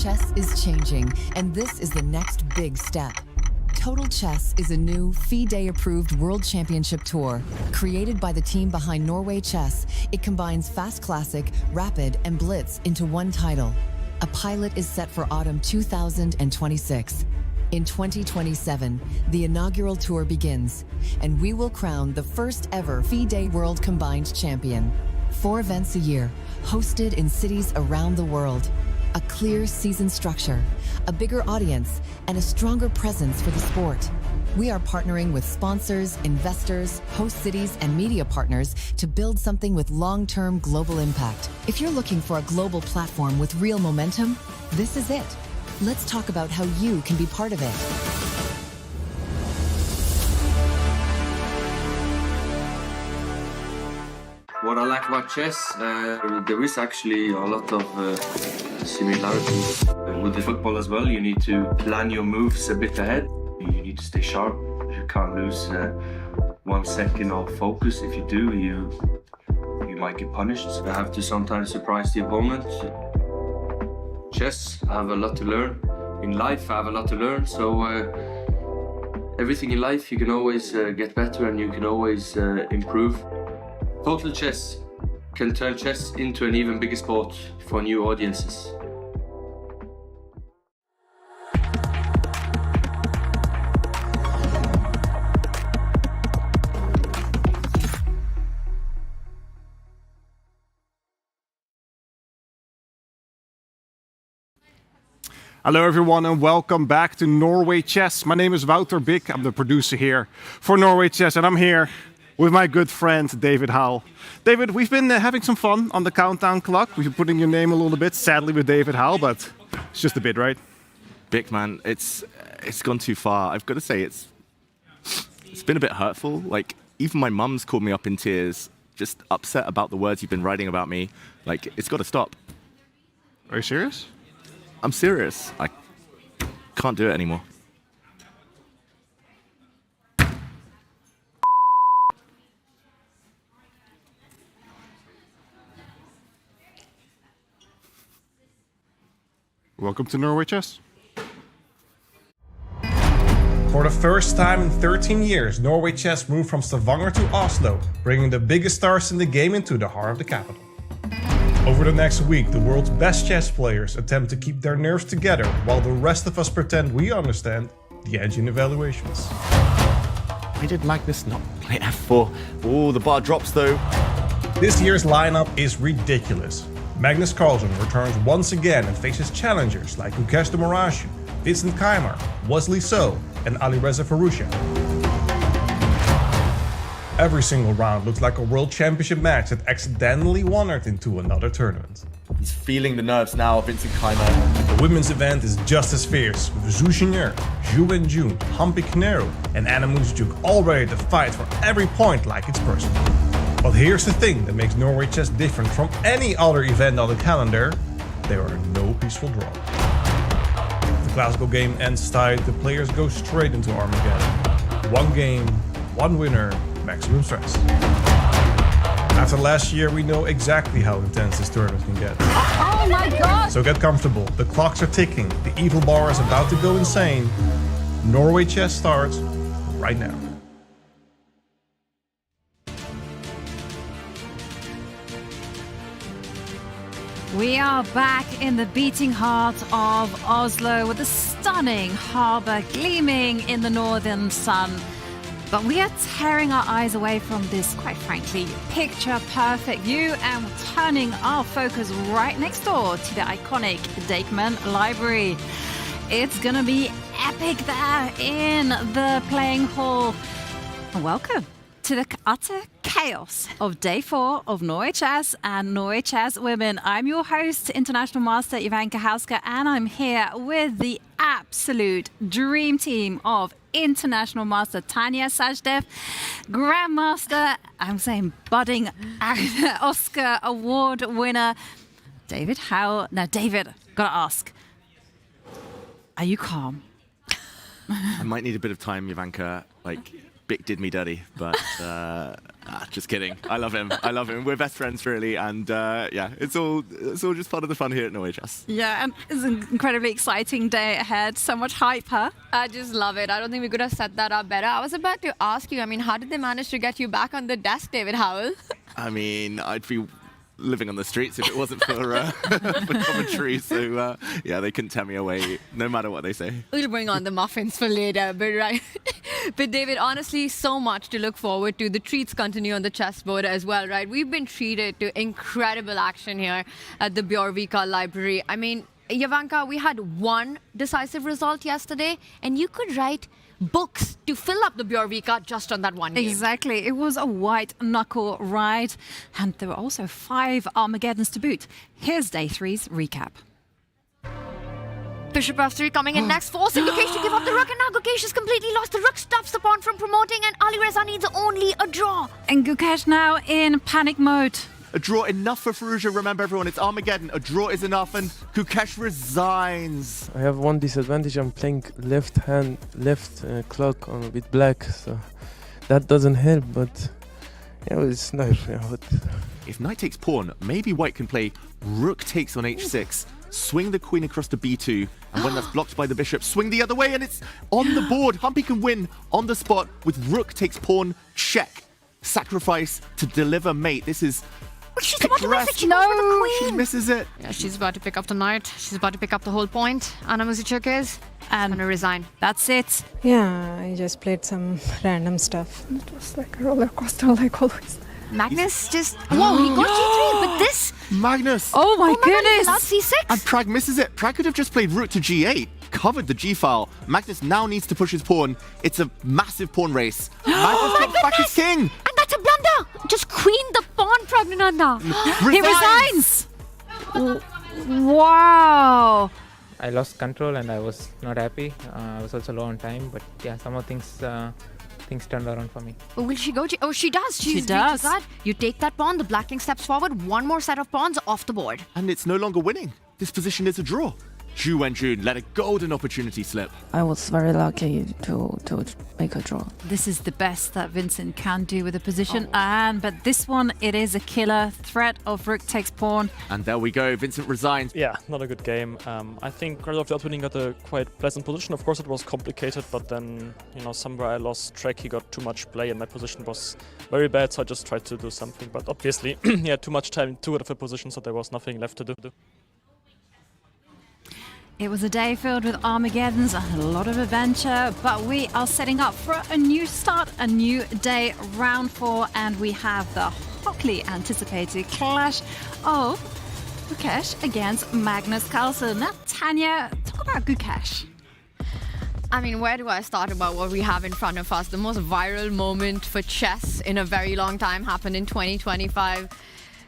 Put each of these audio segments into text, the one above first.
Chess is changing, and this is the next big step. Total Chess is a new, FIDE-approved World Championship Tour. Created by the team behind Norway Chess, it combines Fast Classic, Rapid, and Blitz into one title. A pilot is set for autumn 2026. In 2027, the inaugural tour begins, and we will crown the first ever FIDE World Combined Champion. 4 events a year, hosted in cities around the world. A clear season structure, a bigger audience, and a stronger presence for the sport. We are partnering with sponsors, investors, host cities, and media partners to build something with long-term global impact. If you're looking for a global platform with real momentum, this is it. Let's talk about how you can be part of it. What I like about chess, there is actually a lot of similarities with the football as well. You need to plan your moves a bit ahead. You need to stay sharp. You can't lose 1 second of focus. If you do, you might get punished. You have to sometimes surprise the opponent. Chess, I have a lot to learn. In life, I have a lot to learn. So everything in life, you can always get better and you can always improve. Total Chess can turn chess into an even bigger sport for new audiences. Hello everyone and welcome back to Norway Chess. My name is Wouter Bik, I'm the producer here for Norway Chess and I'm here with my good friend David Howell. David, we've been having some fun on the countdown clock. We've been putting your name a little bit, sadly with David Howell, but it's just a bit, right? Bik, man, it's gone too far. I've got to say it's been a bit hurtful. Like, even my mum's called me up in tears, just upset about the words you've been writing about me. Like, it's got to stop. Are you serious? I'm serious. I can't do it anymore. Welcome to Norway Chess. For the first time in 13 years, Norway Chess moved from Stavanger to Oslo, bringing the biggest stars in the game into the heart of the capital. Over the next week, the world's best chess players attempt to keep their nerves together while the rest of us pretend we understand the engine evaluations. Why did Magnus not play f4? Oh, the bar drops though. This year's lineup is ridiculous. Magnus Carlsen returns once again and faces challengers like Gukesh de Moraes, Vincent Keimer, Wesley So, and Alireza Firouzja. Every single round looks like a world championship match that accidentally wandered into another tournament. He's feeling the nerves now, Vincent Keimer. The women's event is just as fierce, with Zhu Xing'er, Zhu Wenjun, Hampi Kneru, and Anna Moonsjuk all ready to fight for every point like it's personal. But here's the thing that makes Norway Chess different from any other event on the calendar: there are no peaceful draws. If the classical game ends tied, the players go straight into Armageddon. One game, one winner, maximum stress. After last year, we know exactly how intense this tournament can get. Oh my god! So get comfortable, the clocks are ticking, the evil bar is about to go insane. Norway Chess starts right now. We are back in the beating heart of Oslo with the stunning harbour gleaming in the northern sun. But we are tearing our eyes away from this, quite frankly, picture-perfect view and turning our focus right next door to the iconic Dakeman Library. It's gonna be epic there in the playing hall. Welcome to the utter chaos of day 4 of Norway Chess and Norway Chess Women. I'm your host, International Master Ivanka Hauska, and I'm here with the absolute dream team of International Master Tanya Sajdev, Grandmaster, I'm saying budding Oscar Award winner, David Howell. Now, David, gotta ask, are you calm? I might need a bit of time, Ivanka. Like, Bik did me dirty, but Just kidding. I love him. I love him. We're best friends, really, and it's all just part of the fun here at Norway Chess. Yeah, and it's an incredibly exciting day ahead. So much hype, huh? I just love it. I don't think we could have set that up better. I was about to ask you, I mean, how did they manage to get you back on the desk, David Howell? I mean, I'd be living on the streets if it wasn't for, for commentary. So, they couldn't tear me away, no matter what they say. We'll bring on the muffins for later, but right. But David, honestly, so much to look forward to. The treats continue on the chessboard as well, right? We've been treated to incredible action here at the Bjørvika Library. I mean, Jovanka, we had one decisive result yesterday, and you could write books to fill up the Bjørvika just on that one game. Exactly. It was a white knuckle ride, and there were also 5 Armageddons to boot. Here's day 3's recap. Bishop f3 coming in next, forcing Gukesh to give up the rook, and now Gukesh has completely lost. The rook stops the pawn from promoting, and Ali Reza needs only a draw. And Gukesh now in panic mode. A draw enough for Firouzja. Remember, everyone, it's Armageddon. A draw is enough, and Gukesh resigns. I have one disadvantage. I'm playing left clock with black, so that doesn't help. But it's nice. If knight takes pawn, maybe white can play rook takes on h6, swing the queen across to b2, and when that's blocked by the bishop, swing the other way, and it's on the board. Humpy can win on the spot with rook takes pawn, check. Sacrifice to deliver mate. This is She's about to miss it. She No, goes for the queen. She misses it. Yeah, she's about to pick up the knight. She's about to pick up the whole point. Anna Muzichuk is And gonna resign. that's it. Yeah, I just played some random stuff. It was like a roller coaster, like always. Magnus just... Whoa, he got g3, but this... Magnus. Oh my God, goodness. not c6. And Prag misses it. Prag could have just played rook to g8, covered the g-file. Magnus now needs to push his pawn. It's a massive pawn race. Magnus drops back his king. And that's a blunder. Just queen the pawn, Pragnananda. He resigns. Wow. I lost control and I was not happy. I was also low on time, but yeah, some of things turned around for me. Oh, will she go? Oh, she does. She She's does. That. You take that pawn, the black king steps forward, one more set of pawns off the board. And it's no longer winning. This position is a draw. Zhu Wenjun let a golden opportunity slip. I was very lucky to make a draw. This is the best that Vincent can do with the position, but this one, it is a killer threat of rook takes pawn. And there we go. Vincent resigns. Yeah, not a good game. I think right off the opening got a quite pleasant position. Of course, it was complicated, but then, somewhere I lost track. He got too much play, and my position was very bad, so I just tried to do something. But obviously, he had too much time in 2 out of the position, so there was nothing left to do. It was a day filled with Armageddons and a lot of adventure, but we are setting up for a new start, a new day, round 4, and we have the hotly anticipated clash of Gukesh against Magnus Carlsen. Now, Tanya, talk about Gukesh. I mean, where do I start about what we have in front of us? The most viral moment for chess in a very long time happened in 2025.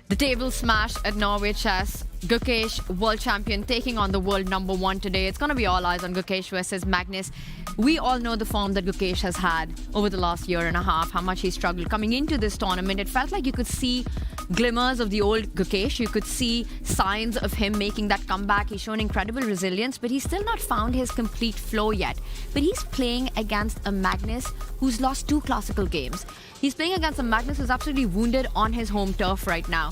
The table smash at Norway Chess. Gukesh, world champion, taking on the world #1 today. It's going to be all eyes on Gukesh versus Magnus. We all know the form that Gukesh has had over the last year and a half, how much he struggled. Coming into this tournament, it felt like you could see glimmers of the old Gukesh. You could see signs of him making that comeback. He's shown incredible resilience, but he's still not found his complete flow yet. But he's playing against a Magnus who's lost 2 classical games. He's playing against a Magnus who's absolutely wounded on his home turf right now.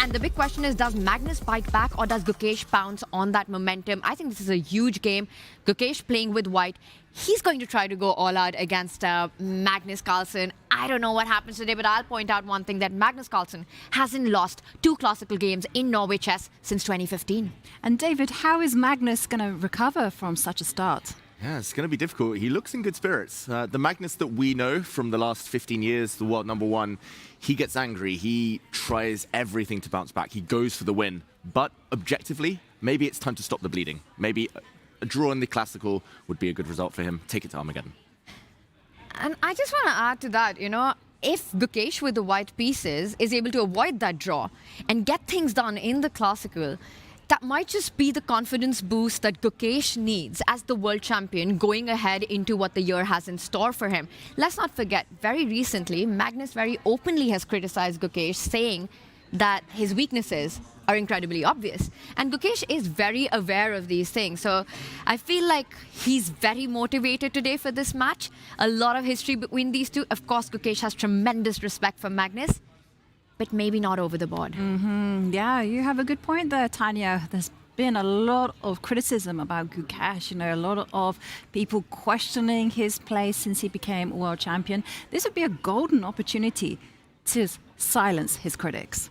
And the big question is, does Magnus bite back or does Gukesh pounce on that momentum? I think this is a huge game. Gukesh playing with white. He's going to try to go all out against Magnus Carlsen. I don't know what happens today, but I'll point out one thing, that Magnus Carlsen hasn't lost 2 classical games in Norway Chess since 2015. And David, how is Magnus going to recover from such a start? Yeah, it's going to be difficult. He looks in good spirits. The Magnus that we know from the last 15 years, the world #1, he gets angry. He tries everything to bounce back. He goes for the win. But objectively, maybe it's time to stop the bleeding. Maybe a draw in the classical would be a good result for him. Take it to Armageddon. And I just want to add to that, if Gukesh with the white pieces is able to avoid that draw and get things done in the classical, that might just be the confidence boost that Gukesh needs as the world champion going ahead into what the year has in store for him. Let's not forget, very recently, Magnus very openly has criticized Gukesh, saying that his weaknesses are incredibly obvious. And Gukesh is very aware of these things. So I feel like he's very motivated today for this match. A lot of history between these two. Of course, Gukesh has tremendous respect for Magnus, but maybe not over the board. Yeah, you have a good point there, Tanya. There's been a lot of criticism about Gukesh, a lot of people questioning his place since he became world champion. This would be a golden opportunity to silence his critics.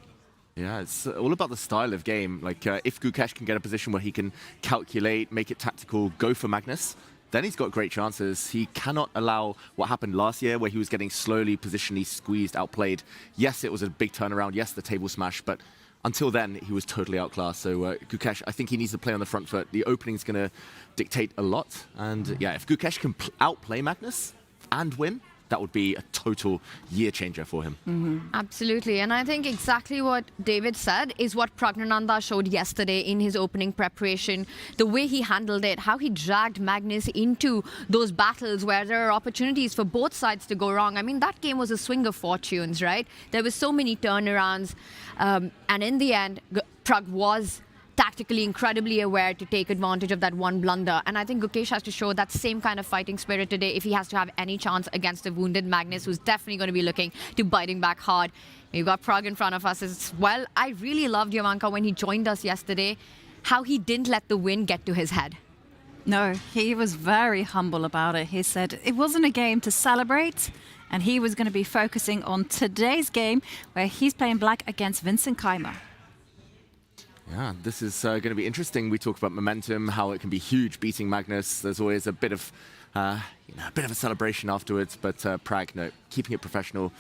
Yeah, it's all about the style of game. Like, if Gukesh can get a position where he can calculate, make it tactical, go for Magnus, then he's got great chances. He cannot allow what happened last year, where he was getting slowly, positionally squeezed, outplayed. Yes, it was a big turnaround. Yes, the table smash, but until then, he was totally outclassed. So Gukesh, I think he needs to play on the front foot. The opening's going to dictate a lot. And yeah, if Gukesh can outplay Magnus and win, that would be a total year changer for him. Absolutely. And I think exactly what David said is what Pragnananda showed yesterday in his opening preparation. The way he handled it, how he dragged Magnus into those battles where there are opportunities for both sides to go wrong. I mean, that game was a swing of fortunes, right? There were so many turnarounds. And in the end, Prag was tactically incredibly aware to take advantage of that one blunder. And I think Gukesh has to show that same kind of fighting spirit today if he has to have any chance against a wounded Magnus, who's definitely going to be looking to biting back hard. We've got Prag in front of us as well. I really loved Jovanka when he joined us yesterday, how he didn't let the win get to his head. No, he was very humble about it. He said it wasn't a game to celebrate, and he was going to be focusing on today's game where he's playing black against Vincent Keimer. Yeah, this is going to be interesting. We talk about momentum, how it can be huge beating Magnus. There's always a bit of, a celebration afterwards. But Prag, keeping it professional.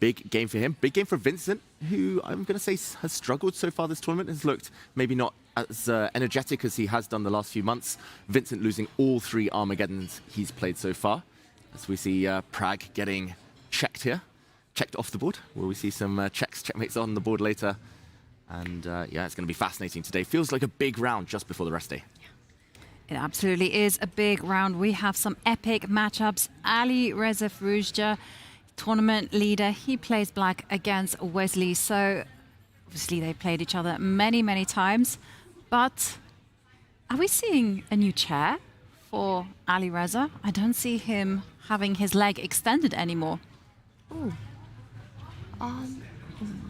Big game for him. Big game for Vincent, who I'm going to say has struggled so far this tournament. Has looked maybe not as energetic as he has done the last few months. Vincent losing all 3 Armageddons he's played so far. As we see Prag getting checked here, checked off the board. Will we see some checkmates on the board later? And yeah, it's going to be fascinating today. Feels like a big round just before the rest day. It absolutely is a big round. We have some epic matchups. Ali Reza Firouzja, tournament leader, he plays black against Wesley. So obviously they played each other many, many times. But are we seeing a new chair for Ali Reza? I don't see him having his leg extended anymore. Ooh.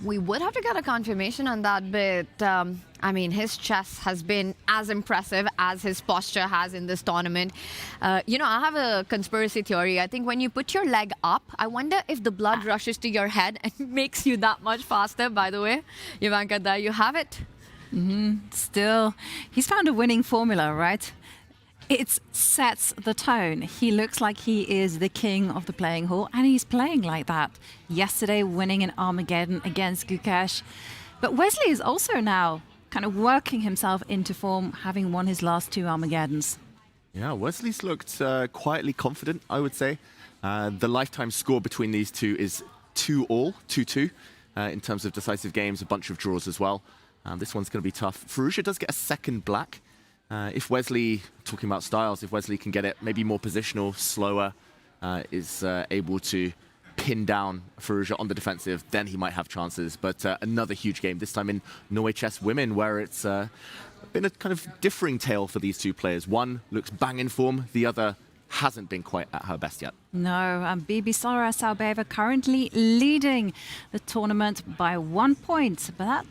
We would have to get a confirmation on that, but I mean, his chess has been as impressive as his posture has in this tournament. I have a conspiracy theory. I think when you put your leg up, I wonder if the blood rushes to your head and makes you that much faster. By the way, Jovanka, there you have it. Still, he's found a winning formula, right? It sets the tone. He looks like he is the king of the playing hall, and he's playing like that. Yesterday, winning an Armageddon against Gukesh. But Wesley is also now kind of working himself into form, having won his last 2 Armageddons. Yeah, Wesley's looked quietly confident, I would say. The lifetime score between these two is 2-2 in terms of decisive games, a bunch of draws as well. This one's going to be tough. Firouzja does get a second black. If Wesley, talking about styles, if Wesley can get it maybe more positional, slower, is able to pin down Firouzja on the defensive, then he might have chances. But another huge game, this time in Norway Chess Women, where it's been a kind of differing tale for these 2 players. One looks bang in form, the other hasn't been quite at her best yet. No, and Bibisara Saubeva currently leading the tournament by 1 point. But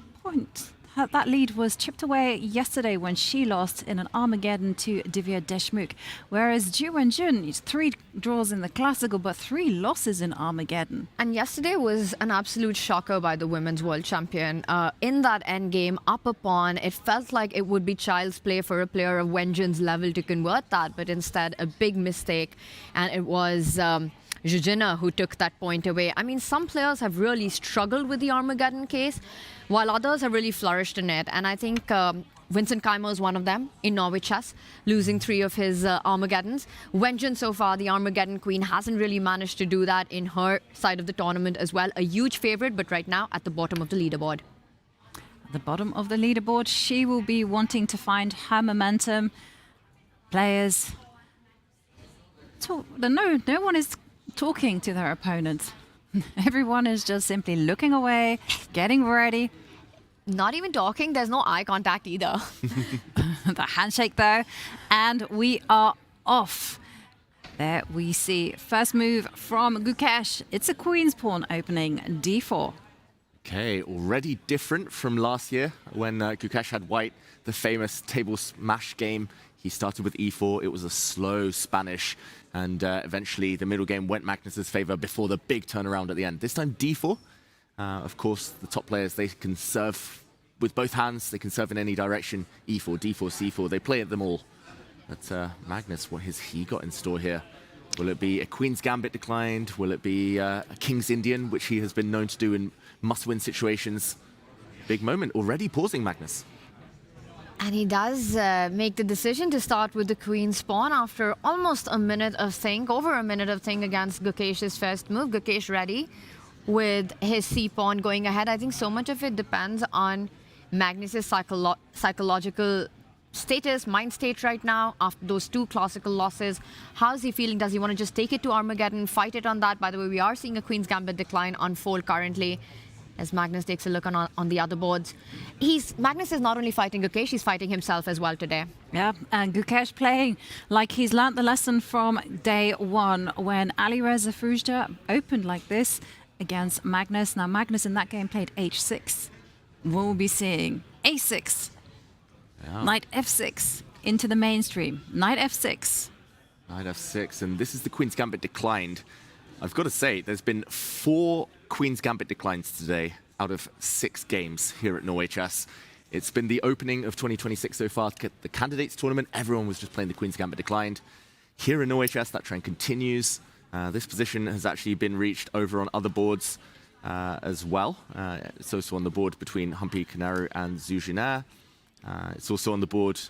that lead was chipped away yesterday when she lost in an Armageddon to Divya Deshmukh. Whereas Ju Wenjun, 3 draws in the Classical, but 3 losses in Armageddon. And yesterday was an absolute shocker by the women's world champion. In that end game, up a pawn, it felt like it would be child's play for a player of Wenjun's level to convert that, but instead a big mistake. And it was Jujina who took that point away. I mean, some players have really struggled with the Armageddon case, while others have really flourished in it. And I think Vincent Keimer is one of them in Norway Chess, losing 3 of his Armageddons. Wenjun, so far, the Armageddon queen, hasn't really managed to do that in her side of the tournament as well. A huge favorite, but right now at the bottom of the leaderboard. At the bottom of the leaderboard, she will be wanting to find her momentum. Players, no one is talking to their opponent. Everyone is just simply looking away, getting ready. not even talking. There's no eye contact either. The handshake though, and we are off. There we see first move from Gukesh. It's a queen's pawn opening, d4. Okay, already different from last year when Gukesh had white, the famous table smash game. He started with e4. It was a slow Spanish, and eventually the middle game went Magnus's favor before the big turnaround at the end. This time d4. Of course, the top players, they can serve with both hands. They can serve in any direction. E4, d4, c4. They play at them all. But Magnus, what has he got in store here? Will it be a Queen's Gambit declined? Will it be a King's Indian, which he has been known to do in must-win situations? Big moment, already pausing Magnus. And he does make the decision to start with the Queen's pawn after almost a minute of think, over a minute of think against Gukesh's first move. Gukesh ready with his c-pawn going ahead. I think so much of it depends on Magnus's psychological status, mind state right now after those two classical losses. How's he feeling? Does he want to just take it to Armageddon, fight it on that? By the way, we are seeing a Queen's Gambit decline unfold currently as Magnus takes a look on the other boards. Magnus is not only fighting Gukesh, he's fighting himself as well today. Yeah, and Gukesh playing like he's learnt the lesson from day one when Alireza Firouzja opened like this against Magnus. Now Magnus in that game played h6. We'll be seeing a6. Yeah. Knight f6 into the mainstream. Knight f6. Knight f6, and this is the Queen's Gambit declined. I've got to say, there's been 4 Queen's Gambit declines today out of 6 games here at Norway Chess. It's been the opening of 2026 so far. The candidates tournament, everyone was just playing the Queen's Gambit declined. Here in Norway Chess, that trend continues. This position has actually been reached over on other boards as well. It's also on the board between Humpy Kanaru and Zujiner. It's also on the board,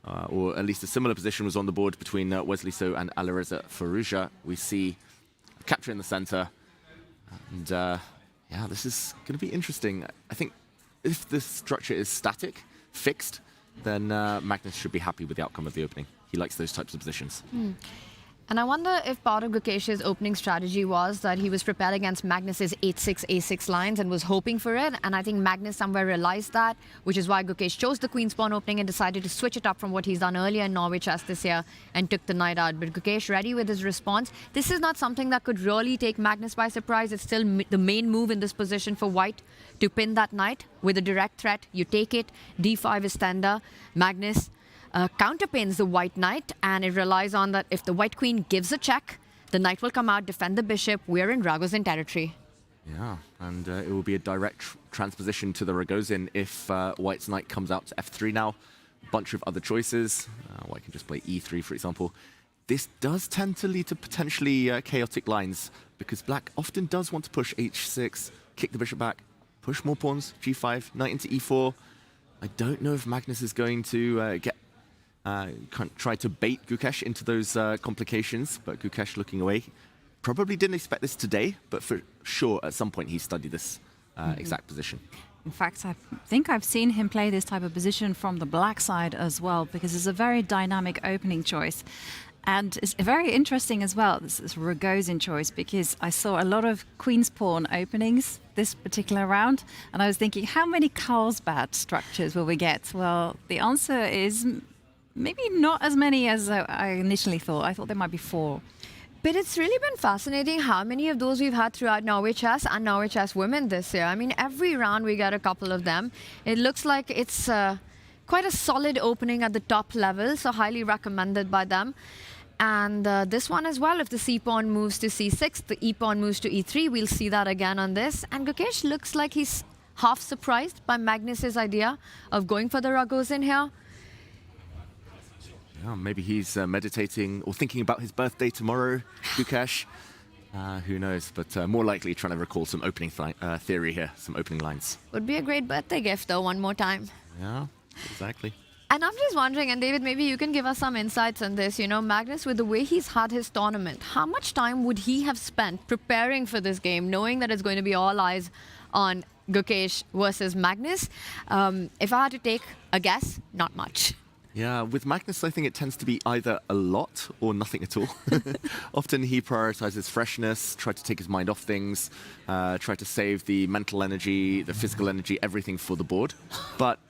or at least a similar position was on the board between Wesley So and Alireza Firouzja. We see a capture in the center. And yeah, this is going to be interesting. I think if the structure is static, fixed, then Magnus should be happy with the outcome of the opening. He likes those types of positions. And I wonder if part of Gukesh's opening strategy was that he was prepared against Magnus's h6, a6 lines and was hoping for it. And I think Magnus somewhere realized that, which is why Gukesh chose the Queen's pawn opening and decided to switch it up from what he's done earlier in Norway Chess this year and took the knight out. But Gukesh ready with his response. This is not something that could really take Magnus by surprise. It's still the main move in this position for white to pin that knight with a direct threat. You take it, d5 is tender. Magnus counterpins the white knight, and it relies on that if the white queen gives a check, the knight will come out, defend the bishop. We're in Ragozin territory. Yeah, and it will be a direct transposition to the Ragozin if white's knight comes out to f3 now. A bunch of other choices. White can just play e3, for example. This does tend to lead to potentially chaotic lines because black often does want to push h6, kick the bishop back, push more pawns, g5, knight into e4. I don't know if Magnus is going to try to bait Gukesh into those complications, but Gukesh looking away. Probably didn't expect this today, but for sure at some point he studied this exact position. In fact, I think I've seen him play this type of position from the black side as well, because it's a very dynamic opening choice. And it's very interesting as well, this is Ragozin choice, because I saw a lot of Queen's Pawn openings this particular round, and I was thinking, how many Carlsbad structures will we get? Well, the answer is maybe not as many as I initially thought. I thought there might be 4. But it's really been fascinating how many of those we've had throughout Norway Chess and Norway Chess Women this year. I mean, every round we get a couple of them. It looks like it's quite a solid opening at the top level, so highly recommended by them. And this one as well, if the c-pawn moves to c6, the e-pawn moves to e3, we'll see that again on this. And Gukesh looks like he's half surprised by Magnus's idea of going for the Ragozin here. Yeah, maybe he's meditating or thinking about his birthday tomorrow, Gukesh. Who knows, but more likely trying to recall some opening theory here, some opening lines. Would be a great birthday gift though, one more time. Yeah, exactly. And I'm just wondering, and David, maybe you can give us some insights on this. You know, Magnus, with the way he's had his tournament, how much time would he have spent preparing for this game, knowing that it's going to be all eyes on Gukesh versus Magnus? If I had to take a guess, not much. Yeah, with Magnus, I think it tends to be either a lot or nothing at all. Often he prioritizes freshness, try to take his mind off things, try to save the mental energy, the physical energy, everything for the board. But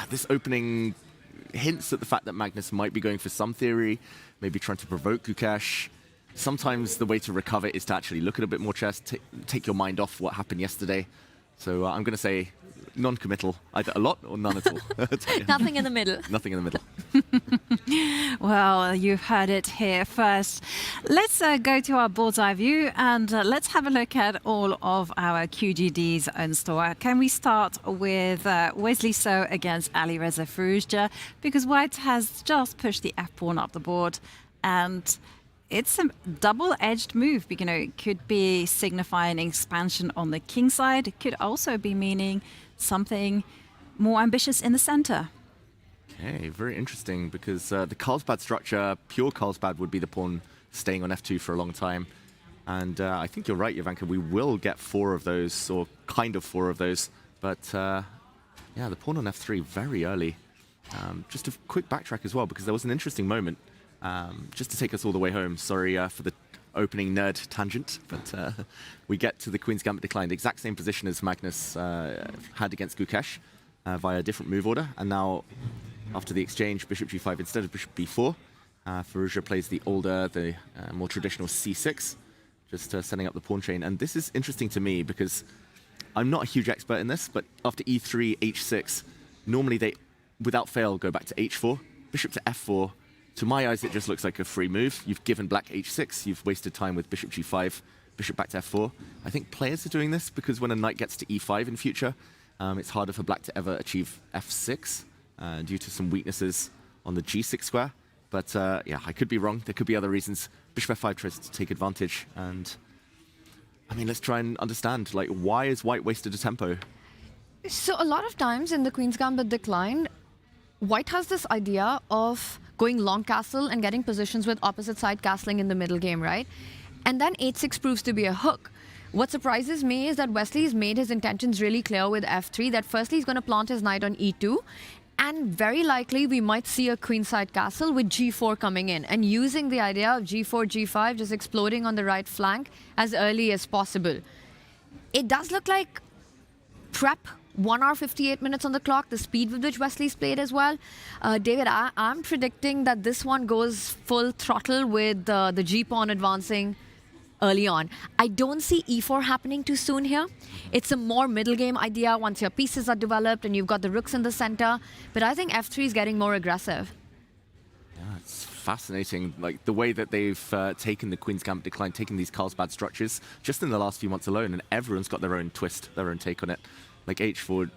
this opening hints at the fact that Magnus might be going for some theory, maybe trying to provoke Gukesh. Sometimes the way to recover is to actually look at a bit more chess, take your mind off what happened yesterday. So I'm going to say non-committal, either a lot or none at all. Nothing in the middle. Nothing in the middle. Well, you've heard it here first. Let's go to our bird's eye view and let's have a look at all of our QGD's own store. Can we start with Wesley So against Alireza Firouzja? Because White has just pushed the f-pawn up the board, and it's a double-edged move. You know, it could be signifying expansion on the king side. It could also be meaning something more ambitious in the center. Okay, very interesting, because the Carlsbad structure, pure Carlsbad, would be the pawn staying on f2 for a long time. And I think you're right, Jovanka, we will get 4 of those, or kind of 4 of those. But yeah, the pawn on f3 very early. Just a quick backtrack as well, because there was an interesting moment, just to take us all the way home. Sorry for the opening nerd tangent, but we get to the Queen's Gambit declined. Exact same position as Magnus had against Gukesh via a different move order. And now, after the exchange, bishop g5 instead of bishop b4, Firouzja plays the older, the more traditional c6, just setting up the pawn chain. And this is interesting to me because I'm not a huge expert in this, but after e3, h6, normally they, without fail, go back to h4, bishop to f4. To my eyes, it just looks like a free move. You've given black h6, you've wasted time with bishop g5, bishop back to f4. I think players are doing this because when a knight gets to e5 in future, it's harder for black to ever achieve f6 due to some weaknesses on the g6 square. But yeah, I could be wrong. There could be other reasons. Bishop f5 tries to take advantage. And I mean, let's try and understand, like, why is White wasted a tempo? So a lot of times in the Queen's Gambit decline, White has this idea of going long castle and getting positions with opposite side castling in the middle game, right? And then h6 proves to be a hook. What surprises me is that Wesley's made his intentions really clear with f3, that firstly he's going to plant his knight on e2, and very likely we might see a queenside castle with g4 coming in and using the idea of g4, g5 just exploding on the right flank as early as possible. It does look like prep. 1 hour 58 minutes on the clock, the speed with which Wesley's played as well. David, I'm predicting that this one goes full throttle with the g-pawn advancing early on. I don't see e4 happening too soon here. It's a more middle game idea once your pieces are developed and you've got the rooks in the center. But I think f3 is getting more aggressive. Yeah, it's fascinating, like the way that they've taken the Queen's Gambit decline, taken these Carlsbad structures just in the last few months alone, and everyone's got their own twist, their own take on it. Like h4,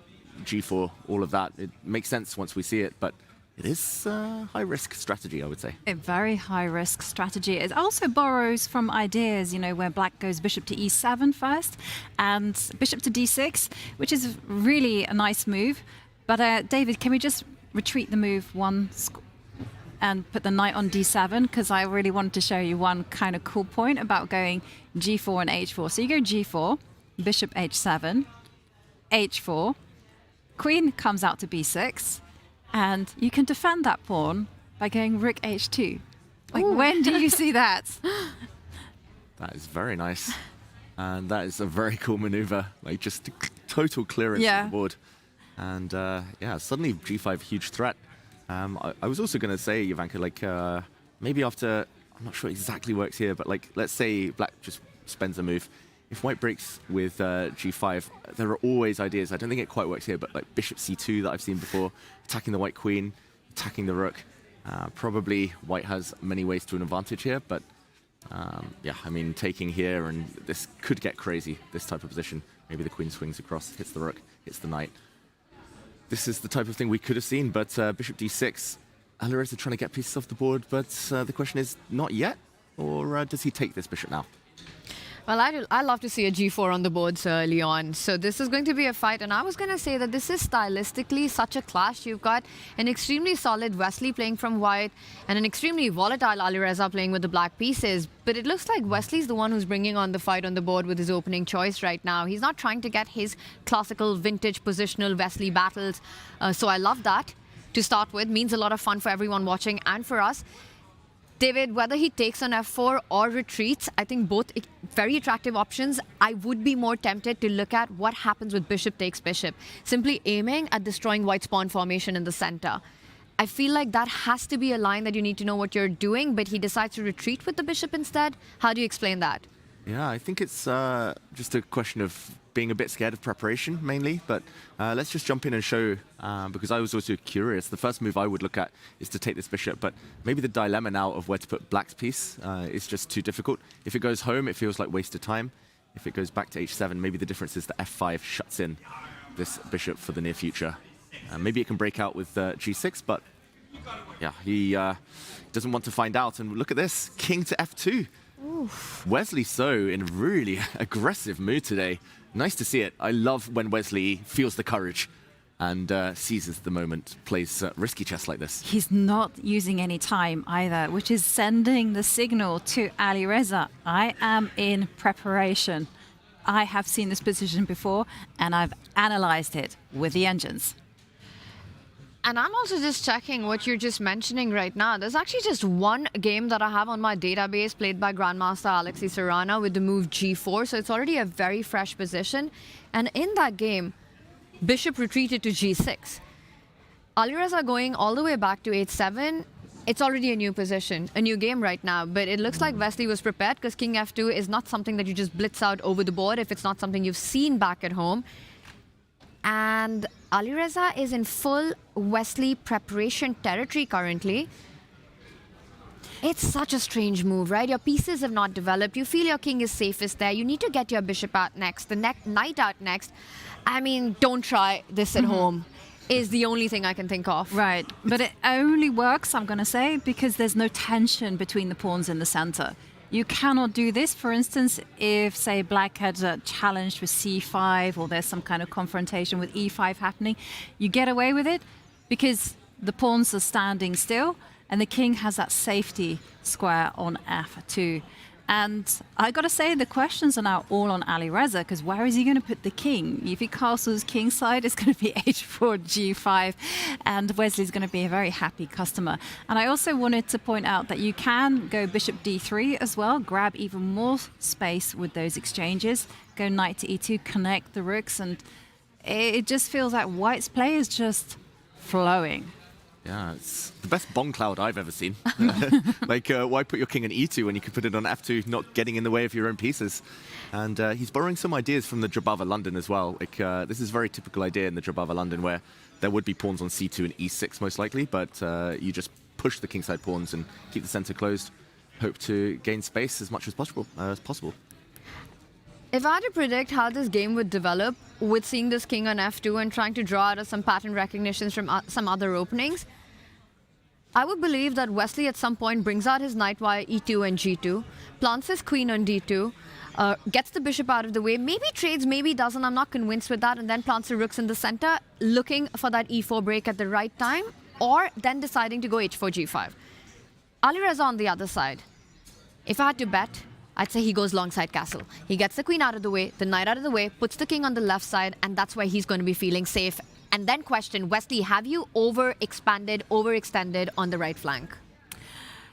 g4, all of that. It makes sense once we see it, but it is a high-risk strategy, I would say. A very high-risk strategy. It also borrows from ideas, you know, where black goes bishop to e7 first and bishop to d6, which is really a nice move. But David, can we just retreat the move one and put the knight on d7? Because I really wanted to show you one kind of cool point about going g4 and h4. So you go g4, bishop h7, h4, queen comes out to b6, and you can defend that pawn by going rook h2. Like, when do you see that? That is very nice. And that is a very cool maneuver, like just total clearance on the board. And yeah, suddenly g5, huge threat. I was also going to say, Jovanka, like maybe after, I'm not sure it exactly works here, but like, let's say black just spends a move. If White breaks with g5, there are always ideas. I don't think it quite works here, but like bishop c2 that I've seen before, attacking the white queen, attacking the rook. Probably White has many ways to an advantage here, but yeah, I mean, taking here, and this could get crazy, this type of position. Maybe the queen swings across, hits the rook, hits the knight. This is the type of thing we could have seen, but bishop d6, Alireza trying to get pieces off the board, but the question is, not yet? Or does he take this bishop now? Well, I love to see a g4 on the board so early on. So this is going to be a fight. And I was going to say that this is stylistically such a clash. You've got an extremely solid Wesley playing from white and an extremely volatile Alireza playing with the black pieces. But it looks like Wesley's the one who's bringing on the fight on the board with his opening choice right now. He's not trying to get his classical vintage positional Wesley battles. So I love that. to start with. Means a lot of fun for everyone watching and for us. David, whether he takes on f4 or retreats, I think both very attractive options. I would be more tempted to look at what happens with bishop takes bishop, simply aiming at destroying white's pawn formation in the center. I feel like that has to be a line that you need to know what you're doing, but he decides to retreat with the bishop instead. How do you explain that? Yeah, I think it's just a question of being a bit scared of preparation, mainly. But let's just jump in and show, because I was also curious. The first move I would look at is to take this bishop, but maybe the dilemma now of where to put black's piece is just too difficult. If it goes home, it feels like wasted time. If it goes back to h7, maybe the difference is that f5 shuts in this bishop for the near future. Maybe it can break out with g6, but yeah, he doesn't want to find out. And look at this, king to f2. Oof. Wesley So in a really aggressive mood today. Nice to see it. I love when Wesley feels the courage and seizes the moment, plays risky chess like this. He's not using any time either, which is sending the signal to Alireza. I am in preparation. I have seen this position before, and I've analyzed it with the engines. And I'm also just checking what you're just mentioning right now. There's actually just one game that I have on my database played by Grandmaster Alexei Serrano with the move g4. So it's already a very fresh position. And in that game, bishop retreated to g6. Alireza going all the way back to h7. It's already a new position, a new game right now. But it looks like Wesley was prepared because king f2 is not something that you just blitz out over the board if it's not something you've seen back at home. And Alireza is in full Wesley preparation territory currently. It's such a strange move, right? Your pieces have not developed. You feel your king is safest there. You need to get your bishop out next, the knight out next. I mean, don't try this at home is the only thing I can think of. Right, but it only works, I'm going to say, because there's no tension between the pawns in the center. You cannot do this, for instance, if, say, black had challenged with c5 or there's some kind of confrontation with e5 happening. You get away with it because the pawns are standing still and the king has that safety square on f2. And I got to say, the questions are now all on Alireza, because where is he going to put the king? If he castles kingside, it's going to be h4, g5, and Wesley's going to be a very happy customer. And I also wanted to point out that you can go bishop d3 as well, grab even more space with those exchanges, go knight to e2, connect the rooks, and it just feels like white's play is just flowing. Yeah, it's the best bomb cloud I've ever seen. Like, why put your king on e2 when you could put it on f2, not getting in the way of your own pieces? And he's borrowing some ideas from the Jabava London as well. Like, this is a very typical idea in the Jabava London where there would be pawns on c2 and e6 most likely, but you just push the kingside pawns and keep the center closed. Hope to gain space as much as possible. If I had to predict how this game would develop with seeing this king on f2 and trying to draw out of some pattern recognitions from some other openings, I would believe that Wesley at some point brings out his knight via e2 and g2, plants his queen on d2, gets the bishop out of the way, maybe trades, maybe doesn't, I'm not convinced with that, and then plants the rooks in the center, looking for that e4 break at the right time, or then deciding to go h4, g5. Alireza on the other side. If I had to bet, I'd say he goes longside castle. He gets the queen out of the way, the knight out of the way, puts the king on the left side, and that's where he's going to be feeling safe. And then question, Wesley, have you overextended on the right flank?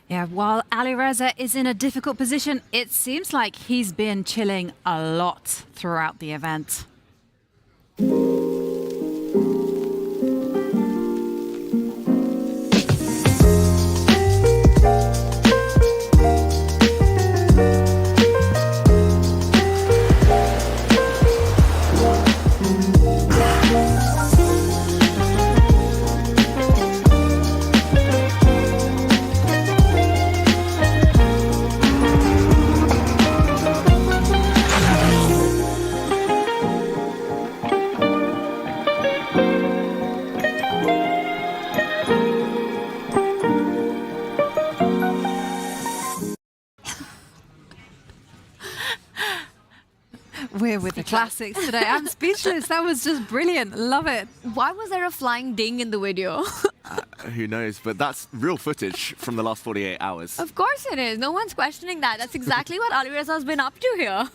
Yeah, while Alireza is in a difficult position, it seems like he's been chilling a lot throughout the event. We're with the classics today. I'm speechless. That was just brilliant. Love it. Why was there a flying ding in the video? Who knows? But that's real footage from the last 48 hours. Of course it is. No one's questioning that. That's exactly what Alireza's been up to here.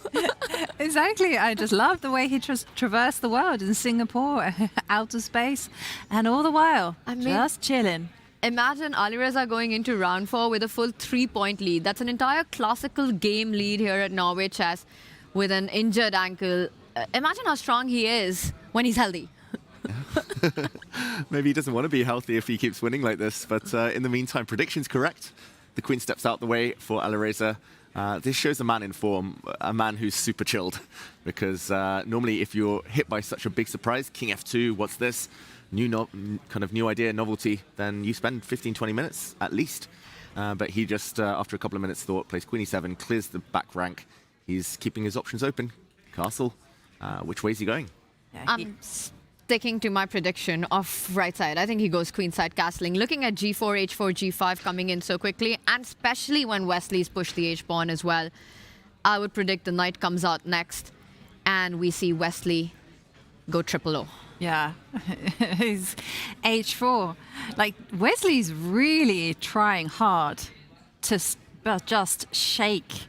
Exactly. I just love the way he traversed the world in Singapore, outer space, and all the while, just chilling. Imagine Alireza going into round 4 with a full 3-point lead. That's an entire classical game lead here at Norway Chess with an injured ankle. Imagine how strong he is when he's healthy. Maybe he doesn't want to be healthy if he keeps winning like this. But in the meantime, prediction's correct. The queen steps out the way for Alireza. This shows a man in form, a man who's super chilled. Because normally if you're hit by such a big surprise, king f2, what's this? Kind of new idea, novelty, then you spend 15-20 minutes at least. But he just, after a couple of minutes thought, plays queen e7, clears the back rank. He's keeping his options open. Castle, which way is he going? I'm sticking to my prediction of right side. I think he goes queenside castling. Looking at g4, h4, g5 coming in so quickly, and especially when Wesley's pushed the h-pawn as well, I would predict the knight comes out next, and we see Wesley go triple O. Yeah, he's h4. Like, Wesley's really trying hard to just shake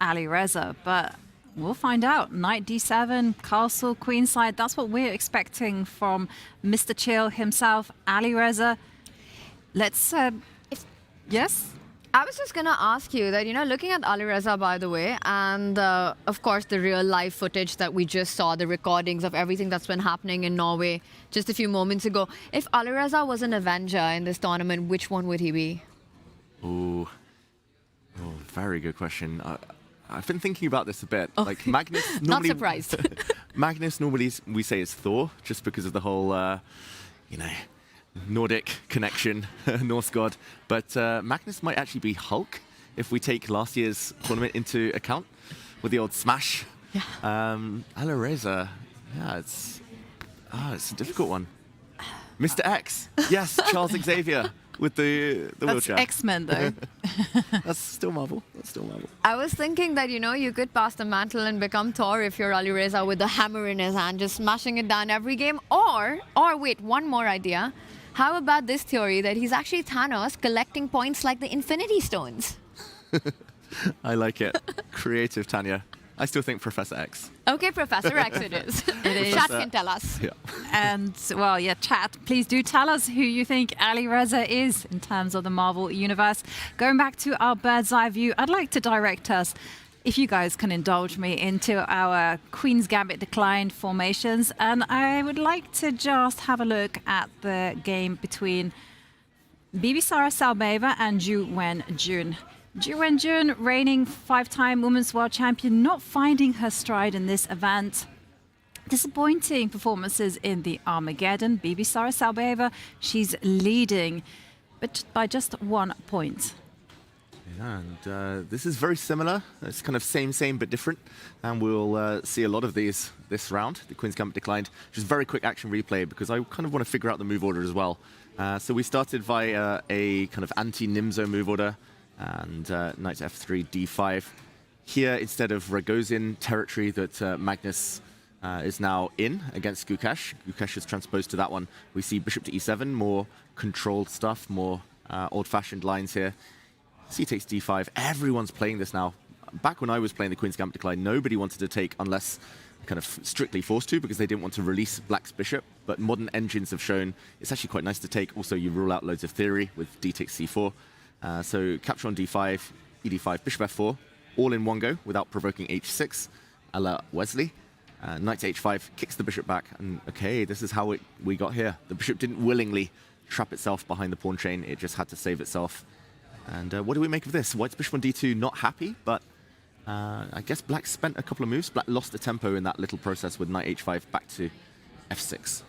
Alireza, but we'll find out. Knight d7, castle, queenside. That's what we're expecting from Mr. Chill himself, Alireza. Let's, yes? I was just going to ask you that, looking at Alireza, by the way, and of course the real live footage that we just saw, the recordings of everything that's been happening in Norway just a few moments ago. If Alireza was an Avenger in this tournament, which one would he be? Oh, very good question. I've been thinking about this a bit. Like Magnus, normally, not surprised. Magnus normally we say is Thor, just because of the whole, Nordic connection, Norse god. But Magnus might actually be Hulk if we take last year's tournament into account with the old smash. Yeah. Alireza, yeah, it's a difficult one. Mr. X, yes, Charles Xavier with the wheelchair. That's X-Men though. That's still Marvel. I was thinking that, you could pass the mantle and become Thor if you're Alireza with the hammer in his hand, just smashing it down every game. Or wait, one more idea. How about this theory that he's actually Thanos collecting points like the Infinity Stones? I like it. Creative, Tanya. I still think Professor X. Okay, Professor X it is. Chat can tell us. Yeah. And, well, yeah, chat, please do tell us who you think Alireza is in terms of the Marvel Universe. Going back to our bird's eye view, I'd like to direct us, if you guys can indulge me, into our Queen's Gambit declined formations. And I would like to just have a look at the game between Bibisara Salbeva and Ju Wen-jun. Ju Wen-jun, reigning 5-time Women's World Champion, not finding her stride in this event. Disappointing performances in the Armageddon. Bibisara Salbeva, she's leading, but by just 1 point. Yeah, and this is very similar. It's kind of same, but different. And we'll see a lot of these this round. The Queen's Gambit declined. Just very quick action replay because I kind of want to figure out the move order as well. So we started via a kind of anti-Nimzo move order. And knight f3, d5. Here, instead of Ragozin territory that Magnus is now in against Gukesh. Gukesh is transposed to that one. We see bishop to e7, more controlled stuff, more old-fashioned lines here. C takes d5. Everyone's playing this now. Back when I was playing the Queen's Gambit decline, nobody wanted to take unless kind of strictly forced to because they didn't want to release Black's bishop. But modern engines have shown it's actually quite nice to take. Also, you rule out loads of theory with d takes c4. So capture on d5, ed5, bishop f4, all in one go without provoking h6, a la Wesley. Knight to h5, kicks the bishop back, and okay, this is how we got here. The bishop didn't willingly trap itself behind the pawn chain, it just had to save itself. And what do we make of this? White's bishop on d2, not happy, but I guess Black spent a couple of moves. Black lost the tempo in that little process with knight h5 back to f6.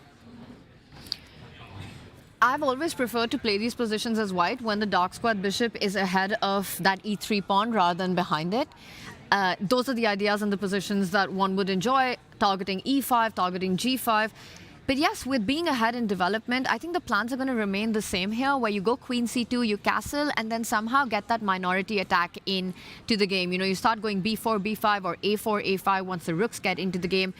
I've always preferred to play these positions as white when the dark squared bishop is ahead of that e3 pawn rather than behind it. Those are the ideas and the positions that one would enjoy, targeting e5, targeting g5. But yes, with being ahead in development, I think the plans are going to remain the same here, where you go queen c2, you castle, and then somehow get that minority attack into the game. You start going b4, b5, or a4, a5 once the rooks get into the game.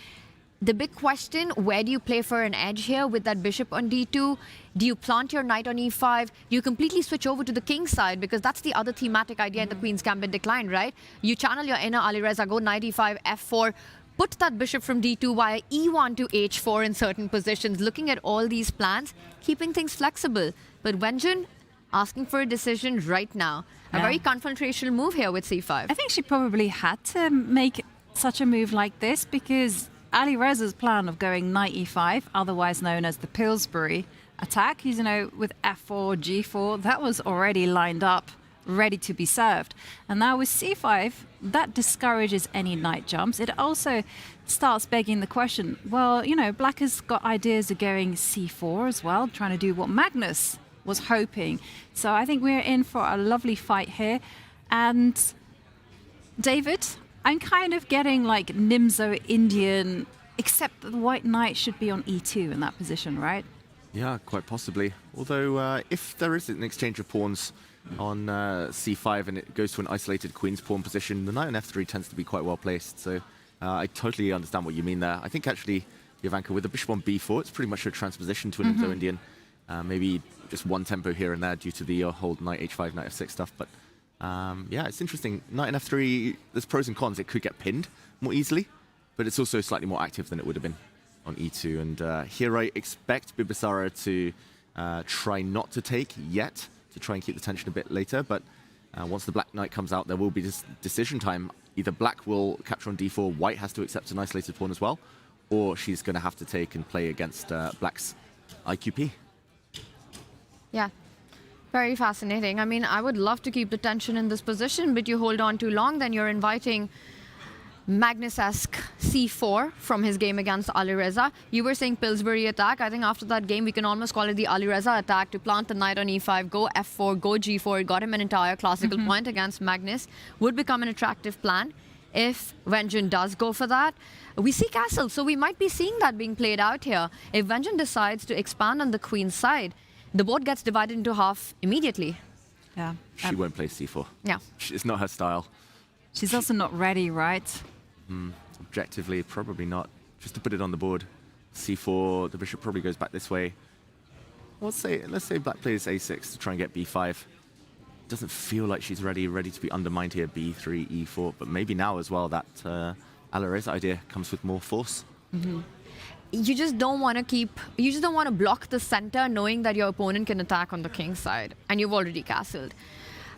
The big question, where do you play for an edge here with that bishop on d2? Do you plant your knight on e5? Do you completely switch over to the king side? Because that's the other thematic idea in the Queen's Gambit decline, right? You channel your inner Alireza, go knight e5, f4, put that bishop from d2 via e1 to h4 in certain positions, looking at all these plans, keeping things flexible. But Wenjun asking for a decision right now. A very confrontational move here with c5. I think she probably had to make such a move like this because Alireza's plan of going knight e5, otherwise known as the Pillsbury attack, is, with f4, g4, that was already lined up, ready to be served. And now with c5, that discourages any knight jumps. It also starts begging the question, well, black has got ideas of going c4 as well, trying to do what Magnus was hoping. So I think we're in for a lovely fight here. And David, I'm kind of getting like Nimzo Indian, except that the white knight should be on e2 in that position, right? Yeah, quite possibly. Although if there is an exchange of pawns on c5 and it goes to an isolated queen's pawn position, the knight on f3 tends to be quite well placed. So I totally understand what you mean there. I think actually, Jovanka, with the bishop on b4, it's pretty much a transposition to an Nimzo Indian. Maybe just one tempo here and there due to the whole knight h5, knight f6 stuff. But yeah, it's interesting. Knight on f3, there's pros and cons. It could get pinned more easily, but it's also slightly more active than it would have been on e2. And here I expect Bibisara to try not to take yet, to try and keep the tension a bit later. But once the black knight comes out, there will be this decision time. Either black will capture on d4, white has to accept an isolated pawn as well, or she's going to have to take and play against black's IQP. Yeah, very fascinating. I mean, I would love to keep the tension in this position, but you hold on too long, then you're inviting Magnus-esque c4 from his game against Alireza. You were saying Pillsbury attack. I think after that game, we can almost call it the Alireza attack to plant the knight on e5, go f4, go g4. It got him an entire classical point against Magnus. Would become an attractive plan if Wenjun does go for that. We see castle, so we might be seeing that being played out here. If Wenjun decides to expand on the queen's side, the board gets divided into half immediately. Yeah. She won't play c4. Yeah. It's not her style. She's also not ready, right? Objectively, probably not. Just to put it on the board, c4, the bishop probably goes back this way. Let's say black plays a6 to try and get b5. Doesn't feel like she's ready to be undermined here, b3, e4, but maybe now as well that Alireza idea comes with more force. You just don't want to block the center knowing that your opponent can attack on the king side and you've already castled.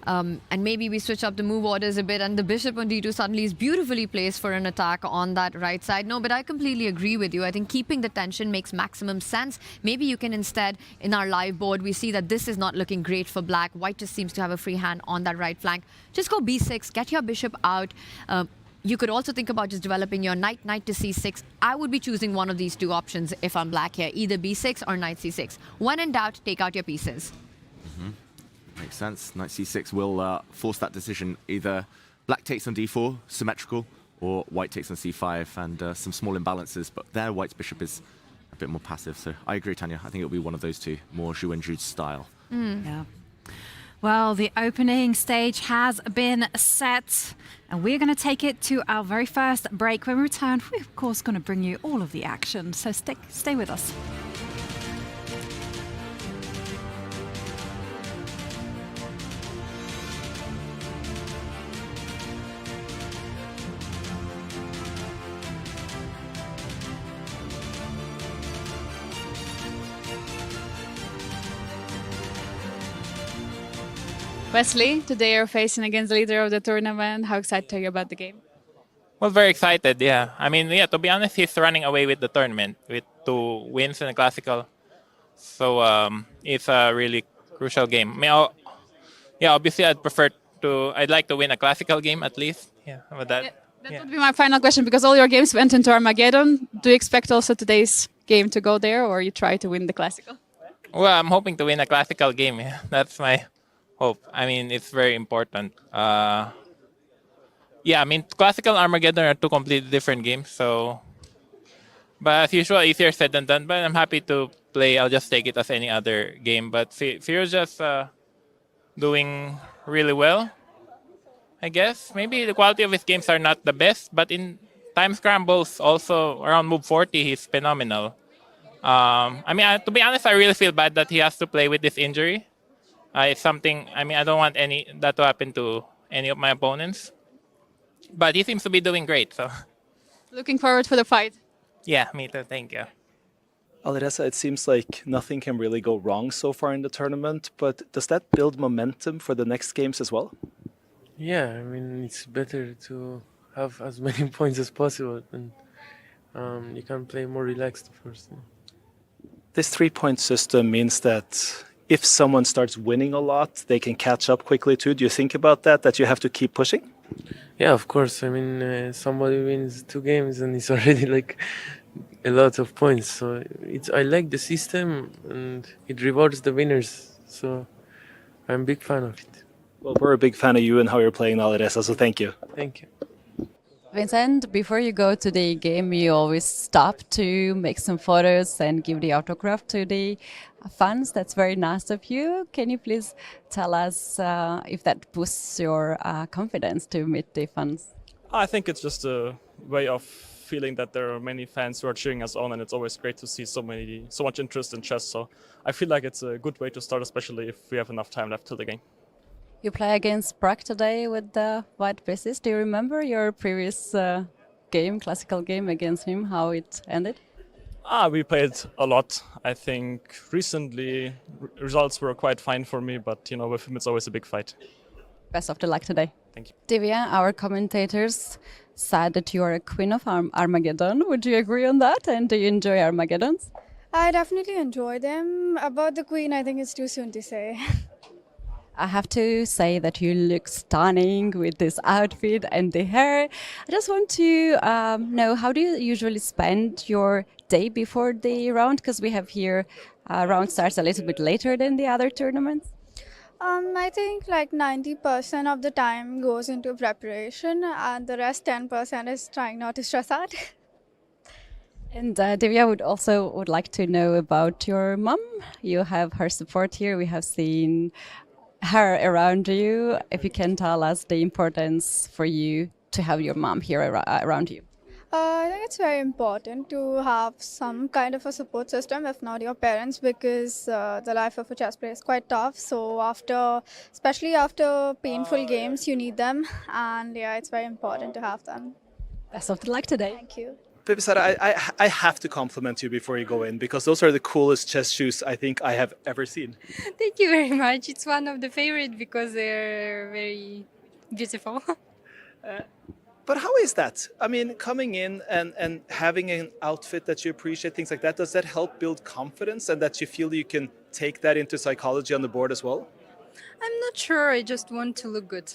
And maybe we switch up the move orders a bit and the bishop on d2 suddenly is beautifully placed for an attack on that right side. No, but I completely agree with you. I think keeping the tension makes maximum sense. Maybe you can instead, in our live board, we see that this is not looking great for black. White just seems to have a free hand on that right flank. Just go b6, get your bishop out. You could also think about just developing your knight to c6. I would be choosing one of these two options if I'm black here, either b6 or knight c6. When in doubt, take out your pieces. Makes sense. Knight c6 will force that decision. Either black takes on d4, symmetrical, or white takes on c5, and some small imbalances. But there, white's bishop is a bit more passive. So I agree, Tanya. I think it'll be one of those two, more Zhu and Zhu's style. Yeah. Well, the opening stage has been set, and we're going to take it to our very first break. When we return, we're of course going to bring you all of the action. So stay with us. Wesley, today you're facing against the leader of the tournament. How excited are you about the game? Well, very excited, yeah. I mean, yeah, to be honest, he's running away with the tournament with 2 wins in the Classical. So it's a really crucial game. I mean, yeah, obviously I'd like to win a Classical game at least. Yeah, but that would be my final question, because all your games went into Armageddon. Do you expect also today's game to go there, or you try to win the Classical? Well, I'm hoping to win a Classical game, yeah. That's my hope. I mean, it's very important. Yeah, I mean, Classical and Armageddon are 2 completely different games. So, but as usual, easier said than done. But I'm happy to play. I'll just take it as any other game. But Fear's just doing really well, I guess. Maybe the quality of his games are not the best, but in time scrambles, also around move 40, he's phenomenal. To be honest, I really feel bad that he has to play with this injury. It's something, I don't want that to happen to any of my opponents. But he seems to be doing great, so. Looking forward for the fight. Yeah, me too, thank you. Alireza, it seems like nothing can really go wrong so far in the tournament, but does that build momentum for the next games as well? Yeah, I mean, it's better to have as many points as possible, and you can play more relaxed, of course. This 3-point system means that if someone starts winning a lot, they can catch up quickly too. Do you think about that you have to keep pushing? Yeah, of course. I mean, somebody wins 2 games and it's already like a lot of points. So I like the system and it rewards the winners. So I'm a big fan of it. Well, we're a big fan of you and how you're playing, Alireza, so thank you. Thank you. Vincent, before you go to the game, you always stop to make some photos and give the autograph to the fans. That's very nice of you. Can you please tell us if that boosts your confidence to meet the fans? I think it's just a way of feeling that there are many fans who are cheering us on, and it's always great to see so much interest in chess. So I feel like it's a good way to start, especially if we have enough time left till the game. You play against Prague today with the white pieces. Do you remember your previous classical game against him, how it ended? We played a lot. I think recently results were quite fine for me, but with him it's always a big fight. Best of the luck today. Thank you. Divya, our commentators said that you are a queen of Armageddon. Would you agree on that? And do you enjoy Armageddons? I definitely enjoy them. About the queen, I think it's too soon to say. I have to say that you look stunning with this outfit and the hair. I just want to know, how do you usually spend your day before the round? Because we have here round starts a little bit later than the other tournaments. I think like 90% of the time goes into preparation and the rest 10% is trying not to stress out. And Divya would like to know about your mom. You have her support here. We have seen her around you. If you can tell us the importance for you to have your mom here around you. I think it's very important to have some kind of a support system, if not your parents, because the life of a chess player is quite tough. So especially after painful games, you need them. And yeah, it's very important to have them. Best of luck today. Thank you. Pippisara, I have to compliment you before you go in, because those are the coolest chess shoes I think I have ever seen. Thank you very much. It's one of the favorite because they're very beautiful. But how is that? I mean, coming in and having an outfit that you appreciate, things like that, does that help build confidence and that you feel you can take that into psychology on the board as well? I'm not sure. I just want to look good.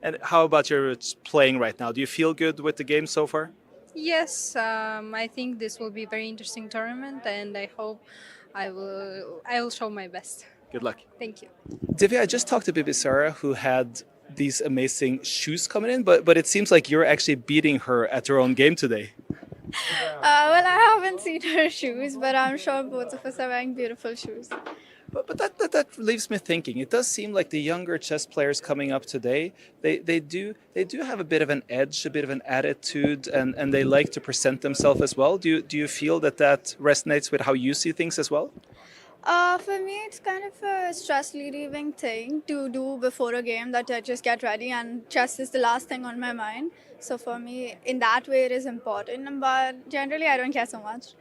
And how about your playing right now? Do you feel good with the game so far? Yes, I think this will be a very interesting tournament, and I hope I will show my best. Good luck. Thank you. Divya, I just talked to Pippisara, who had these amazing shoes coming in, but it seems like you're actually beating her at her own game today. Well, I haven't seen her shoes, but I'm sure both of us are wearing beautiful shoes. But that leaves me thinking. It does seem like the younger chess players coming up today, they do have a bit of an edge, a bit of an attitude, and they like to present themselves as well. Do you feel that resonates with how you see things as well? For me, it's kind of a stress relieving thing to do before a game, that I just get ready, and chess is the last thing on my mind. So for me, in that way, it is important. But generally, I don't care so much.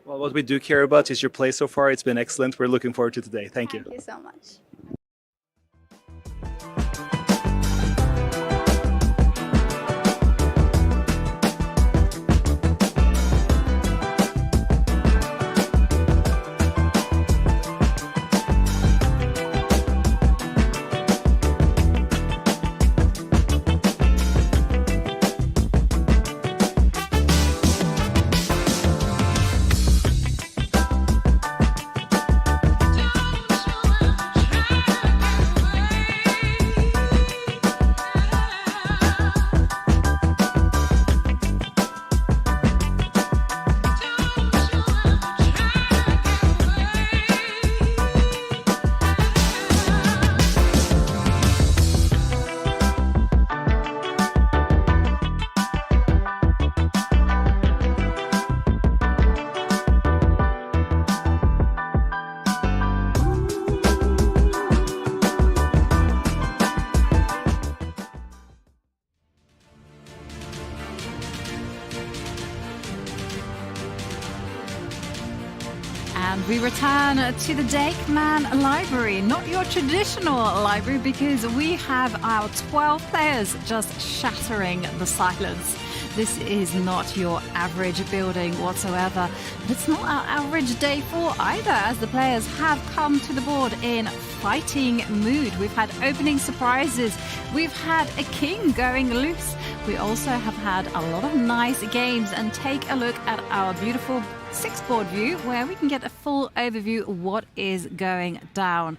Well, what we do care about is your play so far. It's been excellent. We're looking forward to today. Thank you. Thank you so much. We return to the Dakeman Library, not your traditional library, because we have our 12 players just shattering the silence. This is not your average building whatsoever, but it's not our average day 4 either, as the players have come to the board in fighting mood. We've had opening surprises, we've had a king going loose, we also have had a lot of nice games, and take a look at our beautiful 6-board view where we can get a full overview of what is going down.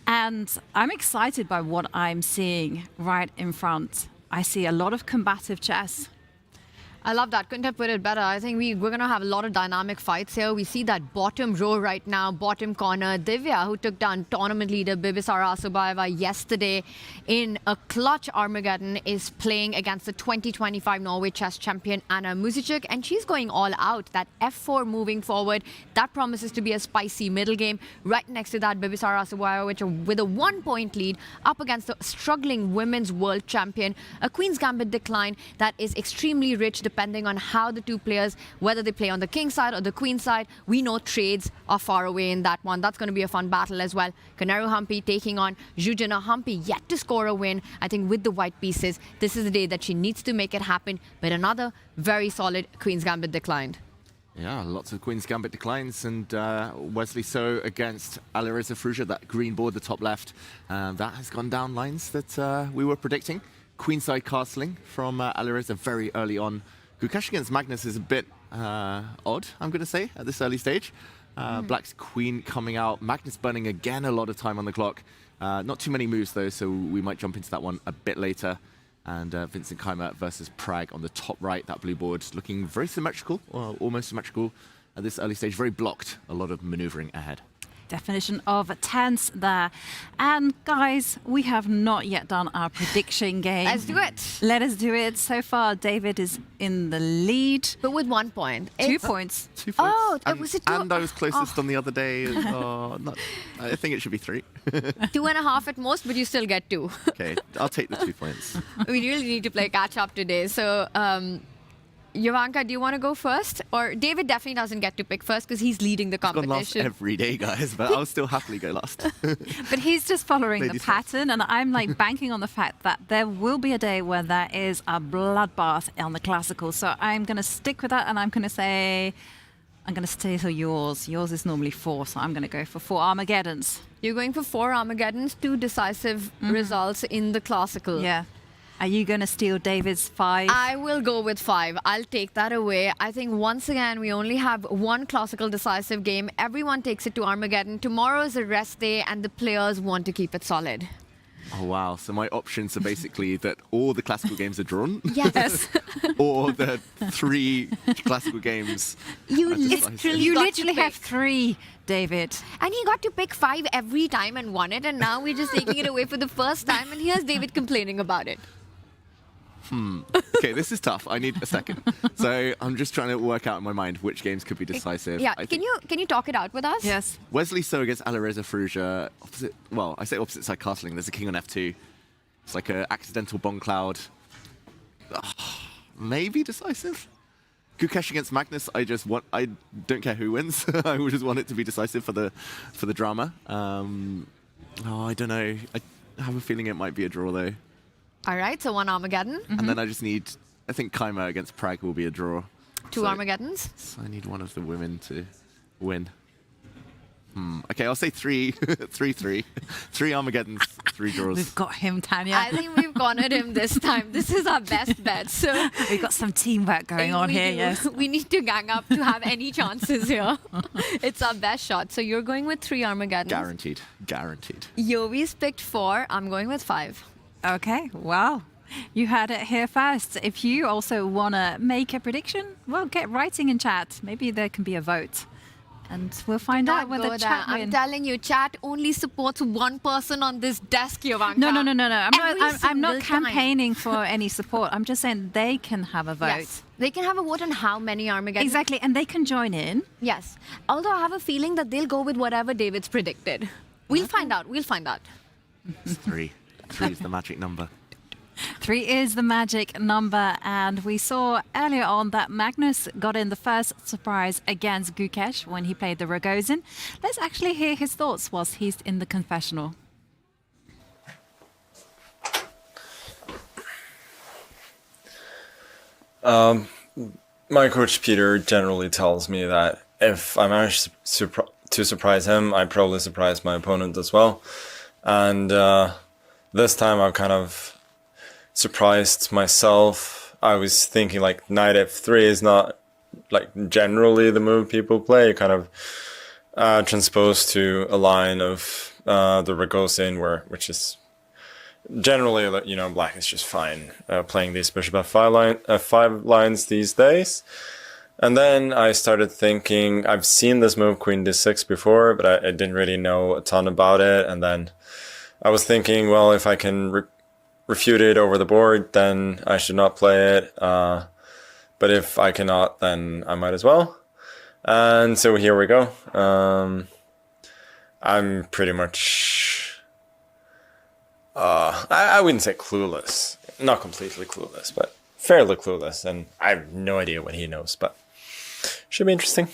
And I'm excited by what I'm seeing right in front. I see a lot of combative chess. I love that. Couldn't have put it better. I think we're going to have a lot of dynamic fights here. We see that bottom row right now, bottom corner. Divya, who took down tournament leader Bibisara Asubayeva yesterday in a clutch Armageddon, is playing against the 2025 Norway chess champion Anna Muzichuk, and she's going all out. That F4 moving forward, that promises to be a spicy middle game. Right next to that, Bibisara Asubayeva with a 1-point lead up against the struggling women's world champion. A Queen's Gambit decline that is extremely rich, depending on how the two players, whether they play on the king side or the queen side. We know trades are far away in that one. That's going to be a fun battle as well. Koneru Humpy taking on Zhuzhina Humpy, yet to score a win. I think with the white pieces, this is the day that she needs to make it happen. But another very solid Queen's Gambit declined. Yeah, lots of Queen's Gambit declines, and Wesley So against Alireza Fruja, that green board, the top left. That has gone down lines that we were predicting. Queenside castling from Alireza very early on. Gukesh against Magnus is a bit odd, I'm going to say, at this early stage. Black's queen coming out. Magnus burning again a lot of time on the clock. Not too many moves, though, so we might jump into that one a bit later. And Vincent Keimer versus Prag on the top right, that blue board looking very symmetrical, or almost symmetrical at this early stage. Very blocked, a lot of maneuvering ahead. Definition of tense there. And guys, we have not yet done our prediction game. Let's do it. Let us do it. So far, David is in the lead. But with 1 point. 2 points. 2 points. Oh, and, was it 2? And I was closest on the other day. I think it should be 3. 2.5 at most, but you still get 2. Okay, I'll take the 2 points. We really need to play catch up today. So, Jovanka, do you want to go first? Or David definitely doesn't get to pick first because he's leading the competition. I've gone last every day, guys, but I'll still happily go last. But he's just following the pattern, and I'm like banking on the fact that there will be a day where there is a bloodbath on the classical. So I'm going to stick with that, and I'm going to say, I'm going to stay to yours. Yours is normally 4, so I'm going to go for 4 Armageddons. You're going for 4 Armageddons, 2 decisive results in the classical. Yeah. Are you going to steal David's 5? I will go with 5. I'll take that away. I think once again, we only have 1 classical decisive game. Everyone takes it to Armageddon. Tomorrow is a rest day, and the players want to keep it solid. Oh, wow. So my options are basically that all the classical games are drawn. Yes. Or the 3 classical games. You literally have 3, David. And he got to pick 5 every time and won it. And now we're just taking it away for the first time. And here's David complaining about it. Okay, this is tough. I need a second. So I'm just trying to work out in my mind which games could be decisive. Yeah, can you talk it out with us? Yes. Wesley So against Alireza Fruja. I say opposite side castling. There's a king on F2. It's like an accidental bomb cloud. Maybe decisive. Gukesh against Magnus. I don't care who wins. I just want it to be decisive for the drama. I don't know. I have a feeling it might be a draw though. All right, so 1 Armageddon. And then I think Keimer against Prag will be a draw. 2 Armageddons. So I need one of the women to win. Okay, I'll say 3. 3 Armageddons, 3 draws. We've got him, Tanya. I think we've cornered him this time. This is our best bet. So we've got some teamwork going on here, yes. We need to gang up to have any chances here. It's our best shot. So you're going with 3 Armageddons. Guaranteed. Yovi's picked 4. I'm going with 5. Okay, well, you heard it here first. If you also want to make a prediction, well, get writing in chat. Maybe there can be a vote. And we'll find out whether chat win. I'm telling you, chat only supports 1 person on this desk, Jovanka. No. I'm not campaigning for any support. I'm just saying they can have a vote. Yes. They can have a vote on how many Armageddons. Exactly, and they can join in. Yes. Although I have a feeling that they'll go with whatever David's predicted. We'll find out. It's 3. 3 is the magic number. 3 is the magic number, and we saw earlier on that Magnus got in the first surprise against Gukesh when he played the Rogozin. Let's actually hear his thoughts whilst he's in the confessional. My coach Peter generally tells me that if I manage to surprise him, I probably surprise my opponent as well. And this time I've kind of surprised myself. I was thinking like knight f3 is not like generally the move people play, kind of transposed to a line of the Rogozin, which is generally, you know, black is just fine playing these bishop f5 lines these days. And then I started thinking, I've seen this move queen d6 before, but I didn't really know a ton about it. And then I was thinking, well, if I can refute it over the board, then I should not play it. But if I cannot, then I might as well. And so here we go. I'm pretty much, I wouldn't say clueless, not completely clueless, but fairly clueless. And I have no idea what he knows, but should be interesting.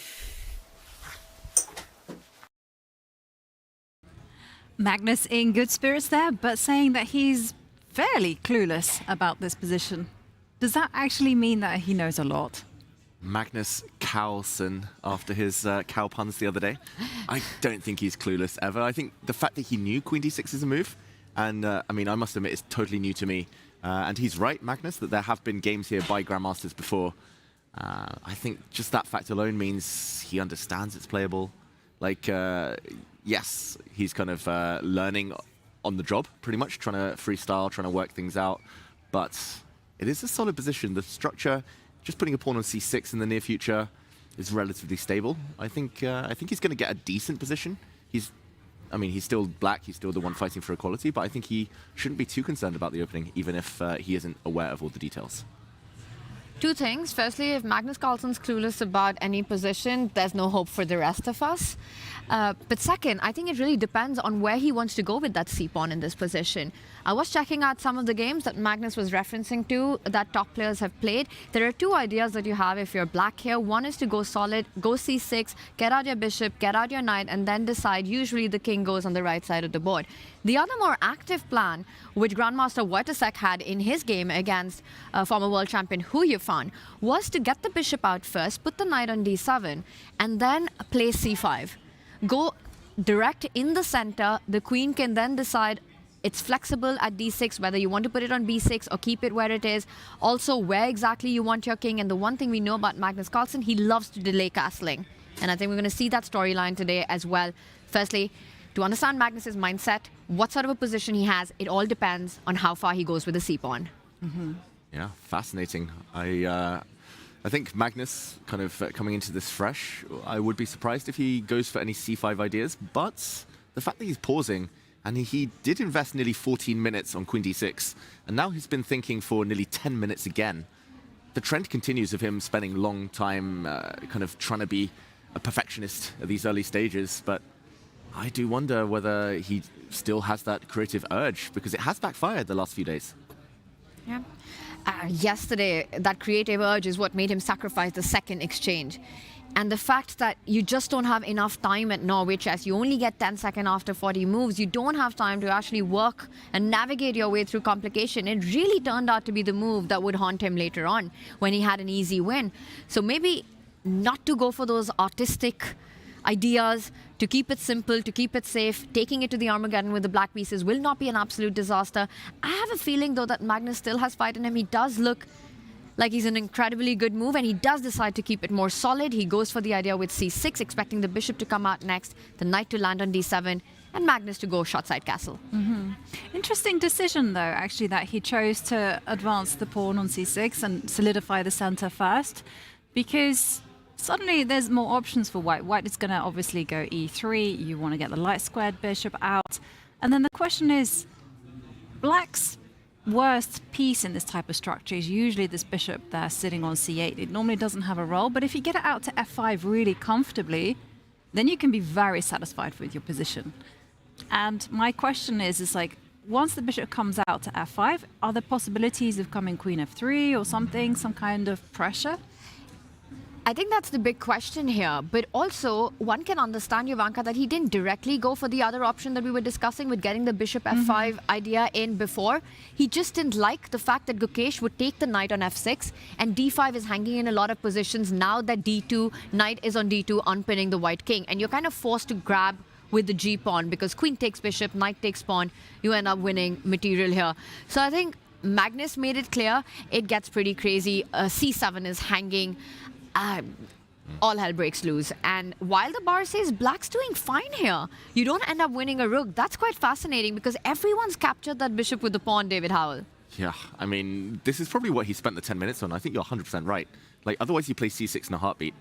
Magnus in good spirits there, but saying that he's fairly clueless about this position. Does that actually mean that he knows a lot? Magnus Carlsen after his cow puns the other day. I don't think he's clueless ever. I think the fact that he knew queen d6 is a move, and I mean, I must admit, it's totally new to me. And he's right, Magnus, that there have been games here by Grandmasters before. I think just that fact alone means he understands it's playable. Like, yes, he's kind of learning on the job, pretty much, trying to freestyle, trying to work things out. But it is a solid position. The structure, just putting a pawn on c6 in the near future, is relatively stable. I think he's going to get a decent position. I mean, he's still black, he's still the one fighting for equality, but I think he shouldn't be too concerned about the opening, even if he isn't aware of all the details. Two things. Firstly, if Magnus Carlsen's clueless about any position, there's no hope for the rest of us. But second, I think it really depends on where he wants to go with that c-pawn in this position. I was checking out some of the games that Magnus was referencing to that top players have played. There are two ideas that you have if you're black here. One is to go solid, go c6, get out your bishop, get out your knight, and then decide. Usually the king goes on the right side of the board. The other more active plan, which Grandmaster Wojtaszek had in his game against former world champion Huyefan, was to get the bishop out first, put the knight on d7, and then play c5. Go direct in the center. The queen can then decide. It's flexible at d6, whether you want to put it on b6 or keep it where it is. Also, where exactly you want your king. And the one thing we know about Magnus Carlsen, he loves to delay castling. And I think we're going to see that storyline today as well. Firstly, to understand Magnus's mindset, what sort of a position he has, it all depends on how far he goes with the c-pawn. Yeah, fascinating. I think Magnus, kind of coming into this fresh, I would be surprised if he goes for any c5 ideas, but the fact that he's pausing, and he did invest nearly 14 minutes on queen d6, and now he's been thinking for nearly 10 minutes again. The trend continues of him spending long time kind of trying to be a perfectionist at these early stages, but I do wonder whether he still has that creative urge, because it has backfired the last few days. Yeah. Yesterday, that creative urge is what made him sacrifice the second exchange. And the fact that you just don't have enough time at Norway chess, you only get 10 seconds after 40 moves, you don't have time to actually work and navigate your way through complication. It really turned out to be the move that would haunt him later on when he had an easy win. So maybe not to go for those artistic ideas, to keep it simple, to keep it safe, taking it to the Armageddon with the black pieces will not be an absolute disaster. I have a feeling, though, that Magnus still has fight in him. He does look like he's an incredibly good move, and he does decide to keep it more solid. He goes for the idea with c6, expecting the bishop to come out next, the knight to land on d7, and Magnus to go short side castle. Interesting decision, though, actually, that he chose to advance the pawn on c6 and solidify the center first, because suddenly there's more options for white. White is going to obviously go e3. You want to get the light squared bishop out. And then the question is, black's worst piece in this type of structure is usually this bishop there sitting on c8. It normally doesn't have a role, but if you get it out to f5 really comfortably, then you can be very satisfied with your position. And my question is like, once the bishop comes out to f5, are there possibilities of coming queen f3 or something, some kind of pressure? I think that's the big question here. But also, one can understand, Jovanka, that he didn't directly go for the other option that we were discussing with getting the bishop f5 idea in before. He just didn't like the fact that Gukesh would take the knight on f6, and d5 is hanging in a lot of positions now that d2, knight is on d2, unpinning the white king. And you're kind of forced to grab with the g pawn because queen takes bishop, knight takes pawn. You end up winning material here. So I think Magnus made it clear. It gets pretty crazy. c7 is hanging. All hell breaks loose. And while the bar says black's doing fine here, you don't end up winning a rook. That's quite fascinating because everyone's captured that bishop with the pawn, David Howell. Yeah, I mean, this is probably what he spent the 10 minutes on. I think you're 100% right. Like, otherwise you play c6 in a heartbeat.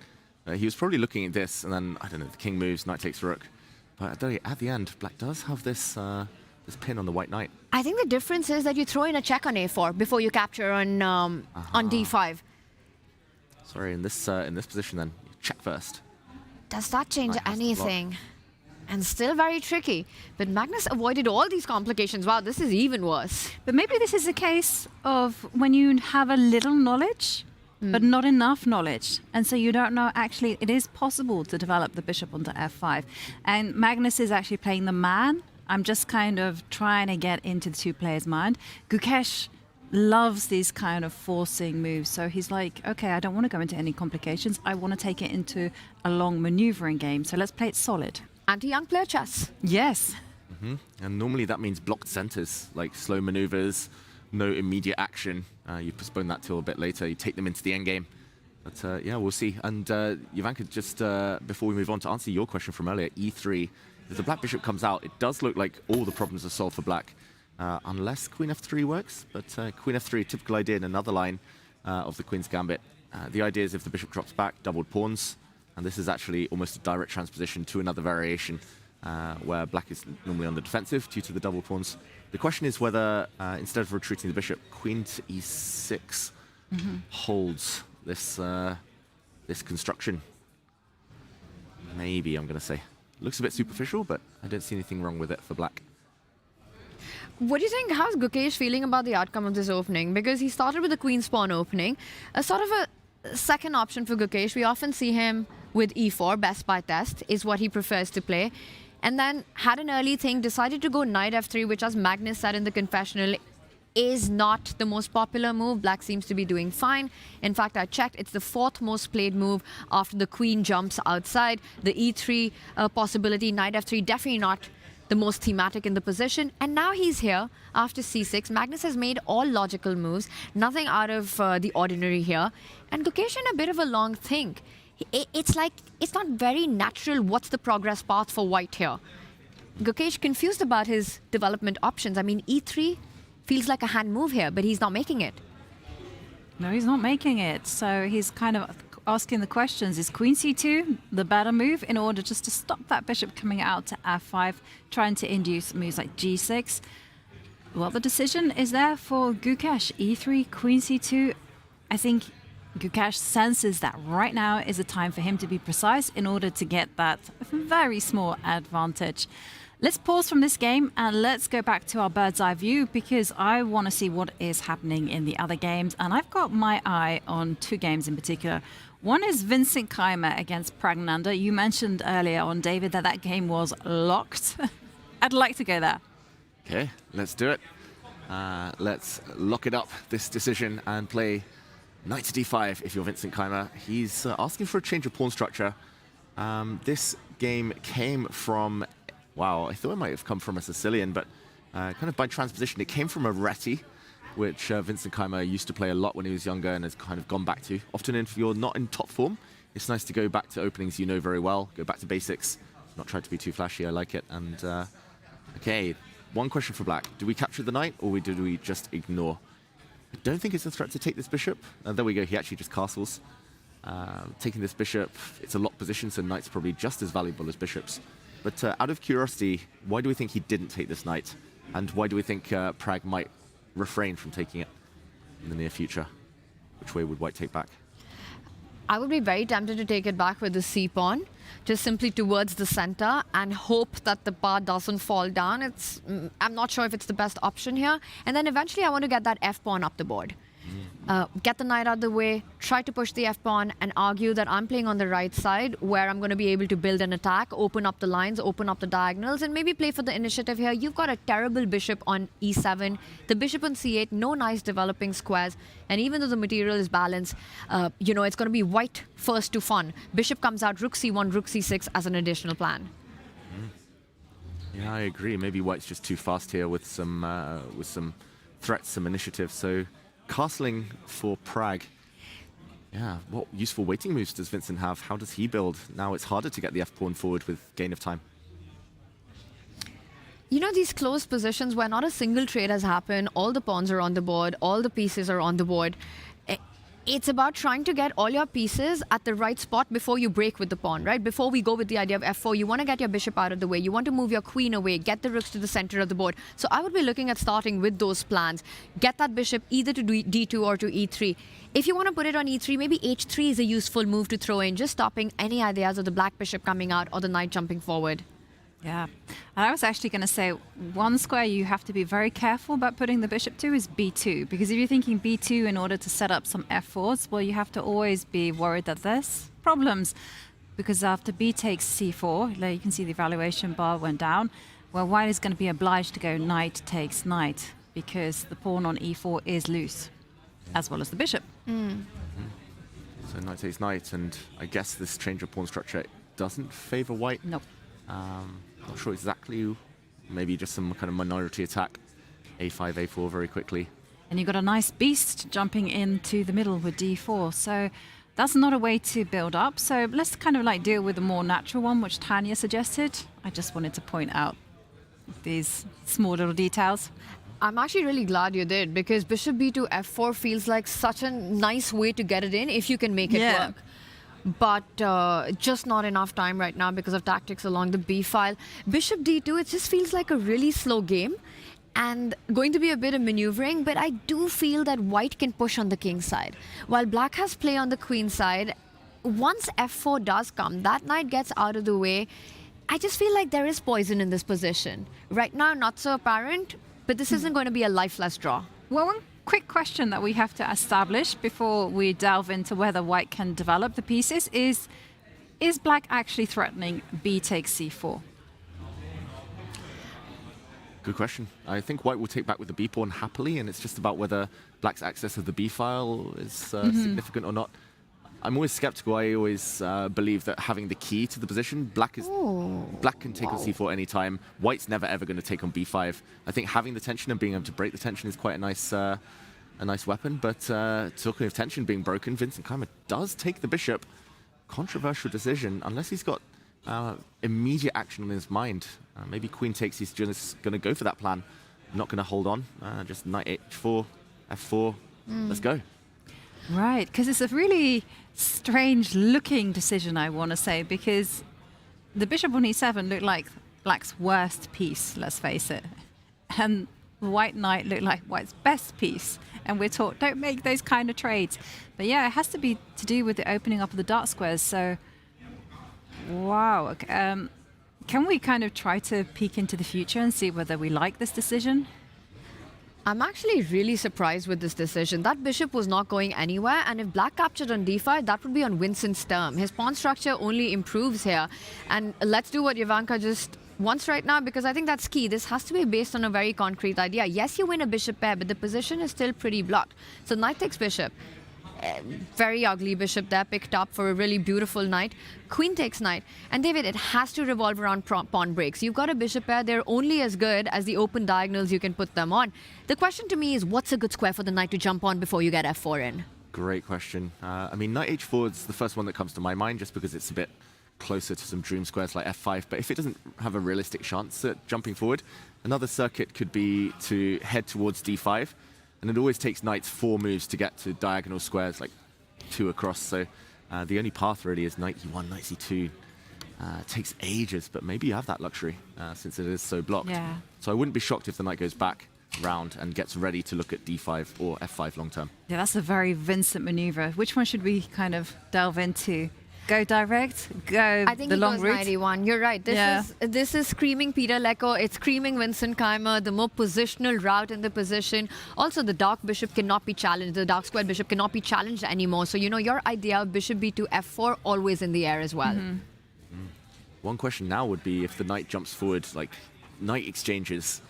He was probably looking at this, and then, I don't know, the king moves, knight takes rook. But at the end, black does have this this pin on the white knight. I think the difference is that you throw in a check on a4 before you capture on d5. Sorry, in this position then, you check first. Does that change anything? And still very tricky. But Magnus avoided all these complications. Wow, this is even worse. But maybe this is a case of when you have a little knowledge, but not enough knowledge. And so you don't know, actually, it is possible to develop the bishop onto f5. And Magnus is actually playing the man. I'm just kind of trying to get into the two players' mind. Gukesh loves these kind of forcing moves. So he's like, okay, I don't want to go into any complications. I want to take it into a long maneuvering game. So let's play it solid. Anti-young player chess. Yes. And normally that means blocked centers, like slow maneuvers, no immediate action. You postpone that till a bit later. You take them into the endgame. But yeah, we'll see. And Jovanka, just before we move on to answer your question from earlier, e3, if the black bishop comes out, it does look like all the problems are solved for black. Unless queen f3 works, but queen f3, typical idea in another line of the queen's gambit. The idea is if the bishop drops back, doubled pawns, and this is actually almost a direct transposition to another variation where black is normally on the defensive due to the double pawns. The question is whether, instead of retreating the bishop, queen to e6 holds this this construction. Maybe, I'm going to say. Looks a bit superficial, but I don't see anything wrong with it for black. What do you think? How's Gukesh feeling about the outcome of this opening? Because he started with the queen's pawn opening. A sort of a second option for Gukesh. We often see him with e4, best by test, is what he prefers to play. And then had an early thing, decided to go knight f3, which, as Magnus said in the confessional, is not the most popular move. Black seems to be doing fine. In fact, I checked, it's the fourth most played move after the queen jumps outside. The e3 possibility, knight f3, definitely not the most thematic in the position. And now he's here after c6. Magnus has made all logical moves, nothing out of the ordinary here. And Gukesh in a bit of a long think. It's like, it's not very natural what's the progress path for white here. Gukesh confused about his development options. I mean, e3 feels like a hand move here, but he's not making it. No, he's not making it. So he's kind of asking the questions. Is queen c2 the better move in order just to stop that bishop coming out to f5, trying to induce moves like g6? Well, the decision is there for Gukesh. e3, queen c2. I think Gukesh senses that right now is a time for him to be precise in order to get that very small advantage. Let's pause from this game and let's go back to our bird's eye view because I want to see what is happening in the other games. And I've got my eye on two games in particular. One is Vincent Keimer against Praggnanandhaa. You mentioned earlier on, David, that game was locked. I'd like to go there. Okay, let's do it. Let's lock it up, this decision, and play knight to d5 if you're Vincent Keimer. He's asking for a change of pawn structure. This game came from... Wow, I thought it might have come from a Sicilian, but kind of by transposition, it came from a Reti, which Vincent Keimer used to play a lot when he was younger and has kind of gone back to. Often if you're not in top form, it's nice to go back to openings you know very well, go back to basics, not try to be too flashy, I like it. And okay, one question for black. Do we capture the knight or do we just ignore? I don't think it's a threat to take this bishop. There we go, he actually just castles. Taking this bishop, it's a locked position, so knight's probably just as valuable as bishops. But out of curiosity, why do we think he didn't take this knight? And why do we think Prag might refrain from taking it in the near future? Which way would white take back? I would be very tempted to take it back with the C pawn, just simply towards the center and hope that the pawn doesn't fall down. I'm not sure if it's the best option here. And then eventually I want to get that F pawn up the board. Get the knight out of the way, try to push the f-pawn and argue that I'm playing on the right side where I'm going to be able to build an attack, open up the lines, open up the diagonals, and maybe play for the initiative here. You've got a terrible bishop on e7, the bishop on c8, no nice developing squares, and even though the material is balanced, it's going to be white first to fun. Bishop comes out, rook c1, rook c6 as an additional plan. Yeah, I agree. Maybe white's just too fast here with some threats, some initiative. So castling for Prague. Yeah, what useful waiting moves does Vincent have? How does he build? Now it's harder to get the f-pawn forward with gain of time. You know, these closed positions where not a single trade has happened, all the pawns are on the board, all the pieces are on the board. It's about trying to get all your pieces at the right spot before you break with the pawn, right? Before we go with the idea of f4, you want to get your bishop out of the way. You want to move your queen away, get the rooks to the center of the board. So I would be looking at starting with those plans. Get that bishop either to d2 or to e3. If you want to put it on e3, maybe h3 is a useful move to throw in, just stopping any ideas of the black bishop coming out or the knight jumping forward. Yeah, and I was actually going to say one square you have to be very careful about putting the bishop to is b2, because if you're thinking b2 in order to set up some f4s, well, you have to always be worried that there's problems, because after b takes c4, you can see the evaluation bar went down, well, white is going to be obliged to go knight takes knight, because the pawn on e4 is loose, as well as the bishop. So knight takes knight, and I guess this change of pawn structure doesn't favor white. No. Not sure exactly, maybe just some kind of minority attack. a5, a4 very quickly. And you've got a nice beast jumping into the middle with d4. So that's not a way to build up. So let's kind of deal with the more natural one, which Tanya suggested. I just wanted to point out these small little details. I'm actually really glad you did, because bishop b2 f4 feels like such a nice way to get it in if you can make it work. But just not enough time right now because of tactics along the b file. Bishop d2, it just feels like a really slow game and going to be a bit of maneuvering, but I do feel that white can push on the king side. While black has play on the queen side, once f4 does come, that knight gets out of the way. I just feel like there is poison in this position. Right now, not so apparent, but this isn't going to be a lifeless draw. Well, one quick question that we have to establish before we delve into whether white can develop the pieces is black actually threatening b takes c4? Good question. I think white will take back with the b pawn happily, and it's just about whether black's access of the b file is significant or not. I'm always skeptical. I always believe that having the key to the position, black can take on c4 anytime. White's never ever going to take on b5. I think having the tension and being able to break the tension is quite a nice weapon. But talking of tension being broken, Vincent kind of does take the bishop. Controversial decision, unless he's got immediate action on his mind. Maybe queen takes. He's just going to go for that plan. Not going to hold on. Just knight h4, f4. Let's go. Right, because it's a really strange looking decision, I want to say, because the bishop on e7 looked like black's worst piece, let's face it. And the white knight looked like white's best piece. And we're taught, don't make those kind of trades. But yeah, it has to be to do with the opening up of the dark squares. So, wow. Can we kind of try to peek into the future and see whether we like this decision? I'm actually really surprised with this decision. That bishop was not going anywhere, and if black captured on d5, that would be on Vincent's term. His pawn structure only improves here. And let's do what Ivanka just wants right now, because I think that's key. This has to be based on a very concrete idea. Yes, you win a bishop pair, but the position is still pretty blocked. So knight takes bishop. Very ugly bishop there, picked up for a really beautiful knight. Queen takes knight. And David, it has to revolve around pawn breaks. You've got a bishop pair. They're only as good as the open diagonals you can put them on. The question to me is, what's a good square for the knight to jump on before you get f4 in? Great question. I mean, knight h4 is the first one that comes to my mind, just because it's a bit closer to some dream squares like f5. But if it doesn't have a realistic chance at jumping forward, another circuit could be to head towards d5. And it always takes knights 4 moves to get to diagonal squares, like 2 across. So the only path really is knight e1, knight c2. It takes ages, but maybe you have that luxury since it is so blocked. Yeah. So I wouldn't be shocked if the knight goes back. round and gets ready to look at d5 or f5 long term. Yeah, that's a very Vincent maneuver. Which one should we kind of delve into? Go direct, go I think the he long goes route. 91. You're right. This is screaming Peter Lecco. It's screaming Vincent Keimer. The more positional route in the position. Also, the dark bishop cannot be challenged. The dark square bishop cannot be challenged anymore. So, your idea of bishop b2, f4, always in the air as well. One question now would be if the knight jumps forward, like knight exchanges,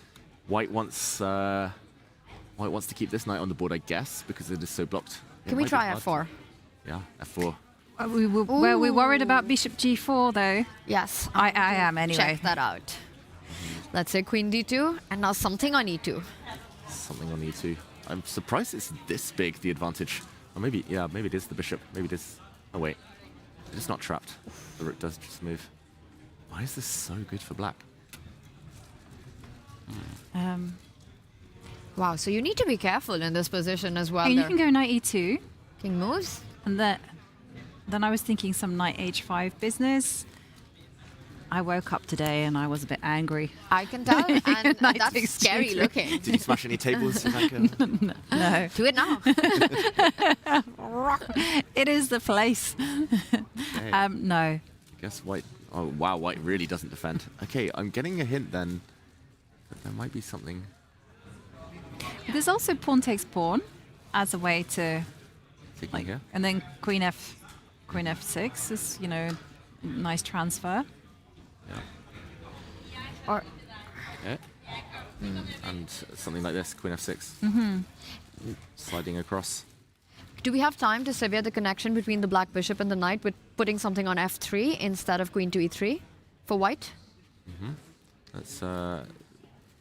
white wants to keep this knight on the board, I guess, because it is so blocked. Can we try f4? Yeah, f4. Were we worried about bishop g4 though? Yes. I am anyway. Check that out. Let's say queen d2, and now something on e2. Something on e2. I'm surprised it's this big, the advantage. Or maybe it is the bishop. Maybe it is. Oh wait, it's not trapped. The rook does just move. Why is this so good for black? Wow, so you need to be careful in this position as well. You can go knight e2. King moves. And then I was thinking some knight h5 business. I woke up today and I was a bit angry. I can tell, and Knight that's takes scary g3. looking. Did you smash any tables? No. Do it now. It is the place. No. I guess white. Oh wow, white really doesn't defend. Okay, I'm getting a hint then that there might be something. There's also pawn takes pawn as a way to, Taking here. and then queen f6 is nice transfer. Or Yeah. And something like this, queen f6. Sliding across. do we have time to sever the connection between the black bishop and the knight with putting something on f3 instead of queen to e3 for white? Let's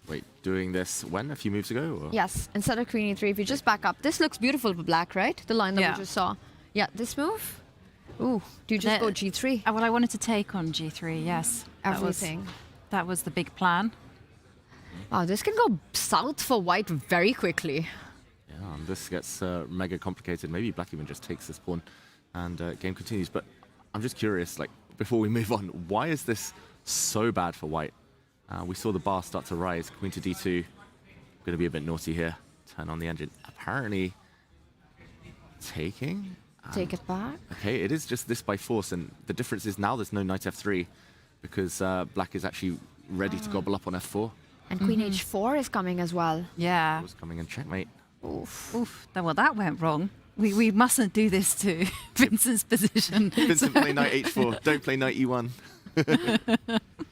wait. Doing this when? A few moves ago? Or? Yes, instead of queen e3, if you just back up. This looks beautiful for black, right? The line that Yeah. we just saw. Yeah, this move? Ooh, do you just go g3? Well, I wanted to take on g3, yes. Everything. That was the big plan. Wow, this can go south for white very quickly. Yeah, and this gets mega complicated. Maybe black even just takes this pawn and game continues. But I'm just curious, like, before we move on, why is this so bad for white? We saw the bar start to rise. Queen to d2. Going to be a bit naughty here. Turn on the engine. Apparently taking. Take it back. Okay, it is just this by force. And the difference is now there's no knight f3 because black is actually ready to gobble up on f4. And queen h4 is coming as well. Yeah. Was coming in checkmate. Oof. Well, that went wrong. We mustn't do this to Vincent's position. Vincent, play knight h4. Don't play knight e1.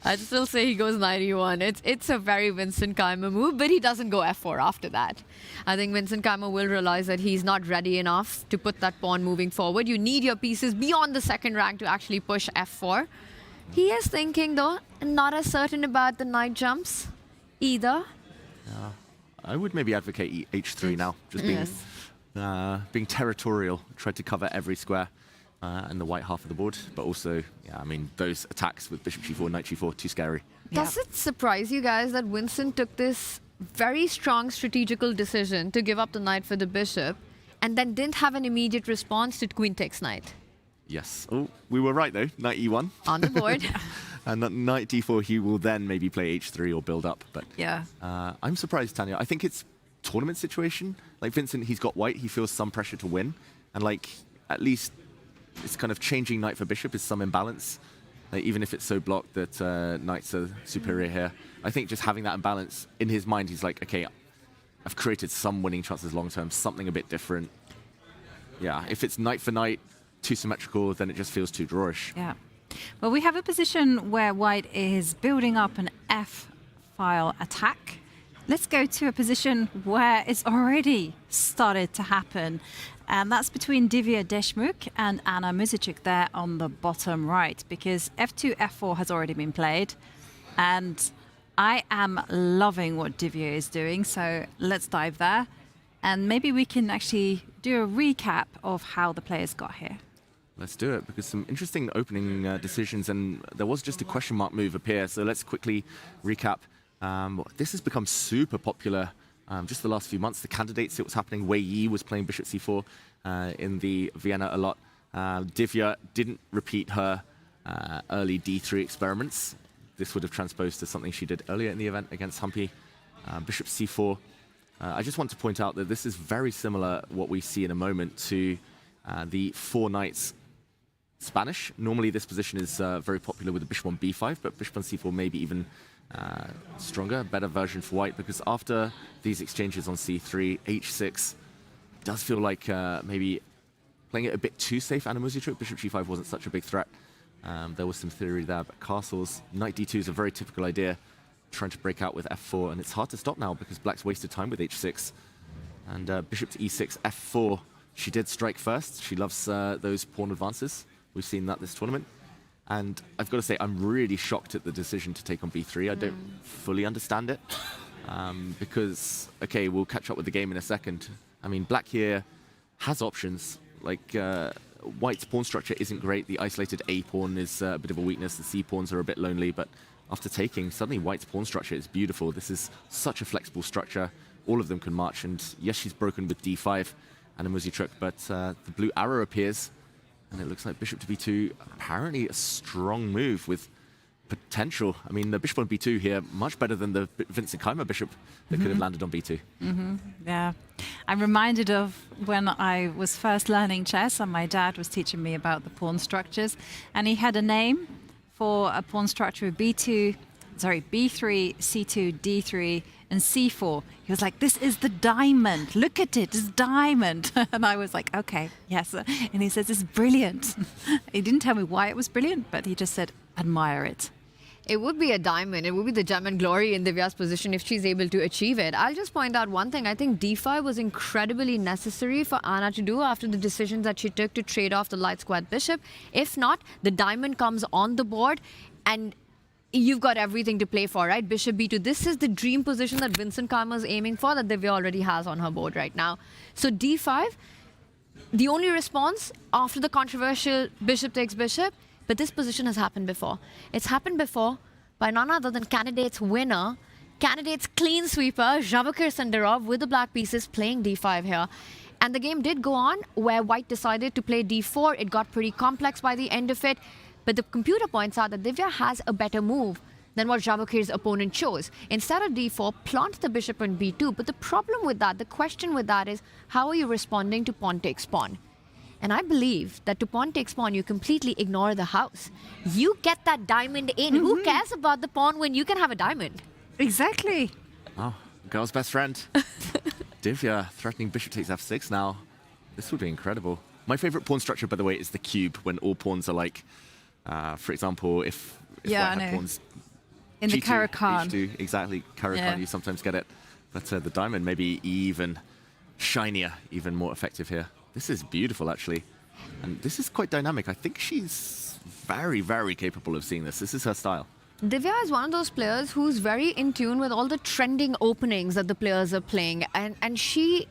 I'd still say he goes knight e1. It's a very Vincent Keimer move, but he doesn't go f4 after that. I think Vincent Keimer will realize that he's not ready enough to put that pawn moving forward. You need your pieces beyond the second rank to actually push f4. He is thinking, though, not as certain about the knight jumps either. I would maybe advocate h3 now. Just being territorial. Try to cover every square in the white half of the board. But also, I mean, those attacks with bishop g4, knight g4, too scary. Does it surprise you guys that Vincent took this very strong strategical decision to give up the knight for the bishop and then didn't have an immediate response to queen takes knight? Yes. Oh, we were right, though. Knight e1. On the board. And knight d4, he will then maybe play h3 or build up. But Yeah. I'm surprised, Tanya. I think it's tournament situation. Like Vincent, he's got white. He feels some pressure to win. And like, at least it's kind of changing knight for bishop is some imbalance. Like, even if it's so blocked that knights are superior here. I think just having that imbalance in his mind, he's like, okay, I've created some winning chances long term, something a bit different. Yeah, if it's knight for knight, too symmetrical, then it just feels too drawish. Yeah. Well, we have a position where white is building up an F-file attack. Let's go to a position where it's already started to happen. And that's between Divya Deshmukh and Anna Muzichuk there on the bottom right, because F2, F4 has already been played. And I am loving what Divya is doing, so let's dive there. And maybe we can actually do a recap of how the players got here. Let's do it, because some interesting opening decisions, and there was just a question mark move appear. So let's quickly recap. This has become super popular just the last few months. The candidates, it was happening. Wei Yi was playing bishop c4 in the Vienna a lot. Divya didn't repeat her early d3 experiments. This would have transposed to something she did earlier in the event against Humpy. Bishop c4. I just want to point out that this is very similar, what we see in a moment, to the 4 knights Spanish. Normally this position is very popular with the bishop on b5, but bishop on c4 maybe even stronger, better version for white, because after these exchanges on c3, h6 does feel like maybe playing it a bit too safe. Anna Muzychuk, bishop g5 wasn't such a big threat. There was some theory there, but castles, knight d2 is a very typical idea, trying to break out with f4, and it's hard to stop now because black's wasted time with h6. And bishop to e6, f4. She did strike first. She loves those pawn advances. We've seen that this tournament. And I've got to say, I'm really shocked at the decision to take on b3. I don't fully understand it. Because, okay, we'll catch up with the game in a second. I mean, black here has options. Like, white's pawn structure isn't great. The isolated a pawn is a bit of a weakness. The c pawns are a bit lonely, but after taking, suddenly white's pawn structure is beautiful. This is such a flexible structure. All of them can march, and yes, she's broken with d5 and a Muzychuk, but the blue arrow appears, and it looks like bishop to b2, apparently a strong move with potential. I mean, the bishop on b2 here, much better than the Vincent Keimer bishop that could have landed on b2. Yeah. I'm reminded of when I was first learning chess, and my dad was teaching me about the pawn structures, and he had a name for a pawn structure with b3, c2, d3, and c4. He was like, this is the diamond. Look at it, it's diamond. And I was like, okay, yes. And he says, it's brilliant. He didn't tell me why it was brilliant, but he just said, admire it. It would be a diamond. It would be the gem and glory in Divya's position if she's able to achieve it. I'll just point out one thing. I think d5 was incredibly necessary for Anna to do after the decisions that she took to trade off the light squared bishop. If not, the diamond comes on the board and you've got everything to play for, right? Bishop b2. This is the dream position that Vincent Keimer is aiming for, that Divya already has on her board right now. So d5, the only response after the controversial bishop takes bishop, but this position has happened before. It's happened before by none other than candidate's winner, candidate's clean sweeper, Javakir Senderov, with the black pieces playing d5 here. And the game did go on where white decided to play d4. It got pretty complex by the end of it. But the computer points out that Divya has a better move than what Javakir's opponent chose. Instead of d4, plant the bishop on b2. But the problem with that, the question with that is, how are you responding to pawn takes pawn? And I believe that to pawn takes pawn, you completely ignore the house. You get that diamond in. Who cares about the pawn when you can have a diamond? Exactly. Oh, girl's best friend. Divya threatening bishop takes f6 now. This would be incredible. My favorite pawn structure, by the way, is the cube, when all pawns are like, for example, if white had pawns in G2, the Caro-Kann. H2, exactly, Caro-Kann, you sometimes get it. But the diamond may be even shinier, even more effective here. This is beautiful, actually. And this is quite dynamic. I think she's very, very capable of seeing this. This is her style. Divya is one of those players who's very in tune with all the trending openings that the players are playing. And she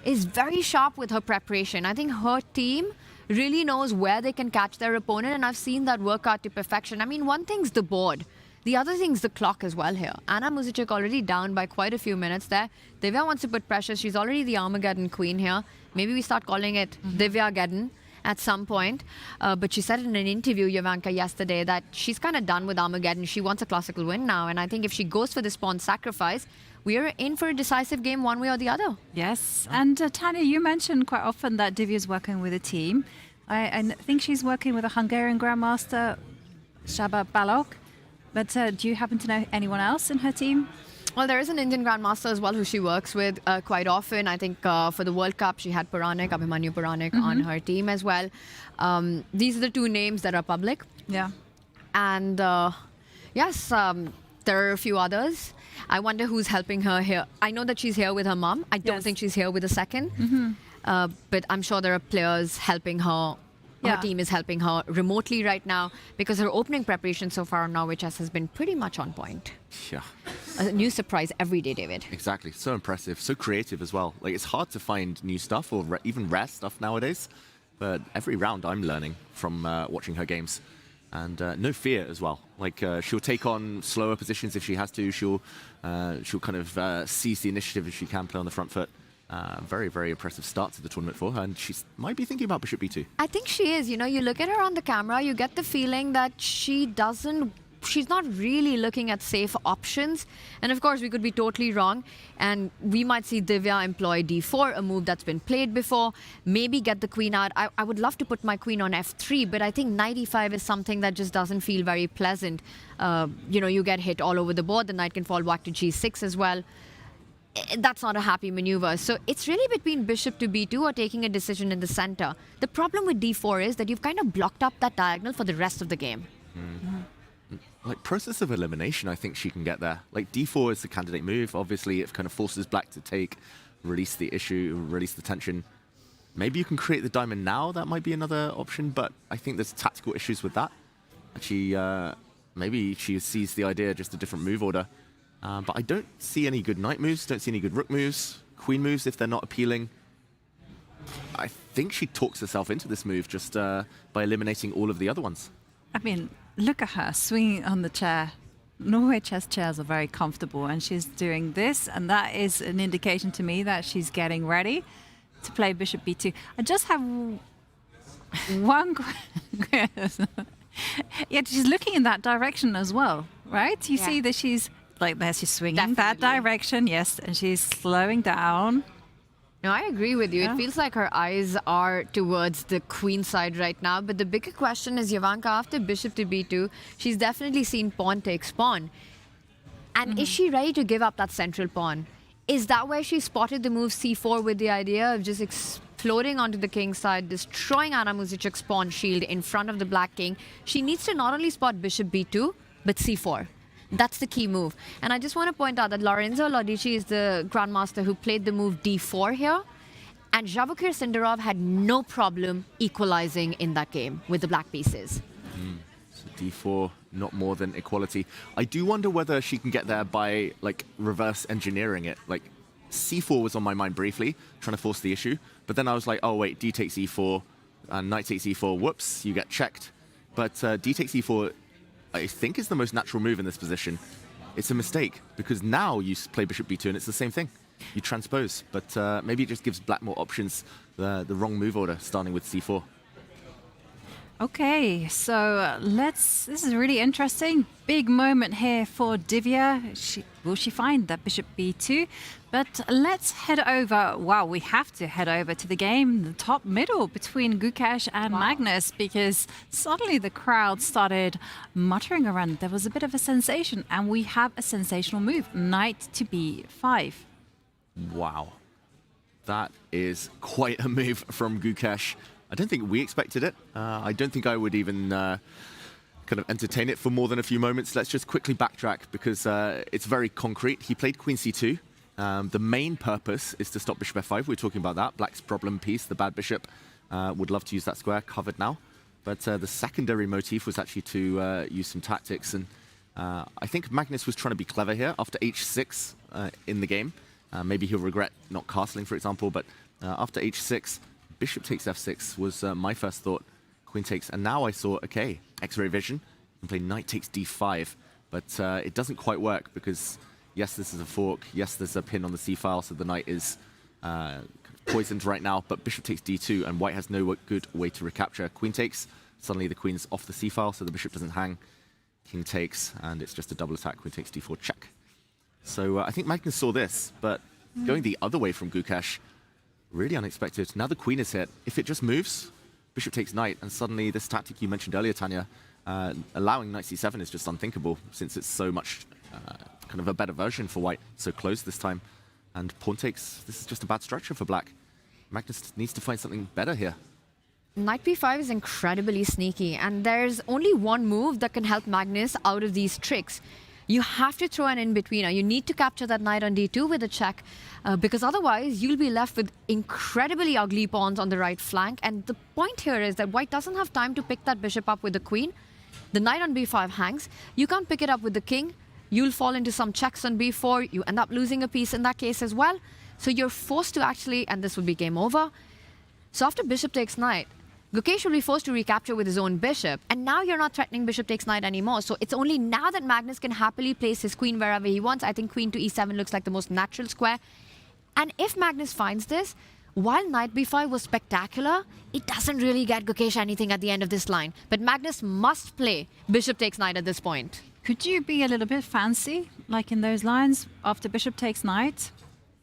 is very sharp with her preparation. I think her team really knows where they can catch their opponent, and I've seen that work out to perfection. I mean, one thing's the board. The other thing's the clock as well here. Anna Muzychuk already down by quite a few minutes there. Divya wants to put pressure. She's already the Armageddon queen here. Maybe we start calling it Divya-geddon at some point. But she said in an interview, Jovanka, yesterday, that she's kind of done with Armageddon. She wants a classical win now. And I think if she goes for this pawn sacrifice, we are in for a decisive game one way or the other. Yes. And Tanya, you mentioned quite often that Divya is working with a team. I think she's working with a Hungarian grandmaster, Csaba Balogh. But do you happen to know anyone else in her team? Well, there is an Indian grandmaster as well who she works with quite often. I think for the World Cup, she had Puranik, Abhimanyu Puranik on her team as well. These are the two names that are public. Yeah. And yes, there are a few others. I wonder who's helping her here. I know that she's here with her mom. I don't think she's here with a second. But I'm sure there are players helping her. Her team is helping her remotely right now because her opening preparation so far on Norway Chess has been pretty much on point. Yeah. A new surprise every day, David. Exactly. So impressive. So creative as well. Like, it's hard to find new stuff or even rare stuff nowadays. But every round I'm learning from watching her games. And no fear as well. Like, she'll take on slower positions if she has to. She'll kind of seize the initiative if she can play on the front foot. Very, very impressive start to the tournament for her, and she might be thinking about bishop b2. I think she is. You know, you look at her on the camera, you get the feeling that she doesn't she's not really looking at safe options. And of course, we could be totally wrong. And we might see Divya employ d4, a move that's been played before. Maybe get the queen out. I would love to put my queen on f3, but I think knight e5 is something that just doesn't feel very pleasant. You get hit all over the board. The knight can fall back to g6 as well. That's not a happy maneuver. So it's really between bishop to b2 or taking a decision in the center. The problem with d4 is that you've kind of blocked up that diagonal for the rest of the game. Like, process of elimination, I think she can get there. Like, d4 is the candidate move. Obviously, it kind of forces black to take, release the issue, release the tension. Maybe you can create the diamond now. That might be another option, but I think there's tactical issues with that. Actually, maybe she sees the idea, just a different move order. But I don't see any good knight moves, don't see any good rook moves, queen moves if they're not appealing. I think she talks herself into this move just by eliminating all of the other ones. I mean, look at her swinging on the chair. Norway chess chairs are very comfortable, and she's doing this, and that is an indication to me that she's getting ready to play bishop b2. I just have one question. Yeah, she's looking in that direction as well, right? You see that she's like there, she's swinging that direction, yes, and she's slowing down. No, I agree with you. It feels like her eyes are towards the queen side right now. But the bigger question is, Jovanka, after bishop to b2, she's definitely seen pawn takes pawn. And is she ready to give up that central pawn? Is that where she spotted the move c4 with the idea of just exploding onto the king side, destroying Anna Muzicek's pawn shield in front of the black king? She needs to not only spot bishop b2, but c4. That's the key move. And I just want to point out that Lorenzo Lodici is the grandmaster who played the move d4 here. And Javokir Sindarov had no problem equalizing in that game with the black pieces. So d4, not more than equality. I do wonder whether she can get there by like reverse engineering it. Like c4 was on my mind briefly, trying to force the issue. But then I was like, oh wait, d takes e4, and knight takes e4, whoops, you get checked. But d takes e4, I think, is the most natural move in this position. It's a mistake, because now you play bishop b2 and it's the same thing. You transpose, but maybe it just gives black more options, the wrong move order, starting with c4. Okay, so this is really interesting. Big moment here for Divya. Will she find that bishop b2? But let's head over, we have to head over to the game, the top middle between Gukesh and Magnus, because suddenly the crowd started muttering around. There was a bit of a sensation, and we have a sensational move, knight to b5. Wow. That is quite a move from Gukesh. I don't think we expected it. I don't think I would even kind of entertain it for more than a few moments. Let's just quickly backtrack, because it's very concrete. He played queen c2. The main purpose is to stop bishop f5. We were talking about that. Black's problem piece, the bad bishop, would love to use that square, covered now. But the secondary motif was actually to use some tactics. And I think Magnus was trying to be clever here after h6 in the game. Maybe he'll regret not castling, for example. But after h6, bishop takes f6 was my first thought. Queen takes. And now I saw, okay, X-ray vision. You can play knight takes d5. But it doesn't quite work, because yes, this is a fork. Yes, there's a pin on the c file, so the knight is kind of poisoned right now. But bishop takes d2, and white has no good way to recapture. Queen takes. Suddenly the queen's off the c file, so the bishop doesn't hang. King takes, and it's just a double attack. Queen takes d4, check. So I think Magnus saw this, but going the other way from Gukesh, really unexpected. Now the queen is hit. If it just moves, bishop takes knight, and suddenly this tactic you mentioned earlier, Tanya, allowing knight c7 is just unthinkable, since it's so much kind of a better version for white, so close this time. And pawn takes, this is just a bad structure for black. Magnus needs to find something better here. Knight b5 is incredibly sneaky, and there's only one move that can help Magnus out of these tricks. You have to throw an in-betweener. You need to capture that knight on d2 with a check, because otherwise you'll be left with incredibly ugly pawns on the right flank. And the point here is that white doesn't have time to pick that bishop up with the queen. The knight on b5 hangs. You can't pick it up with the king. You'll fall into some checks on b4. You end up losing a piece in that case as well. So you're forced to actually, and this will be game over. So after bishop takes knight, Gukesh will be forced to recapture with his own bishop, and now you're not threatening bishop takes knight anymore. So it's only now that Magnus can happily place his queen wherever he wants. I think queen to e7 looks like the most natural square. And if Magnus finds this, while knight b5 was spectacular, it doesn't really get Gukesh anything at the end of this line. But Magnus must play bishop takes knight at this point. Could you be a little bit fancy, like in those lines, after bishop takes knight?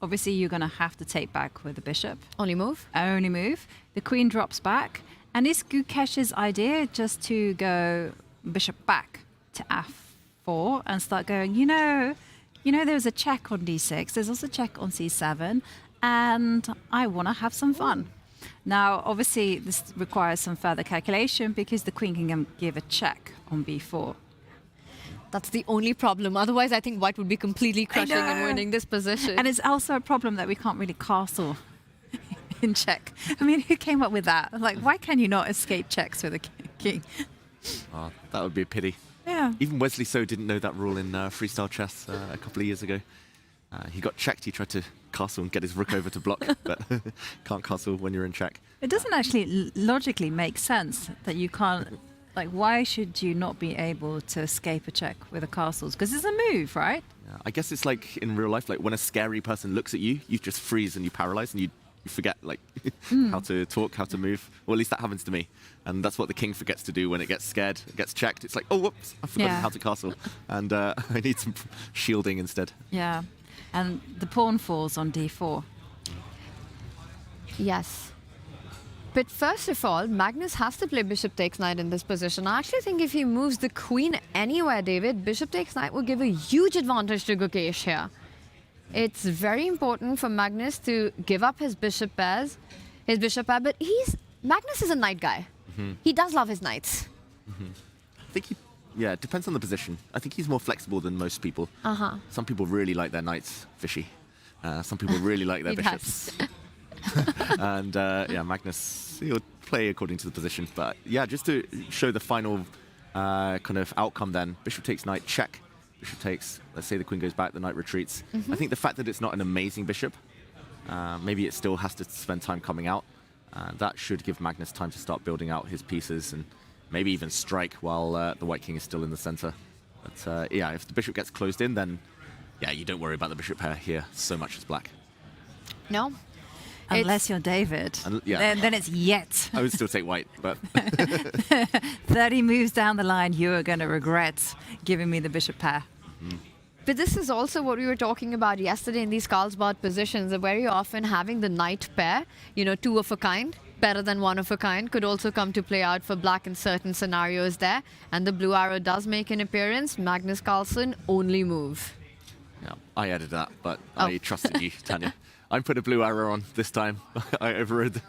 Obviously, you're going to have to take back with the bishop. Only move? Only move. The queen drops back. And is Gukesh's idea just to go bishop back to f4 and start going, there's a check on d6, there's also a check on c7, and I want to have some fun. Now, obviously, this requires some further calculation because the queen can give a check on b4. That's the only problem. Otherwise, I think white would be completely crushing and winning this position. And it's also a problem that we can't really castle in check. I mean, who came up with that? Like, why can you not escape checks with a king? Oh, that would be a pity. Yeah. Even Wesley So didn't know that rule in freestyle chess a couple of years ago. He got checked. He tried to castle and get his rook over to block, but can't castle when you're in check. It doesn't actually logically make sense that you can't. Like, why should you not be able to escape a check with a castle? Because it's a move, right? Yeah, I guess it's like in real life, like when a scary person looks at you, you just freeze and you paralyze and you forget like how to talk, how to move. Well, at least that happens to me. And that's what the king forgets to do when it gets scared, it gets checked. It's like, oh, whoops, I've forgotten how to castle. And I need some shielding instead. Yeah. And the pawn falls on d4. Yes. But first of all, Magnus has to play bishop takes knight in this position. I actually think if he moves the queen anywhere, David, bishop takes knight will give a huge advantage to Gukesh here. It's very important for Magnus to give up his bishop pair, but Magnus is a knight guy. Mm-hmm. He does love his knights. Mm-hmm. I think it depends on the position. I think he's more flexible than most people. Uh-huh. Some people really like their knights fishy. Some people really like their bishops. And Magnus, he'll play according to the position. But yeah, just to show the final kind of outcome then, bishop takes knight, check. Bishop takes, let's say the queen goes back, the knight retreats. Mm-hmm. I think the fact that it's not an amazing bishop, maybe it still has to spend time coming out. That should give Magnus time to start building out his pieces and maybe even strike while the white king is still in the center. But if the bishop gets closed in, then you don't worry about the bishop pair here so much as black. No. Unless you're David. Then it's yet. I would still take white, but 30 moves down the line, you are going to regret giving me the bishop pair. Mm-hmm. But this is also what we were talking about yesterday in these Carlsbad positions. Very often having the knight pair, two of a kind, better than one of a kind, could also come to play out for black in certain scenarios there. And the blue arrow does make an appearance. Magnus Carlsen, only move. Yeah, I added that, but I trusted you, Tanya. I put a blue arrow on this time. I overrode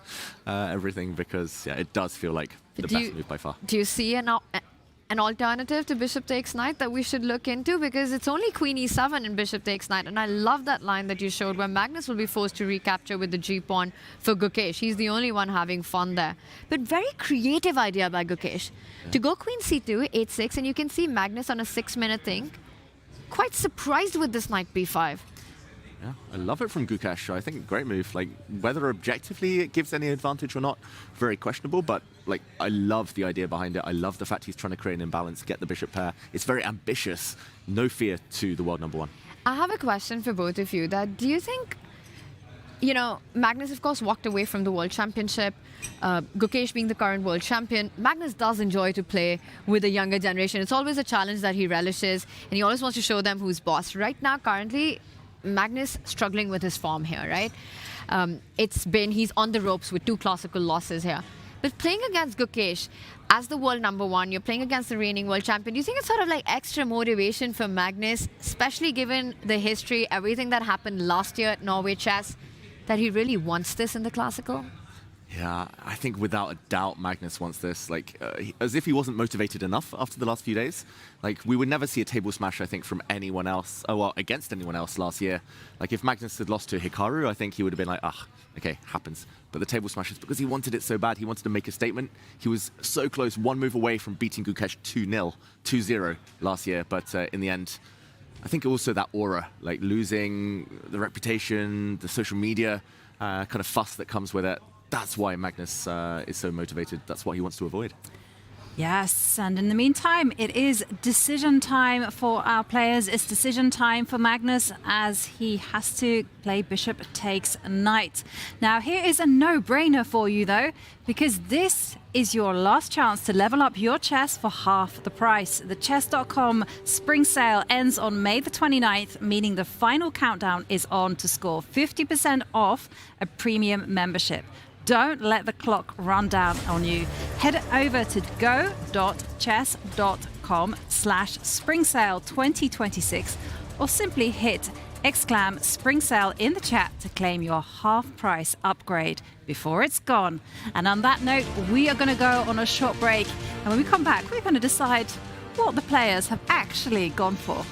everything because it does feel like the best move by far. Do you see an alternative to bishop takes knight that we should look into? Because it's only queen e7 in bishop takes knight, and I love that line that you showed where Magnus will be forced to recapture with the g-pawn for Gukesh. He's the only one having fun there. But very creative idea by Gukesh. To go queen c2, 8-6, and you can see Magnus on a 6-minute thing. Quite surprised with this knight b5. Yeah, I love it from Gukesh. I think great move. Like, whether objectively it gives any advantage or not, very questionable, but like, I love the idea behind it. I love the fact he's trying to create an imbalance, get the bishop pair. It's very ambitious. No fear to the world number one. I have a question for both of you. Do you think, Magnus, of course, walked away from the World Championship. Gukesh being the current world champion, Magnus does enjoy to play with the younger generation. It's always a challenge that he relishes, and he always wants to show them who's boss. Right now, currently, Magnus struggling with his form here, right? He's on the ropes with 2 classical losses here. But playing against Gukesh, as the world number one, you're playing against the reigning world champion. Do you think it's sort of like extra motivation for Magnus, especially given the history, everything that happened last year at Norway Chess, that he really wants this in the classical? Yeah, I think without a doubt Magnus wants this, as if he wasn't motivated enough after the last few days. Like, we would never see a table smash, I think, from anyone else, against anyone else last year. Like, if Magnus had lost to Hikaru, I think he would have been like, okay, happens. But the table smash is because he wanted it so bad, he wanted to make a statement. He was so close, one move away from beating Gukesh 2-0, 2-0 last year, but in the end, I think also that aura, like losing the reputation, the social media kind of fuss that comes with it. That's why Magnus is so motivated. That's what he wants to avoid. Yes, and in the meantime, it is decision time for our players. It's decision time for Magnus as he has to play bishop takes knight. Now, here is a no-brainer for you, though, because this is your last chance to level up your chess for half the price. The chess.com spring sale ends on May the 29th, meaning the final countdown is on to score 50% off a premium membership. Don't let the clock run down on you. Head over to go.chess.com/spring sale 2026 or simply hit !spring sale in the chat to claim your half price upgrade before it's gone. And on that note, we are going to go on a short break. And when we come back, we're going to decide what the players have actually gone for.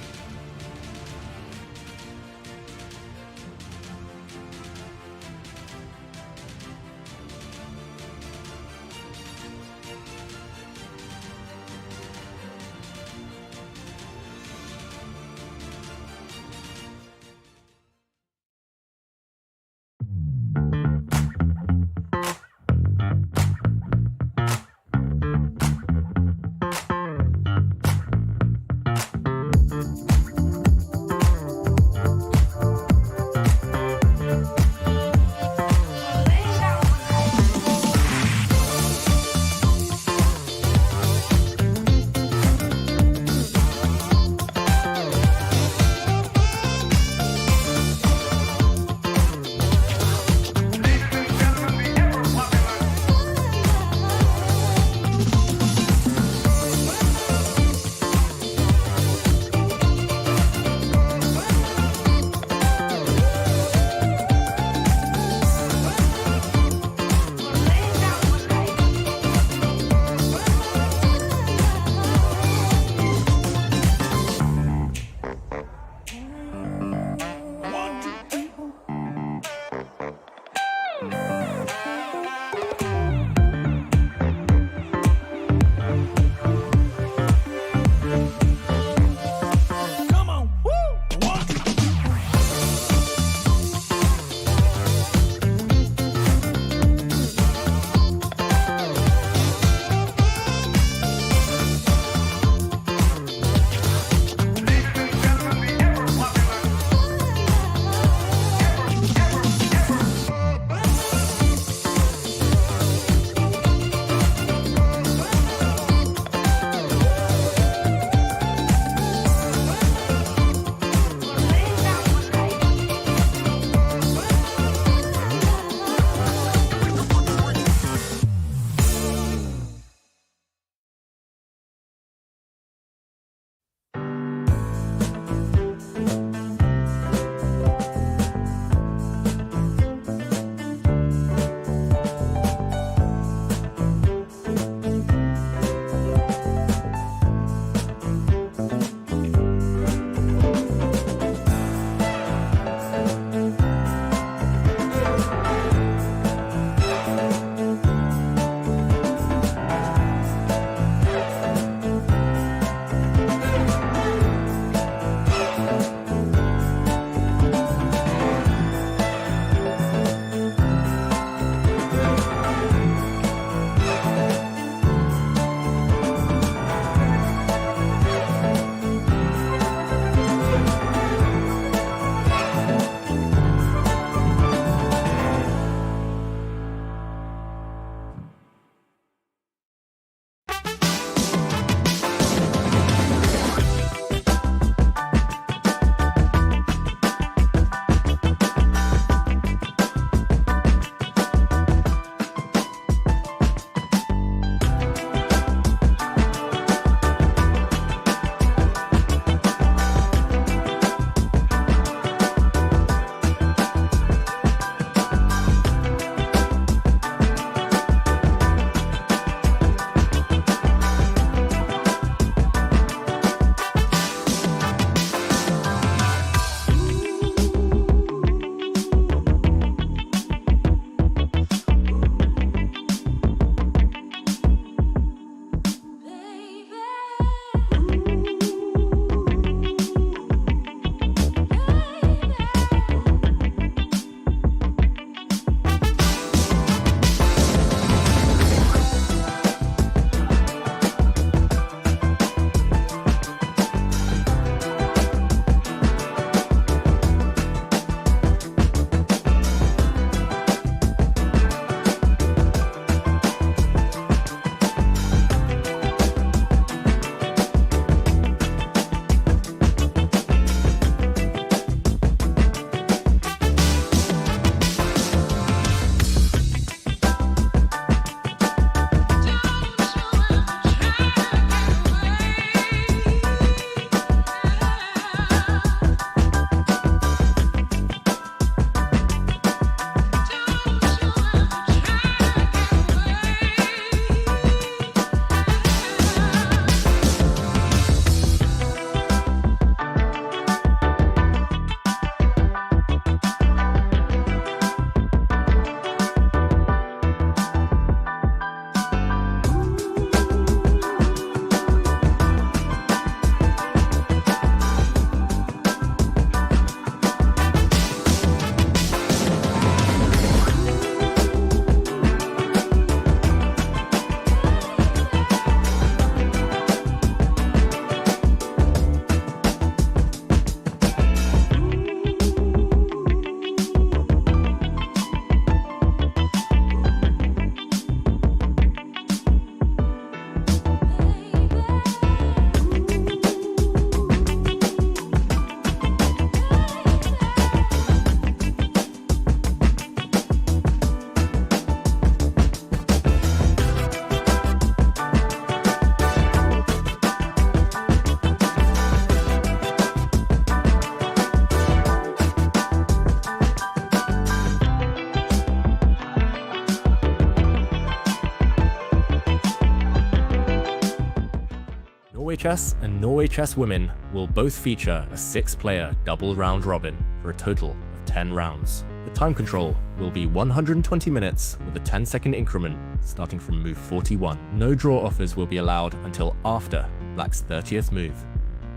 Chess and Norway Chess Women will both feature a 6-player double round robin for a total of 10 rounds. The time control will be 120 minutes with a 10-second increment starting from move 41. No draw offers will be allowed until after Black's 30th move.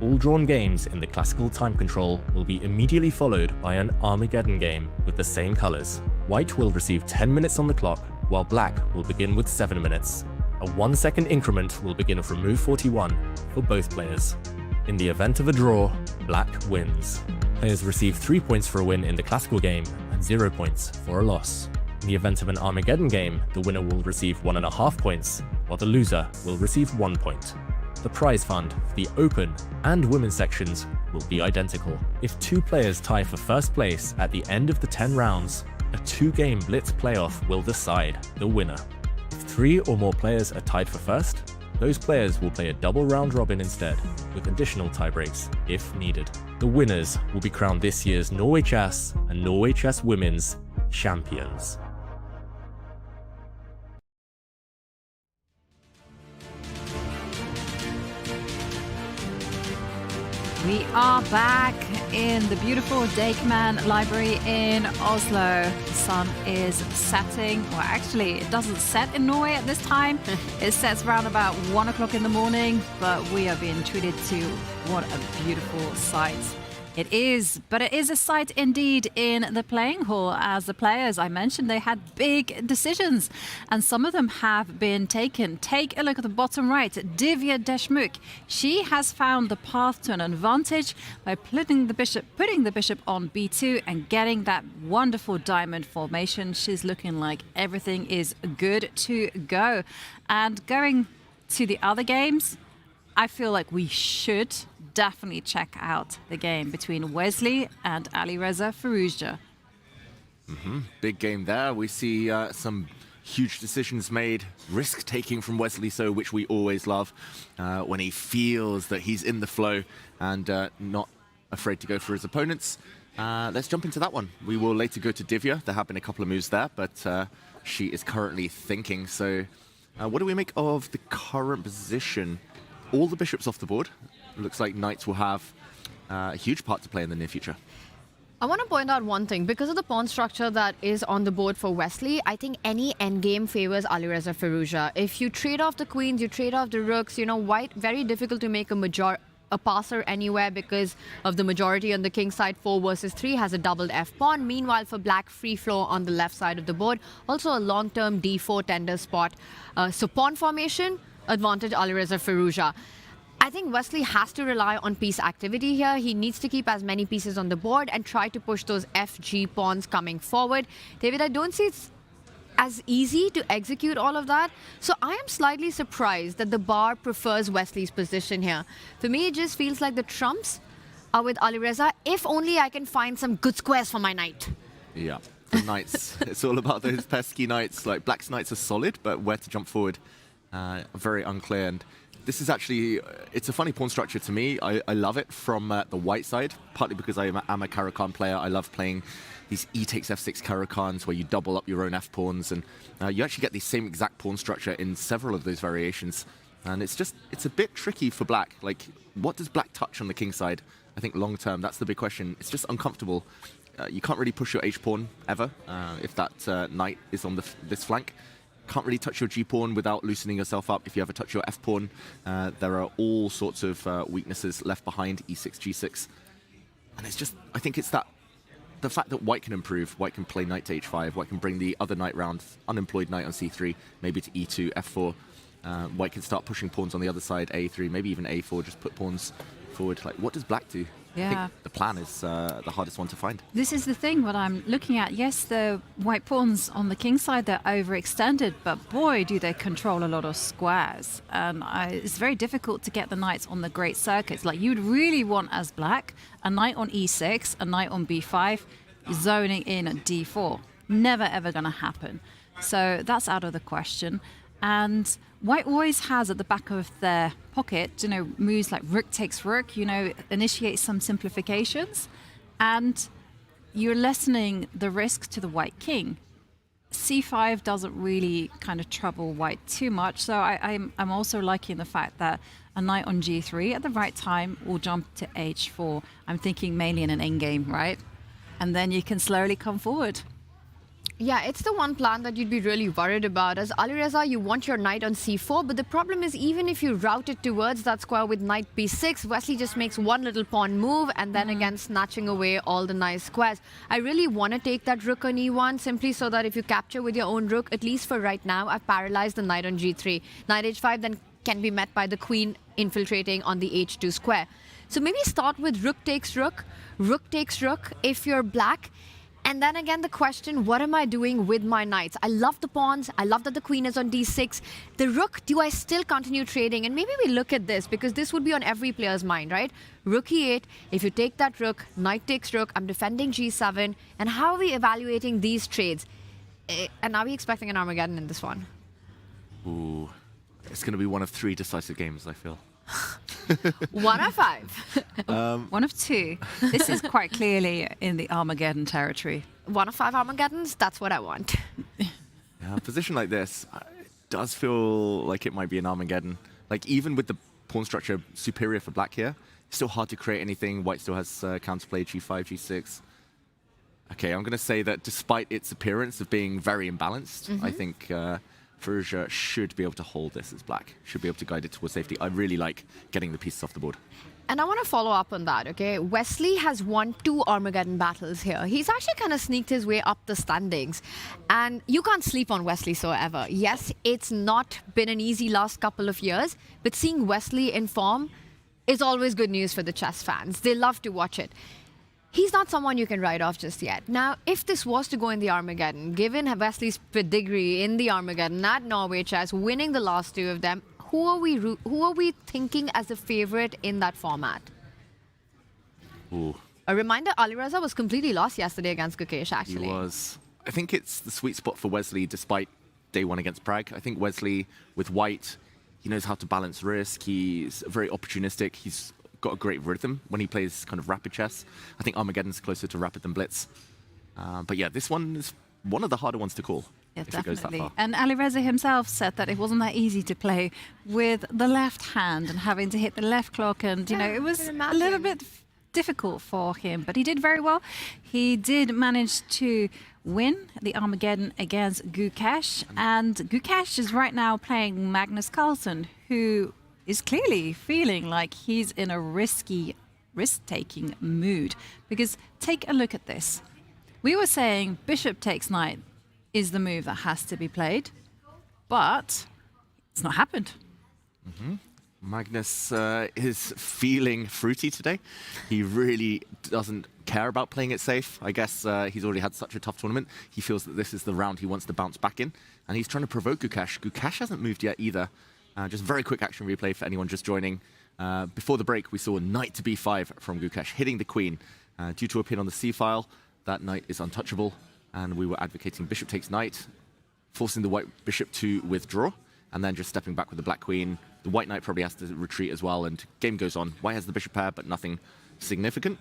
All drawn games in the classical time control will be immediately followed by an Armageddon game with the same colors. White will receive 10 minutes on the clock, while Black will begin with 7 minutes. A 1-second increment will begin from move 41 for both players. In the event of a draw, Black wins. Players receive 3 points for a win in the classical game and 0 points for a loss. In the event of an Armageddon game, the winner will receive 1.5 points, while the loser will receive 1 point. The prize fund for the open and women's sections will be identical. If 2 players tie for first place at the end of the 10 rounds, a 2-game blitz playoff will decide the winner. If 3 or more players are tied for first, those players will play a double round robin instead, with additional tiebreaks if needed. The winners will be crowned this year's Norway Chess and Norway Chess Women's champions. We are back in the beautiful Dakeman Library in Oslo. The sun is setting. Well, actually, it doesn't set in Norway at this time. It sets around about 1 o'clock in the morning, but we are being treated to what a beautiful sight. It is, but it is a sight indeed in the playing hall. As the players I mentioned, they had big decisions, and some of them have been taken. Take a look at the bottom right. Divya Deshmukh. She has found the path to an advantage by putting the bishop on b2 and getting that wonderful diamond formation. She's looking like everything is good to go. And going to the other games, I feel like we should definitely check out the game between Wesley and Alireza Firouzja. Big game there. We see some huge decisions made, risk-taking from Wesley So, which we always love, when he feels that he's in the flow and not afraid to go for his opponents. Let's jump into that one. We will later go to Divya. There have been a couple of moves there, but she is currently thinking. So what do we make of the current position? All the bishops off the board. Looks like knights will have a huge part to play in the near future. I want to point out one thing. Because of the pawn structure that is on the board for Wesley, I think any endgame favors Alireza Firouzja. If you trade off the queens, you trade off the rooks, white, very difficult to make a passer anywhere because of the majority on the king side. 4 versus 3 has a doubled f-pawn. Meanwhile, for black, free flow on the left side of the board. Also a long-term d4 tender spot. So pawn formation, advantage Alireza Firouzja. I think Wesley has to rely on piece activity here. He needs to keep as many pieces on the board and try to push those FG pawns coming forward. David, I don't see it's as easy to execute all of that. So I am slightly surprised that the bar prefers Wesley's position here. For me, it just feels like the trumps are with Alireza. If only I can find some good squares for my knight. Yeah, the knights. It's all about those pesky knights. Like, black's knights are solid, but where to jump forward, very unclear. And this is actually, it's a funny pawn structure to me. I love it from the white side, partly because I'm a Caro-Kann player. I love playing these e takes f6 Caro-Kanns where you double up your own f-pawns, and you actually get the same exact pawn structure in several of those variations. And it's a bit tricky for black. Like, what does black touch on the king side? I think long term, that's the big question. It's just uncomfortable. You can't really push your h-pawn ever if that knight is on this flank. Can't really touch your g-pawn without loosening yourself up. If you ever touch your f-pawn, there are all sorts of weaknesses left behind e6, g6. And it's just, I think it's the fact that white can improve. White can play knight to h5. White can bring the other knight round, unemployed knight on c3, maybe to e2, f4. White can start pushing pawns on the other side, a3, maybe even a4, just put pawns forward. Like, what does black do? Yeah. I think the plan is the hardest one to find. This is the thing, what I'm looking at. Yes, the white pawns on the king side, they're overextended, but boy, do they control a lot of squares. And it's very difficult to get the knights on the great circuits. Like, you'd really want, as black, a knight on e6, a knight on b5, zoning in at d4. Never, ever going to happen. So that's out of the question. And white always has at the back of their pocket, moves like rook takes rook, initiate some simplifications, and you're lessening the risk to the white king. c5 doesn't really kind of trouble white too much, so I'm also liking the fact that a knight on g3 at the right time will jump to h4. I'm thinking mainly in an endgame, right? And then you can slowly come forward. Yeah, it's the one plan that you'd be really worried about. As Alireza, you want your knight on c4, but the problem is even if you route it towards that square with knight b6, Wesley just makes one little pawn move and then again snatching away all the nice squares. I really want to take that rook on e1 simply so that if you capture with your own rook, at least for right now, I've paralyzed the knight on g3. Knight h5 then can be met by the queen infiltrating on the h2 square. So maybe start with rook takes rook takes rook if you're black. And then again, the question, what am I doing with my knights? I love the pawns. I love that the queen is on d6. The rook, do I still continue trading? And maybe we look at this because this would be on every player's mind, right? Rook e8, if you take that rook, knight takes rook, I'm defending g7. And how are we evaluating these trades? And are we expecting an Armageddon in this one? Ooh, it's going to be one of 3 decisive games, I feel. 1 of 5. 1 of 2. This is quite clearly in the Armageddon territory. 1 of 5 Armageddons, that's what I want. Yeah, a position like this it does feel like it might be an Armageddon. Like even with the pawn structure superior for black here, it's still hard to create anything. White still has counterplay g5, g6. Okay, I'm going to say that despite its appearance of being very imbalanced, I think Firouzja should be able to hold this as black, should be able to guide it towards safety. I really like getting the pieces off the board. And I want to follow up on that, okay? Wesley has won 2 Armageddon battles here. He's actually kind of sneaked his way up the standings. And you can't sleep on Wesley so ever. Yes, it's not been an easy last couple of years, but seeing Wesley in form is always good news for the chess fans. They love to watch it. He's not someone you can write off just yet. Now, if this was to go in the Armageddon, given Wesley's pedigree in the Armageddon at Norway Chess, winning the last 2 of them, who are we thinking as a favorite in that format? Ooh. A reminder, Alireza was completely lost yesterday against Gukesh, actually. He was. I think it's the sweet spot for Wesley, despite day 1 against Prague. I think Wesley, with white, he knows how to balance risk. He's very opportunistic. He's got a great rhythm when he plays kind of rapid chess. I think Armageddon's closer to rapid than blitz. But yeah, this one is one of the harder ones to call. Yeah, if it goes that definitely. far. And Alireza himself said that it wasn't that easy to play with the left hand and having to hit the left clock. And, you know, it was a little bit difficult for him, but he did very well. He did manage to win the Armageddon against Gukesh. And Gukesh is right now playing Magnus Carlsen, who is clearly feeling like he's in a risk-taking mood. Because take a look at this. We were saying bishop takes knight is the move that has to be played, but it's not happened. Magnus is feeling fruity today. He really doesn't care about playing it safe. I guess he's already had such a tough tournament. He feels that this is the round he wants to bounce back in, and he's trying to provoke Gukesh. Gukesh hasn't moved yet either. Just very quick action replay for anyone just joining. Before the break, we saw knight to b5 from Gukesh, hitting the queen. Due to a pin on the c-file, that knight is untouchable, and we were advocating bishop takes knight, forcing the white bishop to withdraw, and then just stepping back with the black queen. The white knight probably has to retreat as well, and game goes on. White has the bishop pair, but nothing significant.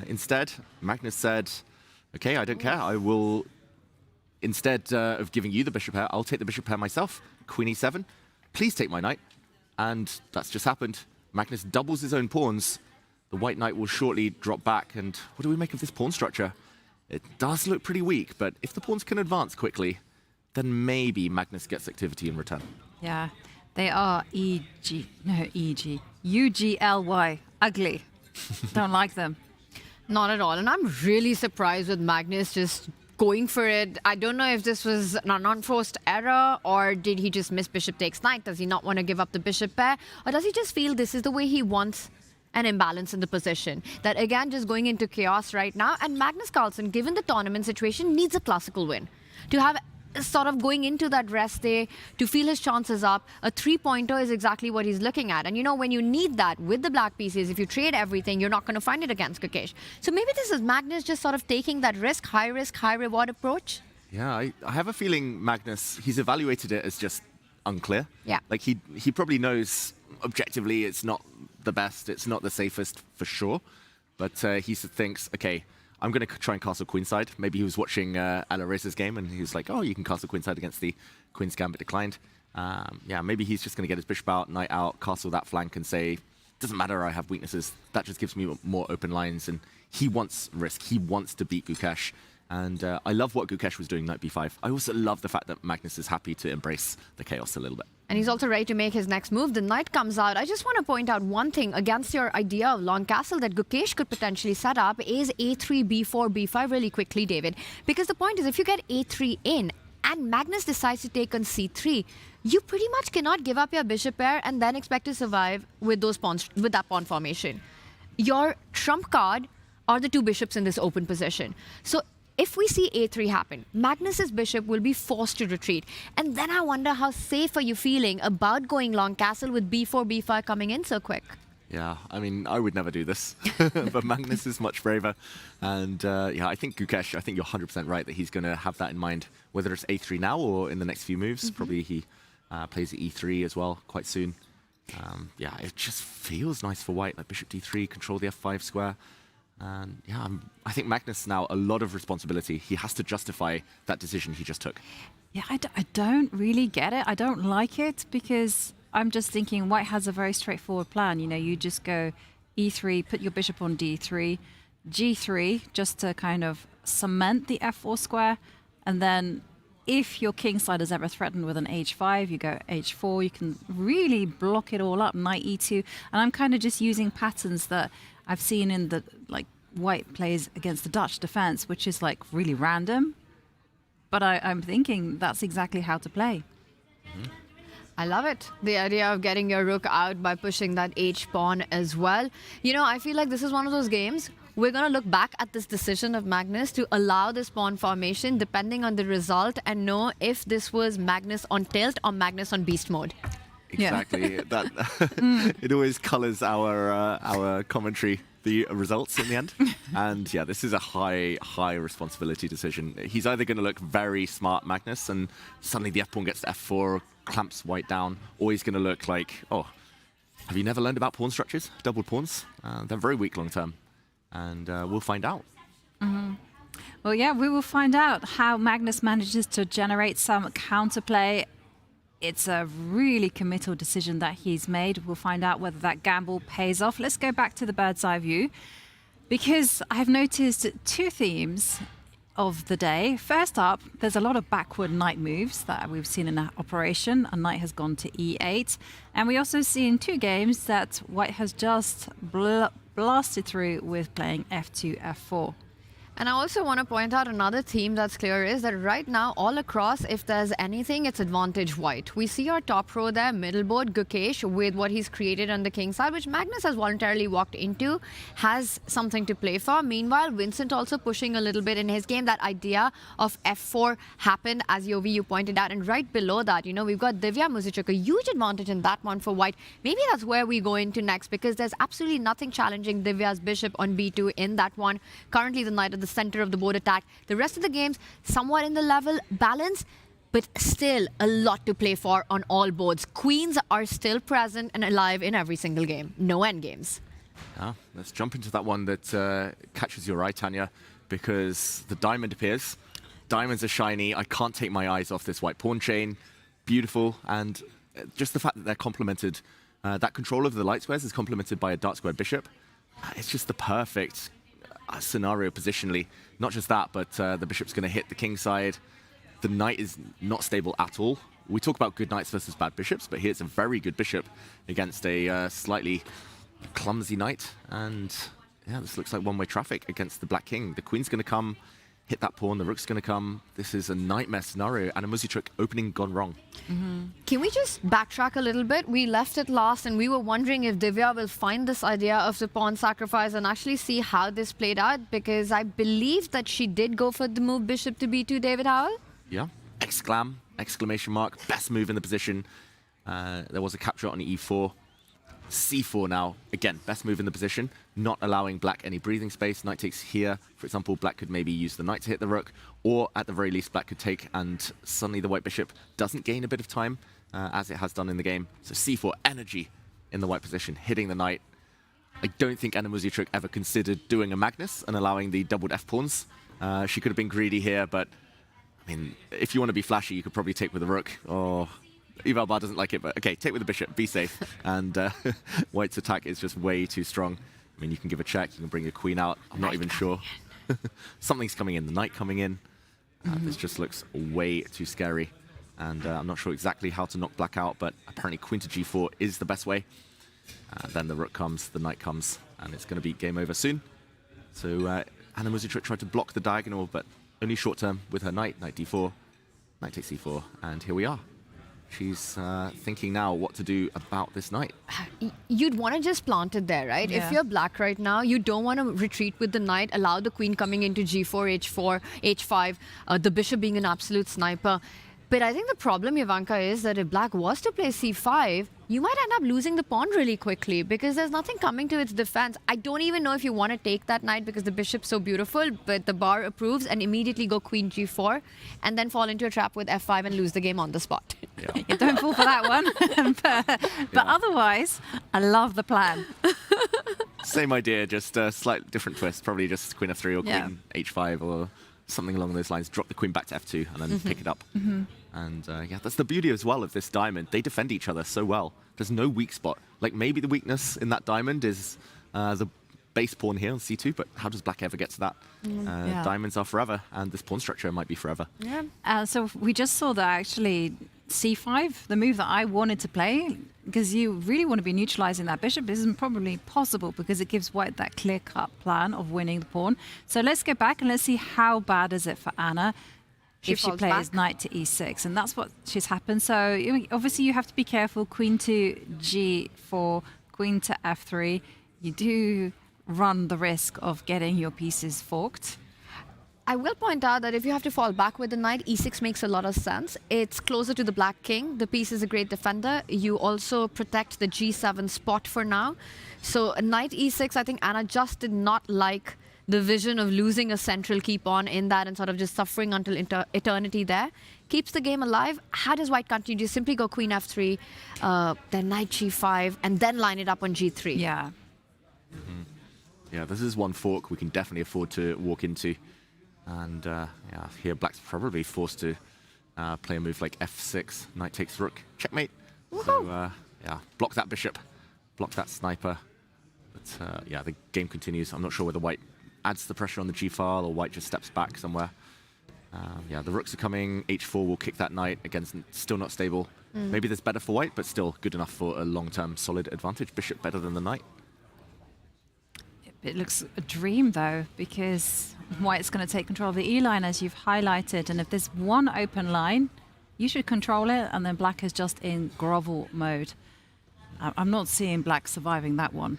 Instead, Magnus said, okay, I don't care. I will, instead of giving you the bishop pair, I'll take the bishop pair myself. Queen e7. Please take my knight. And that's just happened. Magnus doubles his own pawns. The white knight will shortly drop back. And what do we make of this pawn structure? It does look pretty weak, but if the pawns can advance quickly, then maybe Magnus gets activity in return. Yeah, they are UGLY. Ugly. Don't like them. Not at all. And I'm really surprised with Magnus just going for it. I don't know if this was an unforced error, or did he just miss bishop takes knight? Does he not want to give up the bishop pair? Or does he just feel this is the way he wants an imbalance in the position? That again, just going into chaos right now. And Magnus Carlsen, given the tournament situation, needs a classical win. To have sort of going into that rest day, to feel his chances up, a 3-pointer is exactly what he's looking at. And you know, when you need that with the black pieces, if you trade everything, you're not going to find it against Gukesh. So maybe this is Magnus just sort of taking that risk, high reward approach. Yeah, I have a feeling Magnus, he's evaluated it as just unclear. Yeah. Like he probably knows objectively it's not the best, it's not the safest for sure, but he thinks, okay, I'm going to try and castle queenside. Maybe he was watching Alareza's game and he was like, oh, you can castle queenside against the Queen's Gambit declined. Yeah, maybe he's just going to get his bishop out, knight out, castle that flank and say, doesn't matter, I have weaknesses. That just gives me more open lines. And he wants risk. He wants to beat Gukesh. And I love what Gukesh was doing knight b5. I also love the fact that Magnus is happy to embrace the chaos a little bit. And he's also ready to make his next move. The knight comes out. I just want to point out one thing against your idea of long castle that Gukesh could potentially set up is a3, b4, b5 really quickly, David. Because the point is, if you get a3 in and Magnus decides to take on c3, you pretty much cannot give up your bishop pair and then expect to survive with those pawns, with that pawn formation. Your trump card are the two bishops in this open position. So if we see a3 happen, Magnus's bishop will be forced to retreat. And then I wonder, how safe are you feeling about going long castle with b4, b5 coming in so quick? Yeah, I mean, I would never do this, but Magnus is much braver. And yeah, I think Gukesh, I think you're 100% right that he's going to have that in mind, whether it's a3 now or in the next few moves. Probably he plays e3 as well quite soon. Yeah, it just feels nice for white, like bishop d3, control the f5 square. And yeah, I think Magnus now a lot of responsibility. He has to justify that decision he just took. Yeah, I don't really get it. I don't like it because I'm just thinking white has a very straightforward plan. You know, you just go e3, put your bishop on d3, g3, just to kind of cement the f4 square. And then if your king side is ever threatened with an h5, you go h4. You can really block it all up, knight e2. And I'm kind of just using patterns that I've seen in the, like, white plays against the Dutch defense, which is like really random. But I'm thinking that's exactly how to play. I love it. The idea of getting your rook out by pushing that h-pawn as well. You know, I feel like this is one of those games we're going to look back at this decision of Magnus to allow this pawn formation depending on the result and know if this was Magnus on tilt or Magnus on beast mode. Exactly. Yeah. That it always colours our commentary, the results in the end. And yeah, this is a high responsibility decision. He's either going to look very smart, Magnus, and suddenly the f-pawn gets to f4, clamps white down, or he's going to look like, oh, have you never learned about pawn structures? Doubled pawns? They're very weak long term. And we'll find out. Well, yeah, we will find out how Magnus manages to generate some counterplay. It's a really committal decision that he's made. We'll find out whether that gamble pays off. Let's go back to the bird's eye view, because I've noticed two themes of the day. First up, there's a lot of backward knight moves that we've seen in that operation. A knight has gone to e8. And we also see in two games that white has just blasted through with playing f2, f4. And I also want to point out another theme that's clear is that right now, all across, if there's anything, it's advantage white. We see our top row there, middle board, Gukesh, with what he's created on the king side, which Magnus has voluntarily walked into, has something to play for. Meanwhile, Vincent also pushing a little bit in his game. That idea of f4 happened, as Yovi, you pointed out. And right below that, you know, we've got Divya Muzichuk, a huge advantage in that one for white. Maybe that's where we go into next, because there's absolutely nothing challenging Divya's bishop on b2 in that one. Currently, the knight at the center of the board attack. The rest of the games somewhat in the level balance, but still a lot to play for on all boards. Queens are still present and alive in every single game. No end games. Let's jump into that one that catches your eye, Tanya, because the diamond appears. Diamonds are shiny. I can't take my eyes off this white pawn chain. Beautiful. And just the fact that they're complemented, that control of the light squares is complemented by a dark square bishop. It's just the perfect scenario positionally. Not just that, but the bishop's going to hit the king side. The knight is not stable at all. We talk about good knights versus bad bishops, but here it's a very good bishop against a slightly clumsy knight. And yeah, this looks like one-way traffic against the black king. The queen's going to come, hit that pawn, the rook's going to come. This is a nightmare scenario, and a Muzichuk opening gone wrong. Can we just backtrack a little bit? We left it last and we were wondering if Divya will find this idea of the pawn sacrifice and actually see how this played out, because I believe that she did go for the move bishop to b2, David Howell. Yeah, exclamation mark, best move in the position. There was a capture on e4. c4 now, again, best move in the position, not allowing black any breathing space. Knight takes here, for example, black could maybe use the knight to hit the rook, or at the very least black could take, and suddenly the white bishop doesn't gain a bit of time, as it has done in the game. So c4, energy in the white position, hitting the knight. I don't think Anna Muzichuk ever considered doing a Magnus and allowing the doubled f-pawns. She could have been greedy here, but I mean, if you want to be flashy, you could probably take with the rook, or Eval Bar doesn't like it, but okay, take with the bishop, be safe. And White's attack is just way too strong. I mean, you can give a check, you can bring your queen out. I'm not even sure. Something's coming in, the knight coming in. This just looks way too scary. And I'm not sure exactly how to knock black out, but apparently queen to g4 is the best way. Then the rook comes, the knight comes, and it's going to be game over soon. So Anna Muzichuk tried to block the diagonal, but only short term with her knight, knight d4, knight takes c4, and here we are. She's thinking now what to do about this knight. You'd want to just plant it there, right? Yeah. If you're black right now, you don't want to retreat with the knight, allow the queen coming into g4, h4, h5, the bishop being an absolute sniper. But I think the problem, Ivanka, is that if black was to play c5, you might end up losing the pawn really quickly because there's nothing coming to its defense. I don't even know if you want to take that knight because the bishop's so beautiful, but the bar approves and immediately go queen g4 and then fall into a trap with f5 and lose the game on the spot. Yeah, don't fall for that one. but otherwise, I love the plan. Same idea, just a slight different twist. Probably just queen f3 or queen h5 or something along those lines. Drop the queen back to f2 and then pick it up. And yeah, that's the beauty as well of this diamond. They defend each other so well. There's no weak spot. Like maybe the weakness in that diamond is the base pawn here on c2, but how does black ever get to that? Diamonds are forever, and this pawn structure might be forever. Yeah. So we just saw that actually c5, the move that I wanted to play, because you really want to be neutralizing that bishop. Isn't probably possible because it gives white that clear-cut plan of winning the pawn. So let's go back and let's see how bad is it for Anna if she plays knight to e6, and that's what she's happened. So obviously you have to be careful. Queen to g4, queen to f3. You do run the risk of getting your pieces forked. I will point out that if you have to fall back with the knight, e6 makes a lot of sense. It's closer to the black king. The piece is a great defender. You also protect the g7 spot for now. So knight e6, I think Anna just did not like the vision of losing a central key pawn in that and sort of just suffering until eternity there. Keeps the game alive. How does white continue? You simply go queen f3, then knight g5, and then line it up on g3. Yeah. Yeah, this is one fork we can definitely afford to walk into. And yeah, here black's probably forced to play a move like f6, knight takes rook, checkmate. So yeah, block that bishop, block that sniper. But yeah, the game continues. I'm not sure whether white adds the pressure on the g-file or white just steps back somewhere. Yeah, the rooks are coming, h4 will kick that knight, again, still not stable. Maybe that's better for white, but still good enough for a long-term solid advantage. Bishop better than the knight. It looks a dream though, because white's going to take control of the E-line as you've highlighted, and if there's one open line, you should control it, and then black is just in grovel mode. I'm not seeing black surviving that one.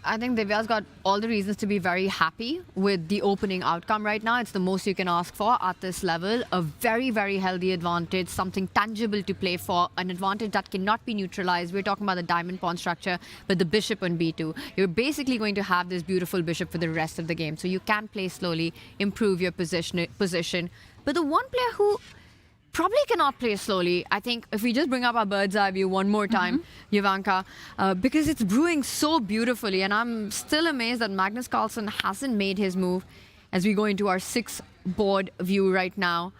I think Divya's got all the reasons to be very happy with the opening outcome right now. It's the most you can ask for at this level. A very, very healthy advantage, something tangible to play for, an advantage that cannot be neutralized. We're talking about the diamond pawn structure, but the bishop on b2. You're basically going to have this beautiful bishop for the rest of the game. So you can play slowly, improve your position. But the one player who probably cannot play slowly, I think, if we just bring up our bird's eye view one more time, Ivanka, because it's brewing so beautifully, and I'm still amazed that Magnus Carlsen hasn't made his move as we go into our 6th board view right now.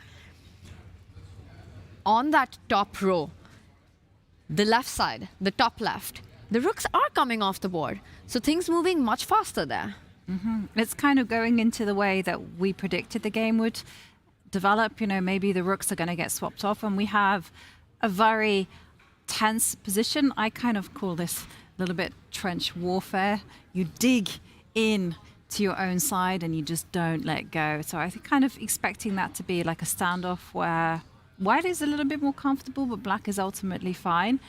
On that top row, the left side, the top left, the rooks are coming off the board, so things moving much faster there. It's kind of going into the way that we predicted the game would develop. You know, maybe the rooks are going to get swapped off, and we have a very tense position. I kind of call this a little bit trench warfare. You dig in to your own side and you just don't let go. So I think kind of expecting that to be like a standoff where white is a little bit more comfortable, but black is ultimately fine.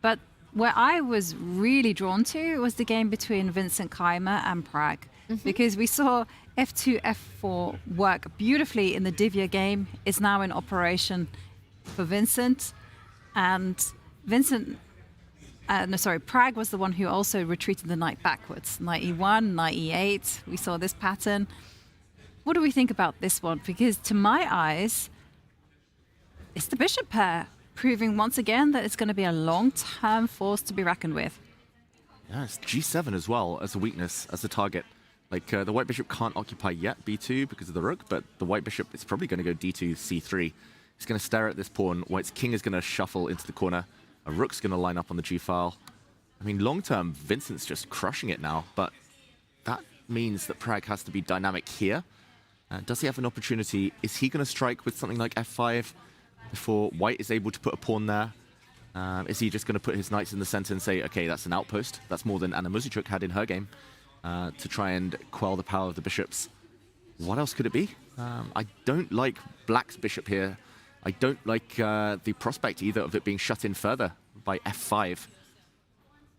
But where I was really drawn to was the game between Vincent Keimer and Pragg, because we saw f2, f4 work beautifully in the Divya game. It's now in operation for Vincent. And Pragg was the one who also retreated the knight backwards. Knight e1, knight e8. We saw this pattern. What do we think about this one? Because to my eyes, it's the bishop pair, proving once again that it's going to be a long-term force to be reckoned with. Yeah, it's g7 as well as a weakness, as a target. Like, the white bishop can't occupy yet b2 because of the rook, but the white bishop is probably going to go d2, c3. He's going to stare at this pawn. White's king is going to shuffle into the corner. A rook's going to line up on the g-file. I mean, long-term, Vincent's just crushing it now, but that means that Prag has to be dynamic here. Does he have an opportunity? Is he going to strike with something like f5 before White is able to put a pawn there? Is he just going to put his knights in the center and say, okay, that's an outpost? That's more than Anna Muzychuk had in her game to try and quell the power of the bishops. What else could it be? I don't like Black's bishop here. I don't like the prospect either of it being shut in further by f5.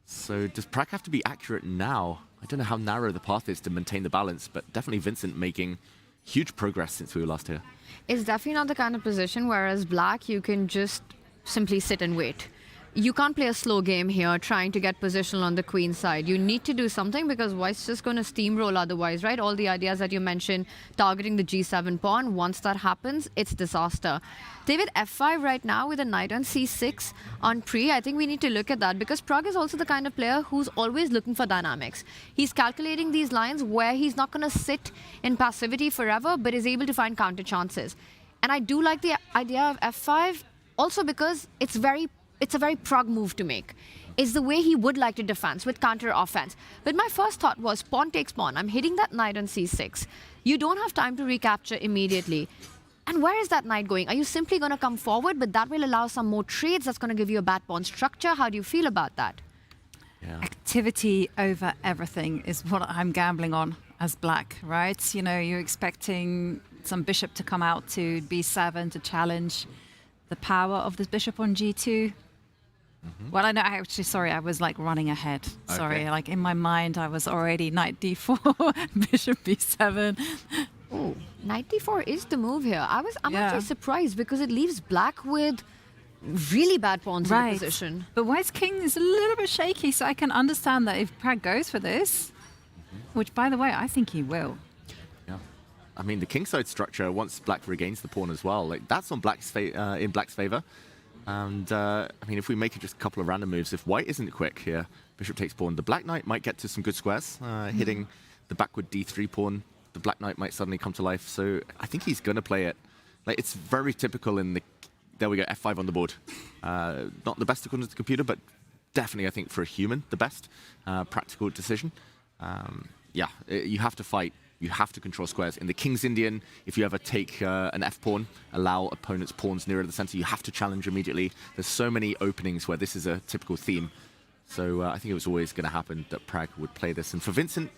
So does Prag have to be accurate now? I don't know how narrow the path is to maintain the balance, but definitely Vincent making huge progress since we were last here. It's definitely not the kind of position whereas Black, you can just simply sit and wait. You can't play a slow game here trying to get positional on the queen side. You need to do something because White's just going to steamroll otherwise, right? All the ideas that you mentioned, targeting the g7 pawn, once that happens, it's disaster. David, f5 right now with a knight on c6 on pre, I think we need to look at that because Prag is also the kind of player who's always looking for dynamics. He's calculating these lines where he's not going to sit in passivity forever, but is able to find counter chances. And I do like the idea of f5 also because it's a very Prag move to make. It's the way he would like to defend with counter offense. But my first thought was pawn takes pawn. I'm hitting that knight on c6. You don't have time to recapture immediately. And where is that knight going? Are you simply going to come forward, but that will allow some more trades? That's going to give you a bad pawn structure. How do you feel about that? Yeah. Activity over everything is what I'm gambling on as Black, right? You know, you're expecting some bishop to come out to b7 to challenge the power of this bishop on g2. Well, I was like running ahead. Sorry, Okay. like in my mind, I was already knight d4, bishop b7. Oh, knight d4 is the move here. I'm actually surprised because it leaves Black with really bad pawns in the position. But White's king is a little bit shaky, so I can understand that if Prag goes for this, which, by the way, I think he will. Yeah. I mean, the kingside structure, once Black regains the pawn as well, like that's on in Black's favor. And I mean, if we make it just a couple of random moves, if White isn't quick here, bishop takes pawn, the Black knight might get to some good squares, hitting the backward d3 pawn. The Black knight might suddenly come to life. So I think he's going to play it. Like, it's very typical in the... There we go, f5 on the board. Not the best according to the computer, but definitely, I think, for a human, the best practical decision. Yeah, you have to fight. You have to control squares. In the King's Indian, if you ever take an f-pawn, allow opponent's pawns nearer to the center, you have to challenge immediately. There's so many openings where this is a typical theme. So I think it was always going to happen that Prag would play this. And for Vincent,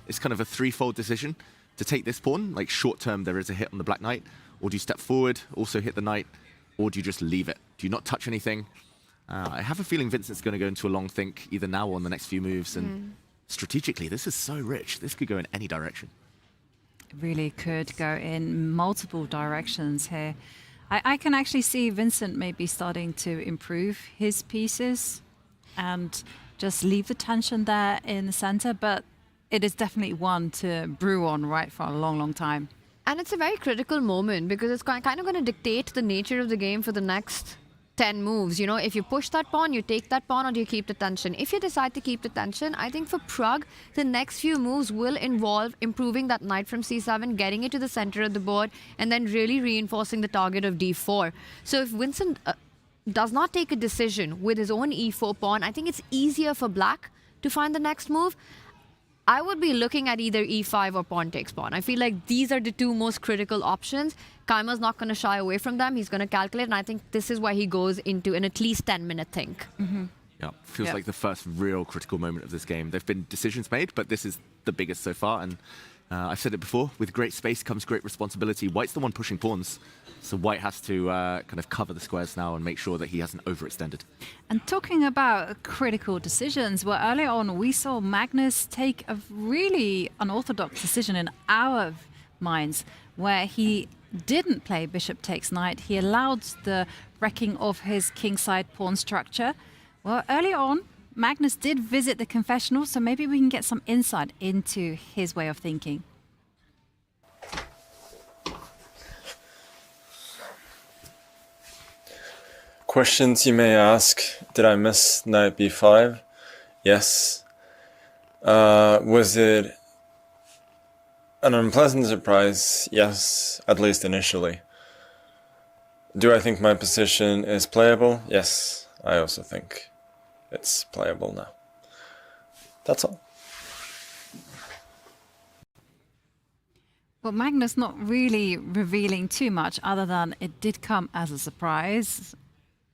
it's kind of a threefold decision to take this pawn. Like, short term, there is a hit on the Black Knight. Or do you step forward, also hit the knight? Or do you just leave it? Do you not touch anything? I have a feeling Vincent's going to go into a long think, either now or in the next few moves. And strategically, this is so rich. This could go in any direction. It really could go in multiple directions here. I can actually see Vincent maybe starting to improve his pieces and just leave the tension there in the center. But it is definitely one to brew on, right, for a long, long time. And it's a very critical moment because it's kind of going to dictate the nature of the game for the next 10 moves. You know, if you push that pawn, you take that pawn, or do you keep the tension? If you decide to keep the tension, I think for Prag, the next few moves will involve improving that knight from c7, getting it to the center of the board, and then really reinforcing the target of d4. So if Vincent does not take a decision with his own e4 pawn, I think it's easier for Black to find the next move. I would be looking at either e5 or pawn takes pawn. I feel like these are the two most critical options. Kaima's not going to shy away from them. He's going to calculate, and I think this is why he goes into an at least 10-minute think. Yeah, feels like the first real critical moment of this game. There've been decisions made, but this is the biggest so far. And I've said it before, with great space comes great responsibility. White's the one pushing pawns, so White has to kind of cover the squares now and make sure that he hasn't overextended. And talking about critical decisions, well, earlier on we saw Magnus take a really unorthodox decision in our minds, where he didn't play bishop takes knight. He allowed the wrecking of his kingside pawn structure. Well, earlier on, Magnus did visit the confessional, so maybe we can get some insight into his way of thinking. Questions you may ask: did I miss knight b5? Yes. Was it an unpleasant surprise? Yes, at least initially. Do I think my position is playable? Yes, I also think it's playable now. That's all. Well, Magnus not really revealing too much other than it did come as a surprise,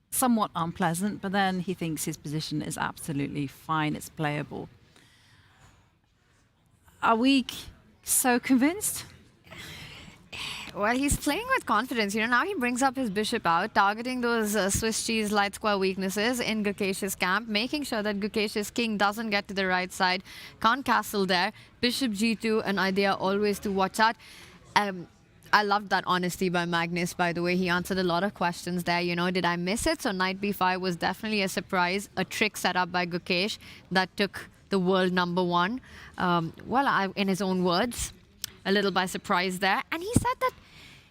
somewhat unpleasant, but then he thinks his position is absolutely fine, it's playable. Are we so convinced? Well, he's playing with confidence. You know, now he brings up his bishop out, targeting those Swiss cheese light square weaknesses in Gukesh's camp, making sure that Gukesh's king doesn't get to the right side, can't castle there. Bishop g2, an idea always to watch out. I loved that honesty by Magnus, by the way. He answered a lot of questions there. You know, did I miss it? So knight b5 was definitely a surprise, a trick set up by Gukesh that took the world #1. In his own words, a little by surprise there. And he said that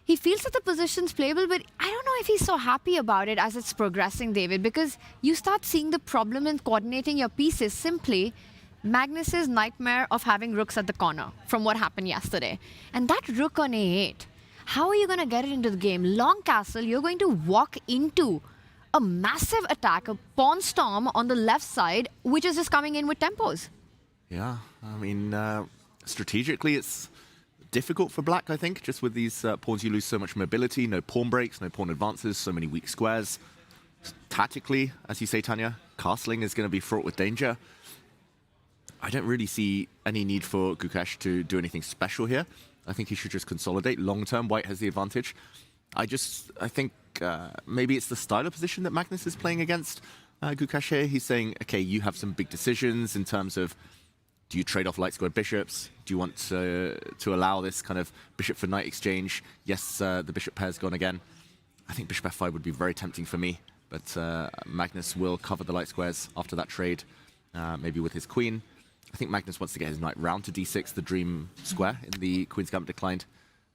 he feels that the position's playable, but I don't know if he's so happy about it as it's progressing, David, because you start seeing the problem in coordinating your pieces. Simply Magnus's nightmare of having rooks at the corner from what happened yesterday. And that rook on a8, how are you going to get it into the game? Long castle, you're going to walk into a massive attack, a pawn storm on the left side, which is just coming in with tempos. Yeah, I mean, strategically it's difficult for black, I think, just with these pawns you lose so much mobility, no pawn breaks, no pawn advances, so many weak squares. Tactically, as you say, Tanya, castling is going to be fraught with danger. I don't really see any need for Gukesh to do anything special here. I think he should just consolidate. Long term, white has the advantage. I think maybe it's the style of position that Magnus is playing against Gukesh here. He's saying, okay, you have some big decisions in terms of, do you trade off light squared bishops? Do you want to allow this kind of bishop for knight exchange? Yes, the bishop pair's gone again. I think bishop f5 would be very tempting for me, but Magnus will cover the light squares after that trade, maybe with his queen. I think Magnus wants to get his knight round to d6, the dream square in the Queen's Gambit declined.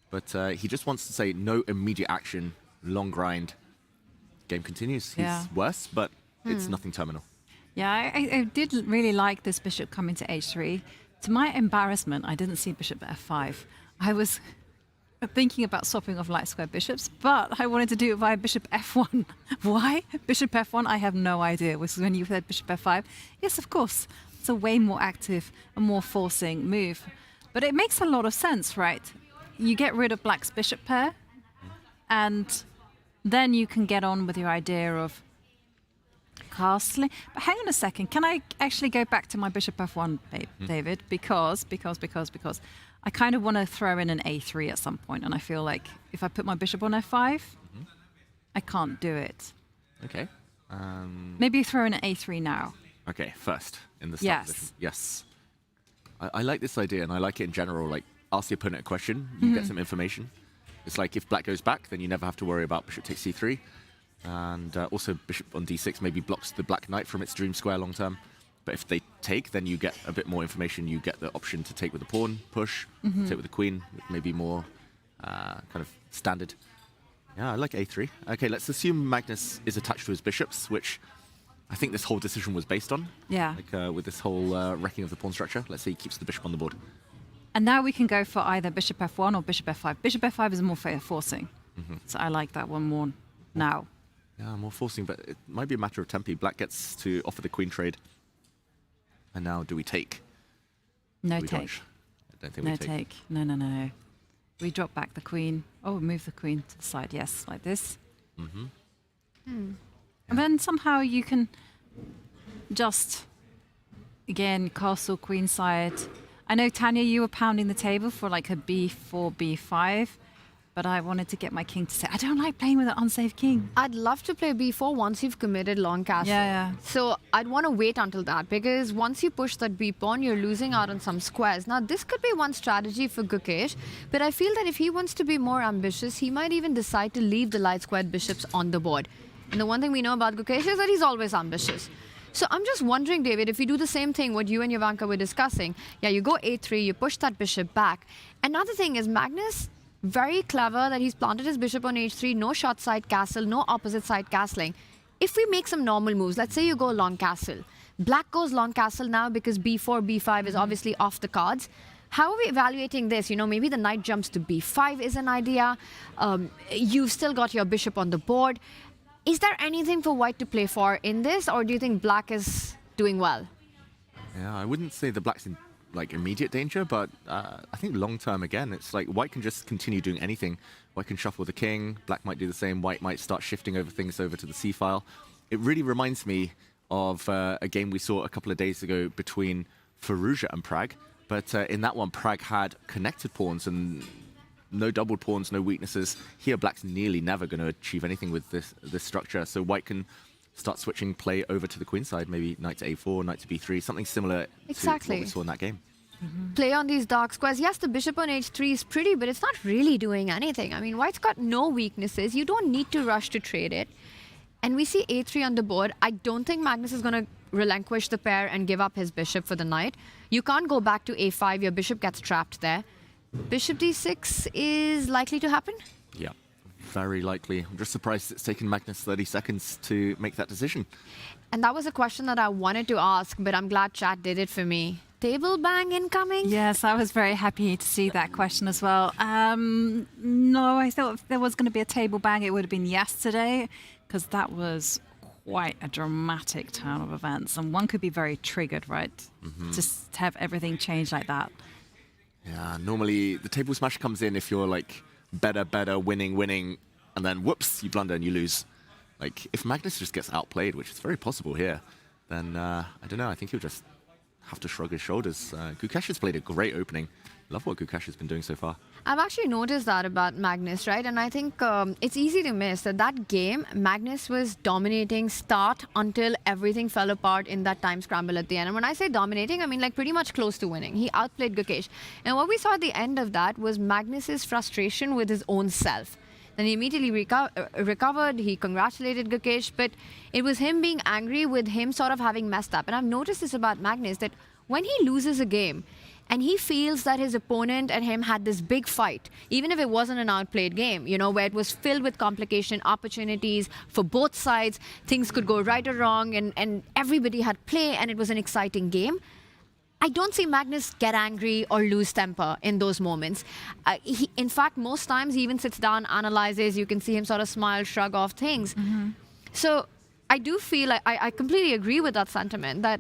But he just wants to say no immediate action, long grind. Game continues. He's worse, but it's nothing terminal. Yeah, I did really like this bishop coming to h3. To my embarrassment, I didn't see bishop f5. I was thinking about swapping off light square bishops, but I wanted to do it via bishop f1. Why? Bishop f1, I have no idea. Was when you said bishop f5. Yes, of course. It's a way more active and more forcing move. But it makes a lot of sense, right? You get rid of black's bishop pair, and then you can get on with your idea of castling. But hang on a second, can I actually go back to my bishop f1, David? Because I kind of want to throw in an a3 at some point, and I feel like if I put my bishop on f5, I can't do it. Okay. Maybe throw in an a3 now. Okay, first in the start position. Yes. I like this idea, and I like it in general. Like, ask the opponent a question, you get some information. It's like if black goes back, then you never have to worry about bishop takes c3. And also bishop on d6 maybe blocks the black knight from its dream square long term. But if they take, then you get a bit more information. You get the option to take with the pawn, push, take with the queen, with maybe more kind of standard. Yeah, I like a3. Okay, let's assume Magnus is attached to his bishops, which I think this whole decision was based on. Yeah. Like with this whole wrecking of the pawn structure. Let's say he keeps the bishop on the board. And now we can go for either bishop f1 or bishop f5. Bishop f5 is more forcing. So I like that one more now. Yeah, more forcing, but it might be a matter of tempi. Black gets to offer the queen trade. And now, do we take? No take. Dodge? I don't think we take. No. We drop back the queen. Oh, move the queen to the side. Yes, like this. And then somehow you can just, again, castle queen side. I know, Tanya, you were pounding the table for like a b4, b5. But I wanted to get my king to say, I don't like playing with an unsafe king. I'd love to play b4 once you've committed long castle. Yeah. So I'd want to wait until that, because once you push that b pawn, you're losing out on some squares. Now, this could be one strategy for Gukesh, but I feel that if he wants to be more ambitious, he might even decide to leave the light squared bishops on the board. And the one thing we know about Gukesh is that he's always ambitious. So I'm just wondering, David, if you do the same thing what you and Jovanka were discussing, you go a3, you push that bishop back. Another thing is Magnus, very clever that he's planted his bishop on h3, no short side castle, no opposite side castling. If we make some normal moves, let's say you go long castle. Black goes long castle now because b4, b5 is obviously off the cards. How are we evaluating this? Maybe the knight jumps to b5 is an idea. You've still got your bishop on the board. Is there anything for white to play for in this, or do you think black is doing well? Yeah, I wouldn't say the black's in like immediate danger, but I think long term again, it's like white can just continue doing anything. White can shuffle the king, black might do the same, white might start shifting over things over to the c file. It really reminds me of a game we saw a couple of days ago between Firouzja and Pragg, but in that one Pragg had connected pawns and no doubled pawns, no weaknesses. Here black's nearly never going to achieve anything with this structure, so white can start switching play over to the queen side, maybe knight to a4, knight to b3, something similar to what we saw in that game. Play on these dark squares. Yes, the bishop on h3 is pretty, but it's not really doing anything. I mean, white's got no weaknesses. You don't need to rush to trade it. And we see a3 on the board. I don't think Magnus is going to relinquish the pair and give up his bishop for the knight. You can't go back to a5. Your bishop gets trapped there. Bishop d6 is likely to happen? Yeah, very likely. I'm just surprised it's taken Magnus 30 seconds to make that decision. And that was a question that I wanted to ask, but I'm glad chat did it for me. Table bang incoming? Yes, I was very happy to see that question as well. No, I thought if there was going to be a table bang, it would have been yesterday, because that was quite a dramatic turn of events, and one could be very triggered, right? Just to have everything change like that. Yeah, normally the table smash comes in if you're like better, winning, and then whoops, you blunder and you lose. Like if Magnus just gets outplayed, which is very possible here, then I don't know, I think he'll just have to shrug his shoulders. Gukesh has played a great opening. Love what Gukesh has been doing so far. I've actually noticed that about Magnus, right? And I think it's easy to miss that game, Magnus was dominating start until everything fell apart in that time scramble at the end. And when I say dominating, I mean like pretty much close to winning. He outplayed Gukesh. And what we saw at the end of that was Magnus's frustration with his own self. Then he immediately recovered, he congratulated Gukesh, but it was him being angry with him sort of having messed up. And I've noticed this about Magnus, that when he loses a game, and he feels that his opponent and him had this big fight, even if it wasn't an outplayed game, where it was filled with complication, opportunities for both sides, things could go right or wrong, and everybody had play, and it was an exciting game. I don't see Magnus get angry or lose temper in those moments. In fact, most times he even sits down, analyzes, you can see him sort of smile, shrug off things. So I do feel, I completely agree with that sentiment, that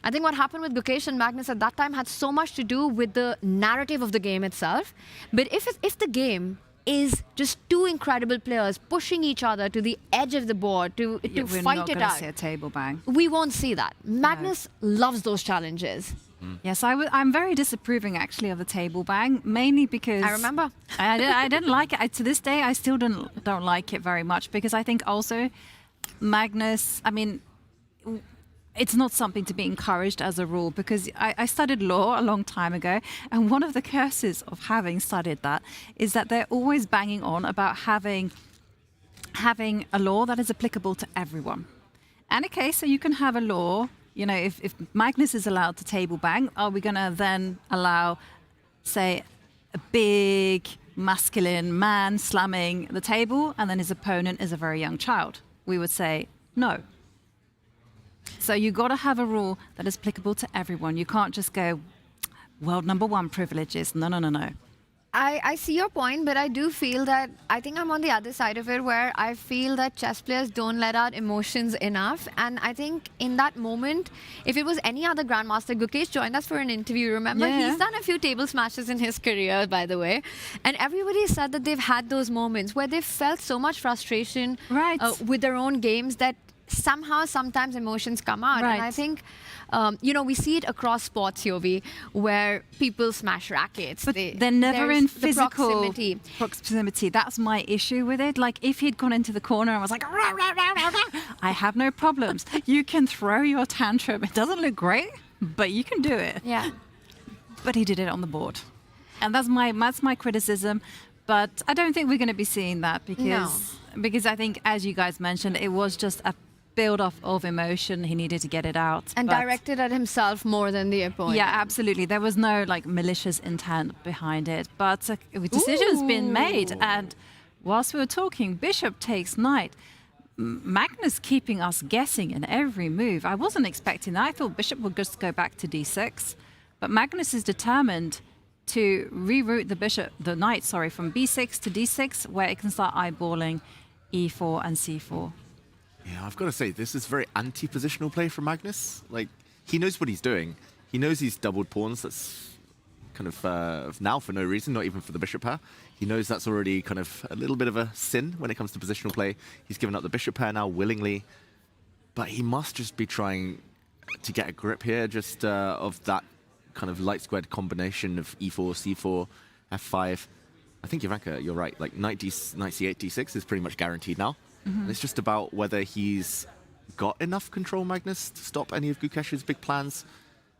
I think what happened with Gukesh and Magnus at that time had so much to do with the narrative of the game itself. But if the game is just two incredible players pushing each other to the edge of the board to fight it out, we're not going to see a table bang. We won't see that. Magnus loves those challenges. Yes, I'm very disapproving actually of the table bang, mainly because I remember I didn't like it. To this day, I still don't like it very much, because I think also Magnus, I mean, it's not something to be encouraged as a rule, because I studied law a long time ago, and one of the curses of having studied that is that they're always banging on about having a law that is applicable to everyone. And okay, so you can have a law, if Magnus is allowed to table bang, are we going to then allow, say, a big masculine man slamming the table and then his opponent is a very young child? We would say no. So you got to have a rule that is applicable to everyone. You can't just go, world number one privileges. No. I see your point, but I do feel that I think I'm on the other side of it, where I feel that chess players don't let out emotions enough. And I think in that moment, if it was any other grandmaster, Gukesh joined us for an interview, remember? Yeah. He's done a few table smashes in his career, by the way. And everybody said that they've had those moments where they've felt so much frustration with their own games that somehow sometimes emotions come out. Right. And I think we see it across sports, Yovi, where people smash rackets. But they're never in physical proximity. That's my issue with it. Like if he'd gone into the corner and was like, rah, rah, rah, rah, rah, I have no problems. You can throw your tantrum. It doesn't look great, but you can do it. Yeah. But he did it on the board. And that's my criticism. But I don't think we're going to be seeing that, because I think, as you guys mentioned, it was just a build-up of emotion. He needed to get it out. And directed at himself more than the opponent. Yeah, absolutely. There was no malicious intent behind it. But a decision's been made. And whilst we were talking, bishop takes knight. Magnus keeping us guessing in every move. I wasn't expecting that. I thought bishop would just go back to d6. But Magnus is determined to reroute the knight, from b6 to d6, where it can start eyeballing e4 and c4. Yeah, I've got to say, this is very anti-positional play from Magnus. Like, he knows what he's doing. He knows he's doubled pawns. That's kind of now for no reason, not even for the bishop pair. He knows that's already kind of a little bit of a sin when it comes to positional play. He's given up the bishop pair now willingly, but he must just be trying to get a grip here, just of that kind of light squared combination of e4, c4, f5. I think, Ivanka, you're right. Like, knight c8, d6 is pretty much guaranteed now. And it's just about whether he's got enough control, Magnus, to stop any of Gukesh's big plans.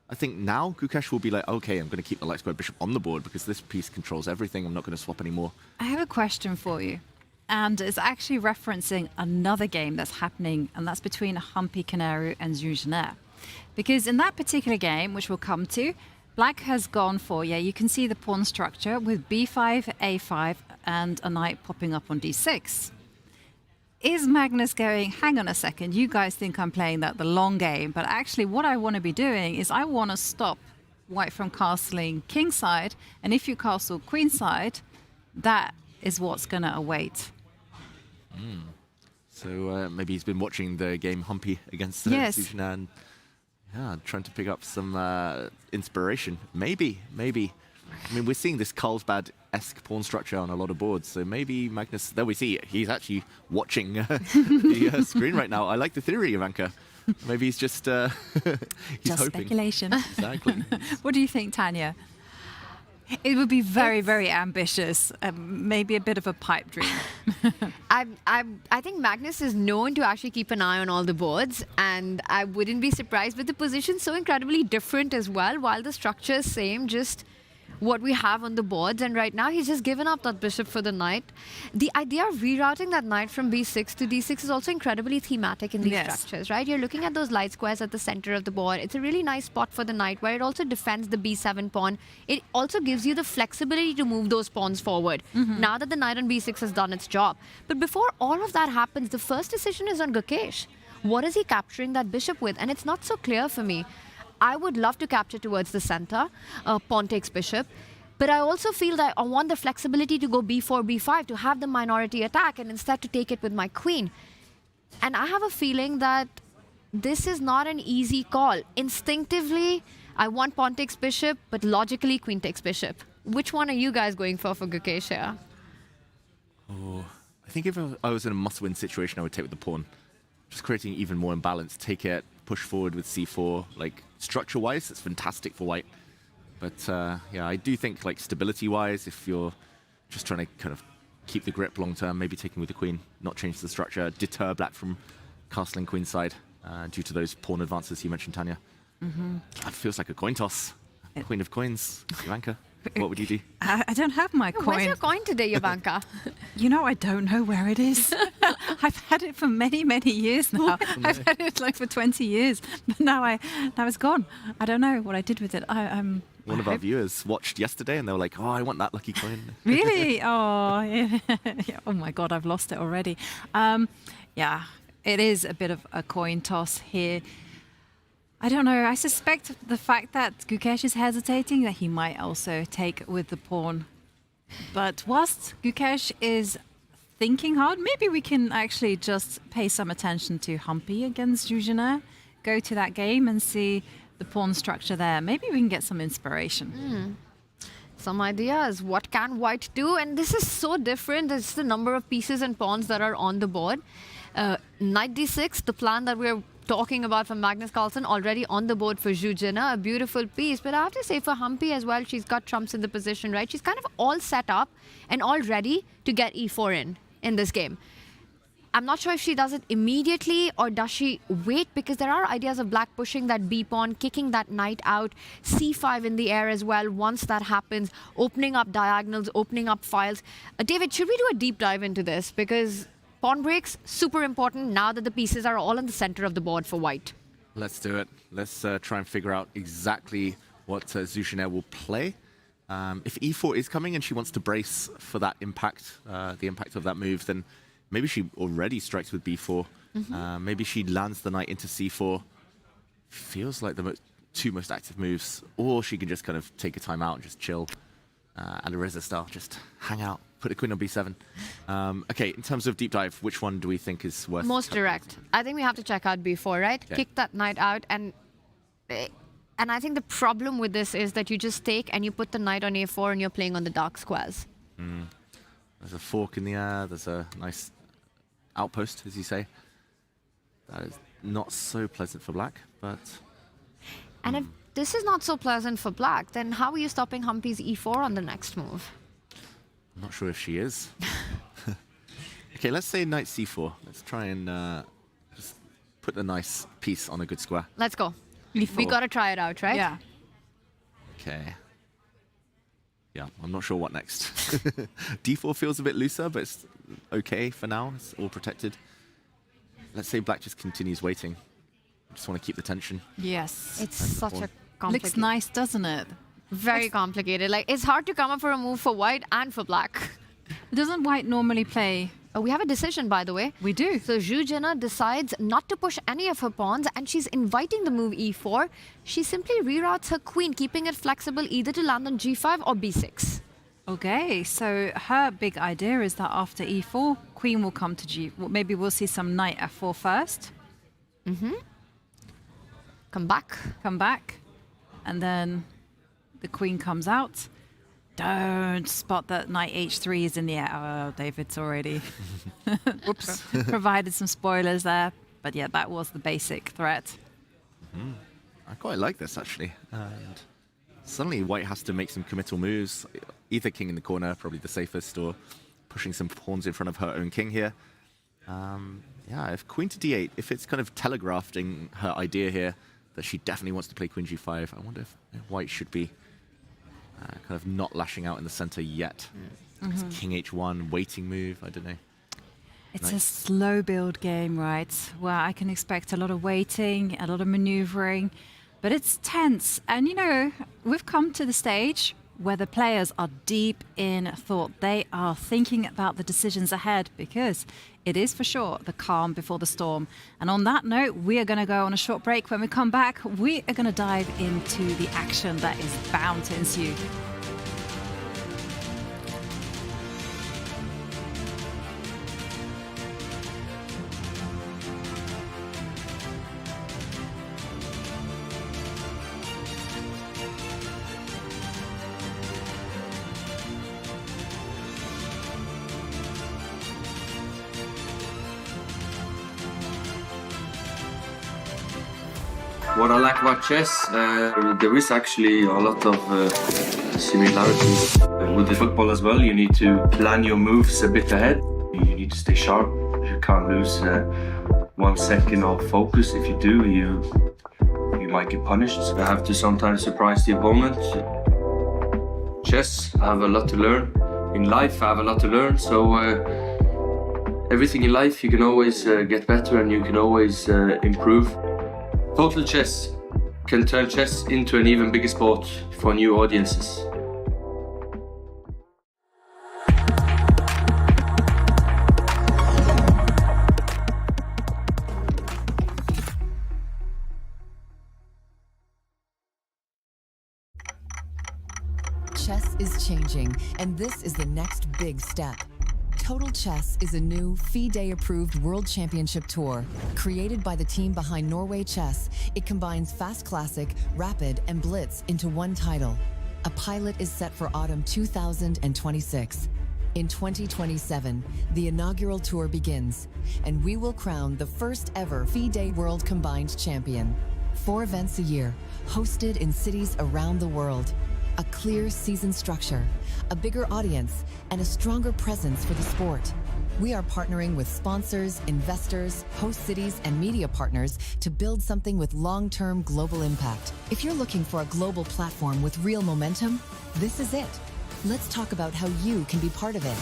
I think now Gukesh will be like, okay, I'm going to keep the light squared bishop on the board because this piece controls everything. I'm not going to swap anymore. I have a question for you. And it's actually referencing another game that's happening, and that's between Humpy Canary and Zhugener. Because in that particular game, which we'll come to, Black has gone for, you can see the pawn structure with b5, a5, and a knight popping up on d6. Is Magnus going, hang on a second, you guys think I'm playing the long game, but actually what I want to be doing is I want to stop White from castling kingside, and if you castle queenside, that is what's going to await. So maybe he's been watching the game Humpy against Zhugener and trying to pick up some inspiration. Maybe. I mean, we're seeing this Carlsbad-esque pawn structure on a lot of boards, so maybe Magnus... There we see it. He's actually watching the screen right now. I like the theory, Ivanka. Maybe he's just he's just hoping. Speculation. Exactly. What do you think, Tanya? It would be very, very ambitious. Maybe a bit of a pipe dream. I think Magnus is known to actually keep an eye on all the boards, and I wouldn't be surprised with the position so incredibly different as well, while the structure is same, just what we have on the boards. And right now he's just given up that bishop for the knight. The idea of rerouting that knight from b6 to d6 is also incredibly thematic in these structures, right? You're looking at those light squares at the center of the board. It's a really nice spot for the knight, where it also defends the b7 pawn. It also gives you the flexibility to move those pawns forward, now that the knight on b6 has done its job. But before all of that happens, the first decision is on Gukesh. What is he capturing that bishop with? And it's not so clear for me. I would love to capture towards the center, pawn takes bishop, but I also feel that I want the flexibility to go b4, b5, to have the minority attack, and instead to take it with my queen. And I have a feeling that this is not an easy call. Instinctively, I want pawn takes bishop, but logically, queen takes bishop. Which one are you guys going for Gukesh here? Oh, I think if I was in a must-win situation, I would take with the pawn. Just creating even more imbalance. Take it, push forward with c4. Like, structure-wise, it's fantastic for white. But I do think, like, stability-wise, if you're just trying to kind of keep the grip long-term, maybe taking with the queen, not change the structure, deter black from castling queenside due to those pawn advances you mentioned, Tanya. That feels like a coin toss. Queen of coins, Ivanka. What would you do? I don't have my coin. Where's your coin today, Ivanka? I don't know where it is. I've had it for many, many years now. I've had it like for 20 years. But now it's gone. I don't know what I did with it. One of our viewers watched yesterday and they were like, oh, I want that lucky coin. Really? Oh, yeah. Oh my God, I've lost it already. It is a bit of a coin toss here. I don't know. I suspect the fact that Gukesh is hesitating, that he might also take with the pawn. But whilst Gukesh is thinking hard, maybe we can actually just pay some attention to Humpy against Zhugener, go to that game and see the pawn structure there. Maybe we can get some inspiration. Some ideas. What can white do? And this is so different. It's the number of pieces and pawns that are on the board. Knight d6, the plan that we're talking about from Magnus Carlsen, already on the board for Zhugener, a beautiful piece. But I have to say for Humpy as well, she's got trumps in the position, right? She's kind of all set up and all ready to get e4 in this game. I'm not sure if she does it immediately or does she wait, because there are ideas of black pushing that b pawn, kicking that knight out, c5 in the air as well. Once that happens, opening up diagonals, opening up files. David, should we do a deep dive into this? Because pawn breaks, super important now that the pieces are all in the center of the board for white. Let's do it. Let's try and figure out exactly what Zhugener will play. If e4 is coming and she wants to brace for that impact, the impact of that move, then maybe she already strikes with b4. Maybe she lands the knight into c4. Feels like the most two most active moves, or she can just kind of take a time out and just chill, and Arisa style, just hang out, put a queen on b7. Okay, in terms of deep dive, which one do we think is worth? Most direct. I think we have to check out b4, right? Okay. Kick that knight out, and I think the problem with this is that you just take and you put the knight on a4 and you're playing on the dark squares. There's a fork in the air. There's a nice outpost, as you say. That is not so pleasant for black, but... And if this is not so pleasant for black, then how are you stopping Humpy's e4 on the next move? I'm not sure if she is. Okay, let's say knight c4. Let's try and just put a nice piece on a good square. Let's go. E4. We gotta try it out, right? Yeah. Okay. Yeah, I'm not sure what next. d4 feels a bit looser, but it's okay for now. It's all protected. Let's say black just continues waiting. Just want to keep the tension. Yes. It's such a complicated... Looks nice, doesn't it? Very complicated. Like, it's hard to come up for a move for white and for black. Doesn't white normally play? We have a decision, by the way. We do. So Zhu Jina decides not to push any of her pawns, and she's inviting the move e4. She simply reroutes her queen, keeping it flexible either to land on g5 or b6. Okay, so her big idea is that after e4, queen will come to g. Well, maybe we'll see some knight f4 first. Come back. Come back. And then the queen comes out. Don't spot that knight h3 is in the air. Oh, David's already Whoops. provided some spoilers there. But yeah, that was the basic threat. I quite like this, actually. And suddenly white has to make some committal moves. Either king in the corner, probably the safest, or pushing some pawns in front of her own king here. Yeah, if queen to d8, if it's kind of telegraphing her idea here that she definitely wants to play queen g5, I wonder if white should be kind of not lashing out in the center yet. It's king h1, waiting move, I don't know. It's a slow build game, right? Where I can expect a lot of waiting, a lot of maneuvering, but it's tense. And you know, we've come to the stage where the players are deep in thought. They are thinking about the decisions ahead, because it is for sure the calm before the storm. And on that note, we are going to go on a short break. When we come back, we are going to dive into the action that is bound to ensue. What I like about chess, there is actually a lot of similarities with the football as well. You need to plan your moves a bit ahead. You need to stay sharp. You can't lose 1 second of focus. If you do, you might get punished. You have to sometimes surprise the opponent. Chess, I have a lot to learn. In life, I have a lot to learn. So everything in life, you can always get better and you can always improve. Total Chess can turn chess into an even bigger sport for new audiences. Chess is changing, and this is the next big step. Total Chess is a new FIDE-approved World Championship Tour. Created by the team behind Norway Chess, it combines Fast Classic, Rapid, and Blitz into one title. A pilot is set for autumn 2026. In 2027, the inaugural tour begins, and we will crown the first ever FIDE World Combined Champion. 4 events a year, hosted in cities around the world. A clear season structure, a bigger audience, and a stronger presence for the sport. We are partnering with sponsors, investors, host cities, and media partners to build something with long-term global impact. If you're looking for a global platform with real momentum, this is it. Let's talk about how you can be part of it.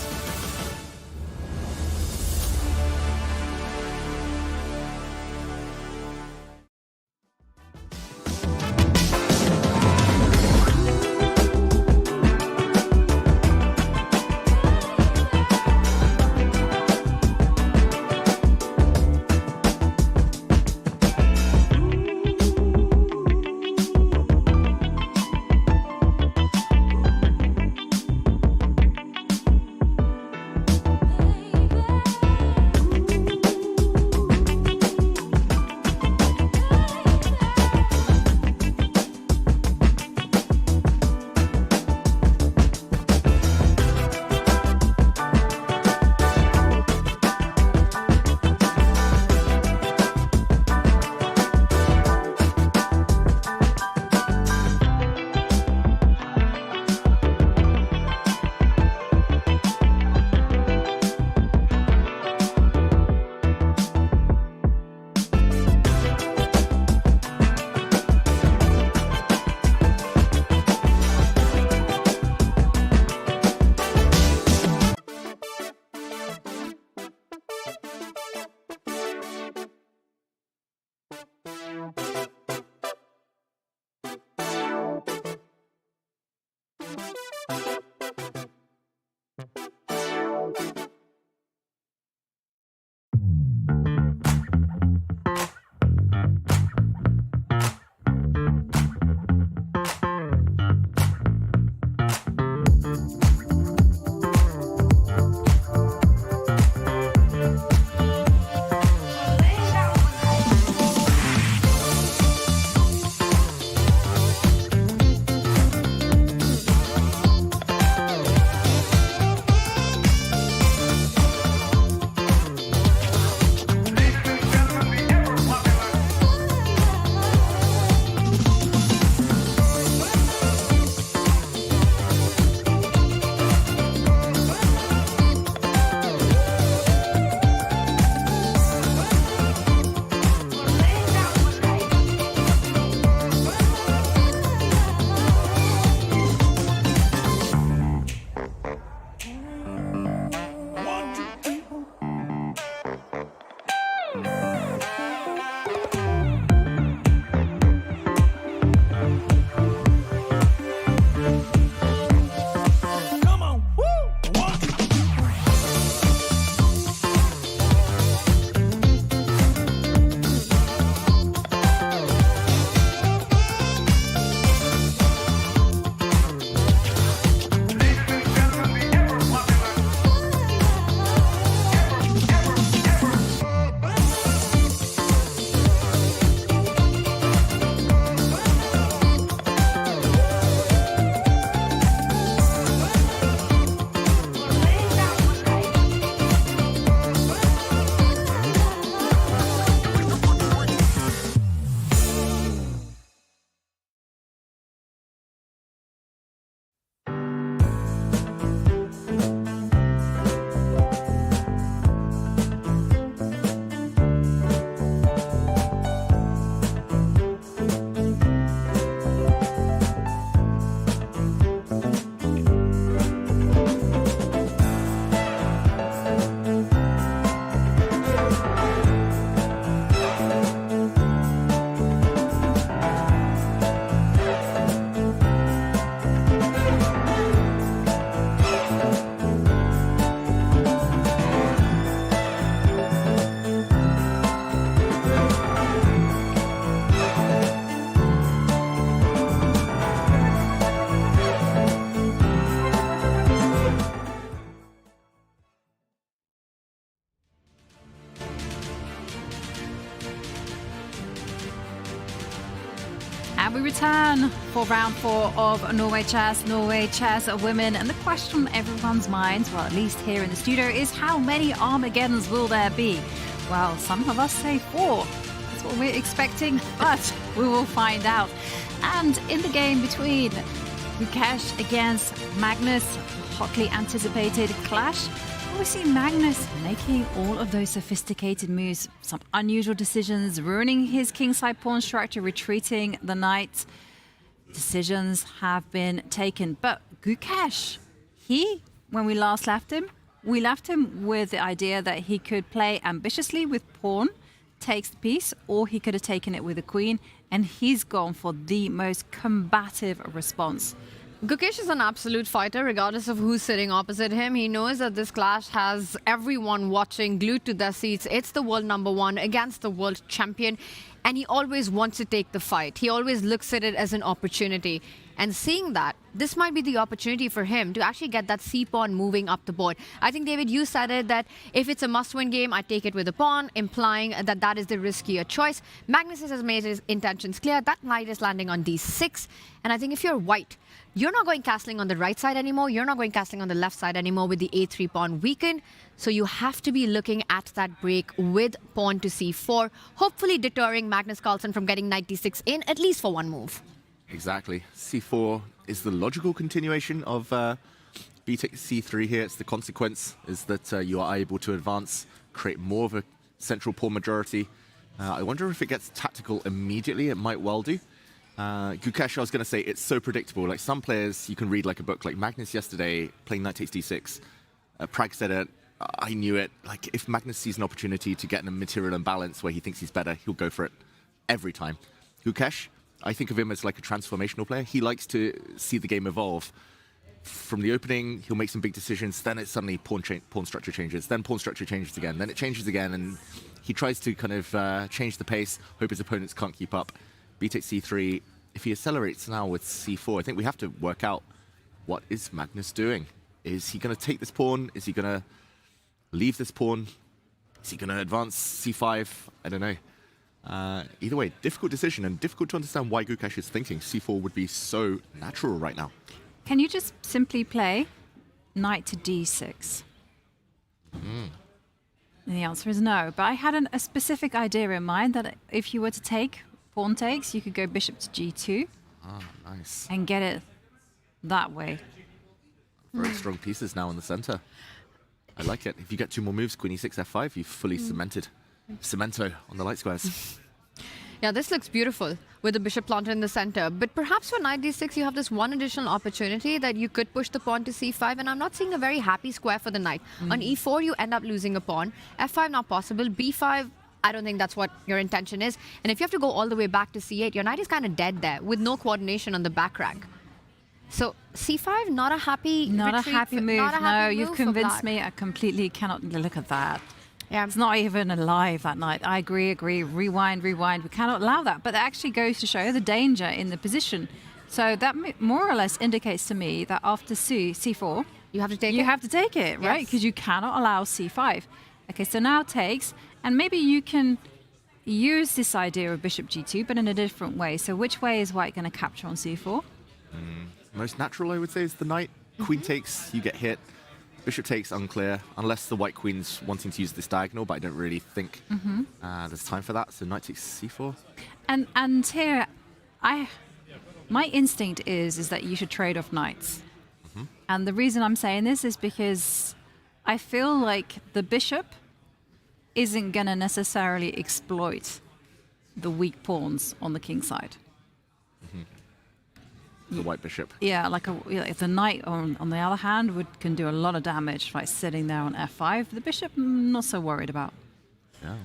And we return for round 4 of Norway Chess Women. And the question on everyone's minds, well, at least here in the studio, is how many Armageddons will there be? Well, some of us say 4. That's what we're expecting, but we will find out. And in the game between Gukesh against Magnus, hotly anticipated clash, we see Magnus making all of those sophisticated moves, some unusual decisions, ruining his kingside pawn structure, retreating the knight. Decisions have been taken. But Gukesh, when we last left him, we left him with the idea that he could play ambitiously with pawn, takes the piece, or he could have taken it with a queen, and he's gone for the most combative response. Gukesh is an absolute fighter, regardless of who's sitting opposite him. He knows that this clash has everyone watching, glued to their seats. It's the world #1 against the world champion, and he always wants to take the fight. He always looks at it as an opportunity. And seeing that, this might be the opportunity for him to actually get that c-pawn moving up the board. I think, David, you said it, that if it's a must-win game, I take it with a pawn, implying that that is the riskier choice. Magnus has made his intentions clear. That knight is landing on d6. And I think if you're white, you're not going castling on the right side anymore. You're not going castling on the left side anymore with the a3 pawn weakened. So you have to be looking at that break with pawn to c4, hopefully deterring Magnus Carlsen from getting knight d6 in, at least for one move. Exactly. c4 is the logical continuation of b takes c3 here. It's the consequence is that you are able to advance, create more of a central pawn majority. I wonder if it gets tactical immediately. It might well do. Gukesh, I was going to say, it's so predictable. Like some players, you can read like a book. Like Magnus yesterday, playing knight takes d6. Prag said it. I knew it. Like if Magnus sees an opportunity to get in a material imbalance where he thinks he's better, he'll go for it every time. Gukesh, I think of him as like a transformational player. He likes to see the game evolve. From the opening, he'll make some big decisions. Then it's suddenly pawn structure changes. Then pawn structure changes again. Then it changes again, and he tries to kind of change the pace. Hope his opponents can't keep up. B takes c3. If he accelerates now with c4, I think we have to work out what is Magnus doing. Is he going to take this pawn? Is he going to leave this pawn? Is he going to advance c5? I don't know. Either way, difficult decision and difficult to understand why Gukesh is thinking c4 would be so natural right now. Can you just simply play knight to d6? And the answer is no. But I had a specific idea in mind that if you were to take pawn takes, you could go bishop to g2. Ah, nice. And get it that way. Very strong pieces now in the center. I like it. If you get 2 more moves, queen e6, f5, you've fully cemented. Cemento on the light squares. Yeah, this looks beautiful with the bishop planted in the center. But perhaps for knight d6, you have this one additional opportunity that you could push the pawn to c5. And I'm not seeing a very happy square for the knight. On e4, you end up losing a pawn. f5, not possible. b5, I don't think that's what your intention is. And if you have to go all the way back to c8, your knight is kind of dead there with no coordination on the back rank. So c5, not a happy Not retreat, a happy move. not a happy No, move you've for convinced black. me. I completely cannot look at that. Yeah. It's not even alive that night. I agree. Rewind. We cannot allow that. But it actually goes to show the danger in the position. So that more or less indicates to me that after c4, you have to take it, right? Because you cannot allow c5. Okay, so now takes, and maybe you can use this idea of bishop g2, but in a different way. So which way is white going to capture on c4? Most natural, I would say, is the knight. Queen takes, you get hit. Bishop takes, unclear, unless the white queen's wanting to use this diagonal, but I don't really think there's time for that. So knight takes c4. And here, my instinct is that you should trade off knights. And the reason I'm saying this is because I feel like the bishop isn't going to necessarily exploit the weak pawns on the king side. The white bishop. Yeah, if the knight, on the other hand, can do a lot of damage, like sitting there on f5. The bishop, not so worried about. Yeah,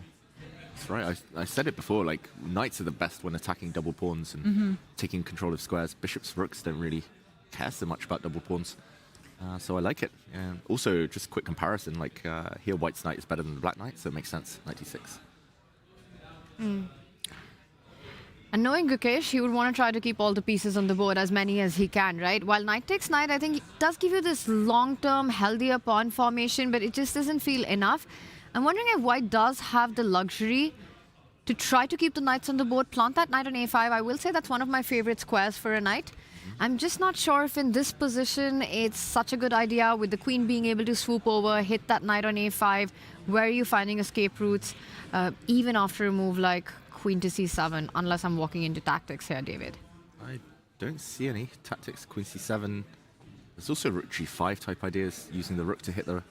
that's right. I said it before, like, knights are the best when attacking double pawns and taking control of squares. Bishops, rooks don't really care so much about double pawns. So I like it. Also, just a quick comparison, like here white's knight is better than the black knight, so it makes sense, knight d6. And knowing Gukesh, he would want to try to keep all the pieces on the board, as many as he can, right? While knight takes knight, I think it does give you this long-term, healthier pawn formation, but it just doesn't feel enough. I'm wondering if white does have the luxury to try to keep the knights on the board, plant that knight on a5. I will say that's one of my favorite squares for a knight. I'm just not sure if in this position it's such a good idea with the queen being able to swoop over, hit that knight on a5. Where are you finding escape routes, even after a move like queen to c7, unless I'm walking into tactics here, David? I don't see any tactics. Queen c7. There's also rook g5 type ideas, using the rook to hit the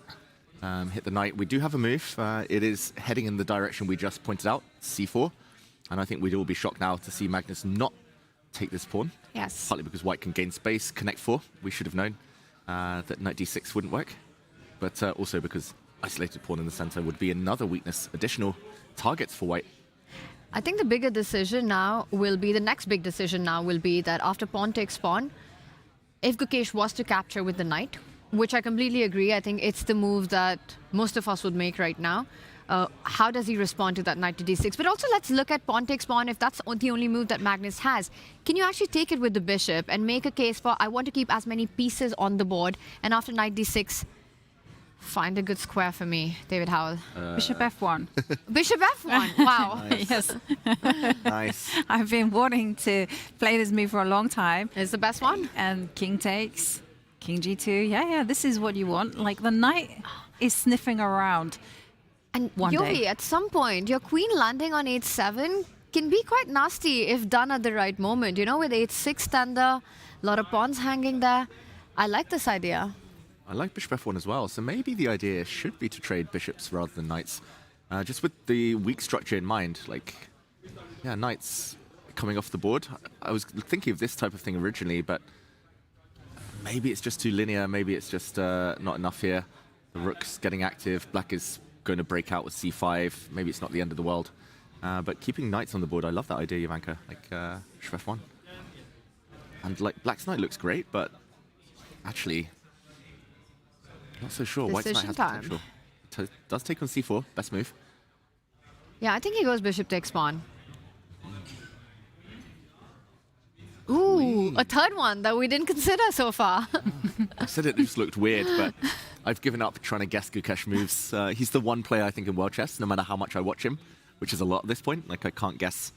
knight. We do have a move. It is heading in the direction we just pointed out, c4. And I think we'd all be shocked now to see Magnus not take this pawn. Yes. Partly because white can gain space, connect 4. We should have known that knight d6 wouldn't work. But also because isolated pawn in the center would be another weakness, additional targets for white. I think the bigger decision now will be, the next big decision now will be that after pawn takes pawn, if Gukesh was to capture with the knight, which I completely agree, I think it's the move that most of us would make right now. How does he respond to that knight to d6? But also let's look at pawn takes pawn. If that's the only move that Magnus has, can you actually take it with the bishop and make a case for, I want to keep as many pieces on the board, and after knight d6, find a good square for me, David Howell? Bishop f1. Bishop f1, wow. Yes. Nice. I've been wanting to play this move for a long time. It's the best one. And king takes, king g2. Yeah, this is what you want. Like, the knight is sniffing around. And one Yogi, day. at some point, your queen landing on h7 can be quite nasty if done at the right moment. You know, with h6 tender, a lot of pawns hanging there. I like this idea. I like bishop f1 as well, so maybe the idea should be to trade bishops rather than knights. Just with the weak structure in mind, like, yeah, knights coming off the board. I was thinking of this type of thing originally, but maybe it's just too linear, maybe it's just not enough here. The rook's getting active, black is going to break out with c5, maybe it's not the end of the world. But keeping knights on the board, I love that idea, Ivanka, like bishop f1. And like black's knight looks great, but actually, not so sure. White's knight has potential. Does take on c4, best move. Yeah, I think he goes bishop takes pawn. Ooh, a third one that we didn't consider so far. I said it just looked weird, but I've given up trying to guess Gukesh moves. He's the one player I think in world chess, no matter how much I watch him, which is a lot at this point. Like, I can't guess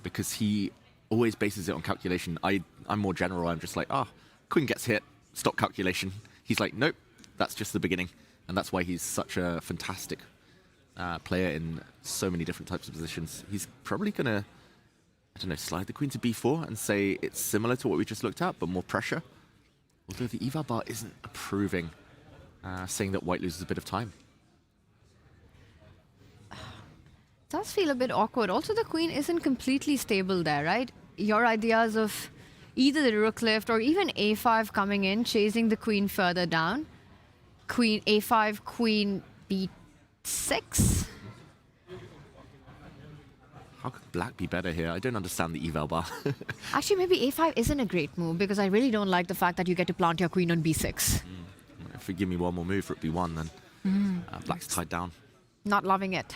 because he always bases it on calculation. I'm more general. I'm just like, queen gets hit, stop calculation. He's like, nope, that's just the beginning. And that's why he's such a fantastic player in so many different types of positions. He's probably going to, I don't know, slide the queen to b4 and say it's similar to what we just looked at, but more pressure. Although the eval bar isn't approving, saying that white loses a bit of time. Does feel a bit awkward. Also, the queen isn't completely stable there, right? Your ideas of either the rook lift or even a5 coming in, chasing the queen further down. Queen a5, queen b6. How could black be better here? I don't understand the eval bar. Actually, maybe a5 isn't a great move because I really don't like the fact that you get to plant your queen on b6. If you give me one more move, rook b1, then black's tied down. Not loving it.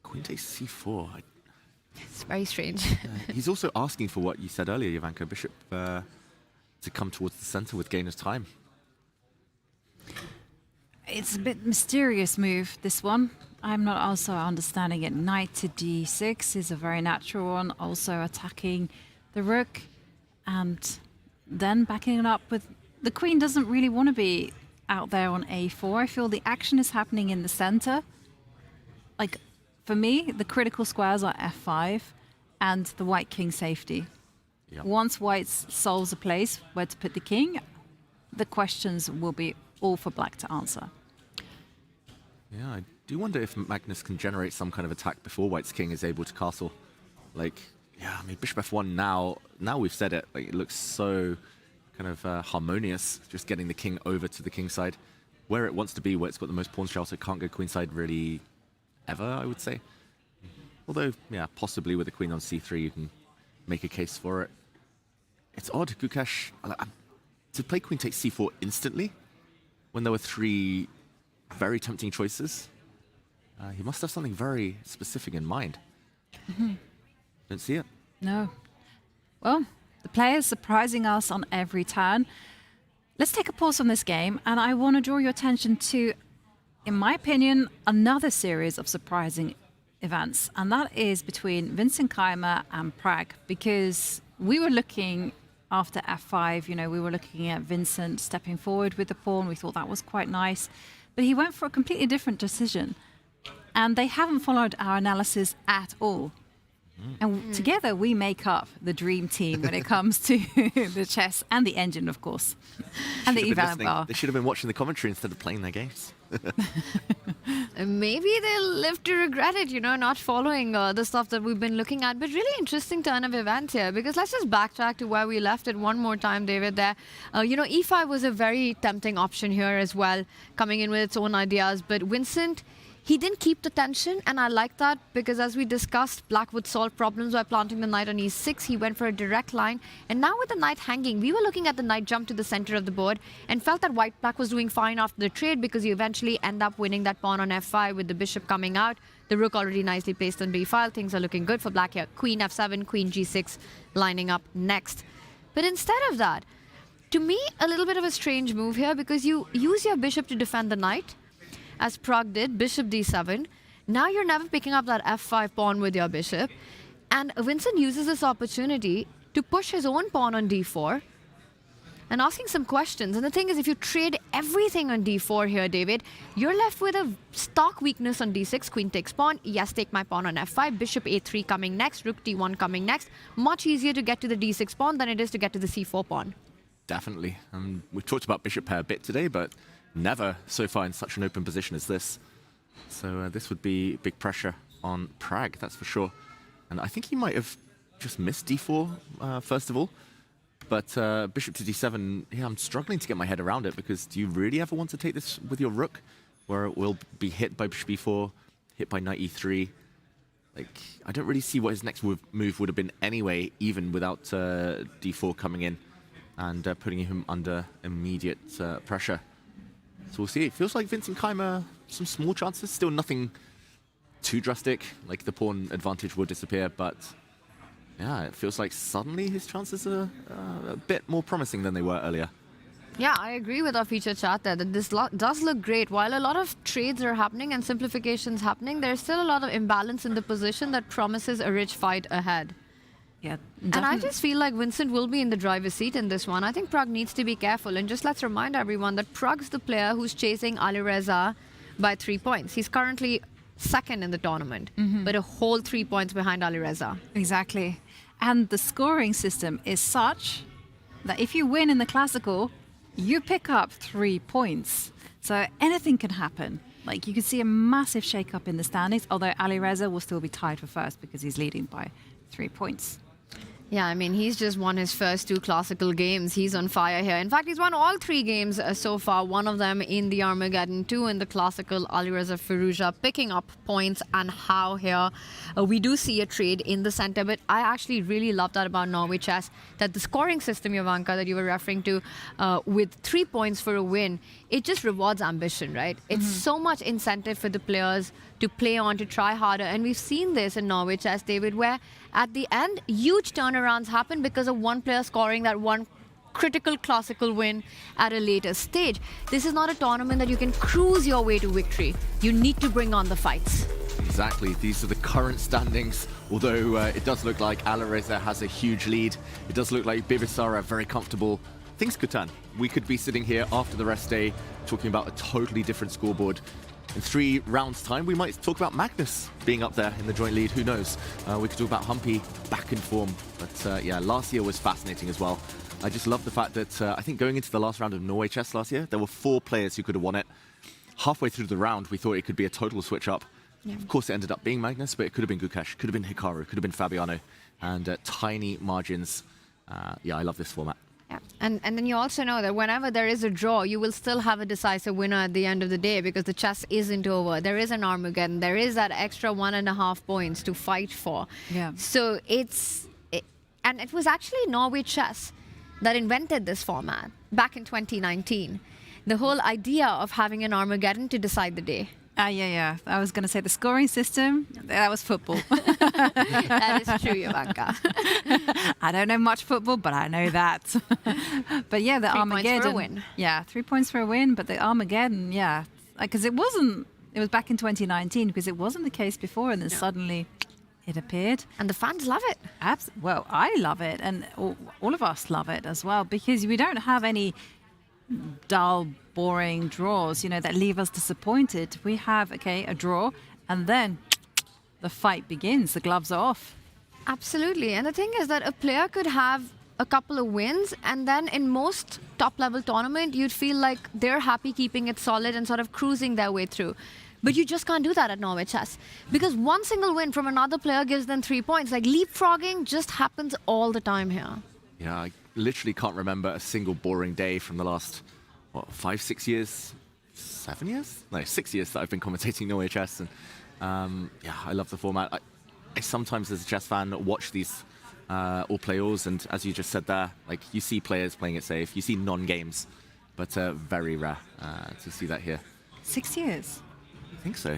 Queen takes c4. It's very strange. He's also asking for what you said earlier, Ivanka, bishop to come towards the center with gain of time. It's a bit mysterious move, this one. I'm not also understanding it. Knight to d6 is a very natural one, also attacking the rook and then backing it up with... The queen doesn't really want to be out there on a4. I feel the action is happening in the center. Like, for me, the critical squares are f5 and the white king safety. Yep. Once white solves a place where to put the king, the questions will be all for black to answer. Yeah, I do wonder if Magnus can generate some kind of attack before white's king is able to castle. Like, yeah, I mean, bishop f1 now we've said it, like, it looks so kind of harmonious, just getting the king over to the king side, where it wants to be, where it's got the most pawn shell, so it can't go queenside really ever, I would say. Although, yeah, possibly with the queen on c3, you can make a case for it. It's odd, Gukesh, to play queen takes c4 instantly, when there were 3 very tempting choices. He must have something very specific in mind. Don't see it. No. Well, the player's surprising us on every turn. Let's take a pause on this game, and I want to draw your attention to, in my opinion, another series of surprising events, and that is between Vincent Keimer and Prag, because we were looking after f5, we were looking at Vincent stepping forward with the pawn. We thought that was quite nice, but he went for a completely different decision, and they haven't followed our analysis at all. And together we make up the dream team when it comes to the chess and the engine, of course, and the eval bar. They should have been watching the commentary instead of playing their games. Maybe they'll live to regret it, not following the stuff that we've been looking at. But really interesting turn of events here, because let's just backtrack to where we left it one more time, David, there. E5 was a very tempting option here as well, coming in with its own ideas. But Vincent, he didn't keep the tension, and I like that, because as we discussed, Black would solve problems by planting the knight on e6. He went for a direct line, and now with the knight hanging, we were looking at the knight jump to the center of the board and felt that Black was doing fine after the trade, because you eventually end up winning that pawn on f5 with the bishop coming out. The rook already nicely placed on b file. Things are looking good for Black here. Queen f7, queen g6 lining up next. But instead of that, to me, a little bit of a strange move here, because you use your bishop to defend the knight, as Prag did, bishop d7. Now you're never picking up that f5 pawn with your bishop. And Vincent uses this opportunity to push his own pawn on d4 and asking some questions. And the thing is, if you trade everything on d4 here, David, you're left with a stark weakness on d6. Queen takes pawn. Yes, take my pawn on f5. Bishop a3 coming next. Rook d1 coming next. Much easier to get to the d6 pawn than it is to get to the c4 pawn. Definitely. We've talked about bishop pair a bit today, but never so far in such an open position as this. So this would be big pressure on Prag, that's for sure. And I think he might have just missed d4, first of all. But bishop to d7, yeah, I'm struggling to get my head around it, because do you really ever want to take this with your rook, where it will be hit by bishop e4, hit by knight e3? I don't really see what his next move would have been anyway, even without d4 coming in and putting him under immediate pressure. So we'll see. It feels like Vincent Keimer, some small chances, still nothing too drastic, like the pawn advantage will disappear, but yeah, it feels like suddenly his chances are a bit more promising than they were earlier. Yeah, I agree with our feature chat there, that this does look great. While a lot of trades are happening and simplifications happening, there's still a lot of imbalance in the position that promises a rich fight ahead. Yeah, and I just feel like Vincent will be in the driver's seat in this one. I think Prag needs to be careful. And just let's remind everyone that Prag's the player who's chasing Alireza by 3 points. He's currently second in the tournament, but a whole 3 points behind Alireza. Exactly. And the scoring system is such that if you win in the classical, you pick up 3 points. So anything can happen. Like, you can see a massive shake-up in the standings, although Alireza will still be tied for first because he's leading by 3 points. Yeah, I mean, he's just won his first 2 classical games. He's on fire here. In fact, he's won all 3 games so far. One of them in the Armageddon, 2 in the classical. Alireza Firouzja picking up points, and how here we do see a trade in the center. But I actually really love that about Norway chess, that the scoring system, Jovanka, that you were referring to, with 3 points for a win, it just rewards ambition, right? It's so much incentive for the players to play on, to try harder. And we've seen this in Norway chess, David, where at the end, huge turnarounds happen because of one player scoring that one critical classical win at a later stage. This is not a tournament that you can cruise your way to victory. You need to bring on the fights. Exactly. These are the current standings. Although it does look like Alireza has a huge lead. It does look like Bibisara are very comfortable. Things could turn. We could be sitting here after the rest day talking about a totally different scoreboard. In 3 rounds' time, we might talk about Magnus being up there in the joint lead. Who knows? We could talk about Humpy back in form. But yeah, last year was fascinating as well. I just love the fact that I think going into the last round of Norway chess last year, there were 4 players who could have won it. Halfway through the round, we thought it could be a total switch up. Yeah. Of course, it ended up being Magnus, but it could have been Gukesh, could have been Hikaru, could have been Fabiano. And tiny margins. Yeah, I love this format. Yeah. And then you also know that whenever there is a draw, you will still have a decisive winner at the end of the day, because the chess isn't over. There is an Armageddon. There is that extra 1.5 points to fight for. Yeah. So and it was actually Norway chess that invented this format back in 2019. The whole idea of having an Armageddon to decide the day. Yeah. I was going to say the scoring system, that was football. That is true, Jovanka. I don't know much football, but I know that. But yeah, the 3 Armageddon. 3 points for a win. Yeah, 3 points for a win, but the Armageddon, yeah. Because it wasn't It was back in 2019 because it wasn't the case before, and then suddenly it appeared. And the fans love it. Well, I love it, and all of us love it as well, because we don't have any dull, boring draws, that leave us disappointed. We have, a draw, and then the fight begins. The gloves are off. Absolutely. And the thing is that a player could have a couple of wins, and then in most top-level tournament, you'd feel like they're happy keeping it solid and sort of cruising their way through. But you just can't do that at Norway Chess, because one single win from another player gives them 3 points. Like, leapfrogging just happens all the time here. Yeah, I literally can't remember a single boring day from the last, 5, 6 years? 7 years? No, 6 years that I've been commentating Norway Chess. And I love the format. I sometimes, as a chess fan, watch these all play alls, and as you just said there, like, you see players playing it safe, you see non-games, but very rare to see that here. 6 years? I think so.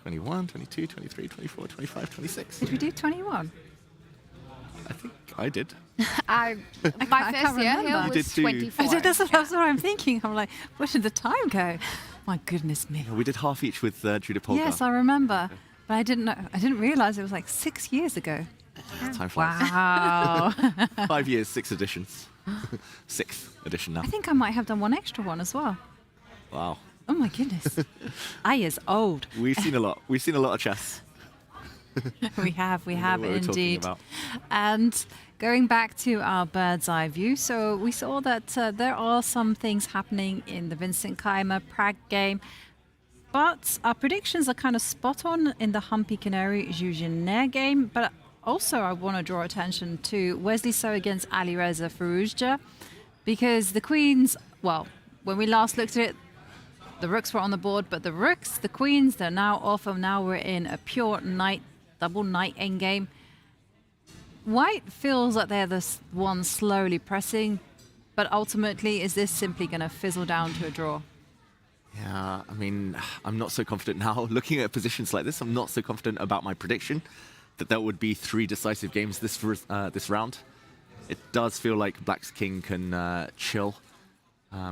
21, 22, 23, 24, 25, 26. Did we do 21? I think I did. My first year here was 24. That's what I'm thinking. I'm like, where did the time go? My goodness me. We did half each with Judith Polgar. Yes, I remember. But I didn't realize it was like 6 years ago. Time flies. Wow. 5 years, 6 editions. 6th edition now. I think I might have done one extra one as well. Wow. Oh my goodness. I is old. We've seen a lot. We've seen a lot of chess. we have indeed. About. And going back to our bird's eye view, so we saw that there are some things happening in the Vincent Keimer Prague game, but our predictions are kind of spot on in the Humpy Canary Jujiner game. But also I want to draw attention to Wesley So against Alireza Firouzja, because the queens, well, when we last looked at it, the rooks were on the board, but the queens, they're now off, and now we're in a pure knight, double knight endgame. White feels like they're the one slowly pressing, but ultimately, is this simply going to fizzle down to a draw? Yeah, I mean, I'm not so confident now. Looking at positions like this, I'm not so confident about my prediction that there would be 3 decisive games this round. It does feel like Black's king can chill.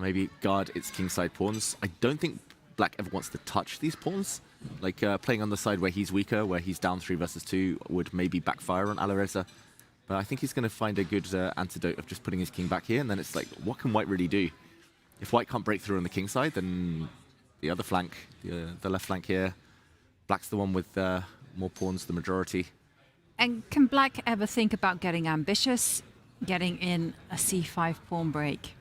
Maybe guard its kingside pawns. I don't think Black ever wants to touch these pawns. Like playing on the side where he's weaker, where he's down 3 versus 2, would maybe backfire on Alireza. But I think he's going to find a good antidote of just putting his king back here. And then it's like, what can White really do? If White can't break through on the king side, then the other flank, the left flank here, Black's the one with more pawns, the majority. And can Black ever think about getting ambitious, getting in a c5 pawn break?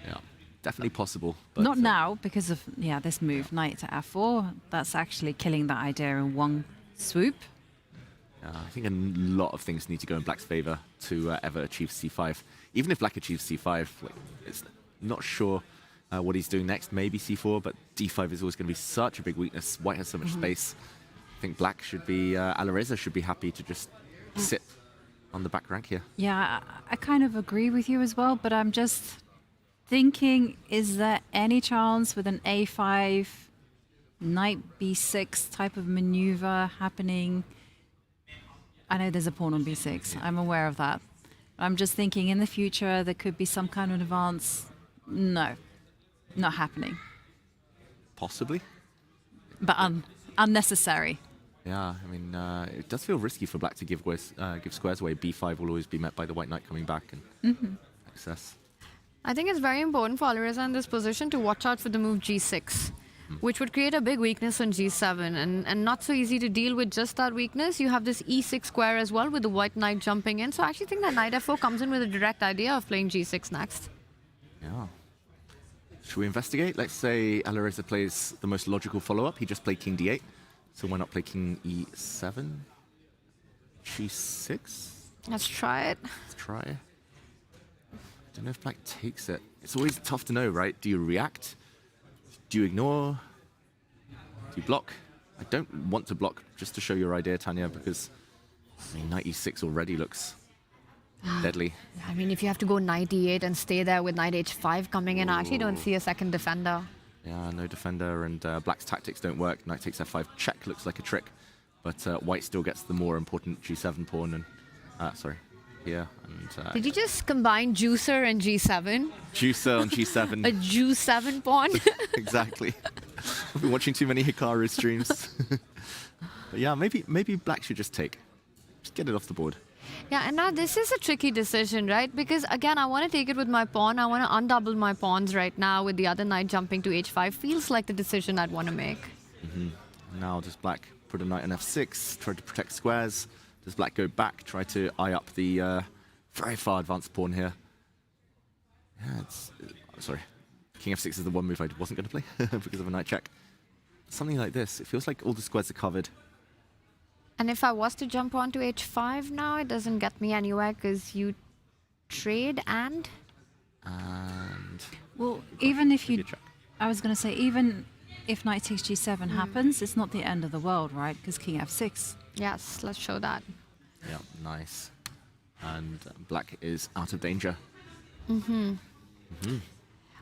Yeah, definitely possible. But not now, because of this move, knight to f4. That's actually killing that idea in one swoop. I think a lot of things need to go in Black's favor to ever achieve c5. Even if Black achieves c5, it's not sure what he's doing next. Maybe c4, but d5 is always going to be such a big weakness. White has so much space. I think Black should be, Alireza should be happy to just sit on the back rank here. Yeah, I kind of agree with you as well, but I'm just thinking, is there any chance with an a5, knight b6 type of maneuver happening? I know there's a pawn on b6. I'm aware of that. I'm just thinking in the future there could be some kind of advance. No, not happening. Possibly. But unnecessary. Yeah, I mean, it does feel risky for Black to give squares away. b5 will always be met by the white knight coming back and access. I think it's very important for Alireza in this position to watch out for the move g6, which would create a big weakness on g7, and not so easy to deal with just that weakness. You have this e6 square as well with the white knight jumping in, so I actually think that knight f4 comes in with a direct idea of playing g6 next. Yeah. Should we investigate? Let's say Alireza plays the most logical follow-up. He just played king d8, so why not play king e7? g6? Let's try it. Let's try it. I don't know if Black takes it. It's always tough to know, right? Do you react? Do you ignore? Do you block? I don't want to block, just to show your idea, Tanya, because I mean, knight e6 already looks deadly. I mean, if you have to go knight e8 and stay there with knight h5 coming in, I actually don't see a second defender. Yeah, no defender, and Black's tactics don't work. Knight takes f5, check looks like a trick, but White still gets the more important g7 pawn, and sorry. Yeah. And, did you just combine juicer and g7? Juicer on g7. A ju7 pawn? Exactly. I've been watching too many Hikaru streams. But yeah, maybe black should just get it off the board. Yeah, and now this is a tricky decision, right? Because again, I want to take it with my pawn. I want to undouble my pawns right now with the other knight jumping to h5. Feels like the decision I'd want to make. Now does black put a knight on f6, try to protect squares? Does black go back, try to eye up the very far advanced pawn here? Yeah, sorry. King f6 is the one move I wasn't going to play because of a knight check. Something like this, it feels like all the squares are covered. And if I was to jump onto h5 now, it doesn't get me anywhere because you trade and... Well, even if you... I was going to say, even if knight takes g7 happens, it's not the end of the world, right? Because king f6. Yes, let's show that. Yeah, nice. And black is out of danger.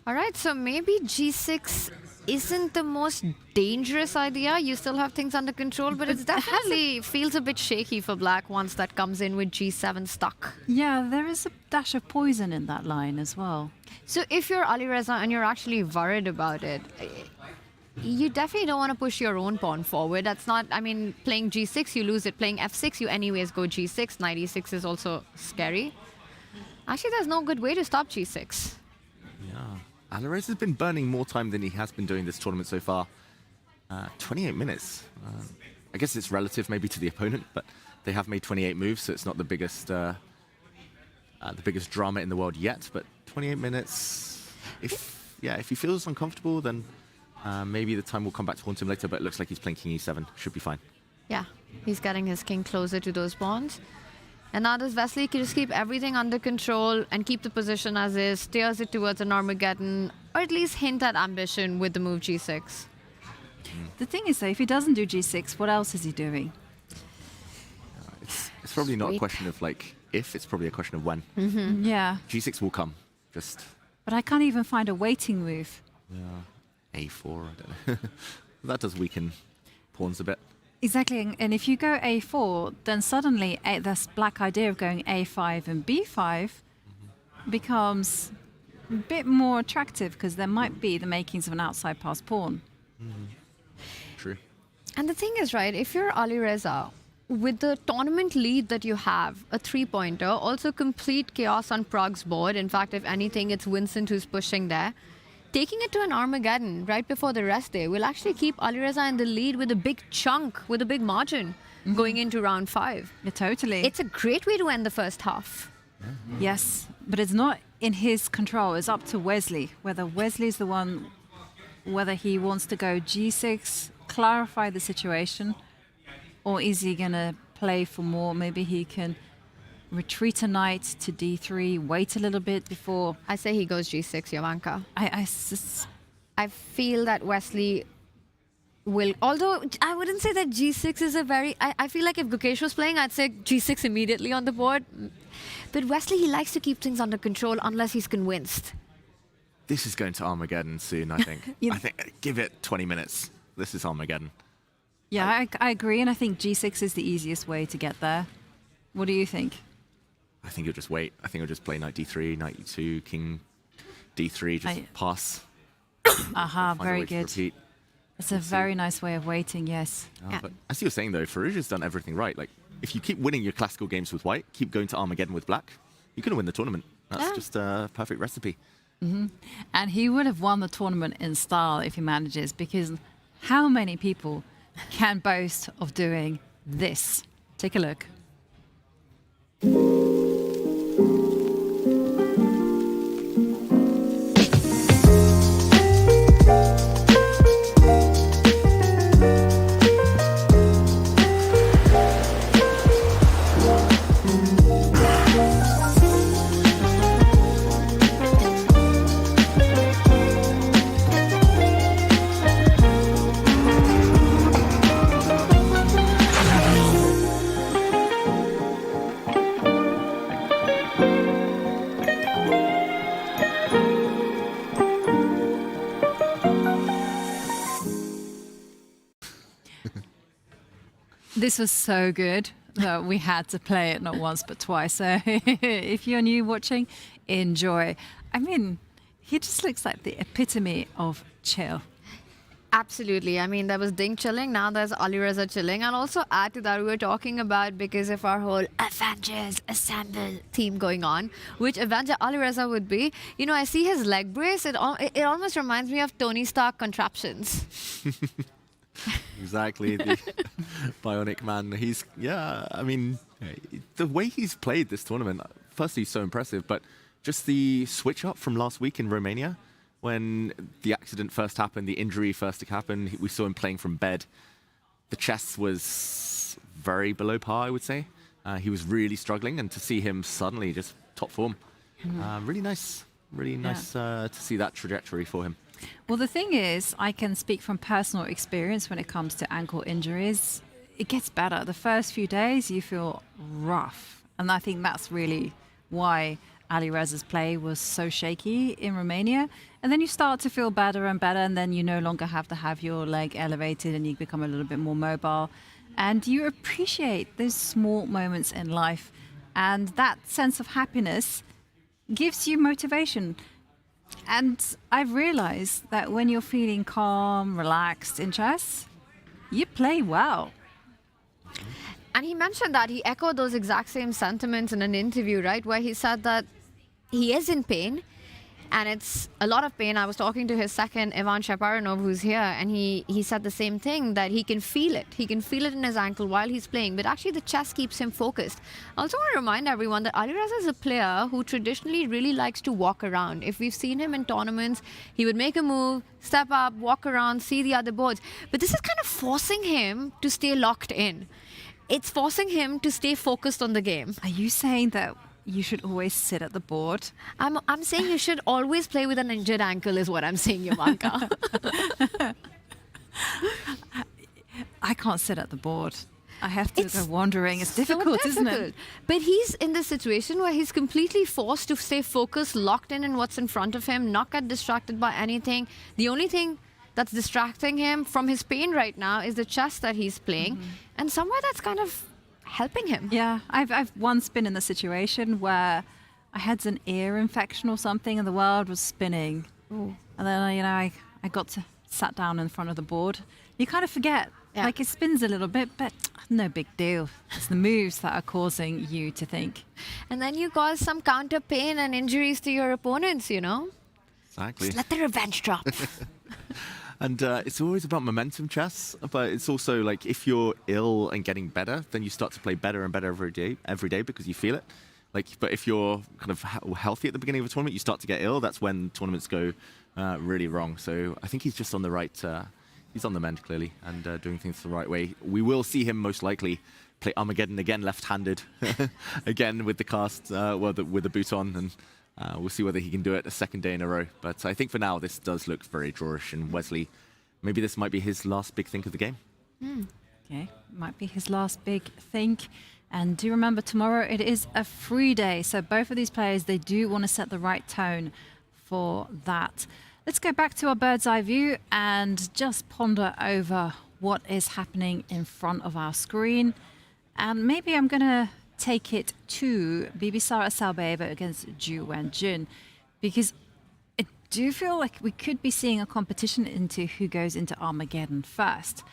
All right, so maybe g6 isn't the most dangerous idea. You still have things under control, but it definitely feels a bit shaky for black once that comes in with g7 stuck. Yeah, there is a dash of poison in that line as well. So if you're Alireza and you're actually worried about it, you definitely don't want to push your own pawn forward. That's not, I mean, playing g6, you lose it. Playing f6, you anyways go g6. Knight e6 is also scary. Actually, there's no good way to stop g6. Yeah. Alireza has been burning more time than he has been doing this tournament so far. 28 minutes. I guess it's relative maybe to the opponent, but they have made 28 moves, so it's not the biggest drama in the world yet. But 28 minutes. If he feels uncomfortable, then maybe the time will come back to haunt him later. But it looks like he's playing king e7. Should be fine. Yeah, he's getting his king closer to those pawns. And now does Wesley just keep everything under control and keep the position as is, steers it towards an Armageddon, or at least hint at ambition with the move g6? The thing is, though, if he doesn't do g6, what else is he doing? It's probably not a question of like if, it's probably a question of when. Yeah. g6 will come. Just. But I can't even find a waiting move. Yeah. a4, I don't know. That does weaken pawns a bit. Exactly, and if you go a4, then suddenly this black idea of going a5 and b5 becomes a bit more attractive because there might be the makings of an outside pass pawn. True. And the thing is, right, if you're Alireza, with the tournament lead that you have, a three-pointer, also complete chaos on Prague's board. In fact, if anything, it's Vincent who's pushing there. Taking it to an Armageddon right before the rest day will actually keep Alireza in the lead with a big chunk, with a big margin going into round 5. Yeah, totally. It's a great way to end the first half. Yes, but it's not in his control. It's up to Wesley, whether Wesley's the one, whether he wants to go g6, clarify the situation, or is he going to play for more? Maybe he can retreat a knight to d3, wait a little bit before... I say he goes g6, Jovanka. I feel that Wesley will... Although, I wouldn't say that g6 is a very... I feel like if Gukesh was playing, I'd say g6 immediately on the board. But Wesley, he likes to keep things under control unless he's convinced. This is going to Armageddon soon, I think. I think give it 20 minutes. This is Armageddon. Yeah, I agree, and I think g6 is the easiest way to get there. What do you think? I think he'll just wait. I think he'll just play knight d3, knight e2, king d3, just pass. Aha, very good. Repeat. It's a very nice way of waiting, yes. But as you were saying, though, Farouja's done everything right. Like, if you keep winning your classical games with white, keep going to Armageddon with black, you're going to win the tournament. That's just a perfect recipe. And he would have won the tournament in style if he manages, because how many people can boast of doing this? Take a look. This was so good that we had to play it not once but twice. So if you're new watching, enjoy. I mean, he just looks like the epitome of chill. Absolutely. I mean, there was Ding chilling, now there's Alireza chilling. And also add to that, we were talking about because of our whole Avengers Assemble theme going on, which Avenger Alireza would be. You know, I see his leg brace. It almost reminds me of Tony Stark contraptions. Exactly, the Bionic Man. I mean, the way he's played this tournament, firstly, so impressive, but just the switch up from last week in Romania, when the accident first happened, the injury first happened, we saw him playing from bed. The chess was very below par, I would say. He was really struggling, and to see him suddenly just top form, really nice to see that trajectory for him. Well, the thing is, I can speak from personal experience when it comes to ankle injuries. It gets better. The first few days, you feel rough. And I think that's really why Alireza's play was so shaky in Romania. And then you start to feel better and better, and then you no longer have to have your leg elevated and you become a little bit more mobile. And you appreciate those small moments in life. And that sense of happiness gives you motivation. And I've realized that when you're feeling calm, relaxed in chess, you play well. And he mentioned that, he echoed those exact same sentiments in an interview, right? Where he said that he is in pain, and it's a lot of pain. I was talking to his second, Ivan Shaparinov, who's here, and he said the same thing, that he can feel it. He can feel it in his ankle while he's playing, but actually the chess keeps him focused. I also want to remind everyone that Alireza is a player who traditionally really likes to walk around. If we've seen him in tournaments, he would make a move, step up, walk around, see the other boards. But this is kind of forcing him to stay locked in. It's forcing him to stay focused on the game. Are you saying that you should always sit at the board? I'm saying you should always play with an injured ankle is what I'm saying, Ivanka. I can't sit at the board. I have to go wandering. It's difficult, isn't it? But he's in this situation where he's completely forced to stay focused, locked in what's in front of him, not get distracted by anything. The only thing that's distracting him from his pain right now is the chess that he's playing. And somewhere that's kind of helping him. Yeah, I've once been in the situation where I had an ear infection or something and the world was spinning. Ooh. And then, I got to sat down in front of the board. You kind of forget. Yeah. Like it spins a little bit, but no big deal. It's the moves that are causing you to think. And then you cause some counter pain and injuries to your opponents, you know? Exactly. Just let the revenge drop. And it's always about momentum chess, but it's also like if you're ill and getting better, then you start to play better and better every day because you feel it. But if you're kind of healthy at the beginning of a tournament, you start to get ill. That's when tournaments go really wrong. So I think he's just on the right. He's on the mend clearly and doing things the right way. We will see him most likely play Armageddon again, left-handed, again with the cast, with the boot on, and we'll see whether he can do it a second day in a row. But I think for now, this does look very drawish. And Wesley, maybe this might be his last big think of the game. Okay, might be his last big think. And do remember, tomorrow it is a free day. So both of these players, they do want to set the right tone for that. Let's go back to our bird's eye view and just ponder over what is happening in front of our screen. And maybe I'm going to take it to Bibisara Salbeva against Zhu Wenjun, because I do feel like we could be seeing a competition into who goes into Armageddon first.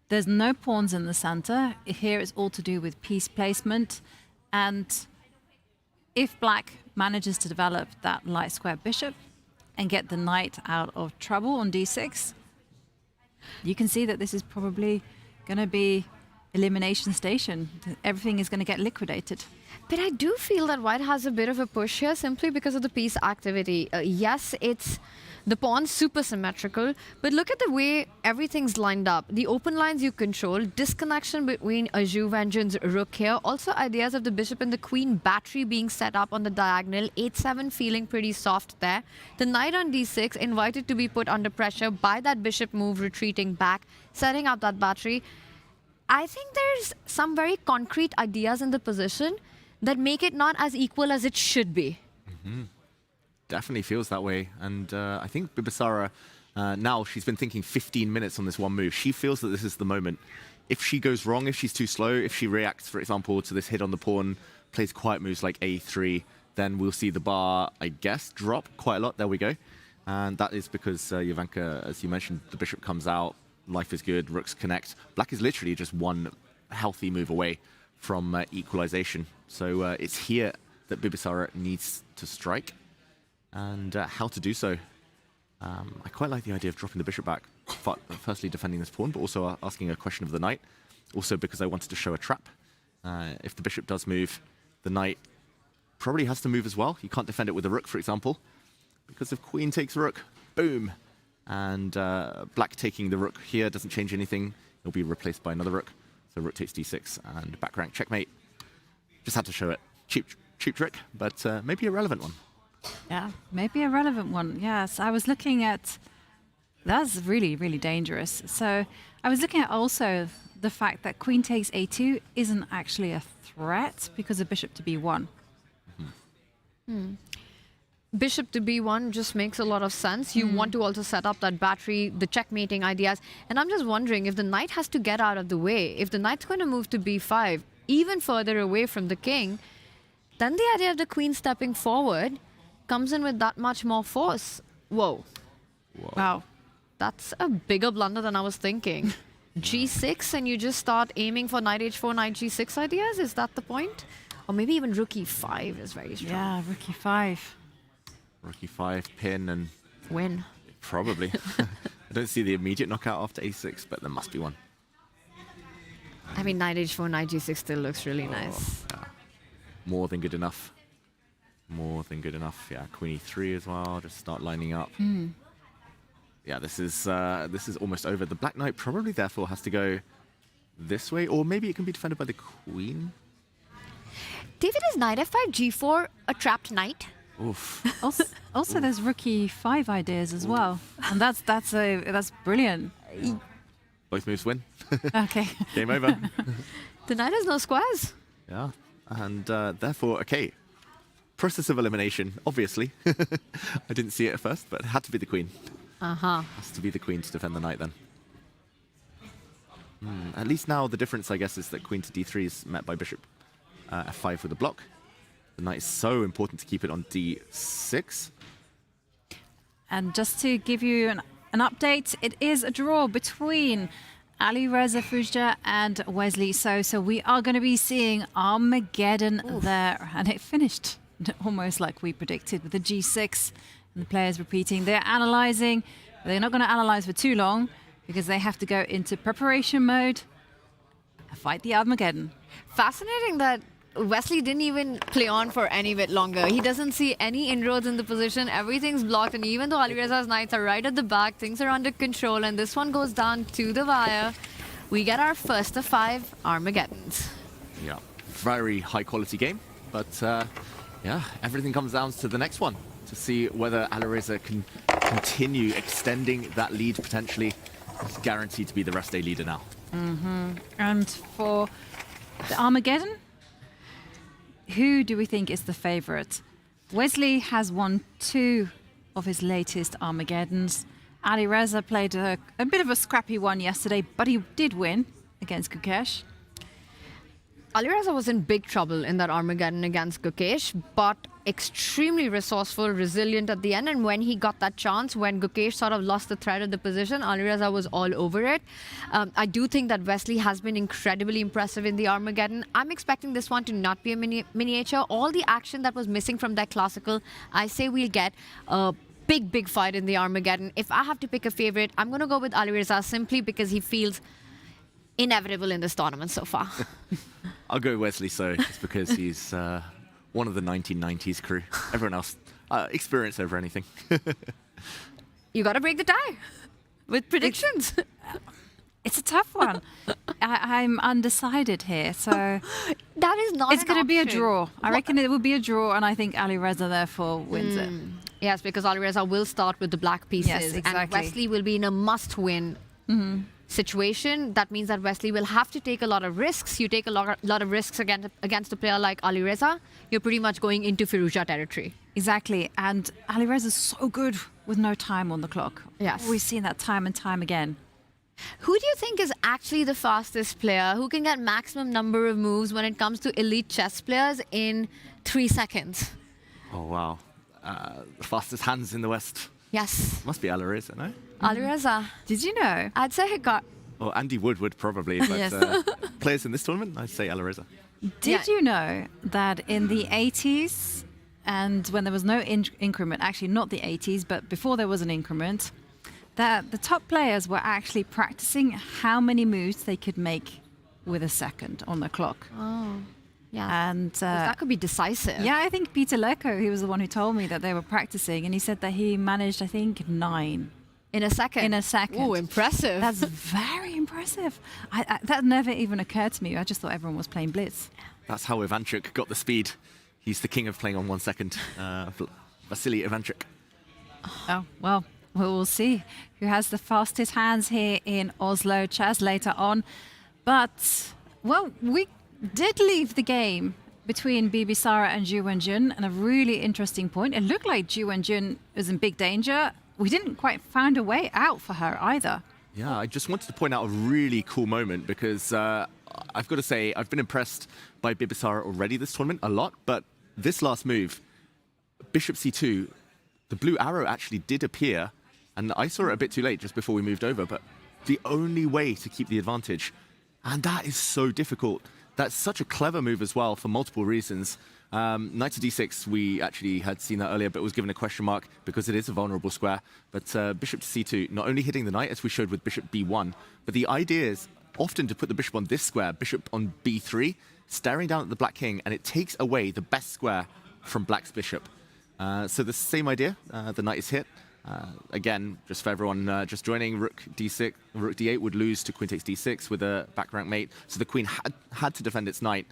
There's no pawns in the center. Here it's all to do with piece placement. And if black manages to develop that light square bishop and get the knight out of trouble on d6, you can see that this is probably going to be elimination station. Everything is going to get liquidated. But I do feel that white has a bit of a push here simply because of the piece activity. Yes, it's the pawn's super symmetrical, but look at the way everything's lined up. The open lines you control, disconnection between Zhu Wenjun's rook here, also ideas of the bishop and the queen battery being set up on the diagonal, 8-7 feeling pretty soft there. The knight on d6 invited to be put under pressure by that bishop move retreating back, setting up that battery. I think there's some very concrete ideas in the position that make it not as equal as it should be. Definitely feels that way. And I think Bibisara, now she's been thinking 15 minutes on this one move. She feels that this is the moment. If she goes wrong, if she's too slow, if she reacts, for example, to this hit on the pawn, plays quiet moves like a3, then we'll see the bar, I guess, drop quite a lot. There we go. And that is because, Jovanka, as you mentioned, the bishop comes out, life is good, rooks connect. Black is literally just one healthy move away from equalization. So it's here that Bibisara needs to strike, and how to do so. I quite like the idea of dropping the bishop back, firstly defending this pawn, but also asking a question of the knight. Also because I wanted to show a trap. If the bishop does move, the knight probably has to move as well. You can't defend it with a rook, for example, because if queen takes rook, boom. And black taking the rook here doesn't change anything. It'll be replaced by another rook. So rook takes d6 and back rank checkmate. Just had to show it. Cheap trick, but maybe a relevant one. Yeah, maybe a relevant one. Yes, I was looking at... That's really, really dangerous. So I was looking at also the fact that queen takes a2 isn't actually a threat because of bishop to b1. Bishop to b1 just makes a lot of sense. You want to also set up that battery, the checkmating ideas. And I'm just wondering if the knight has to get out of the way. If the knight's going to move to b5, even further away from the king, then the idea of the queen stepping forward comes in with that much more force. Whoa. Wow. That's a bigger blunder than I was thinking. g6 and you just start aiming for knight h4, knight g6 ideas? Is that the point? Or maybe even rook e5 is very strong. Yeah, rook e5. Rook e5, pin, and... Win. Probably. I don't see the immediate knockout after a6, but there must be one. I mean, knight h4, knight g6 still looks really nice. Yeah. More than good enough. More than good enough. Yeah, queen e3 as well. Just start lining up. Yeah, this is almost over. The black knight probably therefore has to go this way, or maybe it can be defended by the queen. David, is knight f5, g4 a trapped knight? Oof. Also, there's rook e5 ideas as well, and that's brilliant. Both moves win. Okay. Game over. The knight has no squares. Yeah, and therefore, okay. Process of elimination, obviously. I didn't see it at first, but it had to be the queen. Has to be the queen to defend the knight then. At least now the difference, I guess, is that queen to d3 is met by bishop f5 with a block. The knight is so important to keep it on d6. And just to give you an update, it is a draw between Alireza Fujda and Wesley So. So we are going to be seeing Armageddon there. And it finished almost like we predicted with the g6. And the players repeating. They're analysing. They're not going to analyse for too long because they have to go into preparation mode and fight the Armageddon. Fascinating that Wesley didn't even play on for any bit longer. He doesn't see any inroads in the position. Everything's blocked. And even though Alireza's knights are right at the back, things are under control. And this one goes down to the wire. We get our first of 5 Armageddons. Yeah, very high quality game. But yeah, everything comes down to the next one to see whether Alireza can continue extending that lead potentially. It's guaranteed to be the rest day leader now. And for the Armageddon, who do we think is the favourite? Wesley has won 2 of his latest Armageddons. Alireza played a bit of a scrappy one yesterday, but he did win against Gukesh. Alireza was in big trouble in that Armageddon against Gukesh, but extremely resourceful, resilient at the end. And when he got that chance, when Gukesh sort of lost the thread of the position, Alireza was all over it. I do think that Wesley has been incredibly impressive in the Armageddon. I'm expecting this one to not be a miniature. All the action that was missing from that classical, I say we'll get a big fight in the Armageddon. If I have to pick a favorite, I'm going to go with Alireza simply because he feels inevitable in this tournament so far. I'll go Wesley So, just because he's one of the 1990s crew. Everyone else, experience over anything. You got to break the tie with predictions. It's a tough one. I'm undecided here, so that is not. It's going to be a draw. I reckon it will be a draw, and I think Alireza therefore wins it. Yes, because Alireza will start with the black pieces, Yes, exactly. and Wesley will be in a must-win situation. That means that Wesley will have to take a lot of risks. You take a lot of risks against a player like Alireza, you're pretty much going into Firouzja territory. Exactly, and Alireza is so good with no time on the clock. Yes. We've seen that time and time again. Who do you think is actually the fastest player who can get maximum number of moves when it comes to elite chess players in 3 seconds? Oh, wow. The fastest hands in the West. Yes. Must be Alireza, no? Alireza. Did you know? I'd say he got. Or Andy Wood probably, but Yes. players in this tournament, I'd say Alireza. Did you know that in the 80s, and when there was no increment, actually not the 80s, but before there was an increment, that the top players were actually practicing how many moves they could make with a second on the clock. Oh. Yeah. And 'Cause that could be decisive. Yeah, I think Peter Lecco, he was the one who told me that they were practicing, and he said that he managed, I think, 9. In a second? In a second. Oh, impressive. That's very impressive. That never even occurred to me. I just thought everyone was playing Blitz. That's how Ivanchuk got the speed. He's the king of playing on 1 second. Vasily Ivanchuk. Oh, well, we'll see who has the fastest hands here in Oslo chess later on. But, well, we did leave the game between Bibisara and Ju Wenjun, and a really interesting point. It looked like Ju Wenjun was in big danger. We didn't quite find a way out for her either. Yeah, I just wanted to point out a really cool moment because I've got to say, I've been impressed by Bibisara already this tournament a lot, but this last move, Bishop C2, the blue arrow actually did appear, and I saw it a bit too late just before we moved over, but the only way to keep the advantage, and that is so difficult. That's such a clever move as well for multiple reasons. Knight to d6, we actually had seen that earlier, but was given a question mark because it is a vulnerable square. But bishop to c2, not only hitting the knight, as we showed with bishop b1, but the idea is often to put the bishop on this square, bishop on b3, staring down at the black king, and it takes away the best square from black's bishop. So the same idea, the knight is hit. Again, just for everyone just joining, rook d6, rook d8 would lose to queen takes d6 with a back rank mate. So the queen had to defend its knight.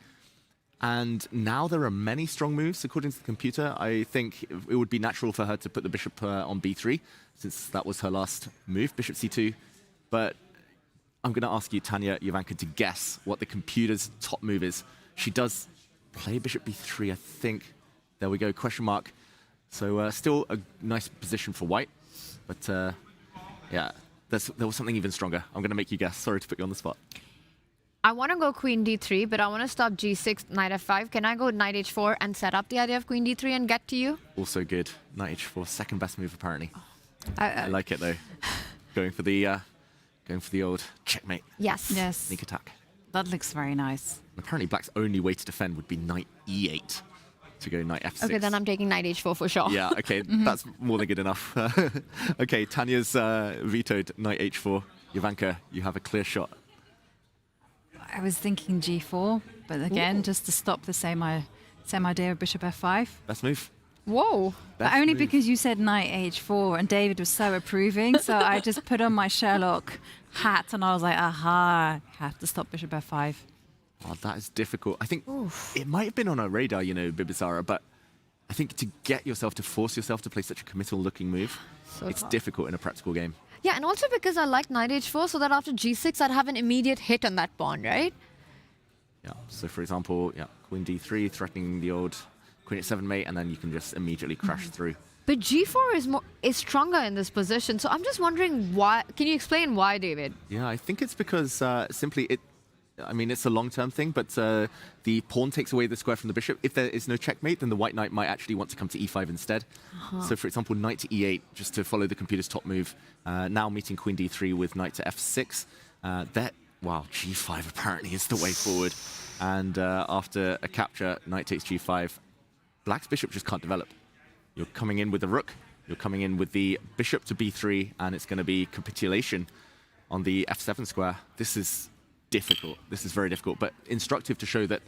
And now there are many strong moves, according to the computer. I think it would be natural for her to put the bishop on b3, since that was her last move, bishop c2. But I'm going to ask you, Tanya Jovanka, to guess what the computer's top move is. She does play bishop b3, I think. There we go, question mark. So still a nice position for white. But yeah, there was something even stronger. I'm going to make you guess. Sorry to put you on the spot. I want to go queen d3, but I want to stop g6, knight f5. Can I go knight h4 and set up the idea of queen d3 and get to you? Also good. Knight h4, second best move apparently. I like it though. Going for the old checkmate. Yes. Yes. Sneak attack. That looks very nice. And apparently black's only way to defend would be knight e8 to go knight f6. Okay, then I'm taking knight h4 for sure. Yeah, okay, that's more than good enough. Okay, Tanya's vetoed knight h4. Jovanka, you have a clear shot. I was thinking g4, but again, just to stop the same idea of bishop f5. Best move. Whoa. But only because you said knight h4 and David was so approving, so I just put on my Sherlock hat and I was like, aha, I have to stop bishop f5. Oh, that is difficult. I think it might have been on our radar, you know, Bibisara, but I think to force yourself to play such a committal-looking move, it's tough. difficult in a practical game. Yeah, and also because I like knight h4, so that after g6, I'd have an immediate hit on that pawn, right? Yeah, so for example, yeah, queen d3, threatening the old queen h7 mate, and then you can just immediately crash through. But g4 is stronger in this position, so I'm just wondering why. Can you explain why, David? Yeah, I think it's because simply it's a long-term thing, but the pawn takes away the square from the bishop. If there is no checkmate, then the white knight might actually want to come to e5 instead. So for example, knight to e8, just to follow the computer's top move. Now meeting queen d3 with knight to f6. Wow, g5 apparently is the way forward. And after a capture, knight takes g5. Black's bishop just can't develop. You're coming in with the rook, you're coming in with the bishop to b3, and it's going to be capitulation on the f7 square. This is difficult. This is very difficult, but instructive to show that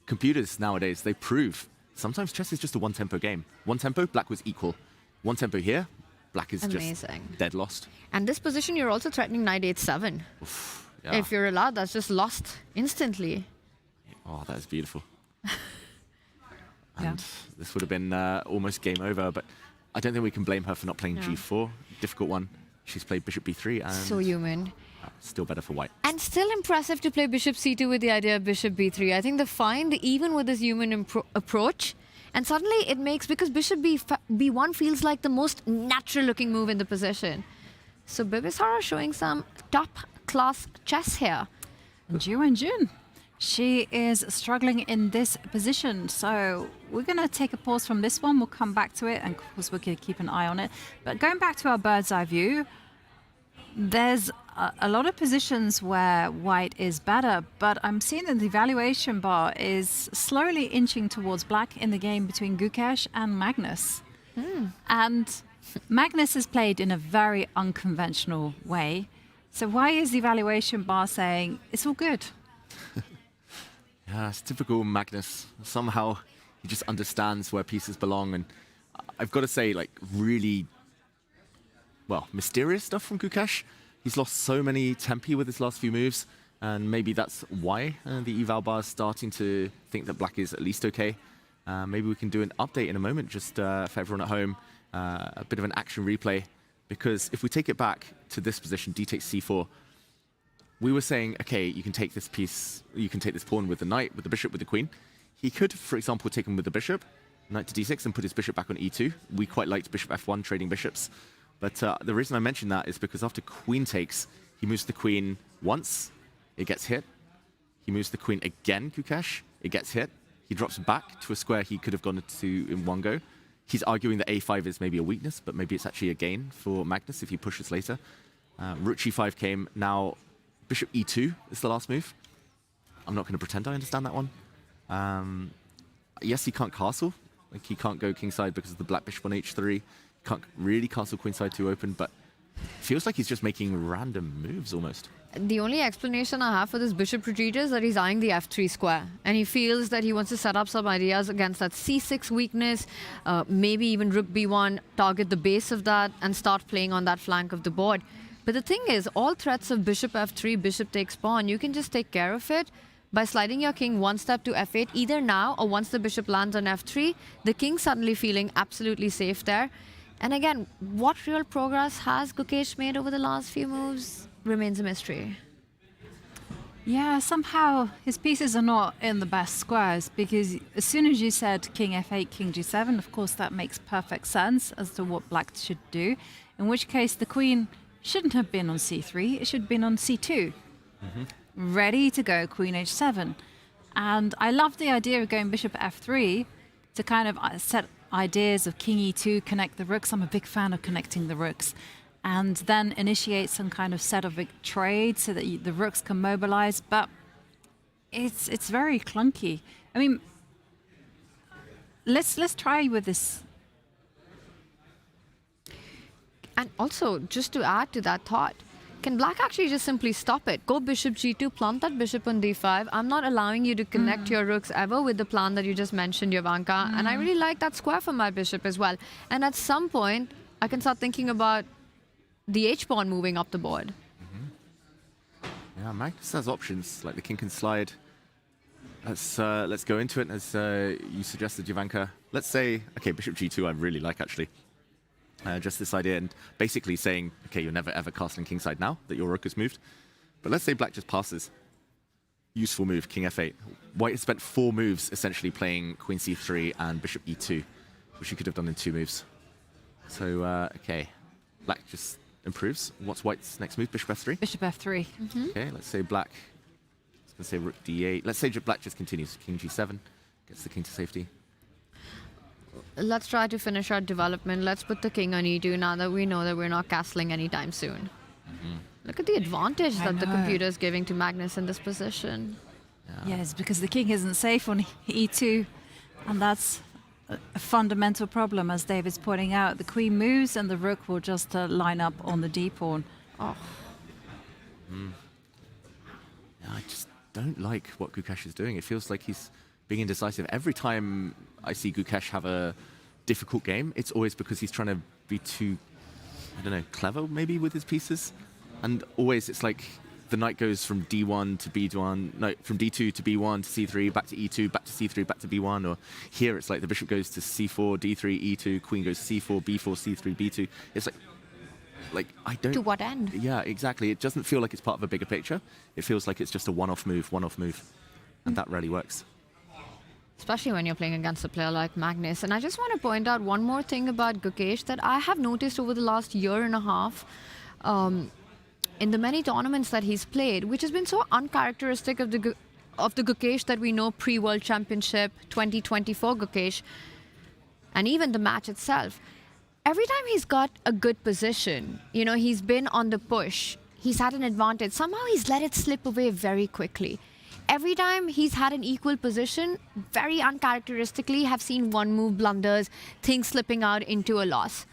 computers nowadays, they prove sometimes chess is just a one-tempo game. One tempo, black was equal. One tempo here, black is just dead lost. And this position, you're also threatening knight h7. Yeah. If you're allowed, that's just lost instantly. Oh, that is beautiful. And this would have been almost game over, but I don't think we can blame her for not playing g4. Difficult one. She's played bishop b3 and So human. Still better for white. And still impressive to play bishop c2 with the idea of bishop b3. I think the find, even with this human approach, and suddenly it makes, because bishop b1 feels like the most natural looking move in the position. So Bibisara showing some top class chess here. And Ju Wenjun, She is struggling in this position. So we're going to take a pause from this one. We'll come back to it. And of course, we're going to keep an eye on it. But going back to our bird's eye view, there's a lot of positions where white is better. But I'm seeing that the evaluation bar is slowly inching towards black in the game between Gukesh and Magnus. And Magnus is played in a very unconventional way. So why is the evaluation bar saying it's all good? Yeah, it's typical Magnus. Somehow he just understands where pieces belong. And I've got to say, like, really, well, mysterious stuff from Gukesh. He's lost so many tempi with his last few moves. And maybe that's why the eval bar is starting to think that black is at least okay. Maybe we can do an update in a moment, just for everyone at home. A bit of an action replay. Because if we take it back to this position, d takes c4, we were saying, okay, you can take this piece, you can take this pawn with the knight, with the bishop, with the queen. He could, for example, take him with the bishop, knight to d6, and put his bishop back on e2. We quite liked bishop f1, trading bishops. But the reason I mention that is because after queen takes, he moves the queen once, it gets hit. He moves the queen again, Gukesh, it gets hit. He drops back to a square he could have gone to in one go. He's arguing that a5 is maybe a weakness, but maybe it's actually a gain for Magnus if he pushes later. Rook g5 came. Now, bishop e2 is the last move. I'm not going to pretend I understand that one. Yes, he can't castle. Like, he can't go kingside because of the black bishop on h3. He can't really castle queenside too open, but feels like he's just making random moves almost. The only explanation I have for this bishop retreat is that he's eyeing the f3 square, and he feels that he wants to set up some ideas against that c6 weakness, maybe even rook b1, target the base of that, and start playing on that flank of the board. But the thing is, all threats of bishop f3, bishop takes pawn, you can just take care of it by sliding your king one step to f8, either now or once the bishop lands on f3, the king suddenly feeling absolutely safe there. And again, what real progress has Gukesh made over the last few moves remains a mystery. Yeah, somehow his pieces are not in the best squares, because as soon as you said king f8, king g7, of course that makes perfect sense as to what black should do, in which case the queen shouldn't have been on c3, it should have been on c2. Ready to go queen h7. And I love the idea of going bishop f3 to kind of set ideas of king e2, connect the rooks. I'm a big fan of connecting the rooks. And then initiate some kind of set of trade so that the rooks can mobilize. But it's very clunky. I mean, let's try with this. And also, just to add to that thought, can black actually just simply stop it? Go bishop g2, plant that bishop on d5. I'm not allowing you to connect your rooks ever with the plan that you just mentioned, Jovanka. And I really like that square for my bishop as well. And at some point, I can start thinking about the h-pawn moving up the board. Yeah, Magnus has options, like the king can slide. Let's go into it, as you suggested, Jovanka. Let's say, okay, bishop g2 I really like, actually. Just this idea, and basically saying, okay, you're never ever castling kingside now that your rook has moved. But let's say black just passes. Useful move, king f8. White has spent 4 moves essentially playing queen c3 and bishop e2, which you could have done in 2 moves. So, okay, black just improves. What's white's next move? Bishop f3? Bishop f3. Okay, let's say black, let's say rook d8. Let's say black just continues. King g7, gets the king to safety. Let's try to finish our development. Let's put the king on e2 now that we know that we're not castling anytime soon. Look at the advantage that the computer is giving to Magnus in this position. Yes, because the king isn't safe on e2, and that's a fundamental problem, as David's pointing out. The queen moves and the rook will just line up on the d-pawn. Oh. Yeah, I just don't like what Gukesh is doing. It feels like he's being indecisive. Every time I see Gukesh have a difficult game, it's always because he's trying to be too, I don't know, clever maybe with his pieces. And always it's like the knight goes from d1 to b1, no, from d2 to b1 to c3, back to e2, back to c3, back to b1. Or here it's like the bishop goes to c4, d3, e2, queen goes c4, b4, c3, b2. It's like I don't... To what end? Yeah, exactly. It doesn't feel like it's part of a bigger picture. It feels like it's just a one-off move. And that rarely works. Especially when you're playing against a player like Magnus. And I just want to point out one more thing about Gukesh that I have noticed over the last year and a half in the many tournaments that he's played, which has been so uncharacteristic of of the Gukesh that we know pre-World Championship 2024 Gukesh, and even the match itself, every time he's got a good position, he's been on the push, he's had an advantage, somehow he's let it slip away very quickly. Every time he's had an equal position, very uncharacteristically have seen one move blunders, things slipping out into a loss.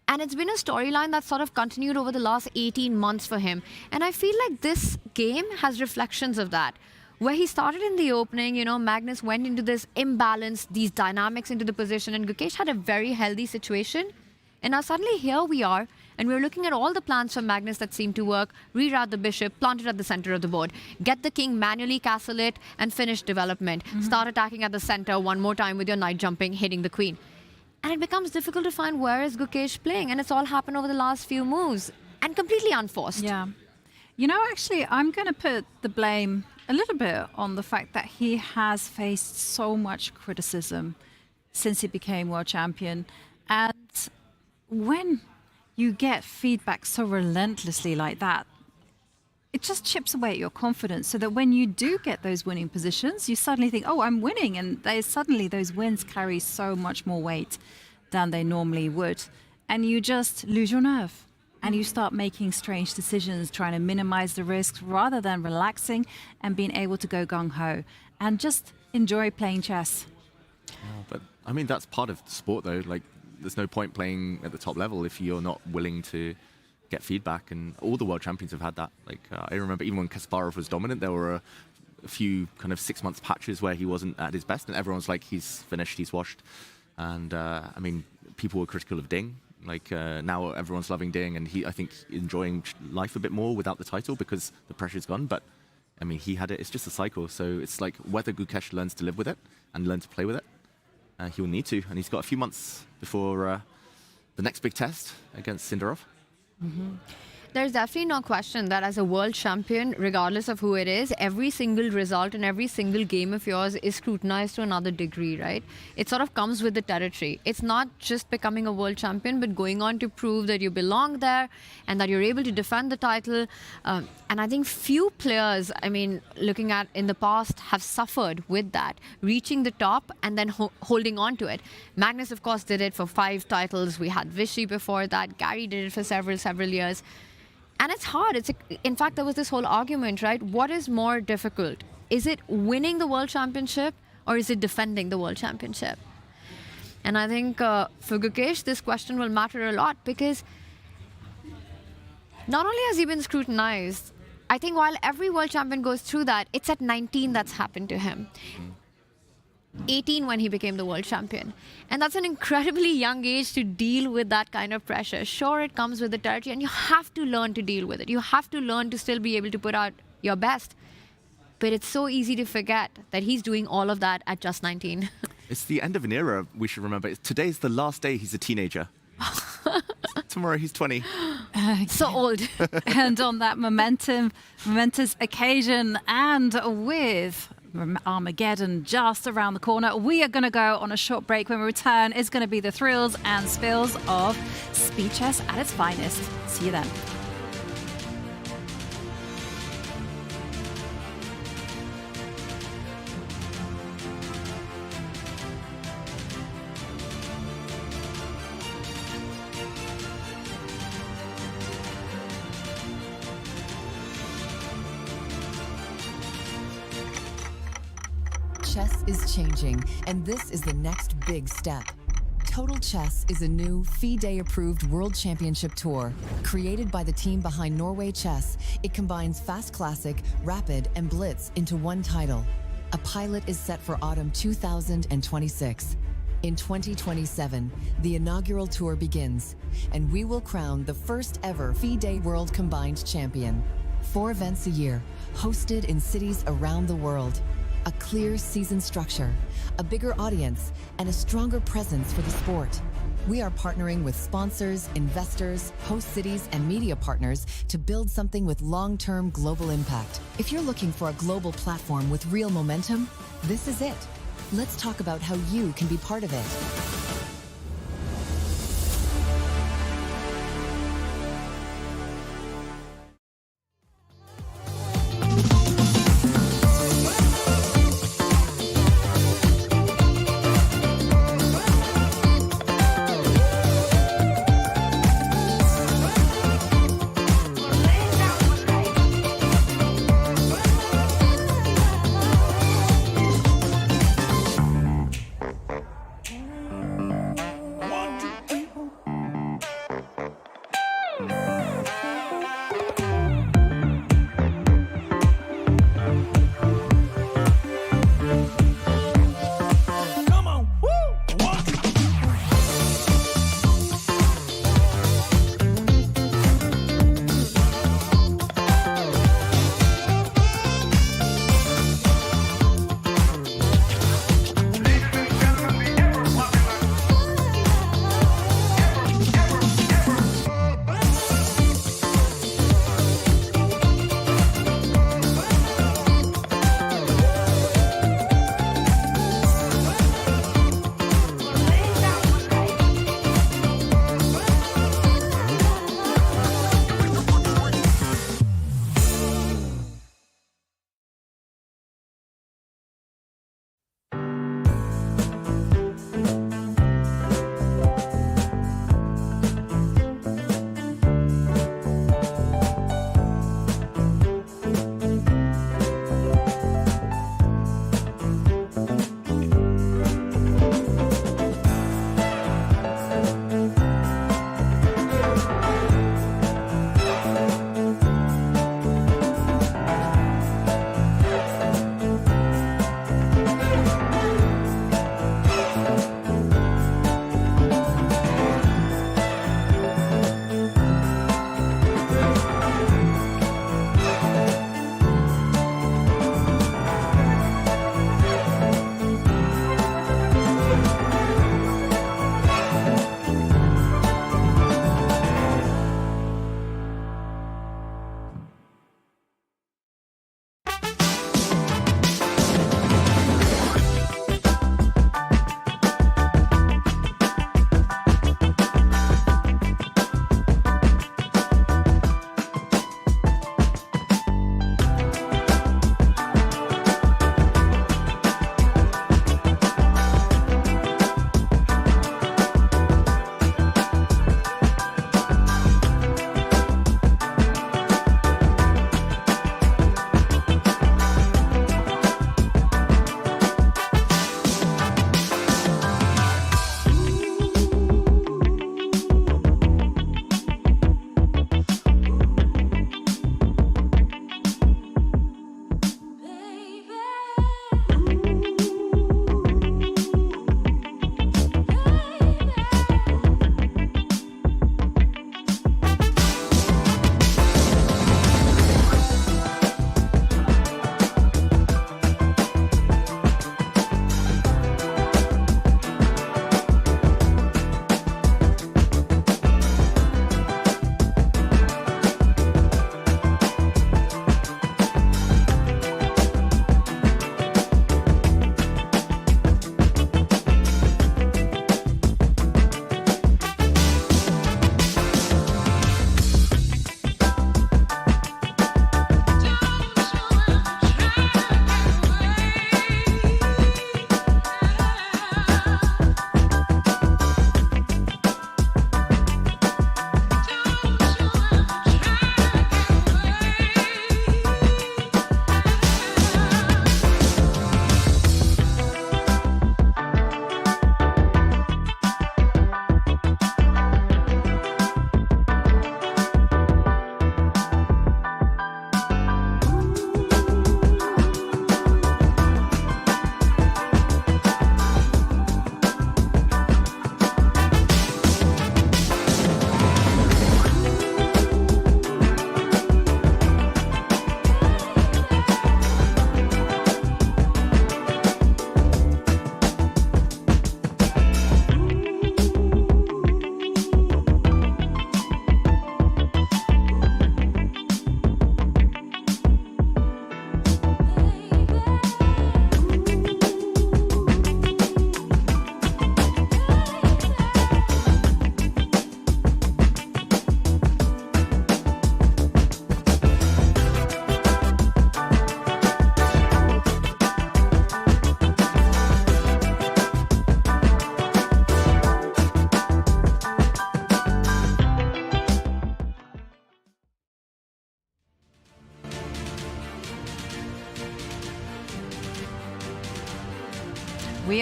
And it's been a storyline that's sort of continued over the last 18 months for him. And I feel like this game has reflections of that. Where he started in the opening, Magnus went into this imbalance, these dynamics into the position, and Gukesh had a very healthy situation. And now suddenly here we are, and we're looking at all the plans from Magnus that seem to work. Reroute the bishop, plant it at the center of the board, get the king, manually castle it, and finish development. Start attacking at the center one more time with your knight jumping, hitting the queen. And it becomes difficult to find where is Gukesh playing, and it's all happened over the last few moves, and completely unforced. Yeah. Actually, I'm going to put the blame a little bit on the fact that he has faced so much criticism since he became world champion. And when you get feedback so relentlessly like that, it just chips away at your confidence, so that when you do get those winning positions, you suddenly think, oh, I'm winning. And suddenly those wins carry so much more weight than they normally would. And you just lose your nerve. And you start making strange decisions, trying to minimize the risks rather than relaxing and being able to go gung-ho and just enjoy playing chess. But I mean, that's part of the sport, though. Like, there's no point playing at the top level if you're not willing to get feedback. And all the world champions have had that. Like, I remember even when Kasparov was dominant, there were a few kind of 6 months patches where he wasn't at his best, and everyone's like, he's finished, he's washed. And I mean, people were critical of Ding. Like, now everyone's loving Ding, and I think enjoying life a bit more without the title because the pressure's gone. But I mean, he had it. It's just a cycle. So it's like whether Gukesh learns to live with it and learn to play with it, he'll need to. And he's got a few months before the next big test against Sindarov. There's definitely no question that as a world champion, regardless of who it is, every single result and every single game of yours is scrutinized to another degree, right? It sort of comes with the territory. It's not just becoming a world champion, but going on to prove that you belong there and that you're able to defend the title. And I think few players, I mean, looking at in the past, have suffered with that, reaching the top and then holding on to it. Magnus, of course, did it for 5 titles. We had Vichy before that. Gary did it for several years. And it's hard. In fact, there was this whole argument, right? What is more difficult? Is it winning the world championship or is it defending the world championship? And I think for Gukesh, this question will matter a lot because not only has he been scrutinized, I think while every world champion goes through that, it's at 19 that's happened to him. 18 when he became the world champion. And that's an incredibly young age to deal with that kind of pressure. Sure, it comes with the territory and you have to learn to deal with it. You have to learn to still be able to put out your best. But it's so easy to forget that he's doing all of that at just 19. It's the end of an era, we should remember. Today's the last day he's a teenager. Tomorrow he's 20. So old. And on that momentous occasion, and with Armageddon just around the corner, we are going to go on a short break. When we return, it's going to be the thrills and spills of speed chess at its finest. See you then. Chess is changing, and this is the next big step. Total Chess is a new FIDE-approved World Championship Tour. Created by the team behind Norway Chess, it combines Fast Classic, Rapid, and Blitz into one title. A pilot is set for autumn 2026. In 2027, the inaugural tour begins, and we will crown the first ever FIDE World Combined Champion. 4 events a year, hosted in cities around the world. A clear season structure, a bigger audience, and a stronger presence for the sport. We are partnering with sponsors, investors, host cities, and media partners to build something with long-term global impact. If you're looking for a global platform with real momentum, this is it. Let's talk about how you can be part of it.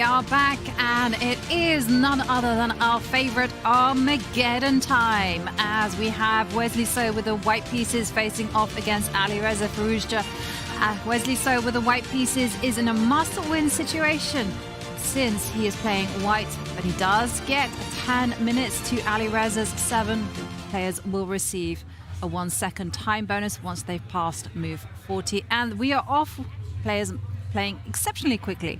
are back, and it is none other than our favorite Armageddon time, as we have Wesley So with the white pieces facing off against Alireza Firouzja. Wesley So with the white pieces is in a must-win situation since he is playing white, but he does get 10 minutes to Alireza's 7. Players will receive a 1-second time bonus once they've passed move 40, and we are off. Players playing exceptionally quickly.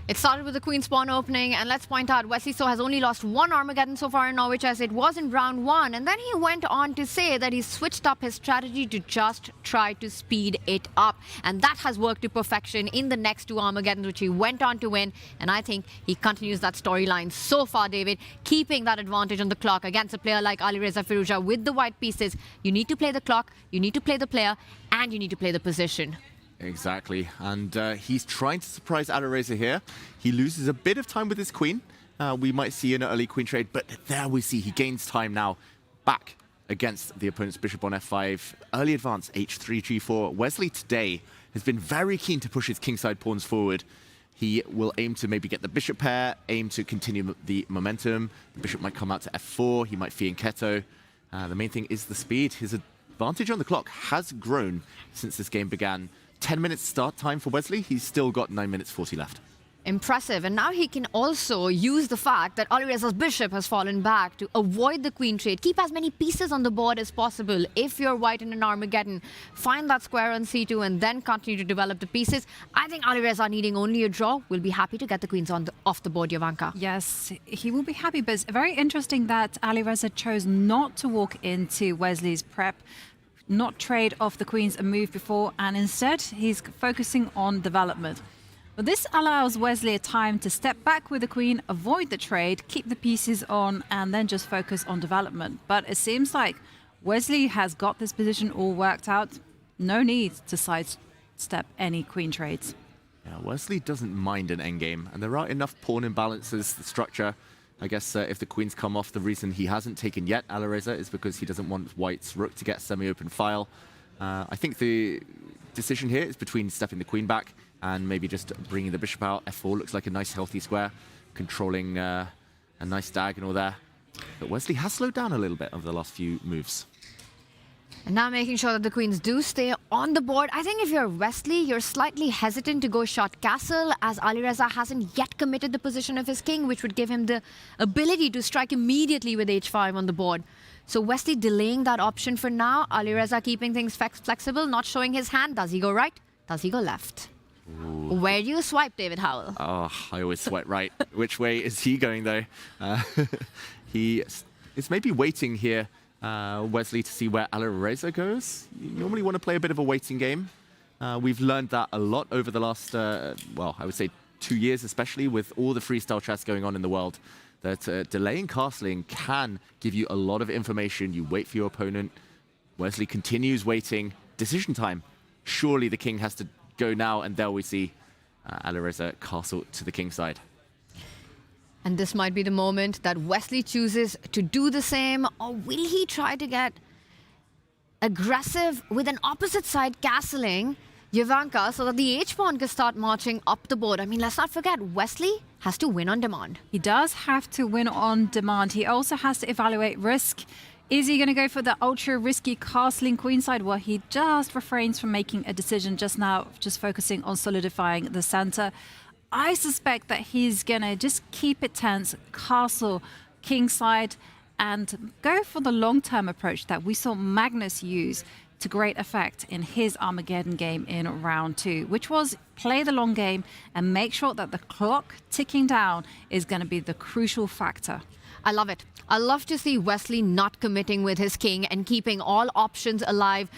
It started with the Queen's Pawn opening, and let's point out Wesley So has only lost 1 Armageddon so far in Norway Chess. It was in round 1, and then he went on to say that he switched up his strategy to just try to speed it up, and that has worked to perfection in the next 2 Armageddons, which he went on to win. And I think he continues that storyline so far, David, keeping that advantage on the clock against a player like Alireza Firouzja with the white pieces. You need to play the clock, you need to play the player, and you need to play the position. Exactly, and he's trying to surprise Alireza here. He loses a bit of time with his queen. We might see an early queen trade, but there we see he gains time now back against the opponent's bishop on f5. Early advance, h3, g4. Wesley today has been very keen to push his kingside pawns forward. He will aim to maybe get the bishop pair, aim to continue the momentum. The bishop might come out to f4, he might fianchetto. The main thing is the speed. His advantage on the clock has grown since this game began. 10 minutes start time for Wesley. He's still got 9 minutes 40 left. Impressive. And now he can also use the fact that Alireza's bishop has fallen back to avoid the queen trade. Keep as many pieces on the board as possible. If you're white in an Armageddon, find that square on c2 and then continue to develop the pieces. I think Alireza, needing only a draw, will be happy to get the queens off the board, Jovanka. Yes, he will be happy, but it's very interesting that Alireza chose not to walk into Wesley's prep, not trade off the queens a move before, and instead he's focusing on development. But this allows Wesley a time to step back with the queen, avoid the trade, keep the pieces on, and then just focus on development. But it seems like Wesley has got this position all worked out. No need to sidestep any queen trades. Yeah, Wesley doesn't mind an endgame, and there are enough pawn imbalances, the structure. I guess if the queens come off, the reason he hasn't taken yet Alireza is because he doesn't want white's rook to get semi-open file. I think the decision here is between stepping the queen back and maybe just bringing the bishop out. f4 looks like a nice healthy square, controlling a nice diagonal there. But Wesley has slowed down a little bit over the last few moves. And now making sure that the queens do stay on the board. I think if you're Wesley, you're slightly hesitant to go short castle, as Alireza hasn't yet committed the position of his king, which would give him the ability to strike immediately with h5 on the board. So Wesley delaying that option for now. Alireza keeping things flexible, not showing his hand. Does he go right? Does he go left? Ooh. Where do you swipe, David Howell? Oh, I always swipe right. Which way is he going, though? He is maybe waiting here, Wesley, to see where Alireza goes. You normally want to play a bit of a waiting game. We've learned that a lot over the last, well, I would say 2 years, especially with all the freestyle chess going on in the world, that delaying castling can give you a lot of information. You wait for your opponent. Wesley continues waiting. Decision time. Surely the king has to go now, and there we see Alireza castle to the king side. And this might be the moment that Wesley chooses to do the same, or will he try to get aggressive with an opposite side castling, Jovanka, so that the h-pawn can start marching up the board? I mean, let's not forget, Wesley has to win on demand. He does have to win on demand. He also has to evaluate risk. Is he going to go for the ultra risky castling queenside? Well, he just refrains from making a decision just now, just focusing on solidifying the center. I suspect that he's going to just keep it tense, castle kingside, and go for the long-term approach that we saw Magnus use to great effect in his Armageddon game in round 2, which was play the long game and make sure that the clock ticking down is going to be the crucial factor. I love it. I love to see Wesley not committing with his king and keeping all options alive.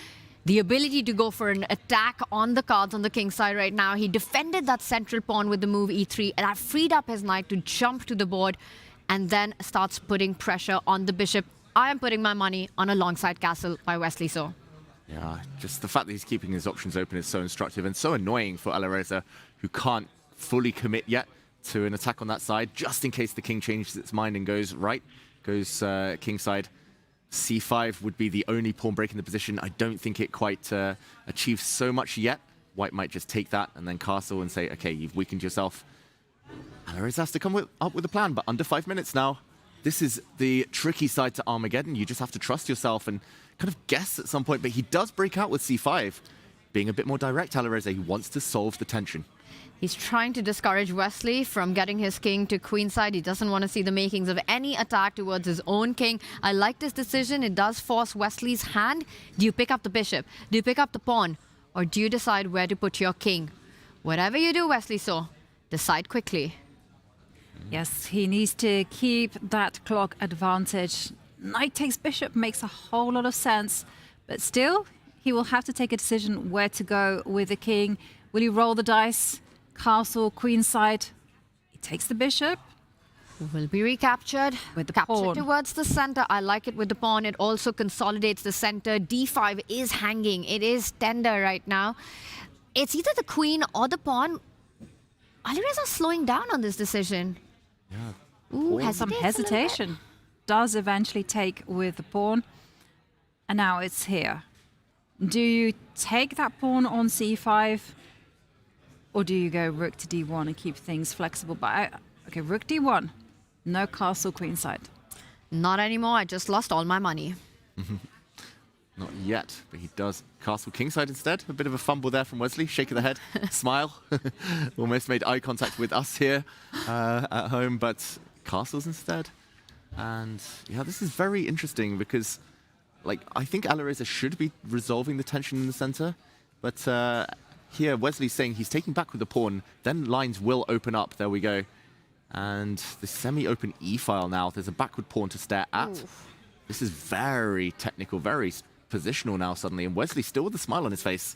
The ability to go for an attack on the cards on the king side right now. He defended that central pawn with the move e3, and that freed up his knight to jump to the board and then starts putting pressure on the bishop. I am putting my money on a longside castle by Wesley So. Yeah, just the fact that he's keeping his options open is so instructive and so annoying for Alireza, who can't fully commit yet to an attack on that side, just in case the king changes its mind and goes right, goes kingside. c5 would be the only pawn break in the position. I don't think it quite achieves so much yet. White might just take that and then castle and say, okay, you've weakened yourself. Alireza has to come up with a plan, but under 5 minutes now. This is the tricky side to Armageddon. You just have to trust yourself and kind of guess at some point, but he does break out with c5. Being a bit more direct, Alireza, he wants to solve the tension. He's trying to discourage Wesley from getting his king to queenside. He doesn't want to see the makings of any attack towards his own king. I like this decision. It does force Wesley's hand. Do you pick up the bishop? Do you pick up the pawn? Or do you decide where to put your king? Whatever you do, Wesley Saw, decide quickly. Yes, he needs to keep that clock advantage. Knight takes bishop makes a whole lot of sense, but still, he will have to take a decision where to go with the king. Will he roll the dice? Castle, queenside. He takes the bishop. Will be recaptured. With the Captured pawn. towards the center. I like it with the pawn. It also consolidates the center. D5 is hanging. It is tender right now. It's either the queen or the pawn. Alireza slowing down on this decision. Yeah. Ooh, Some hesitates a little bit. hesitation. Does eventually take with the pawn. And now it's here. Do you take that pawn on c5? Or do you go rook to d1 and keep things flexible? Okay, rook d1. No castle queenside. Not anymore. I just lost all my money. Not yet, but he does castle kingside instead. A bit of a fumble there from Wesley. Shake of the head, smile. Almost made eye contact with us here at home, but castles instead. And yeah, this is very interesting because, like, I think Alireza should be resolving the tension in the center, but here Wesley's saying he's taking back with the pawn, then lines will open up. There we go. And the semi-open e-file now. There's a backward pawn to stare at. Oof. This is very technical, very positional now suddenly, and Wesley still with a smile on his face.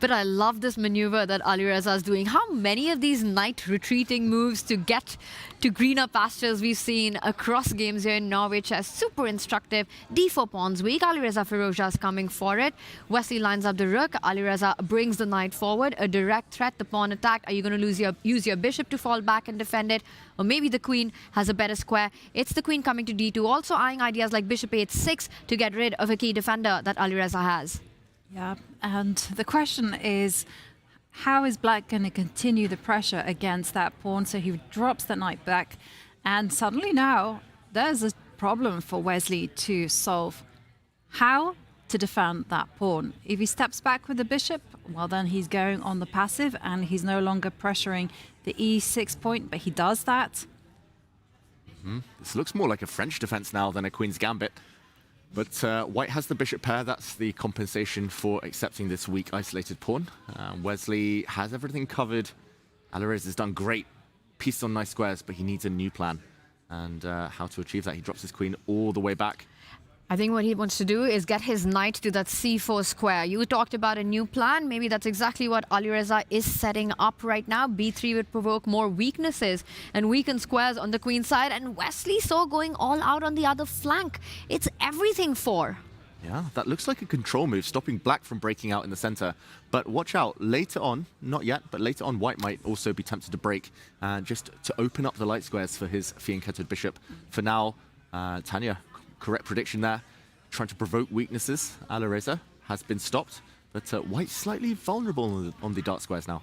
But I love this maneuver that Alireza is doing. How many of these knight retreating moves to get to greener pastures we've seen across games here in Norway chess. Super instructive. D4 pawns weak. Alireza Firouzja is coming for it. Wesley lines up the rook. Alireza brings the knight forward. A direct threat. The pawn attacked. Are you going to use your bishop to fall back and defend it? Or maybe the queen has a better square. It's the queen coming to d2. Also eyeing ideas like bishop h6 to get rid of a key defender that Alireza has. Yeah, and the question is, how is Black going to continue the pressure against that pawn? So he drops the knight back, and suddenly now there's a problem for Wesley to solve. How to defend that pawn? If he steps back with the bishop, well then he's going on the passive and he's no longer pressuring the e6 point, but he does that. This looks more like a French defense now than a queen's gambit. But White has the bishop pair. That's the compensation for accepting this weak, isolated pawn. Wesley has everything covered. Alireza has done great. Pieces on nice squares, but he needs a new plan. And how to achieve that, he drops his queen all the way back. I think what he wants to do is get his knight to that c4 square. You talked about a new plan. Maybe that's exactly what Alireza is setting up right now. b3 would provoke more weaknesses and weaken squares on the queen side. And Wesley Saw going all out on the other flank. It's everything for. Yeah, that looks like a control move, stopping Black from breaking out in the center. But watch out, later on, not yet, but later on, White might also be tempted to break just to open up the light squares for his fianchetted bishop. For now, Tanya, correct prediction there. Trying to provoke weaknesses. Alireza has been stopped, but White's slightly vulnerable on the dark squares now.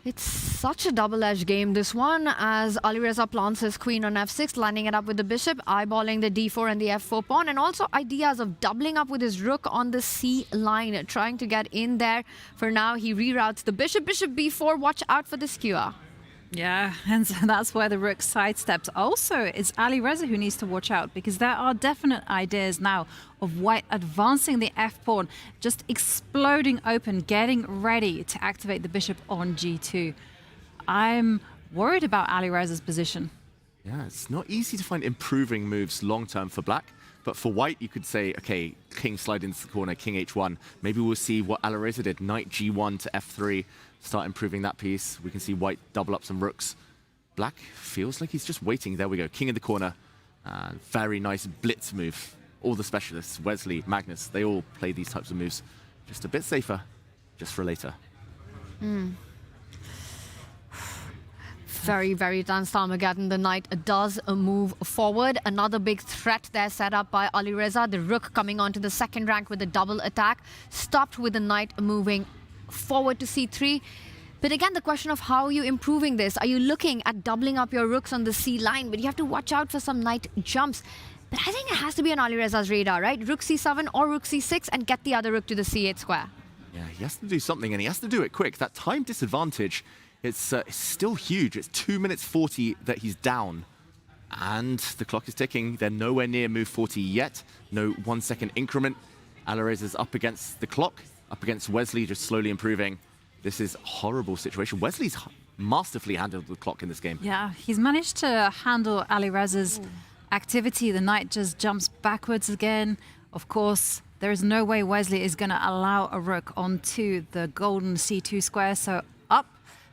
It's such a double-edged game, this one, as Alireza plants his queen on f6, lining it up with the bishop, eyeballing the d4 and the f4 pawn, and also ideas of doubling up with his rook on the c line, trying to get in there. For now, he reroutes the bishop, bishop b4, watch out for the skewer. Yeah, and so that's where the rook sidesteps. Also, it's Alireza who needs to watch out, because there are definite ideas now of White advancing the f-pawn, just exploding open, getting ready to activate the bishop on g2. I'm worried about Alireza's position. Yeah, it's not easy to find improving moves long-term for Black. But for White, you could say, okay, king slide into the corner, king h1. Maybe we'll see what Alireza did, knight g1 to f3, start improving that piece. We can see White double up some rooks. Black feels like he's just waiting. There we go, king in the corner. Very nice blitz move. All the specialists, Wesley, Magnus, they all play these types of moves. Just a bit safer, just for later. Very, very tense Armageddon. The knight does move forward. Another big threat there set up by Alireza. The rook coming onto the second rank with a double attack. Stopped with the knight moving forward to c3. But again, the question of how are you improving this? Are you looking at doubling up your rooks on the C line? But you have to watch out for some knight jumps. But I think it has to be on Alireza's radar, right? Rook C7 or Rook C6 and get the other rook to the C8 square. Yeah, he has to do something, and he has to do it quick. That time disadvantage, it's still huge. It's 2 minutes 40 that he's down. And the clock is ticking. They're nowhere near move 40 yet. No 1 second increment. Alireza's up against the clock, up against Wesley, just slowly improving. This is a horrible situation. Wesley's masterfully handled the clock in this game. Yeah, he's managed to handle Alireza's activity. The knight just jumps backwards again. Of course, there is no way Wesley is going to allow a rook onto the golden C2 square. So up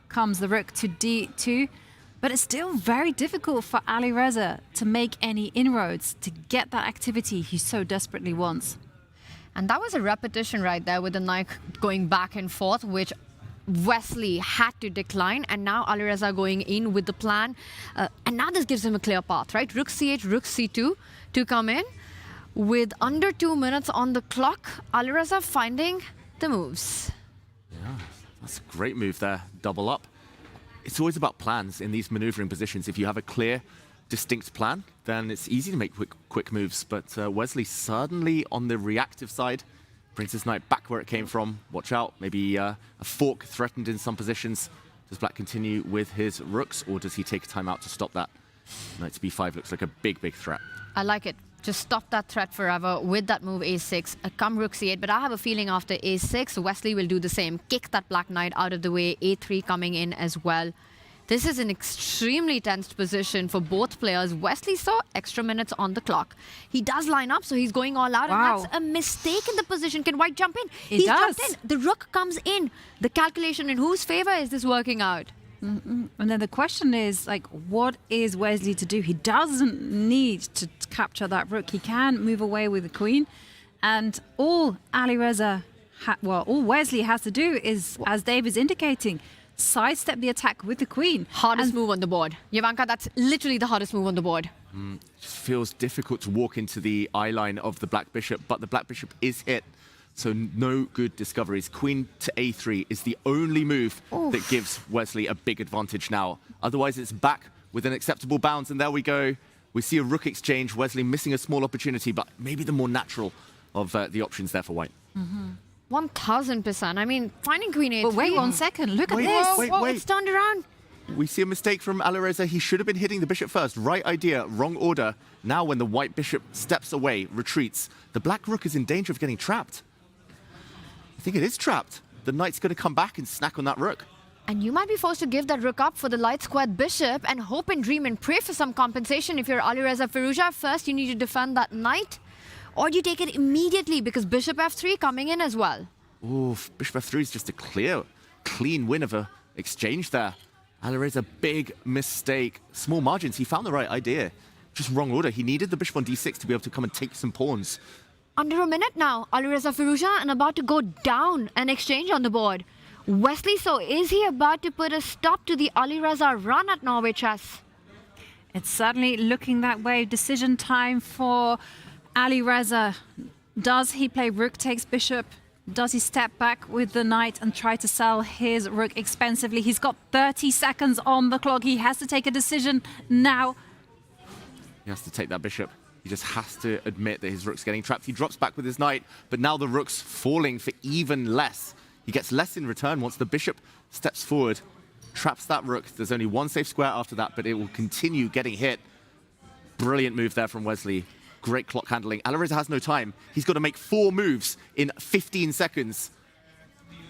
comes the rook to D2. But it's still very difficult for Alireza to make any inroads, to get that activity he so desperately wants. And that was a repetition right there with the knight going back and forth, which Wesley had to decline. And now Alireza going in with the plan. And now this gives him a clear path, right? Rook C8, Rook C2 to come in. With under 2 minutes on the clock, Alireza finding the moves. Yeah, that's a great move there. Double up. It's always about plans in these maneuvering positions. If you have a clear, distinct plan, then it's easy to make quick moves. But Wesley suddenly on the reactive side brings his knight back where it came from. Watch out, maybe a fork threatened in some positions. Does Black continue with his rooks, or does he take a time out to stop that? Knight to B5 looks like a big, big threat. I like it. Just stop that threat forever with that move A6. Come Rook C8, but I have a feeling after A6, Wesley will do the same. Kick that black knight out of the way. A3 coming in as well. This is an extremely tensed position for both players. Wesley saw extra minutes on the clock. He does line up, so he's going all out, Wow. and that's a mistake in the position. Can White jump in? He does. Jumped in. The rook comes in. The calculation in whose favor is this working out? And then the question is, like, what is Wesley to do? He doesn't need to capture that rook. He can move away with the queen. And all all Wesley has to do is, as Dave is indicating, sidestep the attack with the queen. Hardest move on the board. Yavanka, that's literally the hardest move on the board. It just feels difficult to walk into the eye line of the black bishop, but the black bishop is hit. So no good discoveries. Queen to A3 is the only move that gives Wesley a big advantage now. Otherwise, it's back with an acceptable bounds, and there we go. We see a rook exchange. Wesley missing a small opportunity, but maybe the more natural of the options there for White. 1000%. I mean, finding Queen A3. But wait 1 second. Look at this. Whoa, it's turned around. We see a mistake from Alireza. He should have been hitting the bishop first. Right idea, wrong order. Now when the white bishop steps away, retreats, the black rook is in danger of getting trapped. I think it is trapped. The knight's going to come back and snack on that rook. And you might be forced to give that rook up for the light squared bishop and hope and dream and pray for some compensation if you're Alireza Firouzja. First, you need to defend that knight. Or do you take it immediately because bishop F3 coming in as well? Ooh, bishop F3 is just a clean win of a exchange there. Alireza, big mistake. Small margins. He found the right idea. Just wrong order. He needed the bishop on D6 to be able to come and take some pawns. Under a minute now, Alireza Firouzja and about to go down an exchange on the board. Wesley, so is he about to put a stop to the Alireza run at Norway Chess? It's certainly looking that way. Decision time for Alireza. Does he play rook takes bishop? Does he step back with the knight and try to sell his rook expensively? He's got 30 seconds on the clock. He has to take a decision now. He has to take that bishop. He just has to admit that his rook's getting trapped. He drops back with his knight, but now the rook's falling for even less. He gets less in return once the bishop steps forward, traps that rook. There's only one safe square after that, but it will continue getting hit. Brilliant move there from Wesley. Great clock handling. Alireza has no time. He's got to make 4 moves in 15 seconds.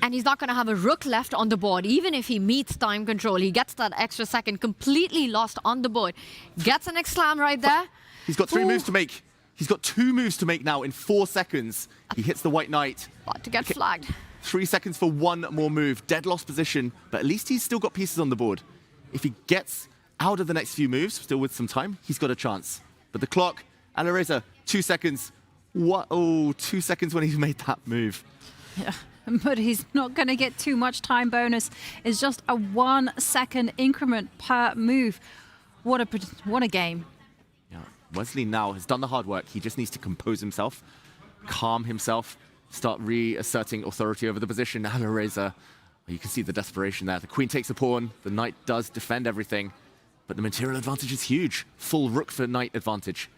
And he's not going to have a rook left on the board. Even if he meets time control, he gets that extra second completely lost on the board. Gets an X-slam right there. He's got 3 moves to make. He's got 2 moves to make now in 4 seconds. He hits the white knight. About to get flagged. 3 seconds for 1 more move. Dead lost position, but at least he's still got pieces on the board. If he gets out of the next few moves, still with some time, he's got a chance. But the clock, Alireza, 2 seconds. What? Oh, 2 seconds when he's made that move. Yeah, but he's not going to get too much time bonus. It's just a 1 second increment per move. What a game. Yeah, Wesley now has done the hard work. He just needs to compose himself, calm himself, start reasserting authority over the position. Alireza You can see the desperation there. The queen takes a pawn. The knight does defend everything, but the material advantage is huge. Full rook for knight advantage.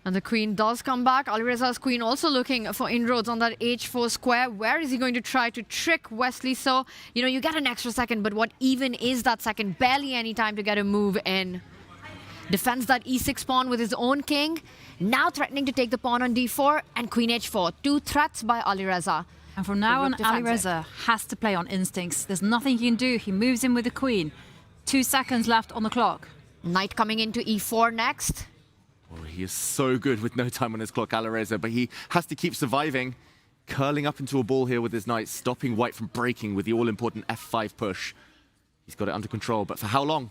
And the queen does come back. Alireza's queen also looking for inroads on that h4 square. Where is he going to try to trick Wesley? So, you know, you get an extra second, but what even is that second? Barely any time to get a move in. Defends that e6 pawn with his own king. Now threatening to take the pawn on d4 and queen h4. 2 threats by Alireza. And from now on, Alireza has to play on instincts. There's nothing he can do. He moves in with the queen. 2 seconds left on the clock. Knight coming into e4 next. Oh, he is so good with no time on his clock, Alireza, but he has to keep surviving. Curling up into a ball here with his knight, stopping white from breaking with the all-important f5 push. He's got it under control, but for how long?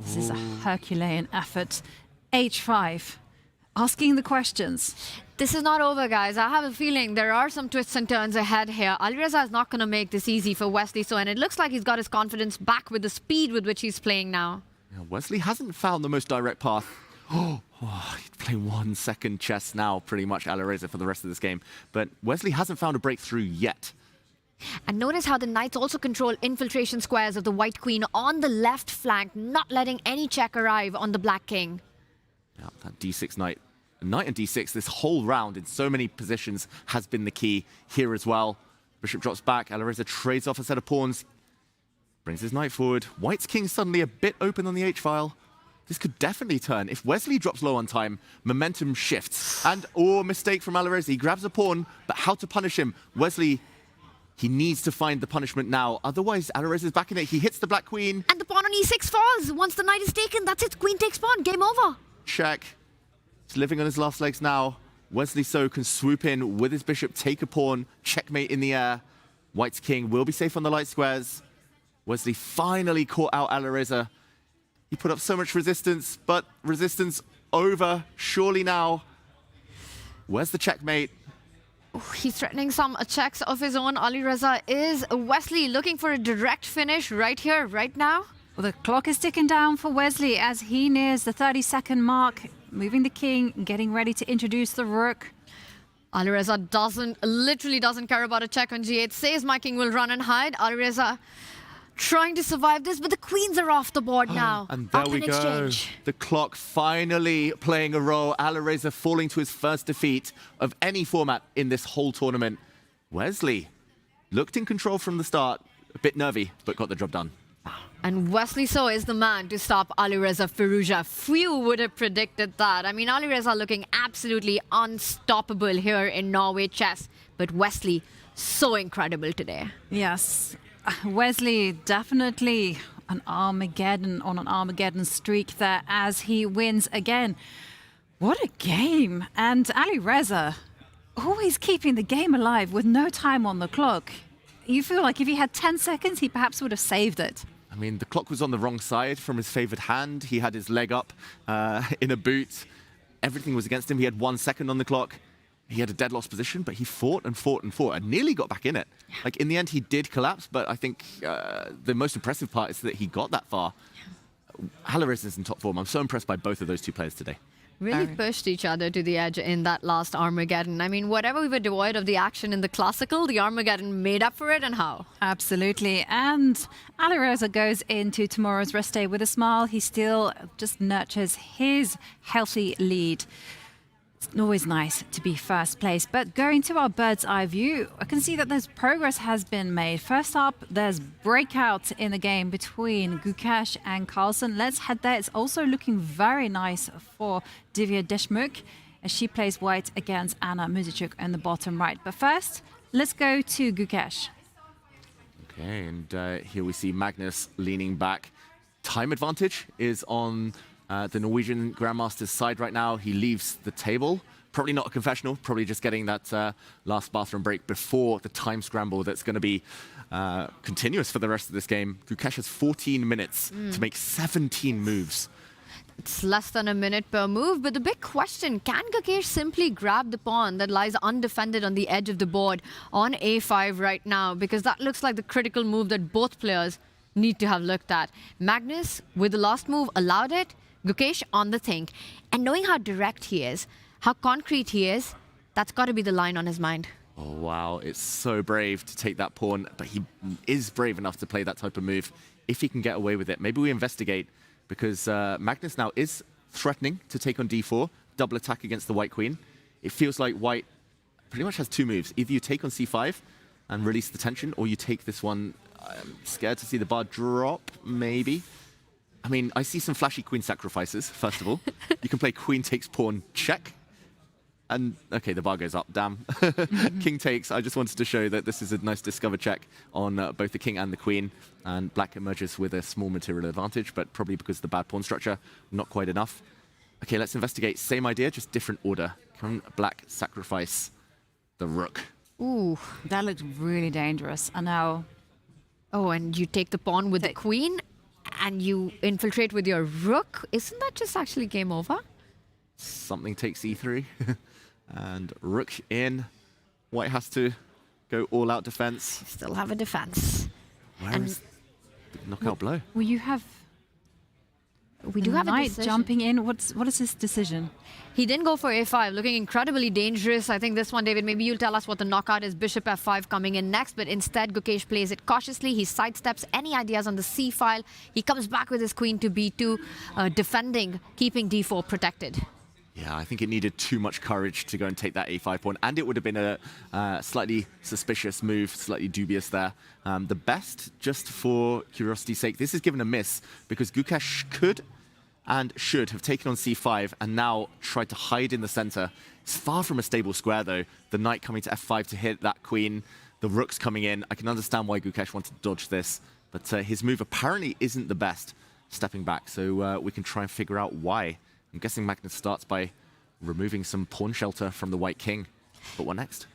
This is a Herculean effort. h5. Asking the questions. This is not over, guys. I have a feeling there are some twists and turns ahead here. Alireza is not going to make this easy for Wesley, and it looks like he's got his confidence back with the speed with which he's playing now. Yeah, Wesley hasn't found the most direct path. He's playing 1 second chess now, pretty much, Alireza, for the rest of this game. But Wesley hasn't found a breakthrough yet. And notice how the knights also control infiltration squares of the white queen on the left flank, not letting any check arrive on the black king. Yeah, that d6 knight. Knight and d6, this whole round in so many positions has been the key here as well. Bishop drops back, Alireza trades off a set of pawns, brings his knight forward. White's king suddenly a bit open on the h-file. This could definitely turn. If Wesley drops low on time, momentum shifts. And, mistake from Alireza. He grabs a pawn, but how to punish him? Wesley, he needs to find the punishment now. Otherwise, Alireza's back in it. He hits the black queen. And the pawn on e6 falls. Once the knight is taken, that's it. Queen takes pawn. Game over. Check. He's living on his last legs now. Wesley So can swoop in with his bishop, take a pawn, checkmate in the air. White's king will be safe on the light squares. Wesley finally caught out Alireza. He put up so much resistance, but resistance over, surely now. Where's the checkmate? He's threatening some checks of his own. Alireza is Wesley looking for a direct finish right here, right now. Well, the clock is ticking down for Wesley as he nears the 30-second mark, moving the king, getting ready to introduce the rook. Alireza literally doesn't care about a check on g8. Says my king will run and hide. Alireza trying to survive this, but the queens are off the board now. And there we go. Exchange. The clock finally playing a role. Alireza falling to his first defeat of any format in this whole tournament. Wesley looked in control from the start, a bit nervy, but got the job done. And Wesley So is the man to stop Alireza Firouzja. Few would have predicted that. I mean, Alireza looking absolutely unstoppable here in Norway chess. But Wesley, so incredible today. Yes, Wesley definitely on an Armageddon streak there as he wins again. What a game. And Alireza always keeping the game alive with no time on the clock. You feel like if he had 10 seconds, he perhaps would have saved it. I mean, the clock was on the wrong side from his favored hand. He had his leg up in a boot. Everything was against him. He had 1 second on the clock. He had a dead loss position, but he fought and fought and fought and nearly got back in it. Yeah. Like, in the end, he did collapse, but I think the most impressive part is that he got that far. Yeah. Alireza is in top form. I'm so impressed by both of those two players today. Really pushed each other to the edge in that last Armageddon. I mean, whatever we were devoid of the action in the classical, the Armageddon made up for it, and how? Absolutely. And Alireza goes into tomorrow's rest day with a smile. He still just nurtures his healthy lead. It's always nice to be first place, but going to our bird's eye view, I can see that there's progress has been made. First up, there's breakout in the game between Gukesh and Carlsen. Let's head there. It's also looking very nice for Divya Deshmukh as she plays white against Anna Muzichuk in the bottom right. But first, let's go to Gukesh. Okay, and here we see Magnus leaning back. Time advantage is on the Norwegian Grandmaster's side right now. He leaves the table. Probably not a confessional, probably just getting that last bathroom break before the time scramble that's going to be continuous for the rest of this game. Gukesh has 14 minutes to make 17 moves. It's less than a minute per move, but the big question, can Gukesh simply grab the pawn that lies undefended on the edge of the board on a5 right now? Because that looks like the critical move that both players need to have looked at. Magnus, with the last move, allowed it. Gukesh on the think. And knowing how direct he is, how concrete he is, that's got to be the line on his mind. Oh, wow. It's so brave to take that pawn, but he is brave enough to play that type of move if he can get away with it. Maybe we investigate, because Magnus now is threatening to take on d4, double attack against the white queen. It feels like white pretty much has two moves. Either you take on c5 and release the tension, or you take this one. I'm scared to see the bar drop, maybe. I mean, I see some flashy queen sacrifices, first of all. You can play queen takes pawn, check. And, okay, the bar goes up, damn. King takes. I just wanted to show that this is a nice discover check on both the king and the queen. And black emerges with a small material advantage, but probably because of the bad pawn structure, not quite enough. Okay, let's investigate. Same idea, just different order. Can black sacrifice the rook? Ooh, that looked really dangerous. And now... Oh, and you take the pawn with the queen, and you infiltrate with your rook. Isn't that just actually game over? Something takes e3. And rook in. White has to go all-out defense. Still have a defense. Where is the knockout blow? Well, you have... We do have a knight decision. jumping in. What is his decision? He didn't go for a5, looking incredibly dangerous. I think this one, David, maybe you'll tell us what the knockout is. Bishop f5 coming in next, but instead Gukesh plays it cautiously. He sidesteps any ideas on the c file. He comes back with his queen to b2, defending, keeping d4 protected. Yeah, I think it needed too much courage to go and take that a5 pawn, and it would have been a slightly suspicious move, slightly dubious there. The best, just for curiosity's sake, this is given a miss because Gukesh could and should have taken on c5 and now tried to hide in the center. It's far from a stable square, though. The knight coming to f5 to hit that queen, the rook's coming in. I can understand why Gukesh wanted to dodge this, but his move apparently isn't the best, stepping back, so we can try and figure out why. I'm guessing Magnus starts by removing some pawn shelter from the white king. But what next?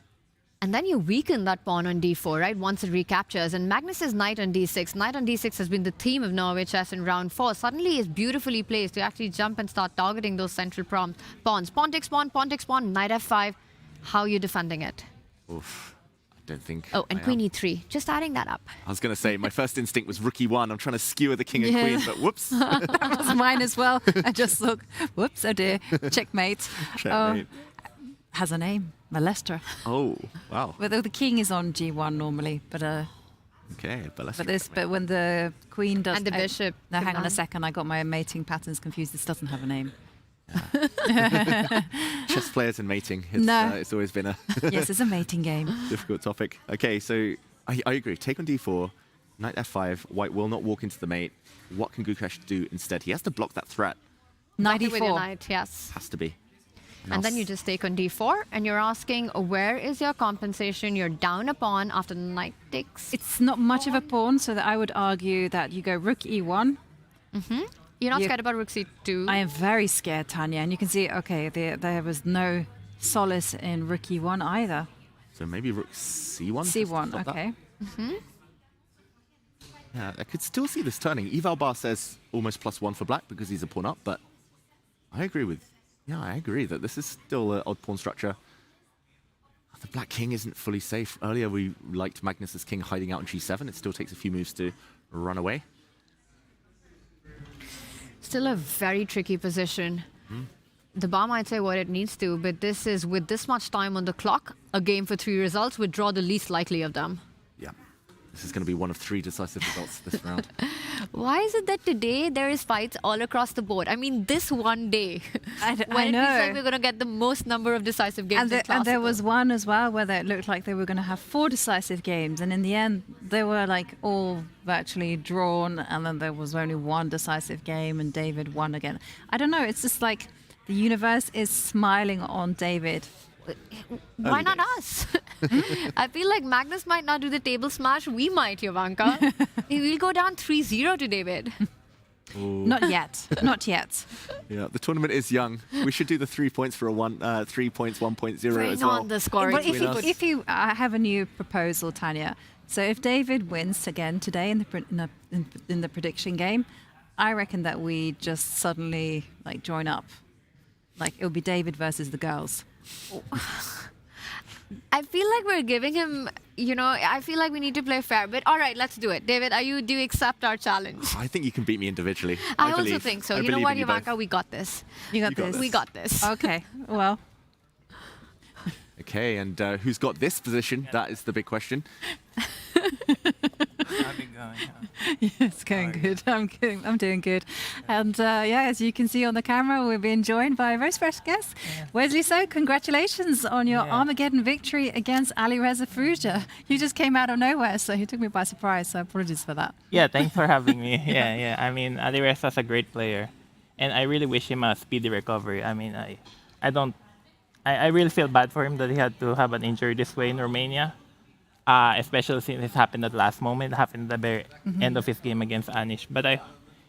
And then you weaken that pawn on d4, right, once it recaptures. And Magnus's knight on d6. Knight on d6 has been the theme of Norway chess in round 4. Suddenly is beautifully placed to actually jump and start targeting those central pawns. Pawn takes pawn, knight f5. How are you defending it? Oof. I don't think. Oh, and queen e3. Just adding that up. I was going to say, my first instinct was rook e1. I'm trying to skewer the king and queen, but whoops. That was mine as well. I just thought, whoops, oh dear, checkmate. Checkmate. Has a name, Molester. Oh, wow. Well, the king is on g1 normally, but okay, but when the queen does and the bishop. No, hang on a second. I got my mating patterns confused. This doesn't have a name. Chess players and mating. It's always been a yes, it's a mating game. difficult topic. Okay, so I agree. Take on d4, knight f5. White will not walk into the mate. What can Gukesh do instead? He has to block that threat. Knight with your knight, yes. Has to be. And then you just take on d4, and you're asking, where is your compensation? You're down a pawn after the knight takes. It's not much of a pawn, so that I would argue that you go rook e1. You're not scared about rook c2? I am very scared, Tanya. And you can see, okay, there was no solace in rook e1 either. So maybe rook c1? c1, okay. Yeah, I could still see this turning. Eval Bar says almost +1 for black because he's a pawn up, but I agree that this is still an odd pawn structure. The black king isn't fully safe. Earlier we liked Magnus's king hiding out on g7. It still takes a few moves to run away. Still a very tricky position. The bar might say what it needs to, but this is, with this much time on the clock, a game for 3 results would draw the least likely of them. Yeah. This is going to be one of 3 decisive results this round. Why is it that today there is fights all across the board? I mean, this one day, I when know. it feels like we're going to get the most number of decisive games in And there Classical. was one as well where it looked like they were going to have 4 decisive games, and in the end they were like all virtually drawn, and then there was only 1 decisive game, and David won again. I don't know. It's just like the universe is smiling on David. Why not us? I feel like Magnus might not do the table smash. We might, Jovanka. We'll go down 3-0 to David. Ooh. Not yet. Not yet. Yeah, the tournament is young. We should do the 3 points for a 3 points 1.0 Bring as well. on the scoring. Well, if you have a new proposal, Tanya. So if David wins again today in the prediction game, I reckon that we just suddenly like join up. Like it'll be David versus the girls. I feel like we're giving him, I feel like we need to play fair. But all right, let's do it. David, do you accept our challenge? I think you can beat me individually. I also think so. You know what, Jovanka? We got this. You got this. We got this. Okay, well. Okay, and who's got this position? That is the big question. Yeah, it's going good. I'm doing good. And yeah, as you can see on the camera, we're being joined by a very special guest, Wesley. So congratulations on your Armageddon victory against Alireza Firouzja. You just came out of nowhere, so he took me by surprise. So apologies for that. Yeah, thanks for having me. Yeah. I mean, Alireza's a great player, and I really wish him a speedy recovery. I mean, I really feel bad for him that he had to have an injury this way in Romania. Especially since it happened at the last moment, it happened at the very end of his game against Anish. But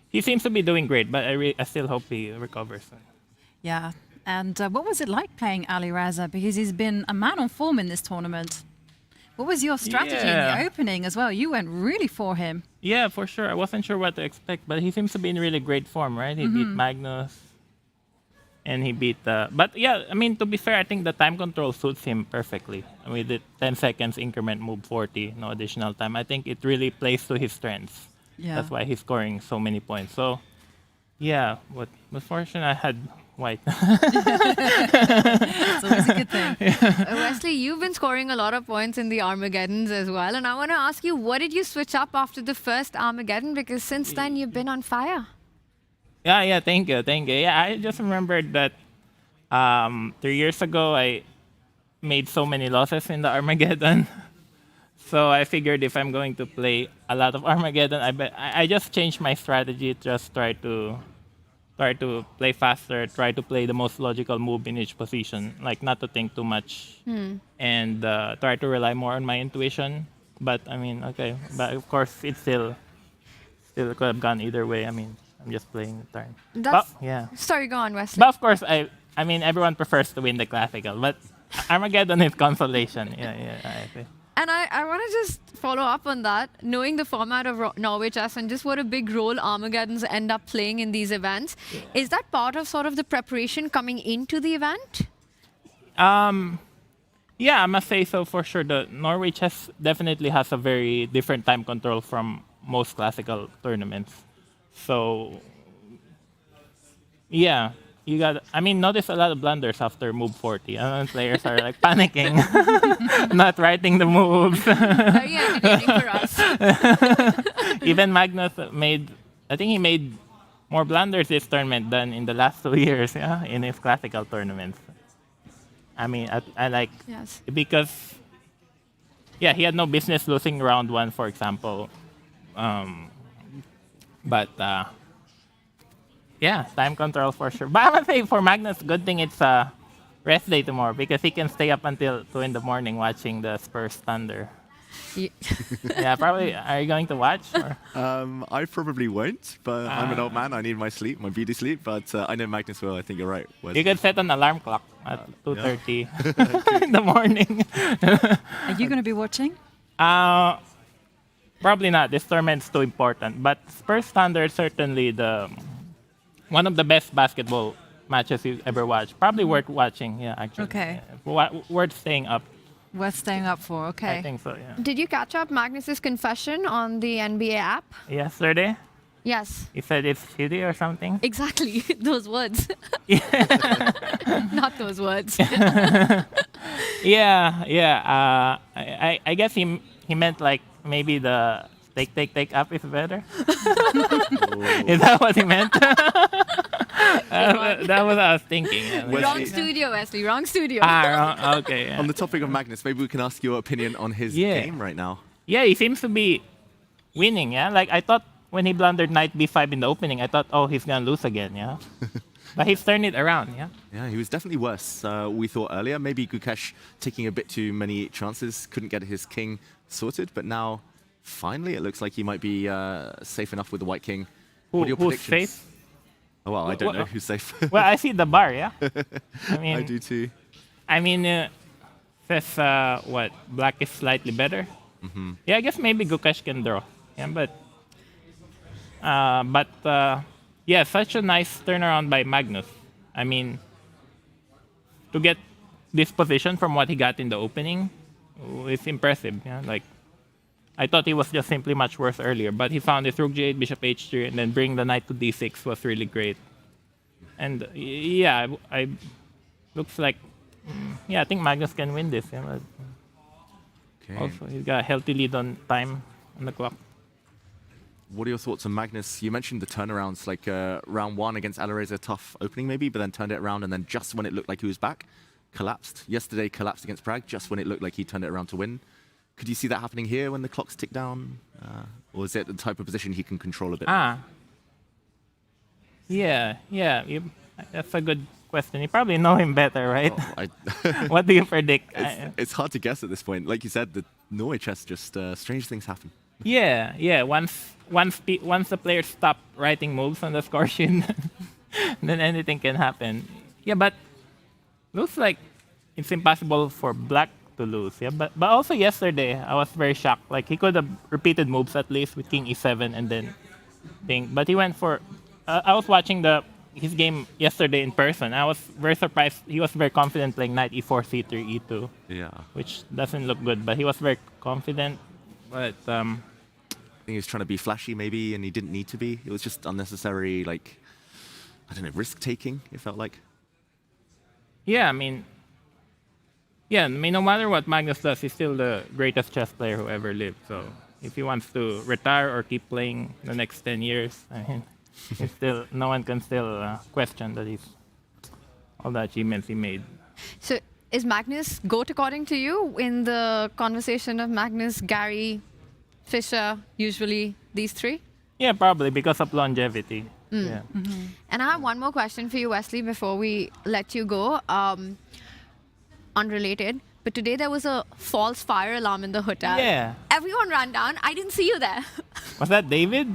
he seems to be doing great, but I still hope he recovers. Yeah. And what was it like playing Alireza? Because he's been a man on form in this tournament. What was your strategy in the opening as well? You went really for him. Yeah, for sure. I wasn't sure what to expect, but he seems to be in really great form, right? He beat Magnus. And he beat but yeah, I mean, to be fair, I think the time control suits him perfectly. I mean, the 10 seconds increment move 40, no additional time. I think it really plays to his strengths. Yeah. That's why he's scoring so many points. So, yeah, but unfortunately, I had white. It's always a good thing. Wesley, you've been scoring a lot of points in the Armageddons as well. And I want to ask you, what did you switch up after the first Armageddon? Because since then, you've been on fire. Yeah, thank you. Yeah, I just remembered that 3 years ago, I made so many losses in the Armageddon. So I figured if I'm going to play a lot of Armageddon, I just changed my strategy. Just try to play faster, try to play the most logical move in each position, like not to think too much, and try to rely more on my intuition. But I mean, okay, but of course, it still could have gone either way. I mean, I'm just playing the turn. Sorry, go on, Wesley. But of course, I mean, everyone prefers to win the classical, but Armageddon is consolation. Yeah, I think. And I want to just follow up on that, knowing the format of Norway Chess and just what a big role Armageddons end up playing in these events. Yeah. Is that part of sort of the preparation coming into the event? Yeah, I must say so for sure. The Norway Chess definitely has a very different time control from most classical tournaments. So, yeah. Notice a lot of blunders after move 40. And players are like panicking, not writing the moves. Very entertaining for us. Even Magnus he made more blunders this tournament than in the last 2 years, in his classical tournaments. I mean, I like, because, he had no business losing round 1, for example. Time control for sure. But I would say for Magnus, good thing it's a rest day tomorrow because he can stay up until 2 in the morning watching the Spurs Thunder. Yeah, probably. Are you going to watch? Or? I probably won't, but I'm an old man. I need my sleep, my beauty sleep. But I know Magnus will. I think you're right. You could set an alarm clock at 2:30 in the morning. Are you going to be watching? Probably not. This tournament's too important. But Spurs Thunder is certainly one of the best basketball matches you've ever watched. Probably worth watching, actually. Okay. Worth staying up. Worth staying up for, okay. I think so, yeah. Did you catch up Magnus's confession on the NBA app? Yesterday? Yes. He said it's shitty or something? Exactly. Those words. Not those words. I guess he meant like maybe the take up is better. Is that what he meant? That was what I was thinking. Wrong studio, Wesley. Wrong studio. Wrong. Okay. Yeah. On the topic of Magnus, maybe we can ask your opinion on his game right now. Yeah, he seems to be winning. Yeah, like I thought when he blundered knight b5 in the opening, I thought, he's gonna lose again. Yeah. But he's turned it around, yeah? Yeah, he was definitely worse, we thought earlier. Maybe Gukesh taking a bit too many chances, couldn't get his king sorted, but now, finally, it looks like he might be safe enough with the white king. What are your predictions? Who's safe? Oh, well, I don't know who's safe. Well, I see the bar, yeah? I do too. I mean, says, black is slightly better? Mm-hmm. Yeah, I guess maybe Gukesh can draw. Yeah, such a nice turnaround by Magnus. I mean, to get this position from what he got in the opening is impressive. Yeah? Like, I thought he was just simply much worse earlier, but he found his rook g8, bishop h3, and then bring the knight to d6 was really great. And I looks like Yeah, I think Magnus can win this. Yeah, but Okay. also, he's got a healthy lead on time on the clock. What are your thoughts on Magnus? You mentioned the turnarounds, like round 1 against Alireza, tough opening maybe, but then turned it around, and then just when it looked like he was back, collapsed. Yesterday, collapsed against Prague, just when it looked like he turned it around to win. Could you see that happening here when the clocks tick down? Or is it the type of position he can control a bit? Yeah. That's a good question. You probably know him better, right? What do you predict? It's hard to guess at this point. Like you said, the Norway chess just strange things happen. Yeah. Once the players stop writing moves on the score sheet, then anything can happen. Yeah, but looks like it's impossible for Black to lose. Yeah, but also yesterday I was very shocked. Like he could have repeated moves at least with King E7 and then but he went for. I was watching his game yesterday in person. I was very surprised. He was very confident playing Knight E4, C3, E2. Yeah. Which doesn't look good, but he was very confident. But I think he was trying to be flashy maybe, and he didn't need to be. It was just unnecessary, like, I don't know, risk-taking, it felt like. Yeah, I mean, no matter what Magnus does, he's still the greatest chess player who ever lived. So if he wants to retire or keep playing the next 10 years, I mean, no one can still question that he's all the achievements he made. So is Magnus GOAT according to you in the conversation of Magnus, Gary, Fischer, usually these three? Yeah, probably because of longevity. Yeah. Mm-hmm. And I have one more question for you, Wesley, before we let you go. Unrelated, but today there was a false fire alarm in the hotel. Yeah. Everyone ran down. I didn't see you there. Was that David?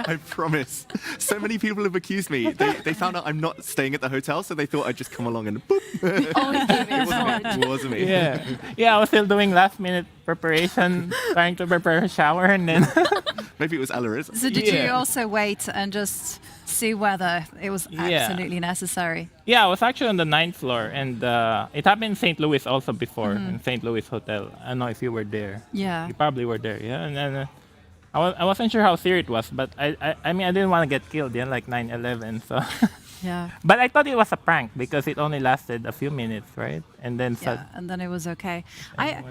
I promise. So many people have accused me. They found out I'm not staying at the hotel, so they thought I'd just come along and boop. It wasn't me. Yeah, I was still doing last minute preparation, trying to prepare a shower, and then maybe it was Alireza. So did you also wait and just see whether it was absolutely necessary? Yeah, I was actually on the 9th floor, and it happened in St. Louis also before, in St. Louis Hotel. I don't know if you were there. Yeah. You probably were there, yeah. And then I wasn't sure how serious it was, but I mean, I didn't want to get killed, like 9/11, so. Yeah. But I thought it was a prank because it only lasted a few minutes, right? And then and then it was okay. I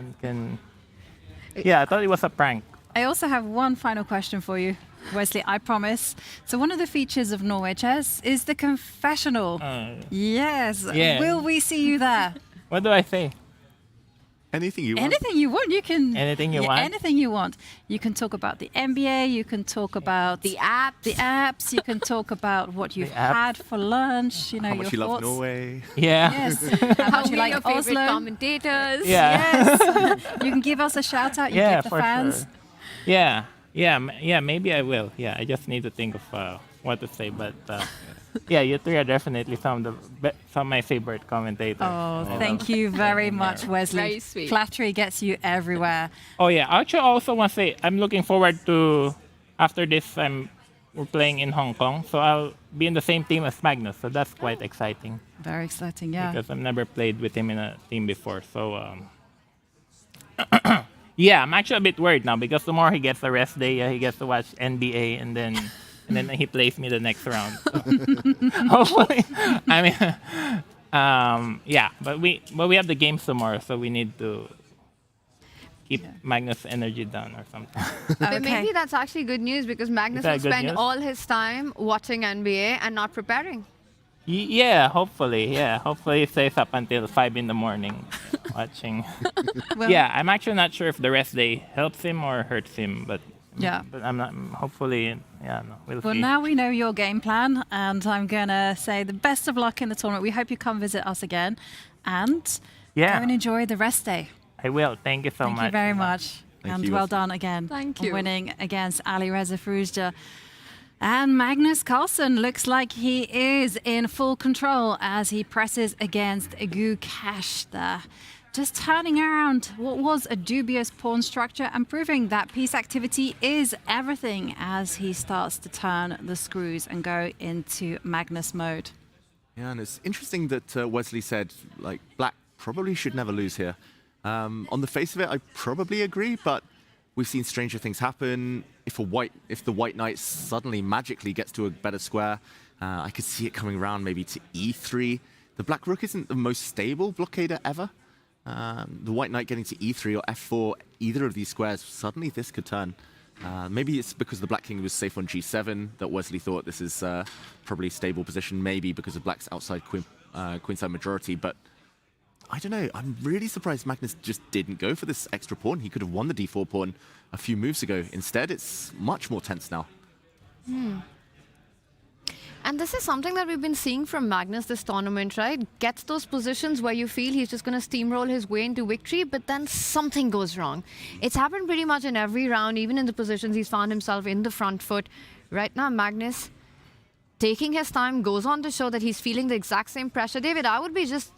thought it was a prank. I also have one final question for you, Wesley, I promise. So one of the features of Norway Chess is the confessional. Yes. Yeah. Will we see you there? What do I say? Anything you want. Anything you want. You can. Anything you want. Anything you want. You can talk about the NBA. You can talk about the apps. You can talk about what you've had for lunch. You know, how much you love Norway. Yeah. Yes. How much you like your favorite Oslo. commentators. Yeah. Yes. You can give us a shout out. You give the fans. Sure. Yeah. Maybe I will. Yeah, I just need to think of what to say, but. Yeah, you three are definitely some of my favorite commentators. Oh, thank you very much, Wesley. Very sweet. Flattery gets you everywhere. Oh yeah, actually, I also want to say I'm looking forward to after this. We're playing in Hong Kong, so I'll be in the same team as Magnus. So that's quite exciting. Very exciting, yeah. Because I've never played with him in a team before, so. Yeah, I'm actually a bit worried now because tomorrow he gets a rest day. He gets to watch NBA, and then he plays me the next round. So. Hopefully, I mean, but we have the games tomorrow, so we need to keep Magnus' energy down or something. But maybe that's actually good news because Magnus will spend all his time watching NBA and not preparing. Yeah, hopefully. Yeah, hopefully he stays up until 5 in the morning watching. Well, yeah, I'm actually not sure if the rest day helps him or hurts him, but. Yeah. But I'm not. Hopefully, we'll see. Well, now we know your game plan, and I'm gonna say the best of luck in the tournament. We hope you come visit us again, and go and enjoy the rest day. I will. Thank you so much. Thank you very much, and well done again. Thank on you. winning against Alireza Firouzja. And Magnus Carlsen looks like he is in full control as he presses against Gukesh there. Just turning around what was a dubious pawn structure and proving that piece activity is everything as he starts to turn the screws and go into Magnus mode. Yeah, and it's interesting that Wesley said, like, Black probably should never lose here. On the face of it, I probably agree, but we've seen stranger things happen. If the white knight suddenly magically gets to a better square, I could see it coming around maybe to E3. The black rook isn't the most stable blockader ever. The white knight getting to e3 or f4, either of these squares, suddenly this could turn. Maybe it's because the black king was safe on g7 that Wesley thought this is probably a stable position, maybe because of black's outside queenside majority, but I don't know. I'm really surprised Magnus just didn't go for this extra pawn. He could have won the d4 pawn a few moves ago. Instead, it's much more tense now. And this is something that we've been seeing from Magnus this tournament, right? Gets those positions where you feel he's just going to steamroll his way into victory, but then something goes wrong. It's happened pretty much in every round, even in the positions he's found himself in the front foot. Right now, Magnus, taking his time, goes on to show that he's feeling the exact same pressure. David, I would be just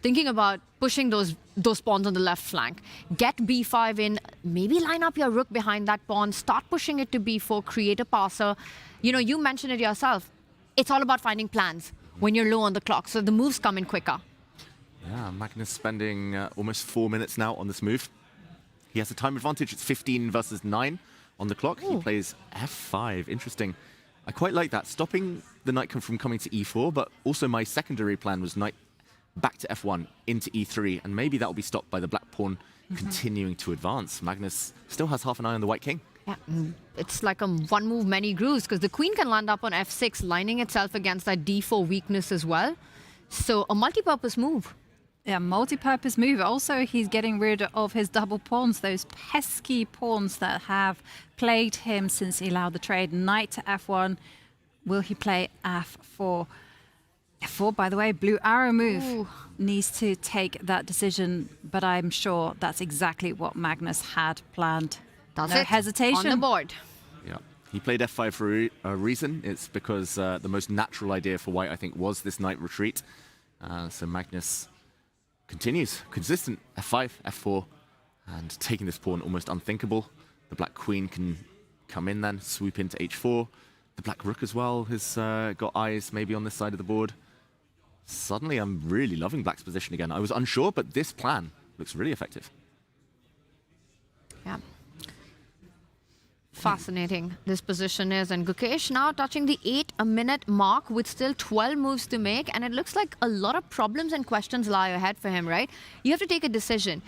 thinking about pushing those pawns on the left flank. Get b5 in, maybe line up your rook behind that pawn, start pushing it to b4, create a passer. You know, you mentioned it yourself. It's all about finding plans when you're low on the clock, so the moves come in quicker. Yeah, Magnus spending almost 4 minutes now on this move. He has a time advantage. It's 15 versus 9 on the clock. Ooh. He plays f5. Interesting. I quite like that, stopping the knight from coming to e4, but also my secondary plan was knight back to f1 into e3, and maybe that will be stopped by the black pawn continuing to advance. Magnus still has half an eye on the white king. Yeah, it's like a one move, many grooves, because the queen can land up on f6, lining itself against that d4 weakness as well. So a multi-purpose move. Yeah, multi-purpose move. Also, he's getting rid of his double pawns, those pesky pawns that have plagued him since he allowed the trade. Knight to f1. Will he play f4? f4, by the way, blue arrow move. Ooh. Needs to take that decision, but I'm sure that's exactly what Magnus had planned. That's no it. hesitation. On the board. Yeah, he played f5 for a reason. It's because the most natural idea for white, I think, was this knight retreat. So Magnus continues, consistent, f5, f4, and taking this pawn almost unthinkable. The black queen can come in then, swoop into h4. The black rook as well has got eyes maybe on this side of the board. Suddenly I'm really loving black's position again. I was unsure, but this plan looks really effective. Yeah. Fascinating this position is, and Gukesh now touching the 8-minute mark with still 12 moves to make, and it looks like a lot of problems and questions lie ahead for him, right? You have to take a decision.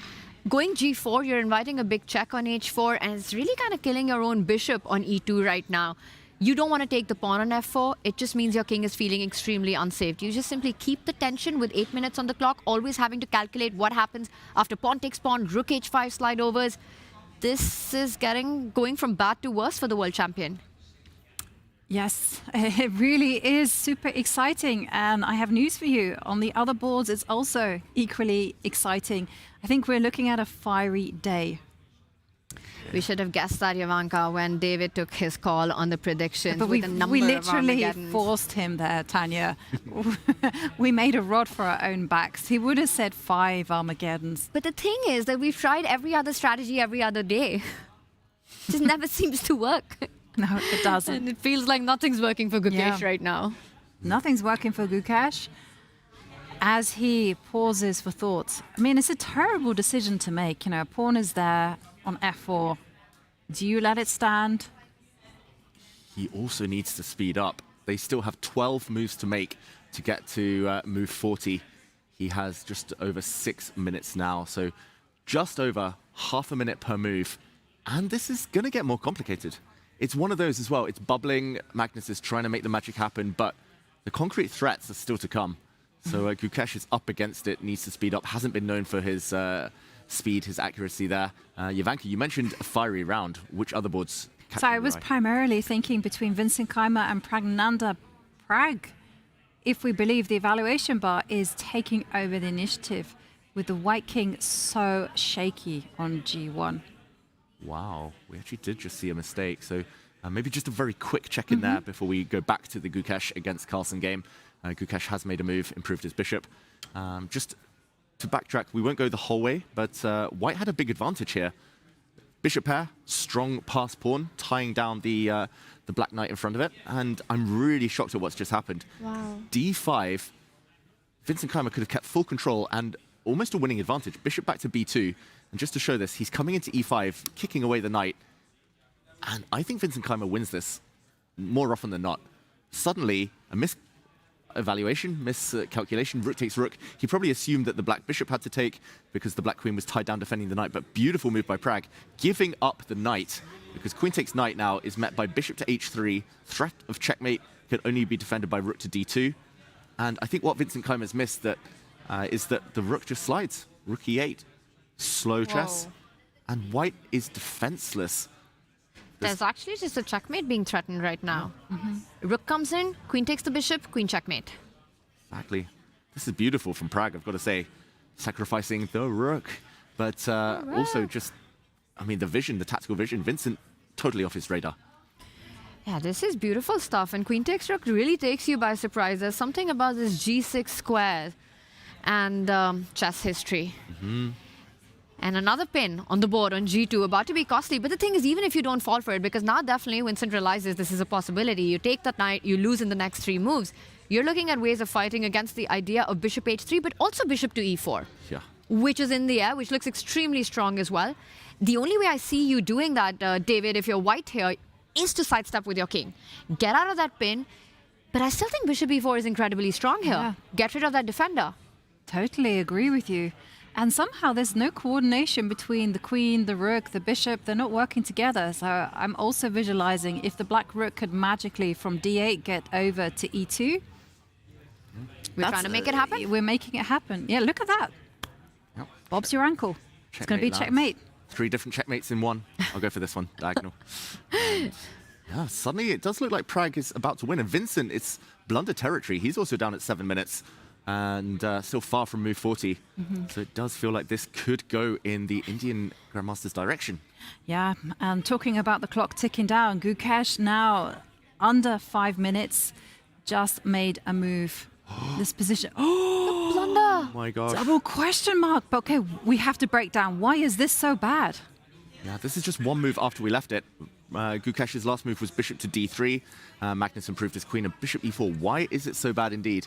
Going g4, you're inviting a big check on h4, and it's really kind of killing your own bishop on e2 right now. You don't want to take the pawn on f4. It just means your king is feeling extremely unsafe. You just simply keep the tension with 8 minutes on the clock, always having to calculate what happens after pawn takes pawn, rook h5 slide overs. This is going from bad to worse for the world champion. Yes, it really is super exciting. And I have news for you. On the other boards, it's also equally exciting. I think we're looking at a fiery day. We should have guessed that, Ivanka, when David took his call on the predictions. But we literally forced him there, Tanya. We made a rod for our own backs. He would have said 5 Armageddons. But the thing is that we've tried every other strategy every other day. It just never seems to work. No, it doesn't. And it feels like nothing's working for Gukesh right now. Nothing's working for Gukesh. As he pauses for thought. I mean, it's a terrible decision to make. You know, a pawn is there on f4. Do you let it stand? He also needs to speed up. They still have 12 moves to make to get to move 40. He has just over 6 minutes now, so just over half a minute per move. And this is going to get more complicated. It's one of those as well. It's bubbling. Magnus is trying to make the magic happen, but the concrete threats are still to come. So Gukesh is up against it, needs to speed up. Hasn't been known for his speed, his accuracy there. Ivanka, you mentioned a fiery round. Which other boards? So I was primarily thinking between Vincent Keimer and Pragnanda Prag. If we believe the evaluation bar is taking over the initiative with the white king so shaky on g1. Wow, we actually did just see a mistake. So maybe just a very quick check in there before we go back to the Gukesh against Carlsen game. Gukesh has made a move, improved his bishop. Just to backtrack, we won't go the whole way, but white had a big advantage here. Bishop pair, strong pass pawn, tying down the black knight in front of it, and I'm really shocked at what's just happened. Wow. d5, Vincent Keimer could have kept full control and almost a winning advantage. Bishop back to b2, and just to show this, he's coming into e5, kicking away the knight, and I think Vincent Keimer wins this more often than not. Suddenly, evaluation, miscalculation. Rook takes rook. He probably assumed that the black bishop had to take because the black queen was tied down defending the knight, but beautiful move by Prag, giving up the knight, because queen takes knight now is met by bishop to h3. Threat of checkmate can only be defended by rook to d2. And I think what Vincent Keimer's missed is that the rook just slides. Rook e8, slow chess, and white is defenseless. There's actually just a checkmate being threatened right now. Rook comes in, queen takes the bishop, queen checkmate. Exactly. This is beautiful from Prag, I've got to say. Sacrificing the rook. But also just, I mean, the vision, the tactical vision. Vincent, totally off his radar. Yeah, this is beautiful stuff. And queen takes rook really takes you by surprise. There's something about this g6 square and chess history. And another pin on the board on g2, about to be costly. But the thing is, even if you don't fall for it, because now definitely Vincent realizes this is a possibility. You take that knight, you lose in the next 3 moves. You're looking at ways of fighting against the idea of bishop h3, but also bishop to e4. Yeah. Which is in the air, which looks extremely strong as well. The only way I see you doing that, David, if you're white here, is to sidestep with your king. Get out of that pin. But I still think bishop e4 is incredibly strong here. Yeah. Get rid of that defender. Totally agree with you. And somehow there's no coordination between the queen, the rook, the bishop. They're not working together. So I'm also visualizing if the black rook could magically from d8 get over to e2. We're trying to make it happen? We're making it happen. Yeah, look at that. Yep. Bob's your uncle. It's going to be checkmate. 3 different checkmates in one. I'll go for this one, diagonal. Yeah, suddenly it does look like Prag is about to win. And Vincent, it's blunder territory. He's also down at 7 minutes. And still far from move 40. So it does feel like this could go in the Indian Grandmaster's direction. Yeah, and talking about the clock ticking down, Gukesh now under 5 minutes just made a move. This position. The blunder! Oh my gosh. Double question mark. But okay, we have to break down. Why is this so bad? Yeah, this is just 1 move after we left it. Gukesh's last move was bishop to d3. Magnus improved his queen and bishop e4. Why is it so bad indeed?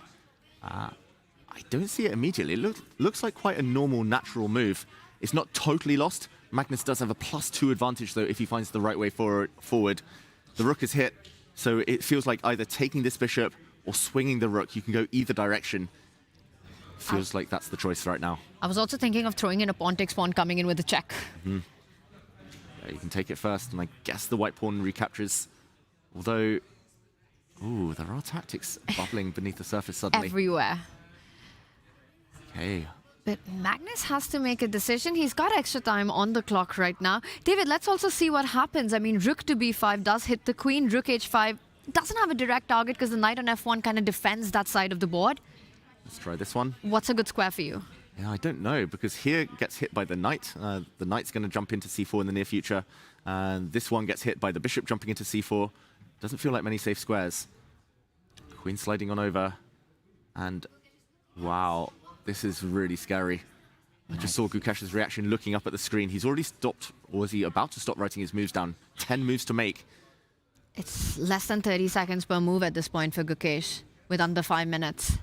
I don't see it immediately. It looks like quite a normal, natural move. It's not totally lost. Magnus does have a +2 advantage, though, if he finds the right way forward. The rook is hit, so it feels like either taking this bishop or swinging the rook. You can go either direction. Feels like that's the choice right now. I was also thinking of throwing in a pawn takes pawn coming in with a check. Yeah, you can take it first, and I guess the white pawn recaptures. Although, ooh, there are tactics bubbling beneath the surface suddenly. Everywhere. Okay. But Magnus has to make a decision. He's got extra time on the clock right now. David, let's also see what happens. I mean, rook to b5 does hit the queen. Rook h5 doesn't have a direct target because the knight on f1 kind of defends that side of the board. Let's try this one. What's a good square for you? Yeah, I don't know, because here gets hit by the knight. The knight's going to jump into c4 in the near future. And this one gets hit by the bishop jumping into c4. Doesn't feel like many safe squares. Queen sliding on over. And wow, this is really scary. I just saw Gukesh's reaction looking up at the screen. He's already stopped, or is he about to stop writing his moves down? 10 moves to make. It's less than 30 seconds per move at this point for Gukesh, with under 5 minutes.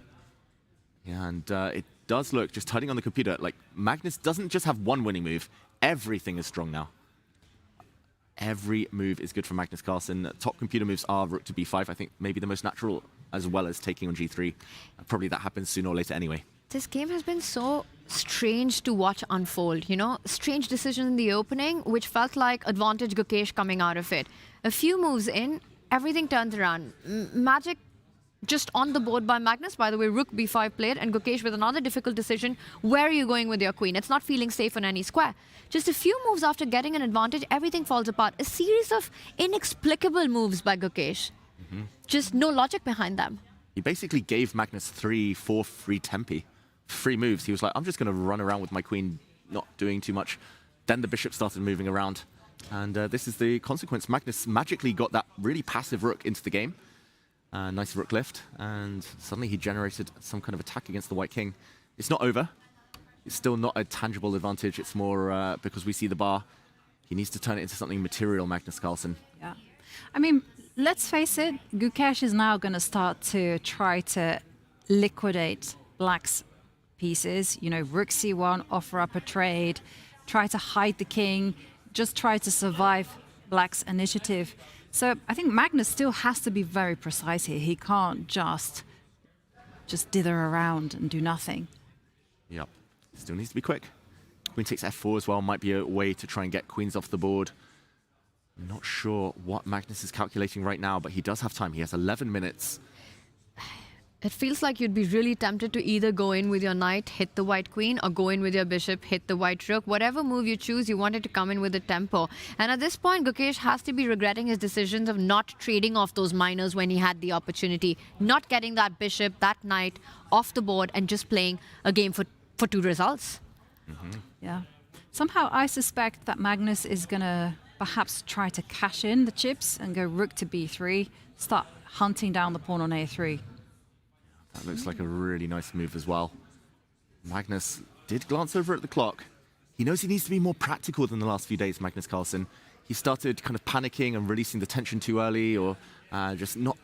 Yeah, and it does look, just turning on the computer, like Magnus doesn't just have one winning move. Everything is strong now. Every move is good for Magnus Carlsen. Top computer moves are rook to b5, I think maybe the most natural, as well as taking on g3. Probably that happens sooner or later anyway. This game has been so strange to watch unfold, you know? Strange decision in the opening, which felt like advantage Gukesh coming out of it. A few moves in, everything turns around. Magic just on the board by Magnus. By the way, rook b5 played, and Gukesh with another difficult decision. Where are you going with your queen? It's not feeling safe on any square. Just a few moves after getting an advantage, everything falls apart. A series of inexplicable moves by Gukesh. Just no logic behind them. He basically gave Magnus 3-4 free tempi. Free moves. He was like, I'm just going to run around with my queen, not doing too much. Then the bishop started moving around. And this is the consequence. Magnus magically got that really passive rook into the game. Nice rook lift, and suddenly he generated some kind of attack against the white king. It's not over. It's still not a tangible advantage. It's more because we see the bar. He needs to turn it into something material, Magnus Carlsen. Yeah. I mean, let's face it, Gukesh is now going to start to try to liquidate Black's pieces. You know, rook c1, offer up a trade, try to hide the king, just try to survive Black's initiative. So I think Magnus still has to be very precise here. He can't just just dither around and do nothing. Yep. Still needs to be quick. Queen takes f4 as well. Might be a way to try and get queens off the board. I'm not sure what Magnus is calculating right now, but he does have time. He has 11 minutes. It feels like you'd be really tempted to either go in with your knight, hit the white queen, or go in with your bishop, hit the white rook. Whatever move you choose, you want it to come in with a tempo. And at this point, Gukesh has to be regretting his decisions of not trading off those minors when he had the opportunity, not getting that bishop, that knight off the board, and just playing a game for 2 results. Yeah. Somehow I suspect that Magnus is going to perhaps try to cash in the chips and go rook to b3, start hunting down the pawn on a3. That looks like a really nice move as well. Magnus did glance over at the clock. He knows he needs to be more practical than the last few days, Magnus Carlsen. He started kind of panicking and releasing the tension too early, or just not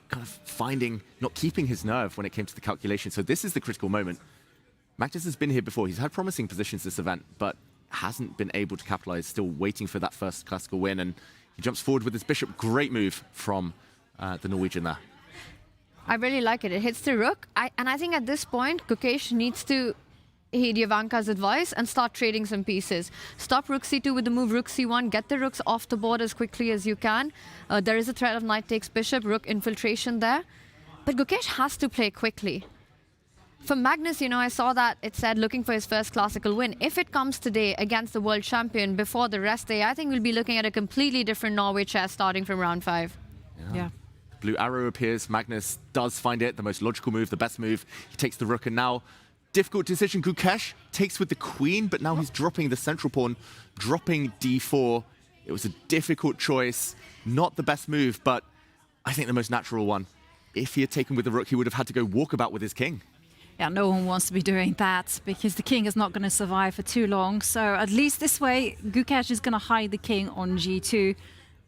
keeping his nerve when it came to the calculation. So this is the critical moment. Magnus has been here before. He's had promising positions this event, but hasn't been able to capitalize, still waiting for that first classical win. And he jumps forward with his bishop. Great move from the Norwegian there. I really like it. It hits the rook. And I think at this point, Gukesh needs to heed Jovanka's advice and start trading some pieces. Stop rook c2 with the move rook c1. Get the rooks off the board as quickly as you can. There is a threat of knight takes bishop, rook infiltration there. But Gukesh has to play quickly. For Magnus, I saw that it said looking for his first classical win. If it comes today against the world champion before the rest day, I think we'll be looking at a completely different Norway chess starting from round 5. Yeah. Blue arrow appears. Magnus does find it, the most logical move, the best move. He takes the rook, and now, difficult decision. Gukesh takes with the queen, but now he's dropping the central pawn, dropping d4. It was a difficult choice, not the best move, but I think the most natural one. If he had taken with the rook, he would have had to go walkabout with his king. Yeah, no one wants to be doing that because the king is not going to survive for too long. So at least this way, Gukesh is going to hide the king on g2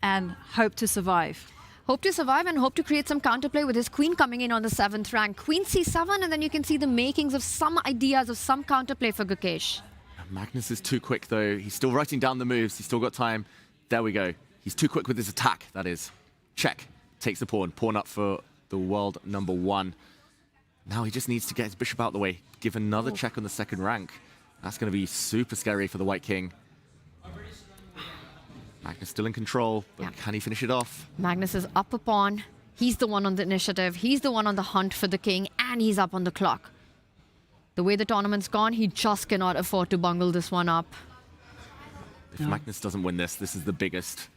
and hope to survive. Hope to survive and hope to create some counterplay with his queen coming in on the 7th rank. Queen c7, and then you can see the makings of some ideas of some counterplay for Gukesh. Magnus is too quick, though. He's still writing down the moves. He's still got time. There we go. He's too quick with his attack, that is. Check. Takes the pawn. Pawn up for the world number 1. Now he just needs to get his bishop out the way. Give another check on the 2nd rank. That's going to be super scary for the white king. Magnus still in control, but can he finish it off? Magnus is up a pawn. He's the one on the initiative. He's the one on the hunt for the king, and he's up on the clock. The way the tournament's gone, he just cannot afford to bungle this one up. If Magnus doesn't win this, this is the biggest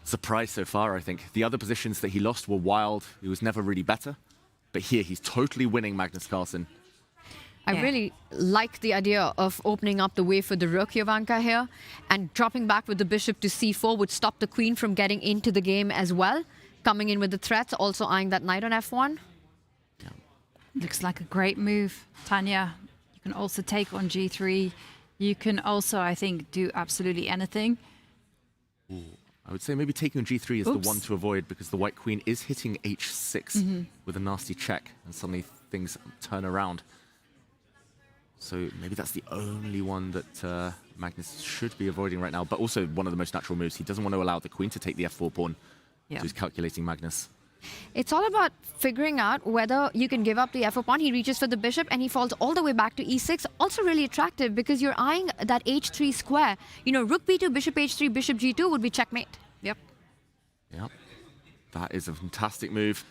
surprise so far, I think. The other positions that he lost were wild. He was never really better. But here, he's totally winning, Magnus Carlsen. I really like the idea of opening up the way for the rook, Jovanka, here. And dropping back with the bishop to c4 would stop the queen from getting into the game as well. Coming in with the threats, also eyeing that knight on f1. Yeah. Looks like a great move, Tanya. You can also take on g3. You can also, I think, do absolutely anything. Ooh. I would say maybe taking on g3 is the one to avoid, because the white queen is hitting h6 with a nasty check, and suddenly things turn around. So maybe that's the only one that Magnus should be avoiding right now, but also one of the most natural moves. He doesn't want to allow the queen to take the f4 pawn, so he's calculating Magnus. It's all about figuring out whether you can give up the f4 pawn. He reaches for the bishop and he falls all the way back to e6. Also really attractive because you're eyeing that h3 square. Rook b2, bishop h3, bishop g2 would be checkmate. Yep. That is a fantastic move.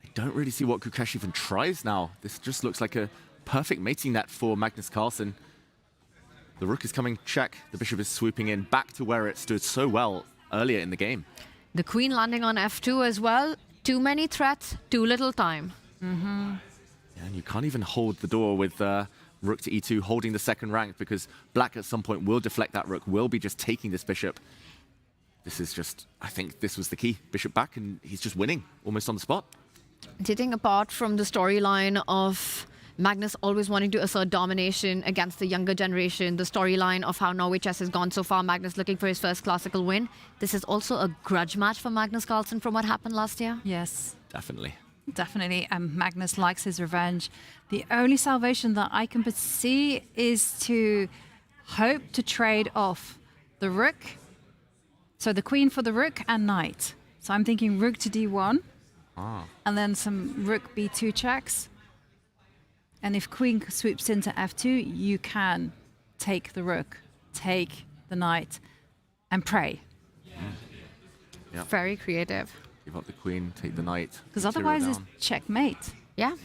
I don't really see what Gukesh even tries now. This just looks like a perfect mating net for Magnus Carlsen. The rook is coming check. The bishop is swooping in back to where it stood so well earlier in the game. The queen landing on f2 as well. Too many threats, too little time. And you can't even hold the door with rook to e2, holding the 2nd rank, because black at some point will deflect that rook, will be just taking this bishop. This is just, I think this was the key. Bishop back, and he's just winning, almost on the spot. Taking apart from the storyline of Magnus always wanting to assert domination against the younger generation, the storyline of how Norway chess has gone so far, Magnus looking for his first classical win. This is also a grudge match for Magnus Carlsen from what happened last year. Yes. Definitely. Definitely. Magnus likes his revenge. The only salvation that I can see is to hope to trade off the rook. So the queen for the rook and knight. So I'm thinking rook to d1. and then some rook b2 checks. And if queen sweeps into f2, you can take the rook, take the knight, and pray. Yep. Very creative. Give up the queen, take the knight. Because zero otherwise it's down. checkmate. Yeah.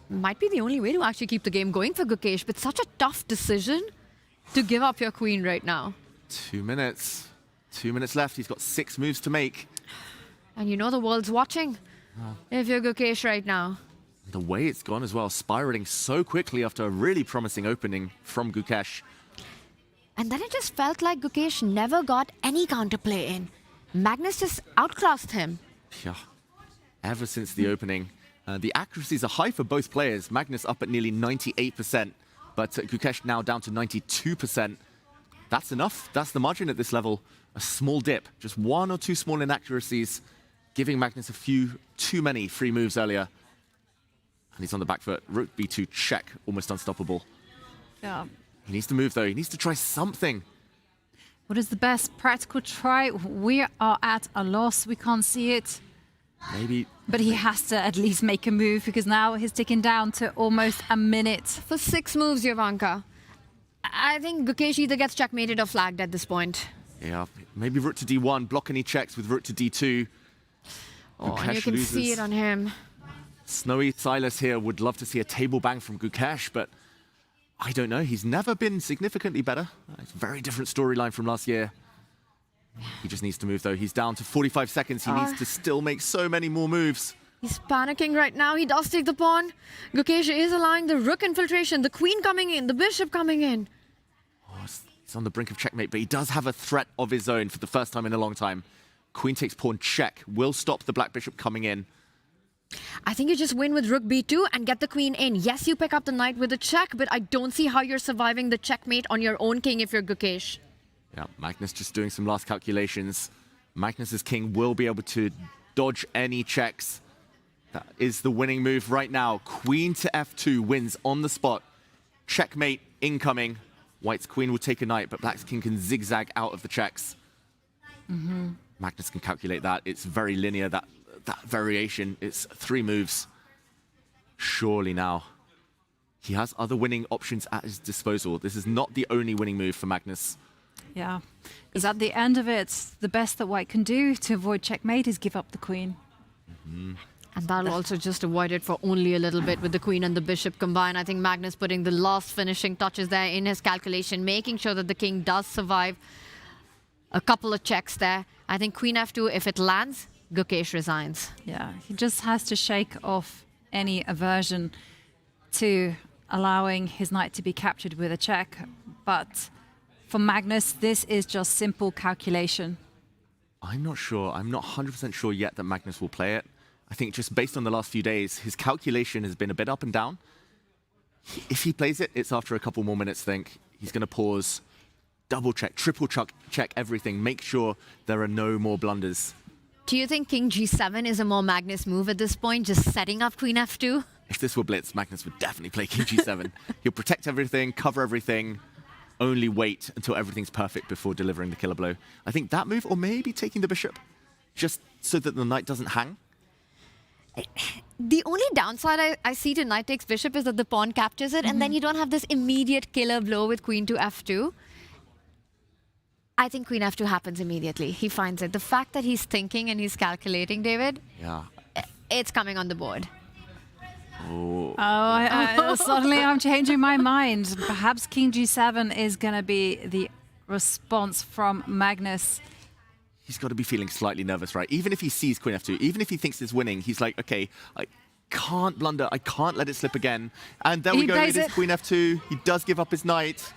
Might be the only way to actually keep the game going for Gukesh, but such a tough decision to give up your queen right now. 2 minutes. 2 minutes left. He's got 6 moves to make. And you know the world's watching if you're Gukesh right now. The way it's gone as well, spiraling so quickly after a really promising opening from Gukesh. And then it just felt like Gukesh never got any counterplay in. Magnus just outclassed him. Yeah. Ever since the opening. The accuracies are high for both players. Magnus up at nearly 98%, but Gukesh now down to 92%. That's enough. That's the margin at this level. A small dip, just 1 or 2 small inaccuracies, giving Magnus a few too many free moves earlier. And he's on the back foot. Rook b2 check, almost unstoppable. Yeah. He needs to move though. He needs to try something. What is the best practical try? We are at a loss. We can't see it. Maybe. But he has to at least make a move because now he's ticking down to almost a minute. For 6 moves, Jovanka. I think Gukesh either gets checkmated or flagged at this point. Yeah, maybe rook to d1, block any checks with rook to d2. Oh, and you can see it on him. Snowy Silas here would love to see a table bang from Gukesh, but I don't know. He's never been significantly better. It's a very different storyline from last year. He just needs to move, though. He's down to 45 seconds. He needs to still make so many more moves. He's panicking right now. He does take the pawn. Gukesh is allowing the rook infiltration, the queen coming in, the bishop coming in. Oh, he's on the brink of checkmate, but he does have a threat of his own for the first time in a long time. Queen takes pawn check. Will stop the black bishop coming in. I think you just win with rook b2 and get the queen in. Yes, you pick up the knight with a check, but I don't see how you're surviving the checkmate on your own king if you're Gukesh. Yeah, Magnus just doing some last calculations. Magnus's king will be able to dodge any checks. That is the winning move right now. Queen to f2 wins on the spot. Checkmate incoming. White's queen will take a knight, but Black's king can zigzag out of the checks. Magnus can calculate that. It's very linear, that variation. It's 3 moves. Surely now. He has other winning options at his disposal. This is not the only winning move for Magnus. Yeah, because at the end of it, the best that White can do to avoid checkmate is give up the queen. And that'll also just avoid it for only a little bit with the queen and the bishop combined. I think Magnus putting the last finishing touches there in his calculation, making sure that the king does survive a couple of checks there. I think queen f2, if it lands, Gukesh resigns. Yeah, he just has to shake off any aversion to allowing his knight to be captured with a check. But for Magnus, this is just simple calculation. I'm not sure. I'm not 100% sure yet that Magnus will play it. I think just based on the last few days, his calculation has been a bit up and down. If he plays it, it's after a couple more minutes, think. He's going to pause, double check, triple check everything, make sure there are no more blunders. Do you think king g7 is a more Magnus move at this point, just setting up queen f2? If this were blitz, Magnus would definitely play king g7. He'll protect everything, cover everything, only wait until everything's perfect before delivering the killer blow. I think that move, or maybe taking the bishop, just so that the knight doesn't hang. The only downside I see to knight takes bishop is that the pawn captures it, and then you don't have this immediate killer blow with queen to f2. I think queen f2 happens immediately. He finds it. The fact that he's thinking and he's calculating, David, it's coming on the board. Suddenly I'm changing my mind. Perhaps king g7 is going to be the response from Magnus. He's got to be feeling slightly nervous, right? Even if he sees queen f2, even if he thinks it's winning, he's like, okay, I can't blunder. I can't let it slip again. And there we go. It is queen f2. He does give up his knight.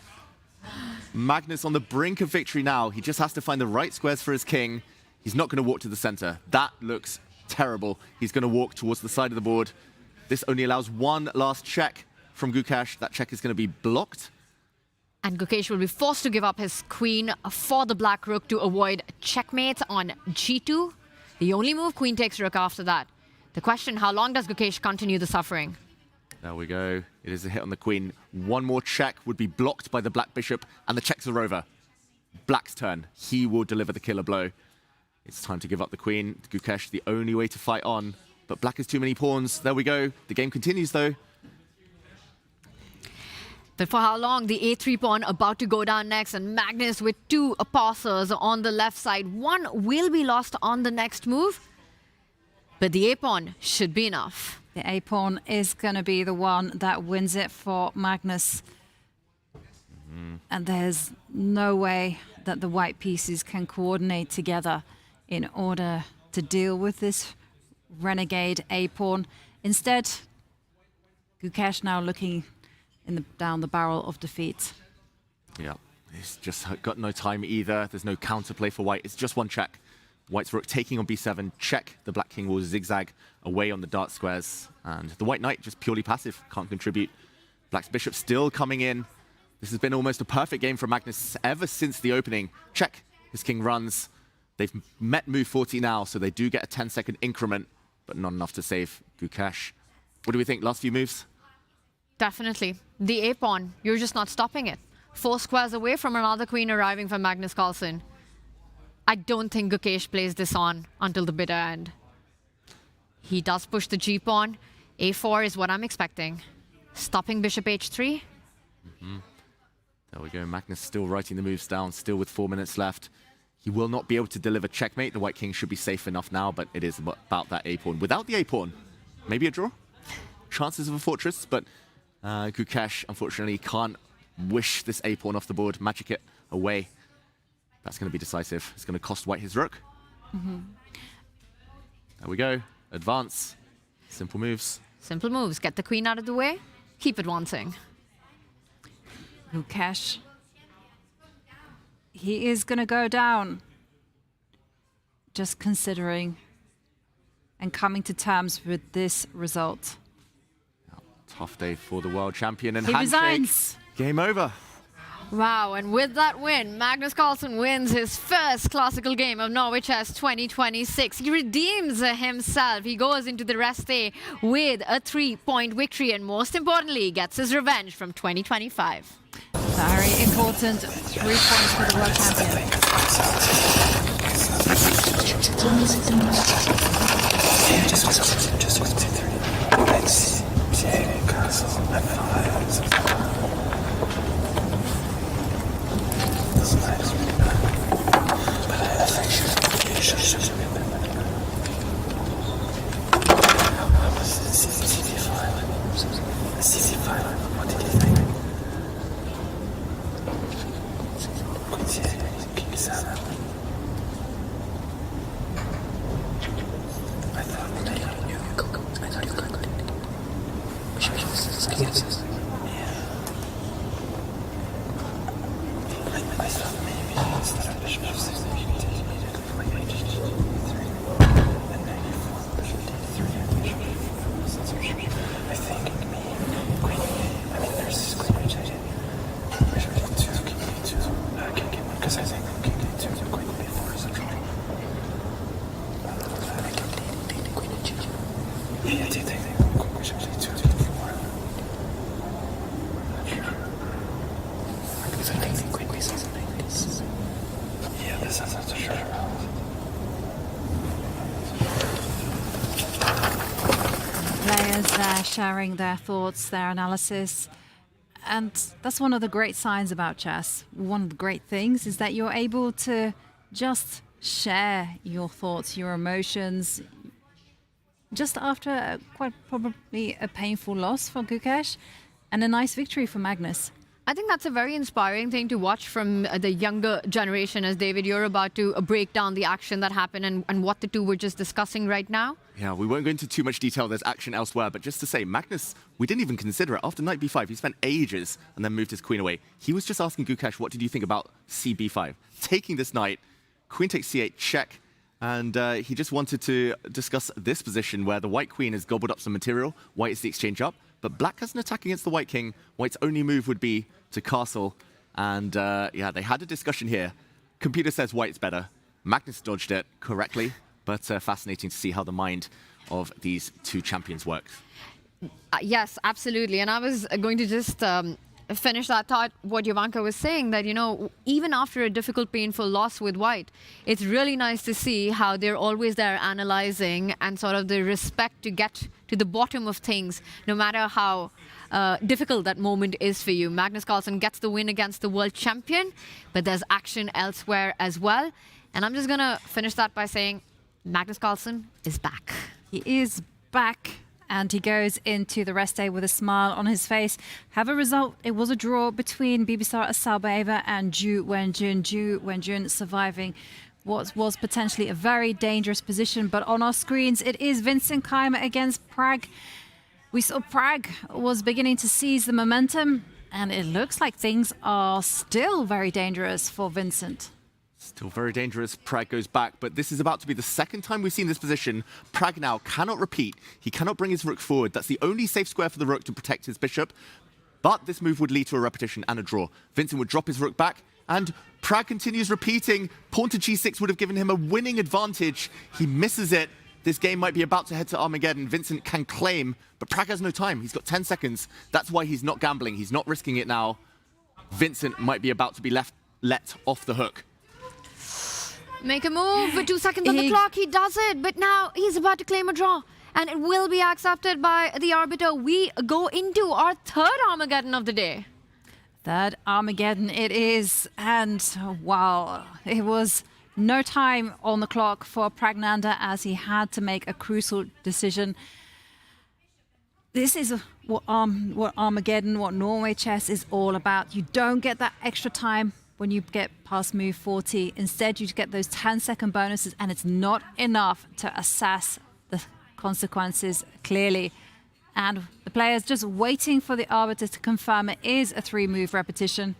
Magnus on the brink of victory now. He just has to find the right squares for his king. He's not going to walk to the center. That looks terrible. He's going to walk towards the side of the board. This only allows one last check from Gukesh. That check is going to be blocked. And Gukesh will be forced to give up his queen for the black rook to avoid checkmate on g2. The only move, queen takes rook after that. The question, how long does Gukesh continue the suffering? There we go. It is a hit on the queen. One more check would be blocked by the black bishop, and the checks are over. Black's turn. He will deliver the killer blow. It's time to give up the queen. Gukesh, the only way to fight on. But black has too many pawns. There we go. The game continues, though. But for how long? The a3 pawn about to go down next, and Magnus with 2 apostles on the left side. 1 will be lost on the next move, but the a-pawn should be enough. The a-pawn is going to be the one that wins it for Magnus. And there's no way that the white pieces can coordinate together in order to deal with this renegade a-pawn. Instead, Gukesh now looking down the barrel of defeat. Yeah, he's just got no time either. There's no counterplay for white. It's just one check. White's rook taking on b7, check. The black king will zigzag away on the dart squares. And the white knight just purely passive, can't contribute. Black's bishop still coming in. This has been almost a perfect game for Magnus ever since the opening. Check, his king runs. They've met move 40 now, so they do get a 10-second increment, but not enough to save Gukesh. What do we think, last few moves? Definitely. The a-pawn, you're just not stopping it. 4 squares away from another queen arriving for Magnus Carlsen. I don't think Gukesh plays this on until the bitter end. He does push the g-pawn. a4 is what I'm expecting. Stopping bishop h3. There we go, Magnus still writing the moves down, still with 4 minutes left. He will not be able to deliver checkmate. The white king should be safe enough now, but it is about that a-pawn. Without the a-pawn, maybe a draw? Chances of a fortress, but Gukesh, unfortunately, can't wish this a-pawn off the board, magic it away. That's going to be decisive. It's going to cost white his rook. There we go. Advance. Simple moves. Simple moves. Get the queen out of the way. Keep advancing. Gukesh. He is going to go down. Just considering and coming to terms with this result. Tough day for the world champion, and he handshake. resigns. Game over. Wow, and with that win, Magnus Carlsen wins his first classical game of Norway Chess 2026. He redeems himself. He goes into the rest day with a 3-point victory, and most importantly, gets his revenge from 2025. Very important 3 points for the world champion. What did you think? King 7. I thought maybe you could. I thought you could. Yeah. I thought maybe instead of bishop f6, you could take needed like h3 and then you4 bishop d3 and bishop. I think queen. I mean, there's queen h8. Bishop d2, king d2, king d1, because I think king d2 and queen d4 is a draw. I think queen h8. Yeah, take bishop d2, d4. Because I think queen b6 and queen d6. Yeah, this is such a short round. Players there sharing their thoughts, their analysis. And that's one of the great signs about chess. One of the great things is that you're able to just share your thoughts, your emotions, just after quite probably a painful loss for Gukesh and a nice victory for Magnus. I think that's a very inspiring thing to watch from the younger generation, as David, you're about to break down the action that happened and what the two were just discussing right now. Yeah, we won't go into too much detail. There's action elsewhere, but just to say, Magnus, we didn't even consider it. After knight b5, he spent ages and then moved his queen away. He was just asking Gukesh, what did you think about cb5? Taking this knight, queen takes c8, check, and he just wanted to discuss this position where the white queen has gobbled up some material, white is the exchange up, but black has an attack against the white king. White's only move would be to castle, and yeah, they had a discussion here. Computer says white's better. Magnus dodged it correctly, but fascinating to see how the mind of these two champions works. Yes, absolutely. And I was going to just finish that thought, what Jovanka was saying, that, you know, even after a difficult, painful loss with White, it's really nice to see how they're always there analyzing and sort of the respect to get to the bottom of things, no matter how difficult that moment is for you. Magnus Carlsen gets the win against the world champion, but there's action elsewhere as well. And I'm just going to finish that by saying Magnus Carlsen is back. He is back. And he goes into the rest day with a smile on his face. Have a result. It was a draw between Bibisar Asalbaeva and Ju Wenjun. Ju Wenjun surviving what was potentially a very dangerous position. But on our screens, it is Vincent Keimer against Prag. We saw Prag was beginning to seize the momentum, and it looks like things are still very dangerous for Vincent. Still very dangerous. Prag goes back, but this is about to be the second time we've seen this position. Prag now cannot repeat. He cannot bring his rook forward. That's the only safe square for the rook to protect his bishop. But this move would lead to a repetition and a draw. Vincent would drop his rook back, and Prag continues repeating. Pawn to g6 would have given him a winning advantage. He misses it. This game might be about to head to Armageddon. Vincent can claim, but Prag has no time. He's got 10 seconds. That's why he's not gambling. He's not risking it now. Vincent might be about to be let off the hook. Make a move with 2 seconds on the clock. He does it, but now he's about to claim a draw. And it will be accepted by the arbiter. We go into our third Armageddon of the day. Third Armageddon it is. And wow, it was no time on the clock for Pragnanda as he had to make a crucial decision. This is what Armageddon, what Norway chess is all about. You don't get that extra time when you get past move 40. Instead, you get those 10-second bonuses, and it's not enough to assess the consequences clearly. And the player's just waiting for the arbiter to confirm it is a 3-move repetition.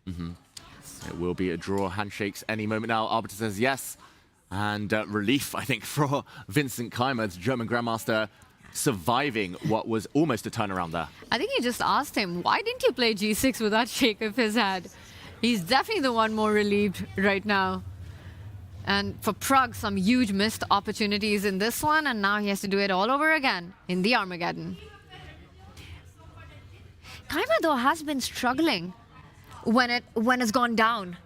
It will be a draw. Handshakes any moment now. Arbiter says yes. And relief, I think, for Vincent Keimer, the German Grandmaster, surviving what was almost a turnaround there. I think he just asked him, why didn't you play g6 with that shake of his head? He's definitely the one more relieved right now. And for Prag, some huge missed opportunities in this one, and now he has to do it all over again in the Armageddon. Keimer, though, has been struggling when it's gone down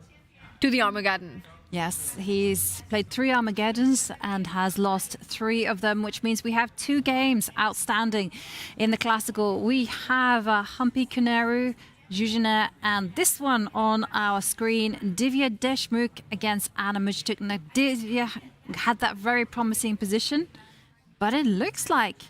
to the Armageddon. Yes, he's played 3 Armageddons and has lost 3 of them, which means we have 2 games outstanding in the Classical. We have Humpy Kuneru, Jujiner, and this one on our screen, Divya Deshmukh against Anna Muzhchuk. Now, Divya had that very promising position, but it looks like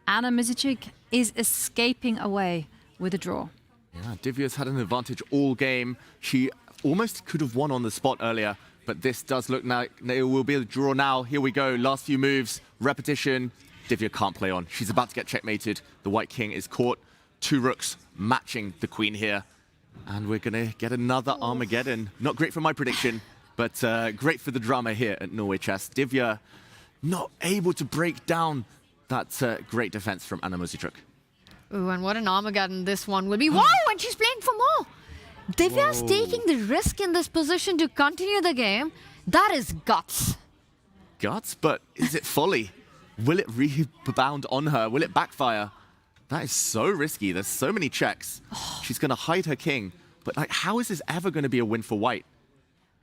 Anna Muzhchuk is escaping away with a draw. Yeah, Divya's had an advantage all game. She almost could have won on the spot earlier, but this does look like it will be a draw now. Here we go, last few moves, repetition. Divya can't play on. She's about to get checkmated. The White King is caught. 2 rooks matching the Queen here. And we're going to get another Armageddon. Not great for my prediction, but great for the drama here at Norway Chess. Divya not able to break down that great defense from Anna Muzhchuk. Ooh, and what an Armageddon this one will be. Whoa, and she's playing for more. Divya's taking the risk in this position to continue the game. That is guts. Guts? But is it folly? Will it rebound on her? Will it backfire? That is so risky. There's so many checks. She's going to hide her king. But like, how is this ever going to be a win for White?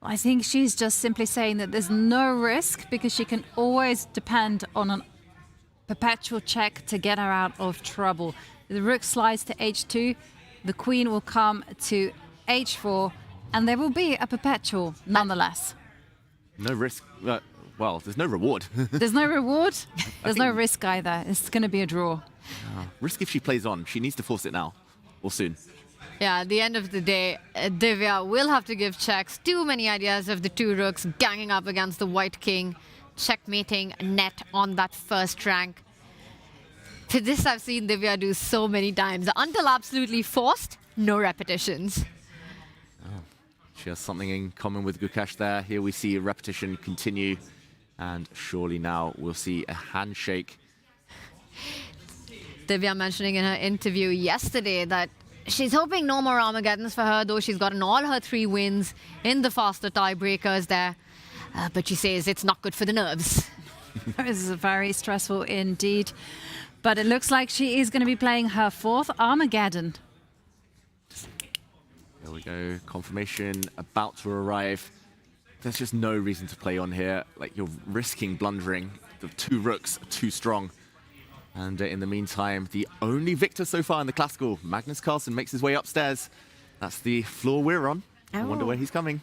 I think she's just simply saying that there's no risk because she can always depend on a perpetual check to get her out of trouble. The rook slides to h2. The queen will come to h4. And there will be a perpetual nonetheless. No risk. Well, there's no reward. There's no reward. There's no risk either. It's going to be a draw. Risk if she plays on. She needs to force it now or soon. Yeah, at the end of the day, Divya will have to give checks. Too many ideas of the 2 rooks ganging up against the White King. Checkmating net on that first rank. For this, I've seen Divya do so many times. Until absolutely forced, no repetitions. She has something in common with Gukesh there. Here we see a repetition continue. And surely now we'll see a handshake. Divya mentioning in her interview yesterday that she's hoping no more Armageddons for her, though she's gotten all her 3 wins in the faster tiebreakers there. But she says it's not good for the nerves. This is very stressful indeed. But it looks like she is going to be playing her 4th Armageddon. There we go. Confirmation about to arrive. There's just no reason to play on here. Like, you're risking blundering. The two rooks are too strong. And in the meantime, the only victor so far in the classical, Magnus Carlsen, makes his way upstairs. That's the floor we're on. I wonder where he's coming.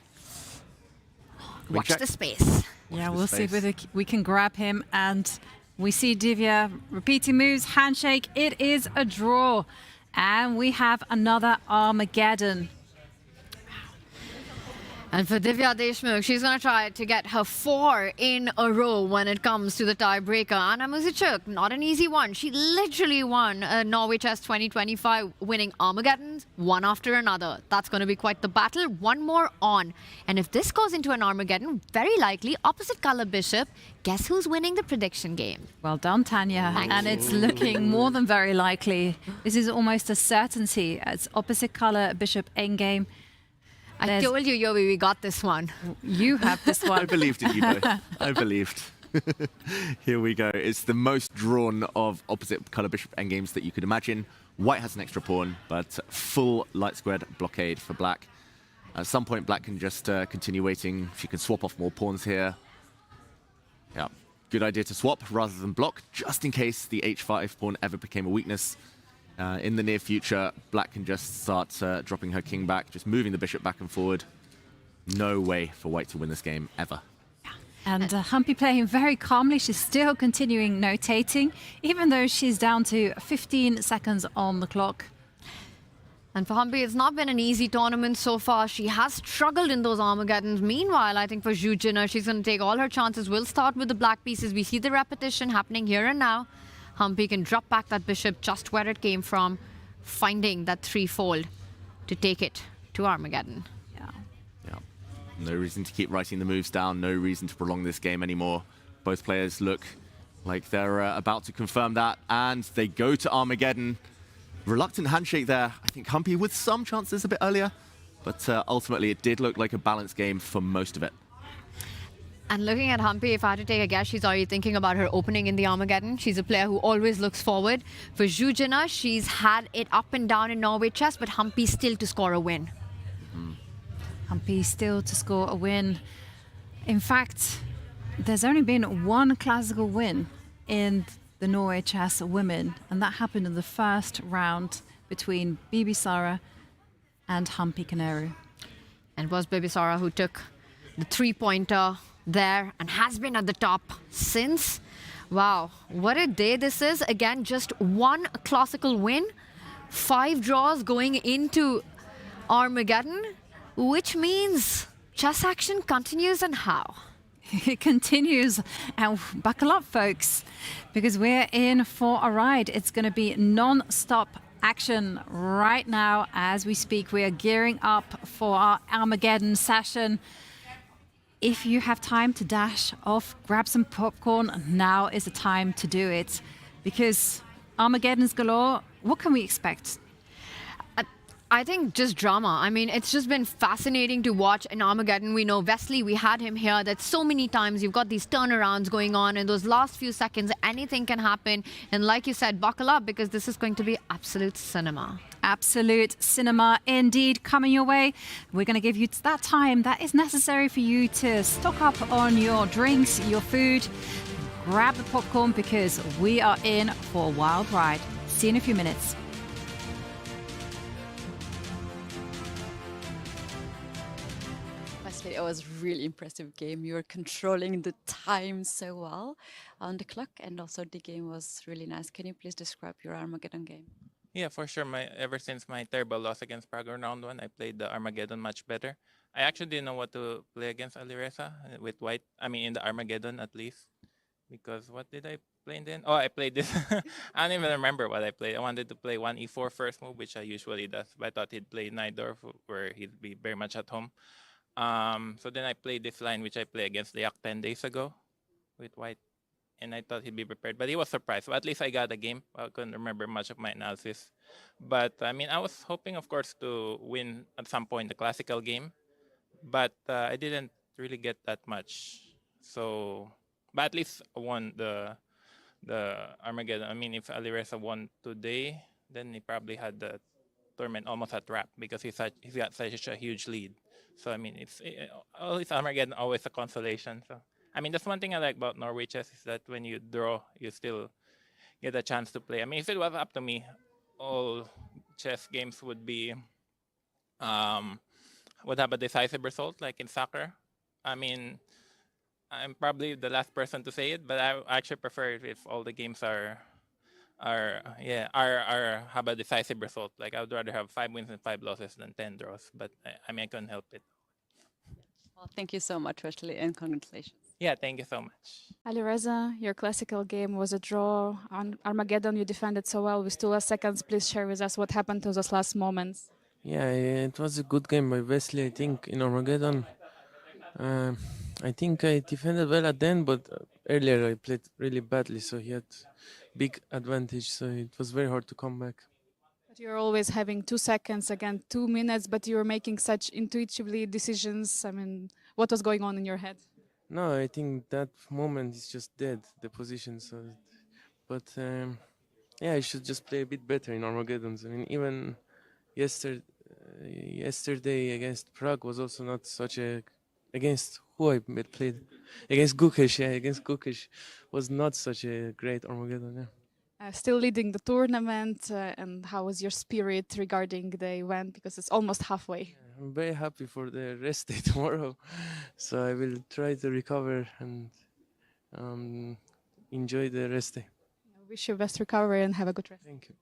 Watch the space. Yeah, we'll see whether we can grab him. And we see Divya repeating moves, handshake. It is a draw. And we have another Armageddon. And for Divya Deshmukh, she's going to try to get her 4 in a row when it comes to the tiebreaker. Anna Muzichuk, not an easy one. She literally won Norway Chess 2025, winning Armageddons one after another. That's going to be quite the battle. One more on. And if this goes into an Armageddon, very likely opposite color bishop. Guess who's winning the prediction game? Well done, Tanya. And it's looking more than very likely. This is almost a certainty. It's opposite color bishop endgame. I told you, Yobi, we got this one. You have this one. I believed in you both. I believed. Here we go. It's the most drawn of opposite color bishop endgames that you could imagine. White has an extra pawn, but full light squared blockade for black. At some point, black can just continue waiting. She can swap off more pawns here. Yeah, good idea to swap rather than block, just in case the h5 pawn ever became a weakness. In the near future, black can just start dropping her king back, just moving the bishop back and forward. No way for white to win this game, ever. And Humpy playing very calmly. She's still continuing notating, even though she's down to 15 seconds on the clock. And for Humpy, it's not been an easy tournament so far. She has struggled in those Armageddons. Meanwhile, I think for Zhu Jin, she's going to take all her chances. We'll start with the black pieces. We see the repetition happening here and now. Humpy can drop back that bishop just where it came from, finding that threefold to take it to Armageddon. Yeah. No reason to keep writing the moves down. No reason to prolong this game anymore. Both players look like they're about to confirm that, and they go to Armageddon. Reluctant handshake there. I think Humpy with some chances a bit earlier, but ultimately it did look like a balanced game for most of it. And looking at Humpy, if I had to take a guess, she's already thinking about her opening in the Armageddon. She's a player who always looks forward. For Zhu Jin, she's had it up and down in Norway chess, but Humpy still to score a win. Humpy still to score a win. In fact, there's only been one classical win in the Norway chess women, and that happened in the first round between Bibisara and Humpy Koneru. And it was Bibisara who took the three-pointer there and has been at the top since. Wow, what a day this is. Again, just one classical win, 5 draws going into Armageddon, which means chess action continues. And how? It continues, and buckle up, folks, because we're in for a ride. It's going to be non-stop action right now as we speak. We are gearing up for our Armageddon session. If you have time to dash off, grab some popcorn, now is the time to do it. Because Armageddon's galore, what can we expect? I think just drama. I mean, it's just been fascinating to watch in Armageddon. We know Wesley, we had him here, that so many times you've got these turnarounds going on. In those last few seconds, anything can happen. And like you said, buckle up, because this is going to be absolute cinema. Absolute cinema indeed coming your way. We're going to give you that time that is necessary for you to stock up on your drinks, your food. Grab the popcorn, because we are in for a wild ride. See you in a few minutes. It was a really impressive game. You were controlling the time so well on the clock, and also the game was really nice. Can you please describe your Armageddon game? Yeah, for sure. Ever since my terrible loss against Prague in round 1, I played the Armageddon much better. I actually didn't know what to play against Alireza with white. I mean, in the Armageddon at least. Because what did I play in then? Oh, I played this. I don't even remember what I played. I wanted to play 1e4 first move, which I usually does. But I thought he'd play Najdorf, where he'd be very much at home. So then I played this line, which I played against the Yak 10 days ago with white. And I thought he'd be prepared, but he was surprised. So at least I got a game. I couldn't remember much of my analysis. But I mean, I was hoping, of course, to win at some point the classical game. But I didn't really get that much. So, but at least I won the Armageddon. I mean, if Alireza won today, then he probably had the tournament almost at wrap because he's got such a huge lead. So I mean, it's always Armageddon, always a consolation. So I mean, that's one thing I like about Norway chess is that when you draw, you still get a chance to play. I mean, if it was up to me, all chess games would be would have a decisive result, like in soccer. I mean, I'm probably the last person to say it, but I actually prefer it if all the games are have a decisive result. Like I would rather have 5 wins and 5 losses than 10 draws. But I mean, I couldn't help it. Well, thank you so much, Wesley, and congratulations. Yeah, thank you so much. Alireza, your classical game was a draw. On Armageddon, you defended so well with 2 last seconds. Please share with us what happened to those last moments. Yeah, it was a good game by Wesley, I think, in Armageddon. I think I defended well at the end, but earlier I played really badly, so he had big advantage, so it was very hard to come back. But you're always having 2 seconds, again 2 minutes, but you're making such intuitively decisions. I mean, what was going on in your head? No, I think that moment is just dead, the position. So, but yeah, I should just play a bit better in Armageddons. I mean, even yesterday against Prague was also not such a against who I played against Gukesh. Yeah, against Gukesh was not such a great Armageddon. Yeah. Still leading the tournament, and how was your spirit regarding the event? Because it's almost halfway. I'm very happy for the rest day tomorrow, so I will try to recover and enjoy the rest day. I wish you best recovery and have a good rest. Thank you.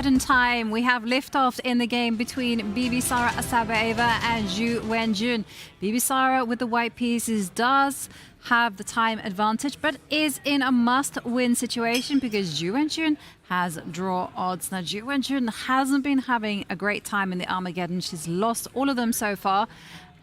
Armageddon time. We have liftoff in the game between Bibisara Asabaeva and Zhu Wenjun. Bibisara with the white pieces does have the time advantage, but is in a must-win situation because Zhu Wenjun has draw odds. Now, Zhu Wenjun hasn't been having a great time in the Armageddon. She's lost all of them so far.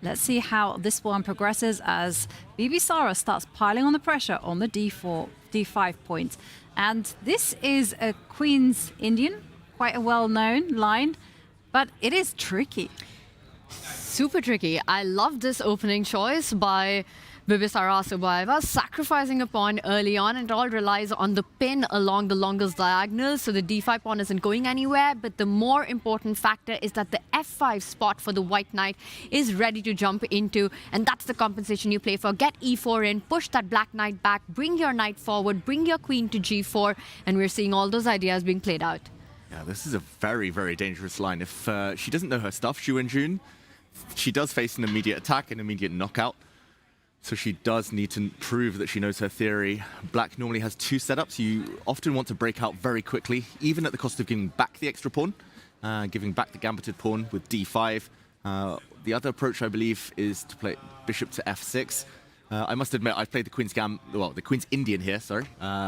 Let's see how this one progresses as Bibisara starts piling on the pressure on the D5 point. And this is a Queen's Indian, quite a well-known line, but it is tricky. Super tricky. I love this opening choice by Bibisara Asabaeva, sacrificing a pawn early on, and it all relies on the pin along the longest diagonal, so the d5 pawn isn't going anywhere. But the more important factor is that the f5 spot for the white knight is ready to jump into, and that's the compensation you play for. Get e4 in, push that black knight back, bring your knight forward, bring your queen to g4, and we're seeing all those ideas being played out. Yeah, this is a very, very dangerous line. If she doesn't know her stuff, Zhu Wenjun, she does face an immediate attack, an immediate knockout. So she does need to prove that she knows her theory. Black normally has two setups. You often want to break out very quickly, even at the cost of giving back the extra pawn, giving back the gambited pawn with d5. The other approach, I believe, is to play bishop to f6. I must admit, I've played the the Queen's Indian here,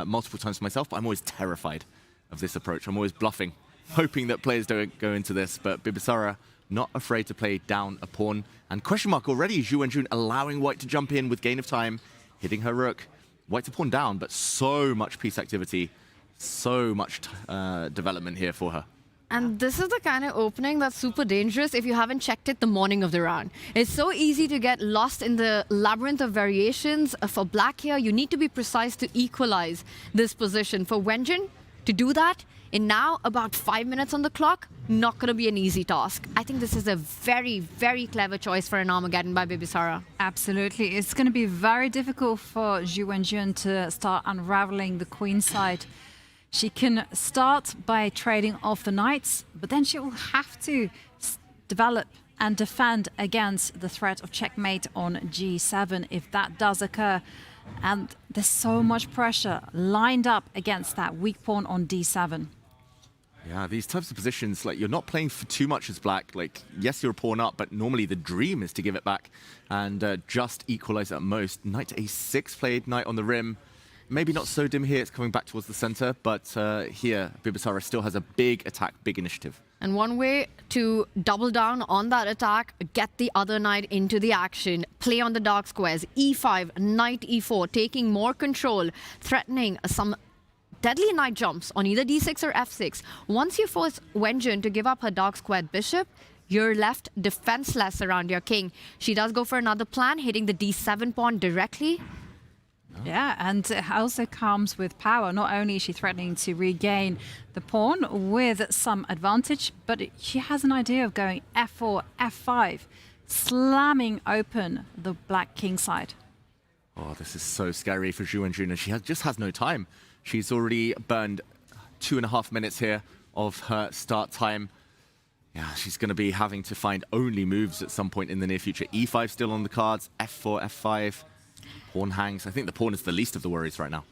multiple times myself, but I'm always terrified of this approach. I'm always bluffing, hoping that players don't go into this, but Bibisara not afraid to play down a pawn. And question mark already, Zhu Wenjun allowing white to jump in with gain of time, hitting her rook. White's a pawn down, but so much piece activity, so much development here for her. And this is the kind of opening that's super dangerous if you haven't checked it the morning of the round. It's so easy to get lost in the labyrinth of variations. For black here, you need to be precise to equalize this position. For Wenjun to do that, in now about 5 minutes on the clock, not going to be an easy task. I think this is a very, very clever choice for an Armageddon by Bibisara. Absolutely. It's going to be very difficult for Zhu Wenjun to start unraveling the queen side. She can start by trading off the knights, but then she will have to develop and defend against the threat of checkmate on g7 if that does occur. And there's so much pressure lined up against that weak pawn on d7. Yeah, these types of positions, like, you're not playing for too much as black. Like, yes, you're a pawn up, but normally the dream is to give it back and just equalize at most. Knight to a6 played, knight on the rim. Maybe not so dim here, it's coming back towards the center, but here, Bibisara still has a big attack, big initiative. And one way to double down on that attack, get the other knight into the action, play on the dark squares, e5, knight e4, taking more control, threatening some deadly knight jumps on either d6 or f6. Once you force Wenjun to give up her dark squared bishop, you're left defenseless around your king. She does go for another plan, hitting the d7 pawn directly. Yeah, and it also comes with power. Not only is she threatening to regain the pawn with some advantage, but she has an idea of going f4, f5, slamming open the black king side. Oh, this is so scary for Zhu Wenjun, and she just has no time. She's already burned 2.5 minutes here of her start time. Yeah, she's going to be having to find only moves at some point in the near future. e5 still on the cards, f4, f5. Pawn hangs. I think the pawn is the least of the worries right now.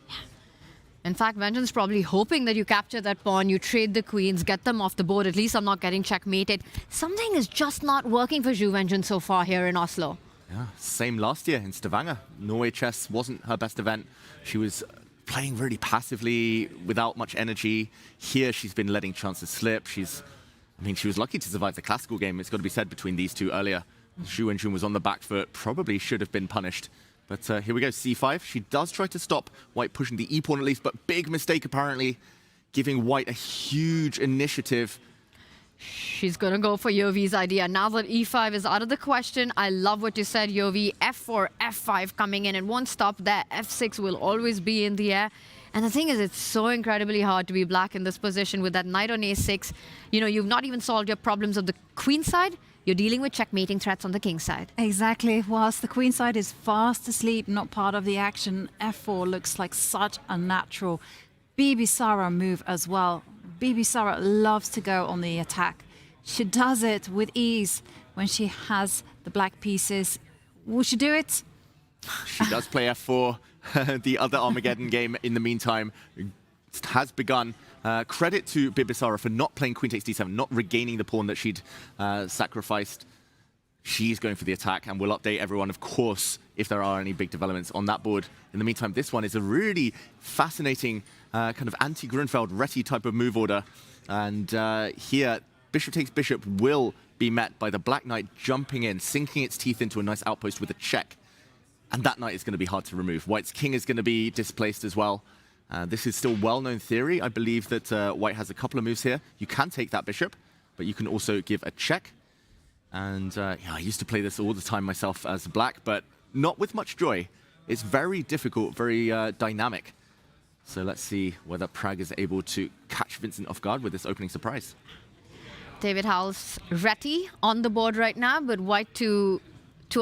In fact, Wenjun's probably hoping that you capture that pawn, you trade the queens, get them off the board. At least I'm not getting checkmated. Something is just not working for Zhu Wenjun so far here in Oslo. Yeah, same last year in Stavanger. Norway chess wasn't her best event. She was playing really passively, without much energy. Here, she's been letting chances slip. She was lucky to survive the classical game. It's got to be said between these two earlier. Zhu Wenjun was on the back foot, probably should have been punished. But here we go, c5. She does try to stop white pushing the e-pawn at least, but big mistake apparently, giving white a huge initiative. She's going to go for Yovi's idea. Now that e5 is out of the question, I love what you said, Yovi. f4, f5 coming in. It won't stop there. f6 will always be in the air. And the thing is, it's so incredibly hard to be black in this position with that knight on a6. You know, you've not even solved your problems of the queen side. You're dealing with checkmating threats on the king side. Exactly. Whilst the queen side is fast asleep, not part of the action, f4 looks like such a natural Bibisara move as well. Bibisara loves to go on the attack. She does it with ease when she has the black pieces. Will she do it? She does play f4. The other Armageddon game, in the meantime, has begun. Credit to Bibisara for not playing queen takes d7, not regaining the pawn that she'd sacrificed. She's going for the attack, and we'll update everyone, of course, if there are any big developments on that board. In the meantime, this one is a really fascinating kind of anti-Grunfeld, Reti type of move order. And here, bishop takes bishop will be met by the black knight jumping in, sinking its teeth into a nice outpost with a check. And that knight is going to be hard to remove. White's king is going to be displaced as well. This is still well-known theory. I believe that White has a couple of moves here. You can take that bishop, but you can also give a check. And yeah, I used to play this all the time myself as black, but not with much joy. It's very difficult, very dynamic. So let's see whether Prag is able to catch Vincent off guard with this opening surprise. David Howell's Reti on the board right now, but White to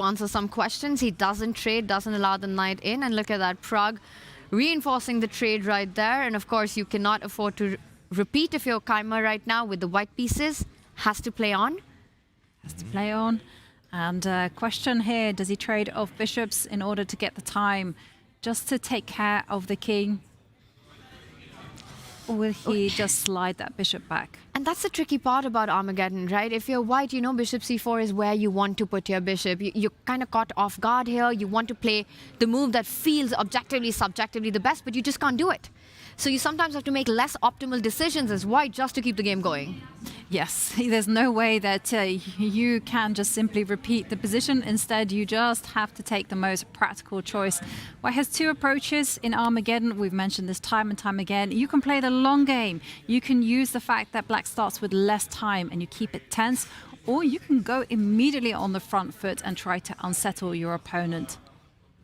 answer some questions. He doesn't trade, doesn't allow the knight in. And look at that, Prag reinforcing the trade right there. And of course, you cannot afford to repeat if you're Keimer right now with the white pieces. Has to play on. To play on. And question here, does he trade off bishops in order to get the time just to take care of the king? Or will he just slide that bishop back? And that's the tricky part about Armageddon, right? If you're White, you know bishop c4 is where you want to put your bishop. You're kind of caught off guard here. You want to play the move that feels objectively, subjectively the best, but you just can't do it. So you sometimes have to make less optimal decisions as White just to keep the game going. Yes, there's no way that you can just simply repeat the position. Instead, you just have to take the most practical choice. White has two approaches in Armageddon. We've mentioned this time and time again. You can play the long game. You can use the fact that black starts with less time and you keep it tense, or you can go immediately on the front foot and try to unsettle your opponent.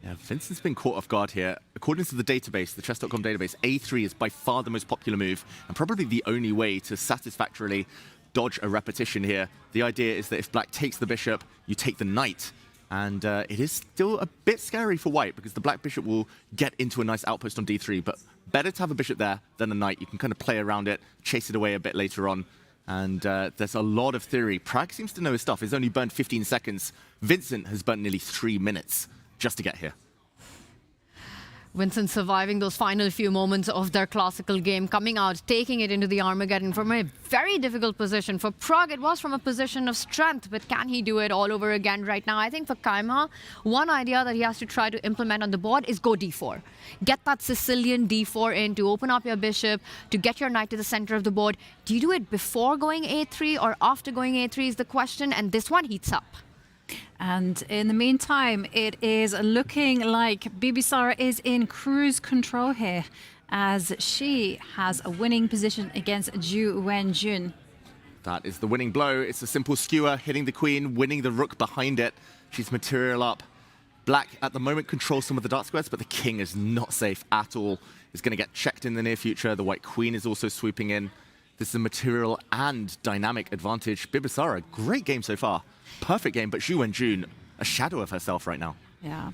Yeah, Vincent's been caught off guard here. According to the database, the chess.com database, a3 is by far the most popular move and probably the only way to satisfactorily dodge a repetition here. The idea is that if black takes the bishop, you take the knight. And it is still a bit scary for White because the black bishop will get into a nice outpost on d3, but better to have a bishop there than a knight. You can kind of play around it, chase it away a bit later on. And there's a lot of theory. Prag seems to know his stuff. He's only burned 15 seconds. Vincent has burnt nearly 3 minutes just to get here. Vincent surviving those final few moments of their classical game, coming out, taking it into the Armageddon from a very difficult position. For Prag, it was from a position of strength, but can he do it all over again right now? I think for Keimer, one idea that he has to try to implement on the board is go d4. Get that Sicilian d4 in to open up your bishop, to get your knight to the center of the board. Do you do it before going a3 or after going a3 is the question, and this one heats up. And in the meantime, it is looking like Bibisara is in cruise control here as she has a winning position against Zhu Wenjun. That is the winning blow. It's a simple skewer, hitting the queen, winning the rook behind it. She's material up. Black at the moment controls some of the dark squares, but the king is not safe at all. It's going to get checked in the near future. The white queen is also swooping in. This is a material and dynamic advantage. Bibisara, great game so far. Perfect game, but Zhu Wenjun, a shadow of herself right now. Yeah.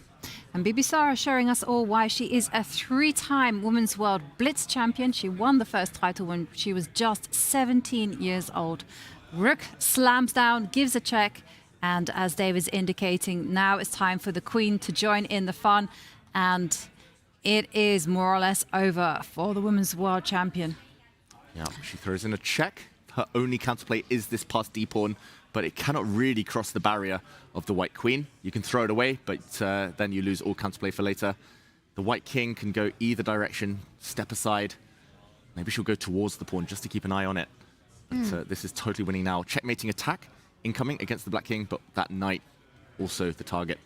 And Bibisara showing us all why she is a 3-time Women's World Blitz champion. She won the first title when she was just 17 years old. Rook slams down, gives a check. And as David's indicating, now it's time for the queen to join in the fun. And it is more or less over for the Women's World Champion. Yeah, she throws in a check. Her only counterplay is this passed d-pawn, but it cannot really cross the barrier of the white queen. You can throw it away, but then you lose all counterplay for later. The white king can go either direction, step aside. Maybe she'll go towards the pawn just to keep an eye on it. But this is totally winning now. Checkmating attack incoming against the black king, but that knight also the target.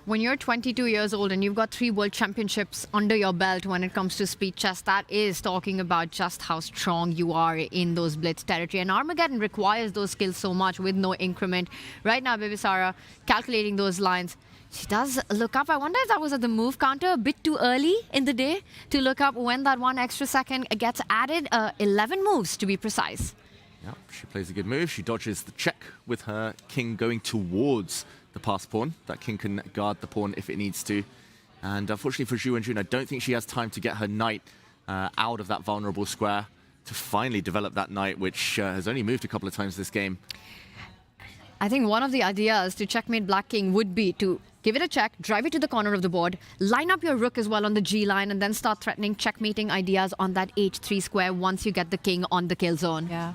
When you're 22 years old and you've got 3 world championships under your belt when it comes to speed chess, that is talking about just how strong you are in those blitz territory. And Armageddon requires those skills so much with no increment. Right now, Bibisara calculating those lines. She does look up. I wonder if that was at the move counter a bit too early in the day to look up when that 1 extra second gets added. 11 moves to be precise. Yeah, she plays a good move. She dodges the check with her king going towards the passed pawn. That king can guard the pawn if it needs to. And unfortunately for Zhu Wenjun, I don't think she has time to get her knight out of that vulnerable square to finally develop that knight, which has only moved a couple of times this game. I think one of the ideas to checkmate black king would be to give it a check, drive it to the corner of the board, line up your rook as well on the G line, and then start threatening checkmating ideas on that H3 square once you get the king on the kill zone. Yeah.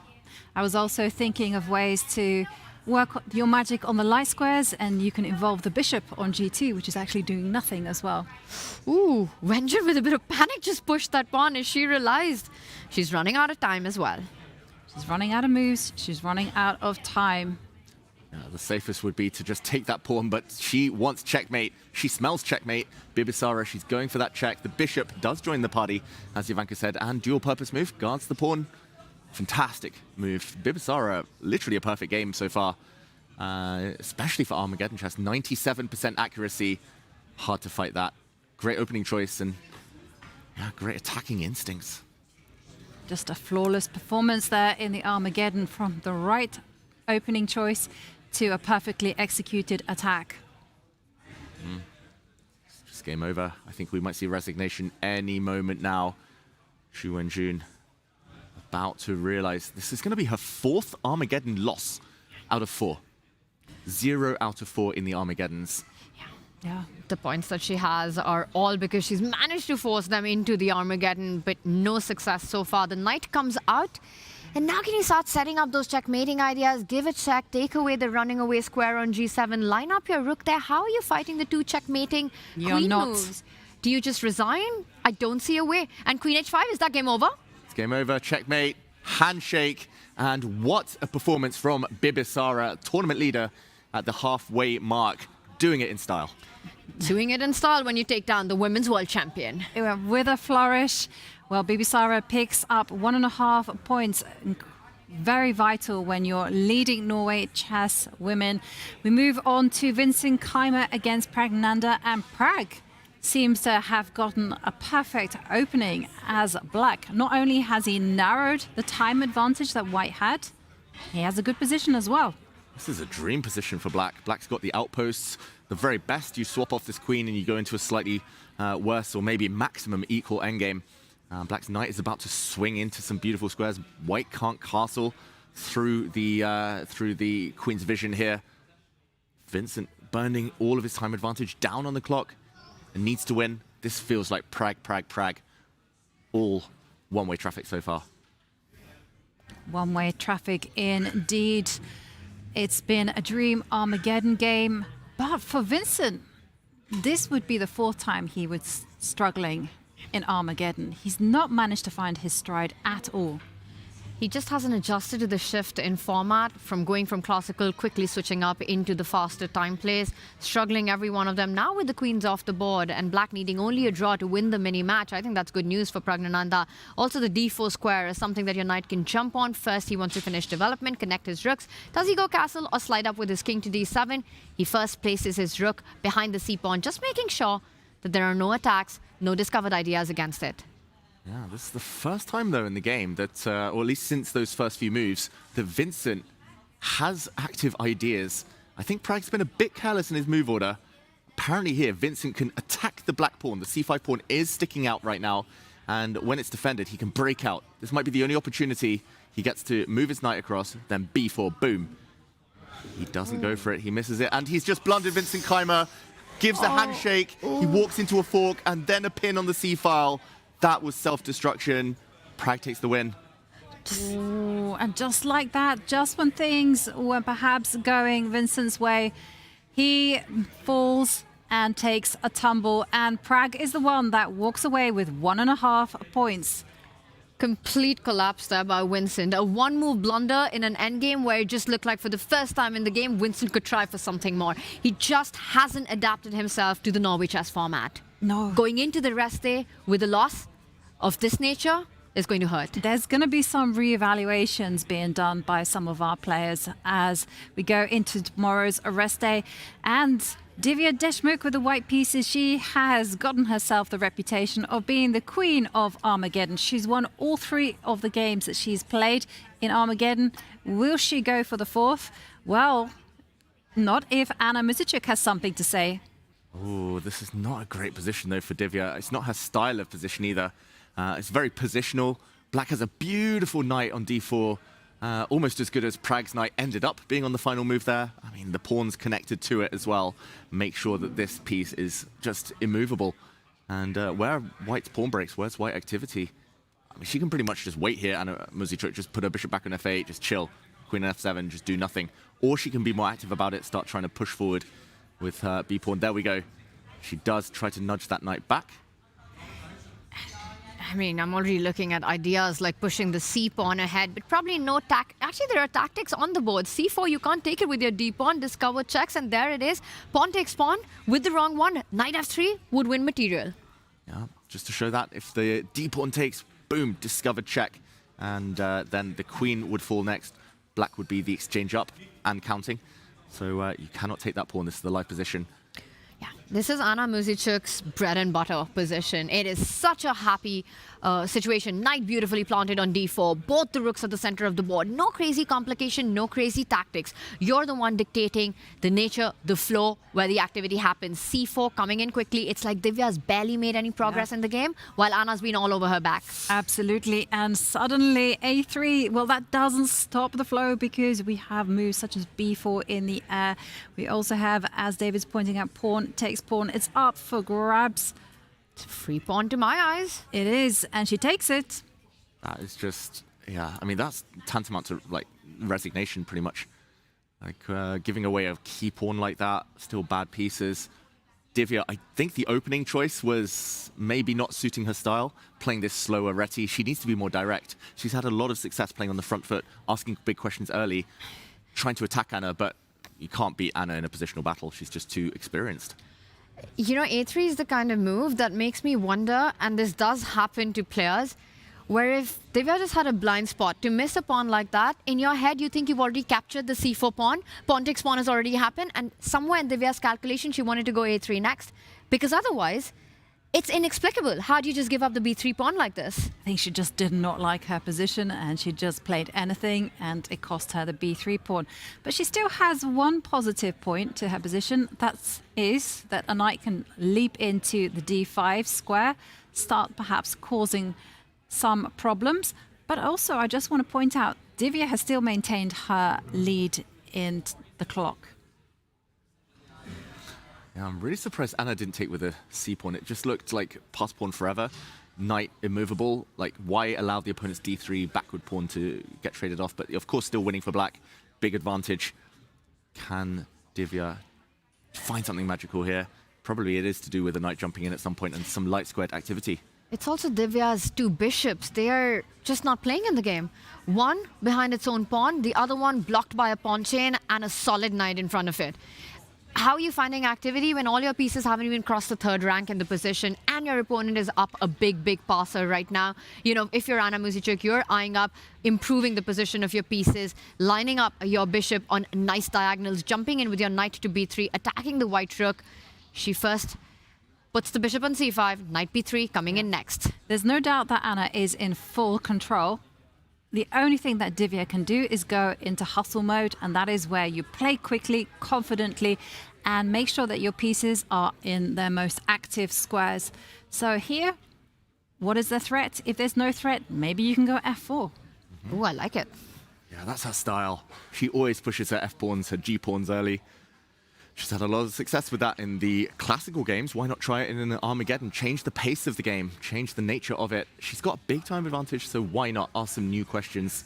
I was also thinking of ways to work your magic on the light squares, and you can involve the bishop on G2, which is actually doing nothing as well. Ooh, Wenjin with a bit of panic just pushed that pawn as she realized she's running out of time as well. She's running out of moves. She's running out of time. The safest would be to just take that pawn, but she wants checkmate. She smells checkmate. Bibisara, she's going for that check. The bishop does join the party, as Ivanka said, and dual-purpose move, guards the pawn. Fantastic move. Bibisara, literally a perfect game so far, especially for Armageddon chess. 97% accuracy. Hard to fight that. Great opening choice and great attacking instincts. Just a flawless performance there in the Armageddon, from the right opening choice to a perfectly executed attack. Just game over. I think we might see resignation any moment now. Xu Wenjun about to realize this is going to be her 4th Armageddon loss out of 4. 0 out of 4 in the Armageddons. Yeah, the points that she has are all because she's managed to force them into the Armageddon, but no success so far. The knight comes out, and now can you start setting up those checkmating ideas? Give a check, take away the running away square on G7, line up your rook there. How are you fighting the 2 checkmating queen moves? Do you just resign? I don't see a way. And Queen H5, is that game over? It's game over, checkmate, handshake, and what a performance from Bibisara, tournament leader at the halfway mark, doing it in style. Doing it in style when you take down the women's world champion. With a flourish, well, Bibisara picks up 1.5 points. Very vital when you're leading Norway chess women. We move on to Vincent Keimer against Pragnanda, and Prag seems to have gotten a perfect opening as black. Not only has he narrowed the time advantage that white had, he has a good position as well. This is a dream position for black. Black's got the outposts. The very best, you swap off this queen and you go into a slightly worse or maybe maximum equal endgame. Black's knight is about to swing into some beautiful squares. White can't castle through the queen's vision here. Vincent burning all of his time advantage down on the clock and needs to win. This feels like Prag. All one-way traffic so far. One-way traffic indeed. It's been a dream Armageddon game, but for Vincent, this would be the 4th time he was struggling in Armageddon. He's not managed to find his stride at all. He just hasn't adjusted to the shift in format from going from classical, quickly switching up into the faster time plays, struggling every one of them. Now with the queens off the board and black needing only a draw to win the mini match, I think that's good news for Pragnananda. Also the D4 square is something that your knight can jump on. First he wants to finish development, connect his rooks. Does he go castle or slide up with his king to D7? He first places his rook behind the c-pawn, just making sure that there are no attacks, no discovered ideas against it. Yeah, this is the first time, though, in the game that, or at least since those first few moves, that Vincent has active ideas. I think Prag's been a bit careless in his move order. Apparently here, Vincent can attack the black pawn. The c5 pawn is sticking out right now, and when it's defended, he can break out. This might be the only opportunity he gets to move his knight across, then b4, boom. He doesn't go for it, he misses it, and he's just blundered Vincent Keimer, gives a handshake, he walks into a fork, and then a pin on the c-file. That was self-destruction. Prag takes the win. Ooh, and just like that, just when things were perhaps going Vincent's way, he falls and takes a tumble, and Prag is the one that walks away with 1.5 points. Complete collapse there by Vincent. A one-move blunder in an endgame where it just looked like for the first time in the game, Vincent could try for something more. He just hasn't adapted himself to the Norway chess format. No. Going into the rest day with a loss of this nature is going to hurt. There's going to be some re-evaluations being done by some of our players as we go into tomorrow's rest day. And Divya Deshmukh with the white pieces, she has gotten herself the reputation of being the queen of Armageddon. She's won all 3 of the games that she's played in Armageddon. Will she go for the 4th? Well, not if Anna Muzichuk has something to say. Oh, this is not a great position, though, for Divya. It's not her style of position either. It's very positional. Black has a beautiful knight on d4, Almost as good as Prag's knight ended up being on the final move there. I mean, the pawn's connected to it as well. Make sure that this piece is just immovable. And where white's pawn breaks, where's white activity? I mean, she can pretty much just wait here, and Muzichuk just put her bishop back on f8, just chill. Queen on f7, just do nothing. Or she can be more active about it, start trying to push forward with her b-pawn. There we go. She does try to nudge that knight back. I mean, I'm already looking at ideas like pushing the c-pawn ahead, but probably no Actually, there are tactics on the board. c4, you can't take it with your d-pawn. Discover checks, and there it is. Pawn takes pawn with the wrong one. Knight f3 would win material. Yeah, just to show that if the d-pawn takes, boom, discovered check. And then the queen would fall next. Black would be the exchange up and counting. So you cannot take that pawn. This is the live position. Yeah, this is Anna Muzichuk's bread and butter position. It is such a happy situation. Knight beautifully planted on d4. Both the rooks at the center of the board. No crazy complication, no crazy tactics. You're the one dictating the nature, the flow, where the activity happens. c4 coming in quickly. It's like Divya's barely made any progress in the game, while Anna's been all over her back. Absolutely. And suddenly a3, well, that doesn't stop the flow because we have moves such as b4 in the air. We also have, as David's pointing out, pawn takes pawn. It's up for grabs. It's free pawn to my eyes. It is, and she takes it. That is just, yeah, I mean, that's tantamount to, like, resignation, pretty much. Like, giving away a key pawn like that, still bad pieces. Divya, I think the opening choice was maybe not suiting her style, playing this slower reti. She needs to be more direct. She's had a lot of success playing on the front foot, asking big questions early, trying to attack Anna, but you can't beat Anna in a positional battle. She's just too experienced. You know, a3 is the kind of move that makes me wonder, and this does happen to players, where if Divya just had a blind spot to miss a pawn like that, in your head you think you've already captured the c4 pawn, pawn takes pawn has already happened, and somewhere in Divya's calculation she wanted to go a3 next, because otherwise it's inexplicable. How do you just give up the b3 pawn like this? I think she just did not like her position and she just played anything and it cost her the b3 pawn. But she still has one positive point to her position. That is that a knight can leap into the d5 square, start perhaps causing some problems. But also I just want to point out, Divya has still maintained her lead in the clock. Yeah, I'm really surprised Anna didn't take with a c-pawn. It just looked like pass pawn forever, knight immovable. Like, why allow the opponent's d3 backward pawn to get traded off? But of course, still winning for black. Big advantage. Can Divya find something magical here? Probably it is to do with the knight jumping in at some point and some light squared activity. It's also Divya's two bishops. They are just not playing in the game. One behind its own pawn, the other one blocked by a pawn chain and a solid knight in front of it. How are you finding activity when all your pieces haven't even crossed the third rank in the position and your opponent is up a big, big passer right now? You know, if you're Anna Muzichuk, you're eyeing up, improving the position of your pieces, lining up your bishop on nice diagonals, jumping in with your knight to b3, attacking the white rook. She first puts the bishop on c5, knight b3 coming in next. There's no doubt that Anna is in full control. The only thing that Divya can do is go into hustle mode, and that is where you play quickly, confidently, and make sure that your pieces are in their most active squares. So here, what is the threat? If there's no threat, maybe you can go f4. Ooh, I like it. Yeah, that's her style. She always pushes her f-pawns, her g-pawns early. She's had a lot of success with that in the classical games. Why not try it in an Armageddon? Change the pace of the game, change the nature of it. She's got a big time advantage, so why not ask some new questions?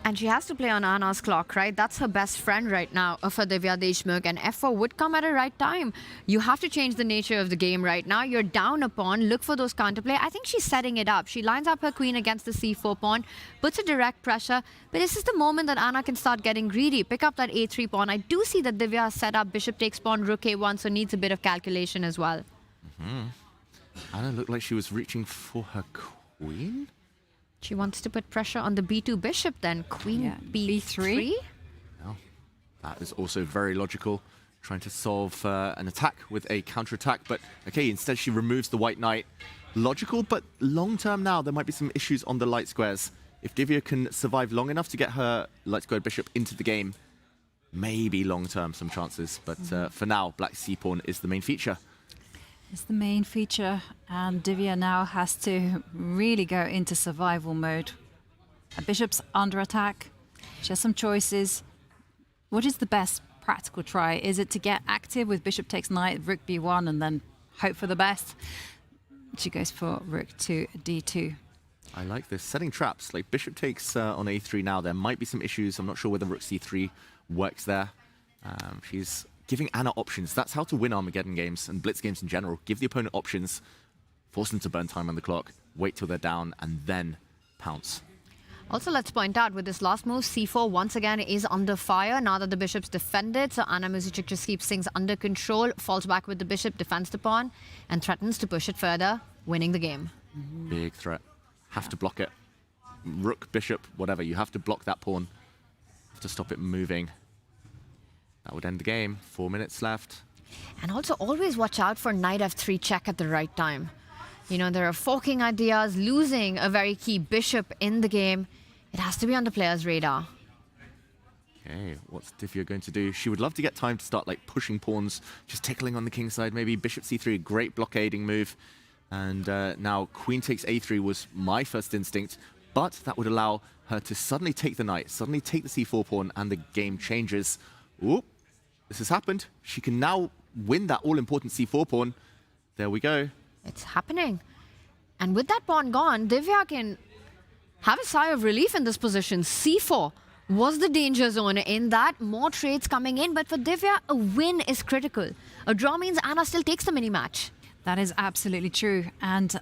And she has to play on Anna's clock, right? That's her best friend right now for Divya Deshmukh, and f4 would come at a right time. You have to change the nature of the game right now. You're down a pawn, look for those counterplay. I think she's setting it up. She lines up her queen against the c4 pawn, puts a direct pressure, but this is the moment that Anna can start getting greedy, pick up that a3 pawn. I do see that Divya has set up bishop takes pawn, rook a1, so needs a bit of calculation as well. Anna looked like she was reaching for her queen? She wants to put pressure on the b2 bishop then. Queen b3? Well, that is also very logical. Trying to solve an attack with a counterattack. But, okay, instead she removes the white knight. Logical, but long-term now, there might be some issues on the light squares. If Divya can survive long enough to get her light squared bishop into the game, maybe long-term some chances. But for now, black c-pawn is the main feature. It's the main feature, and Divya now has to really go into survival mode. A bishop's under attack. She has some choices. What is the best practical try? Is it to get active with bishop takes knight, rook b1, and then hope for the best? She goes for rook to d2. I like this. Setting traps. Like bishop takes on a3 now. There might be some issues. I'm not sure whether rook c3 works there. She's giving Anna options. That's how to win Armageddon games and blitz games in general. Give the opponent options, force them to burn time on the clock, wait till they're down, and then pounce. Also, let's point out with this last move, c4 once again is under fire now that the bishop's defended. So Anna Muzychuk just keeps things under control, falls back with the bishop, defends the pawn, and threatens to push it further, winning the game. Big threat. Have to block it. Rook, bishop, whatever. You have to block that pawn. Have to stop it moving. That would end the game. 4 minutes left. And also always watch out for knight f3 check at the right time. You know, there are forking ideas, losing a very key bishop in the game. It has to be on the player's radar. Okay, what's Divya going to do? She would love to get time to start like pushing pawns, just tickling on the king side. Maybe bishop c3, great blockading move. And now queen takes a3 was my first instinct, but that would allow her to suddenly take the knight, suddenly take the c4 pawn, and the game changes. Oop, this has happened. She can now win that all-important c4 pawn. There we go. It's happening. And with that pawn gone, Divya can have a sigh of relief in this position. c4 was the danger zone in that. More trades coming in, but for Divya, a win is critical. A draw means Anna still takes the mini-match. That is absolutely true. And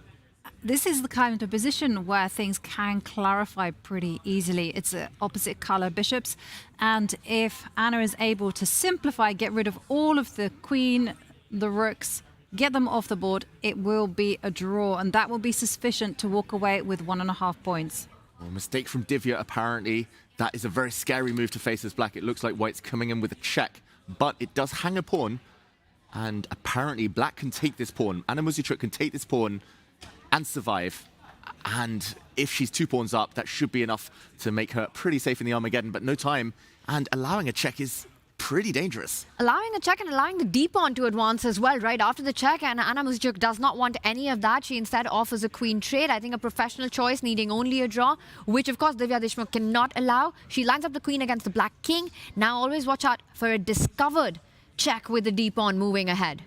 this is the kind of position where things can clarify pretty easily. It's opposite color bishops. And if Anna is able to simplify, get rid of all of the queen, the rooks, get them off the board, it will be a draw. And that will be sufficient to walk away with 1.5 points. Well, mistake from Divya, apparently. That is a very scary move to face as black. It looks like white's coming in with a check, but it does hang a pawn. And apparently black can take this pawn. Anna Muzychuk can take this pawn and survive. And if she's 2 pawns up, that should be enough to make her pretty safe in the Armageddon, but no time. And allowing a check is pretty dangerous. Allowing a check and allowing the d pawn to advance as well right after the check, and Anna Muzychuk does not want any of that. She instead offers a queen trade. I think a professional choice needing only a draw, which of course Divya Deshmukh cannot allow. She lines up the queen against the black king. Now always watch out for a discovered check with the d pawn moving ahead.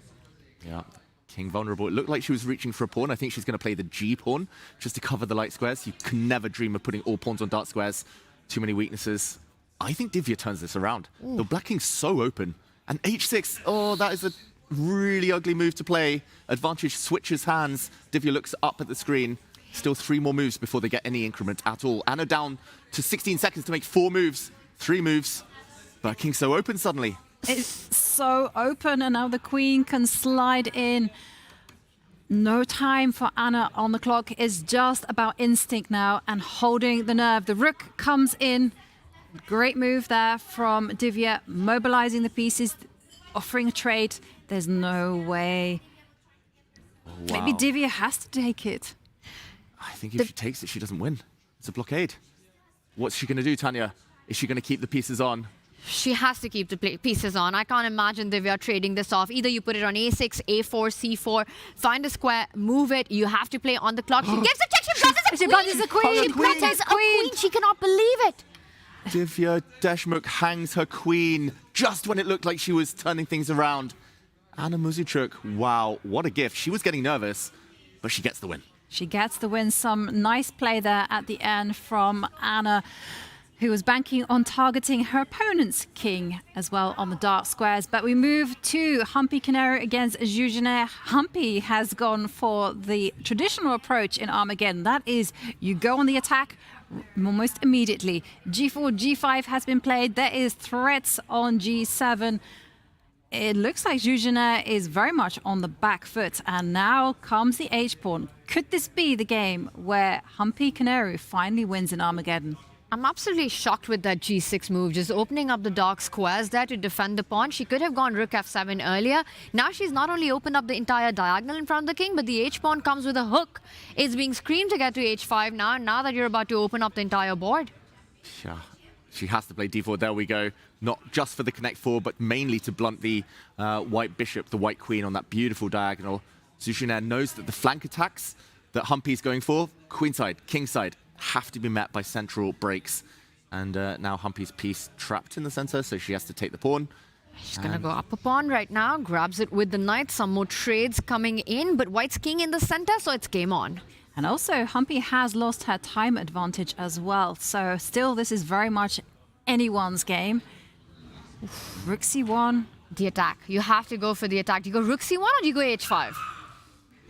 Yeah, king vulnerable. It looked like she was reaching for a pawn. I think she's going to play the g pawn just to cover the light squares. You can never dream of putting all pawns on dark squares. Too many weaknesses. I think Divya turns this around. Ooh. The black king's so open. And h6, oh, that is a really ugly move to play. Advantage switches hands. Divya looks up at the screen. Still 3 more moves before they get any increment at all. Anna down to 16 seconds to make 4 moves. 3 moves. But king's so open suddenly. It's so open, and now the queen can slide in. No time for Anna on the clock. It's just about instinct now and holding the nerve. The rook comes in. Great move there from Divya, mobilizing the pieces, offering a trade. There's no way. Wow. Maybe Divya has to take it. I think if she takes it, she doesn't win. It's a blockade. What's she going to do, Tanya? Is she going to keep the pieces on? She has to keep the pieces on. I can't imagine Divya trading this off. Either you put it on a6, a4, c4, find a square, move it. You have to play on the clock. She gives a check. She blunders a queen. She blunders a queen. She cannot believe it. Divya Deshmukh hangs her queen just when it looked like she was turning things around. Anna Muzychuk, wow, what a gift. She was getting nervous, but she gets the win. She gets the win. Some nice play there at the end from Anna, who was banking on targeting her opponent's king as well on the dark squares. But we move to Humpy Canero against Zhuzhiner. Humpy has gone for the traditional approach in Armageddon. That is, you go on the attack almost immediately. G4, G5 has been played. There is threats on G7. It looks like Zhuzhiner is very much on the back foot. And now comes the H-pawn. Could this be the game where Humpy Canero finally wins in Armageddon? I'm absolutely shocked with that g6 move, just opening up the dark squares there to defend the pawn. She could have gone rook f7 earlier. Now she's not only opened up the entire diagonal in front of the king, but the h-pawn comes with a hook. It's being screamed to get to h5 now that you're about to open up the entire board. Yeah, she has to play d4. There we go. Not just for the connect 4, but mainly to blunt the white bishop, the white queen on that beautiful diagonal. Zhuzhiner knows that the flank attacks that Humpy's going for, queenside, kingside, have to be met by central breaks. And now Humpy's piece trapped in the center, so she has to take the pawn. She's going to go up a pawn right now, grabs it with the knight. Some more trades coming in, but white's king in the center, so it's game on. And also, Humpy has lost her time advantage as well. So still, this is very much anyone's game. Rook c1. The attack. You have to go for the attack. Do you go rook c1 or do you go h5?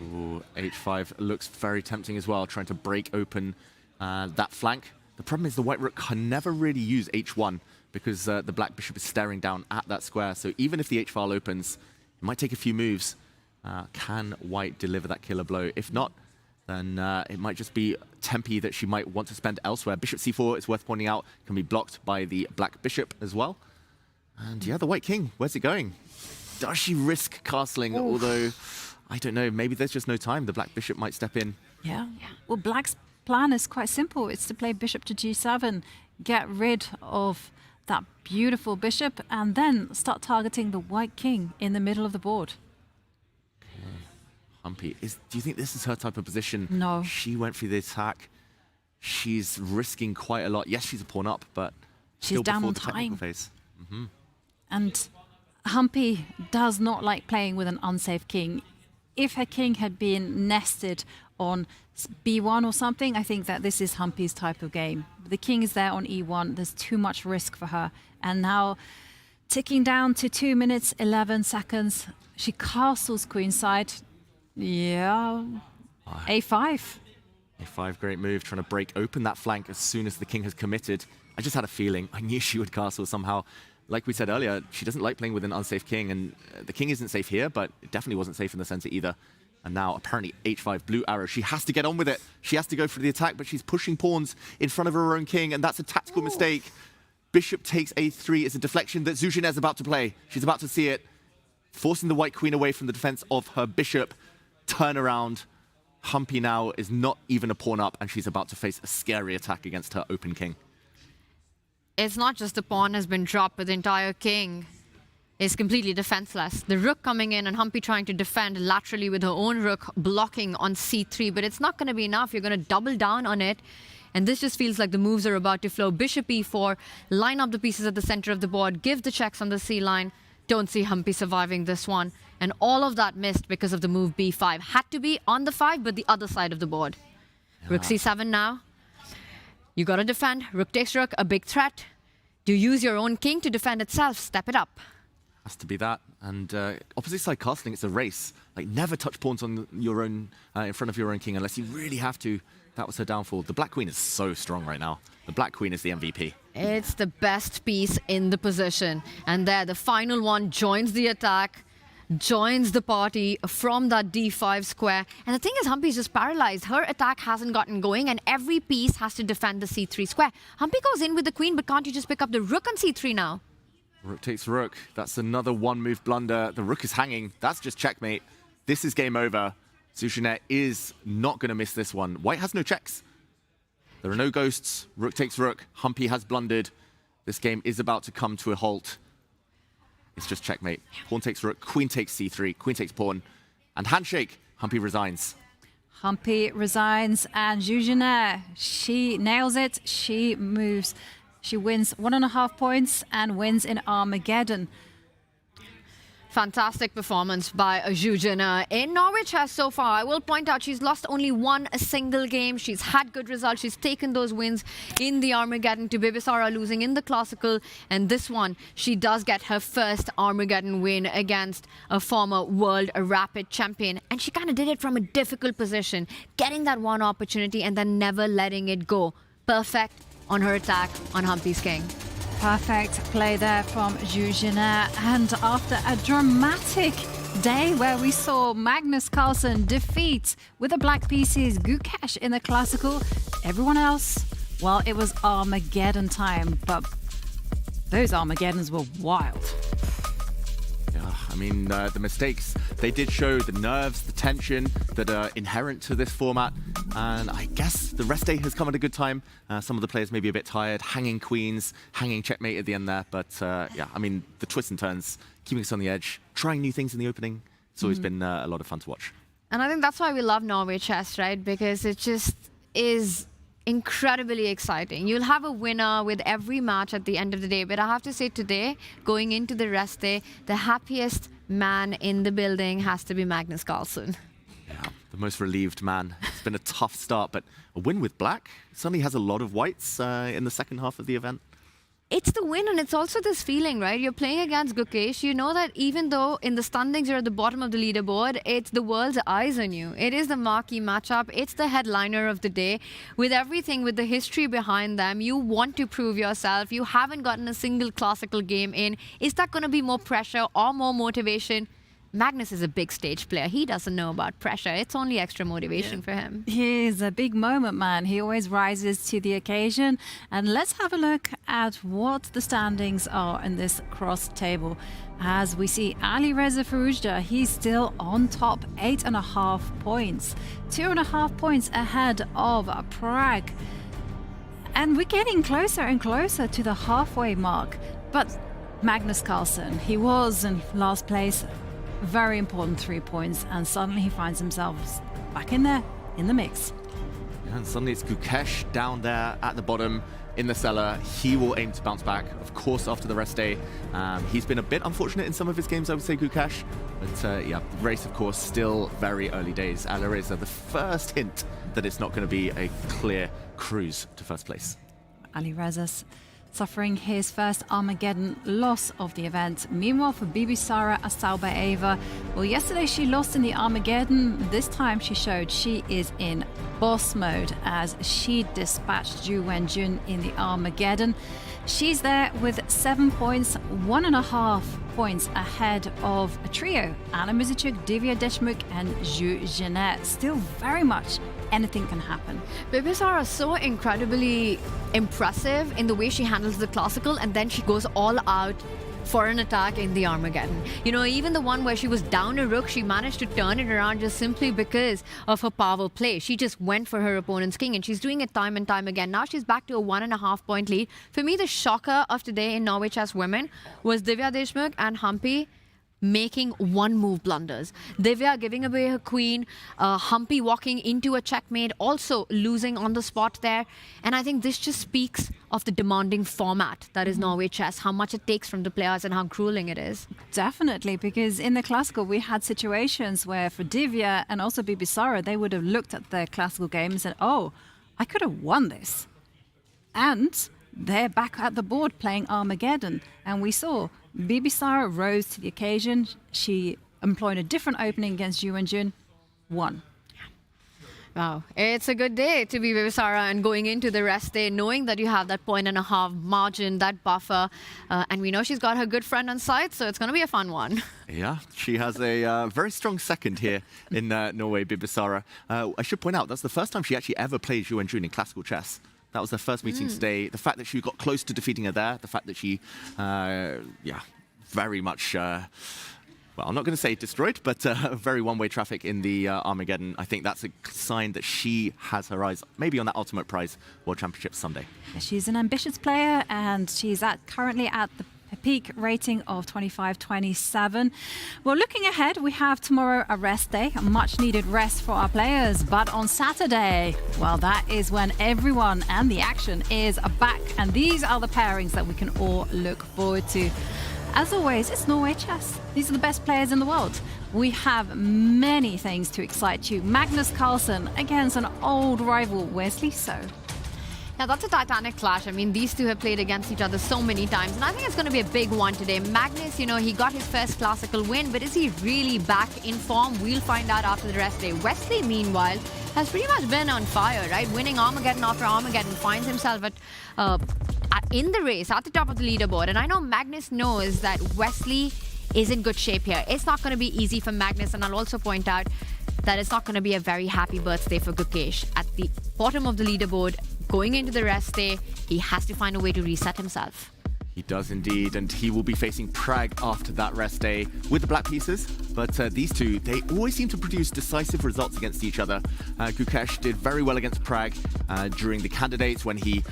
Ooh, h5 looks very tempting as well, trying to break open that flank. The problem is the white rook can never really use h1 because the black bishop is staring down at that square. So even if the h-file opens, it might take a few moves. Can white deliver that killer blow? If not, then it might just be tempi that she might want to spend elsewhere. Bishop c4, it's worth pointing out, can be blocked by the black bishop as well. And yeah, the white king, where's it going? Does she risk castling? Although, I don't know, maybe there's just no time. The black bishop might step in. Yeah. Well, black's plan is quite simple. It's to play bishop to g7, get rid of that beautiful bishop, and then start targeting the white king in the middle of the board. Humpy, do you think this is her type of position? No. She went for the attack. She's risking quite a lot. Yes, she's a pawn up, but she's still down before on the technical time. phase. And Humpy does not like playing with an unsafe king. If her king had been nested on b1 or something, I think that this is Humpy's type of game. The king is there on e1. There's too much risk for her. And now, ticking down to 2 minutes, 11 seconds, she castles queenside. Yeah, a5. a5, great move, trying to break open that flank as soon as the king has committed. I just had a feeling. I knew she would castle somehow. Like we said earlier, she doesn't like playing with an unsafe king, and the king isn't safe here, but it definitely wasn't safe in the center either. And now, apparently, h5, blue arrow. She has to get on with it. She has to go for the attack, but she's pushing pawns in front of her own king, and that's a tactical mistake. Bishop takes a3. It's a deflection that Zhu Jin's about to play. She's about to see it, forcing the white queen away from the defense of her bishop. Turn around. Humpy now is not even a pawn up, and she's about to face a scary attack against her open king. It's not just the pawn has been dropped, but the entire king is completely defenseless. The rook coming in and Humpy trying to defend laterally with her own rook blocking on c3, but it's not going to be enough. You're going to double down on it. And this just feels like the moves are about to flow. Bishop e4, line up the pieces at the center of the board, give the checks on the c line. Don't see Humpy surviving this one. And all of that missed because of the move b5. Had to be on the 5, but the other side of the board. Yeah. Rook c7 now. You got to defend. Rook takes rook, a big threat. Do you use your own king to defend itself? Step it up. Has to be that. And opposite side castling, it's a race. Like, never touch pawns on your own, in front of your own king unless you really have to. That was her downfall. The black queen is so strong right now. The black queen is the MVP. It's the best piece in the position. And there, the final one joins the attack, joins the party from that d5 square. And the thing is, Humpy's just paralyzed. Her attack hasn't gotten going, and every piece has to defend the c3 square. Humpy goes in with the queen, but can't you just pick up the rook on c3 now? Rook takes rook. That's another one-move blunder. The rook is hanging. That's just checkmate. This is game over. Zhu Jin is not going to miss this one. White has no checks. There are no ghosts. Rook takes rook. Humpy has blundered. This game is about to come to a halt. It's just checkmate. Pawn takes rook. Queen takes c3. Queen takes pawn. And handshake. Humpy resigns. Humpy resigns, and Zhu Jin, she nails it. She moves. She wins 1.5 points and wins in Armageddon. Fantastic performance by Zhu Jin in Norway chess so far. I will point out she's lost only a single game. She's had good results. She's taken those wins in the Armageddon to Bibisara, losing in the Classical. And this one, she does get her first Armageddon win against a former world rapid champion. And she kind of did it from a difficult position, getting that one opportunity and then never letting it go. Perfect on her attack on Humpy's king. Perfect play there from Zhu Jin. And after a dramatic day where we saw Magnus Carlsen defeat with the black pieces Gukesh in the Classical, everyone else, well, it was Armageddon time. But those Armageddons were wild. Yeah, I mean, the mistakes, they did show the nerves, the tension that are inherent to this format. And I guess the rest day has come at a good time. Some of the players may be a bit tired, hanging queens, hanging checkmate at the end there. But yeah, I mean, the twists and turns, keeping us on the edge, trying new things in the opening. It's always been a lot of fun to watch. And I think that's why we love Norway chess, right? Because it just is incredibly exciting. You'll have a winner with every match at the end of the day. But I have to say today, going into the rest day, the happiest man in the building has to be Magnus Carlsen. Yeah, the most relieved man. It's been a tough start, but a win with black suddenly has a lot of whites in the second half of the event. It's the win, and it's also this feeling, right? You're playing against Gukesh. You know that even though in the standings you're at the bottom of the leaderboard, it's the world's eyes on you. It is the marquee matchup. It's the headliner of the day. With everything, with the history behind them, you want to prove yourself. You haven't gotten a single classical game in. Is that going to be more pressure or more motivation? Magnus is a big stage player. He doesn't know about pressure. It's only extra motivation for him. He is a big moment man. He always rises to the occasion. And let's have a look at what the standings are in this cross table. As we see Ali Reza Farujda, he's still on top, 8.5 points. 2.5 points ahead of Prague. And we're getting closer and closer to the halfway mark. But Magnus Carlsen, he was in last place. Very important 3 points, and suddenly he finds himself back in there, in the mix. And suddenly it's Gukesh down there at the bottom in the cellar. He will aim to bounce back, of course, after the rest day. He's been a bit unfortunate in some of his games, I would say, Gukesh. But yeah, the race, of course, still very early days. Alireza, the first hint that it's not going to be a clear cruise to first place. Ali Reza's suffering his first Armageddon loss of the event. Meanwhile, for Bibisara Asaubaeva, well, yesterday she lost in the Armageddon. This time she showed she is in boss mode as she dispatched Ju Wenjun in the Armageddon. She's there with 7 points, 1.5 points ahead of a trio. Anna Muzichuk, Divya Deshmukh and Zhu Zhenet. Still very much anything can happen. Bibisara is so incredibly impressive in the way she handles the classical, and then she goes all out for an attack in the Armageddon. You know, even the one where she was down a rook, she managed to turn it around just simply because of her power play. She just went for her opponent's king, and she's doing it time and time again. Now she's back to a 1.5 point lead. For me, the shocker of today in Norway chess women was Divya Deshmukh and Humpy making one move blunders. Divya giving away her queen, Humpy walking into a checkmate, also losing on the spot there. And I think this just speaks of the demanding format that is Norway chess, how much it takes from the players and how grueling it is. Definitely, because in the classical we had situations where for Divya and also Bibisara, they would have looked at their classical game and said, oh, I could have won this. And they're back at the board playing Armageddon. And we saw Bibisara rose to the occasion. She employed a different opening against Ju Wenjun, won. Wow, it's a good day to be Bibisara and going into the rest day, knowing that you have that 1.5 margin, that buffer. And we know she's got her good friend on side, so it's going to be a fun one. Yeah, she has a very strong second here in Norway, Bibisara. I should point out, that's the first time she actually ever played Ju Wenjun in classical chess. That was their first meeting today. The fact that she got close to defeating her there, the fact that she, very much, well, I'm not going to say destroyed, but very one-way traffic in the Armageddon. I think that's a sign that she has her eyes maybe on that ultimate prize, World Championship Sunday. She's an ambitious player, and she's currently at the peak rating of 25-27. Well, looking ahead, we have tomorrow a rest day, a much needed rest for our players. But on Saturday, well, that is when everyone and the action is back. And these are the pairings that we can all look forward to. As always, it's Norway chess. These are the best players in the world. We have many things to excite you. Magnus Carlsen against an old rival, Wesley So. Now, that's a titanic clash. I mean, these two have played against each other so many times, and I think it's going to be a big one today. Magnus, you know, he got his first classical win, but is he really back in form? We'll find out after the rest day. Wesley, meanwhile, has pretty much been on fire, right? Winning Armageddon after Armageddon, finds himself in the race, at the top of the leaderboard. And I know Magnus knows that Wesley is in good shape here. It's not going to be easy for Magnus, and I'll also point out that it's not going to be a very happy birthday for Gukesh. At the bottom of the leaderboard, going into the rest day, he has to find a way to reset himself. He does indeed, and he will be facing Prague after that rest day with the black pieces. But these two, they always seem to produce decisive results against each other. Gukesh did very well against Prague during the candidates when he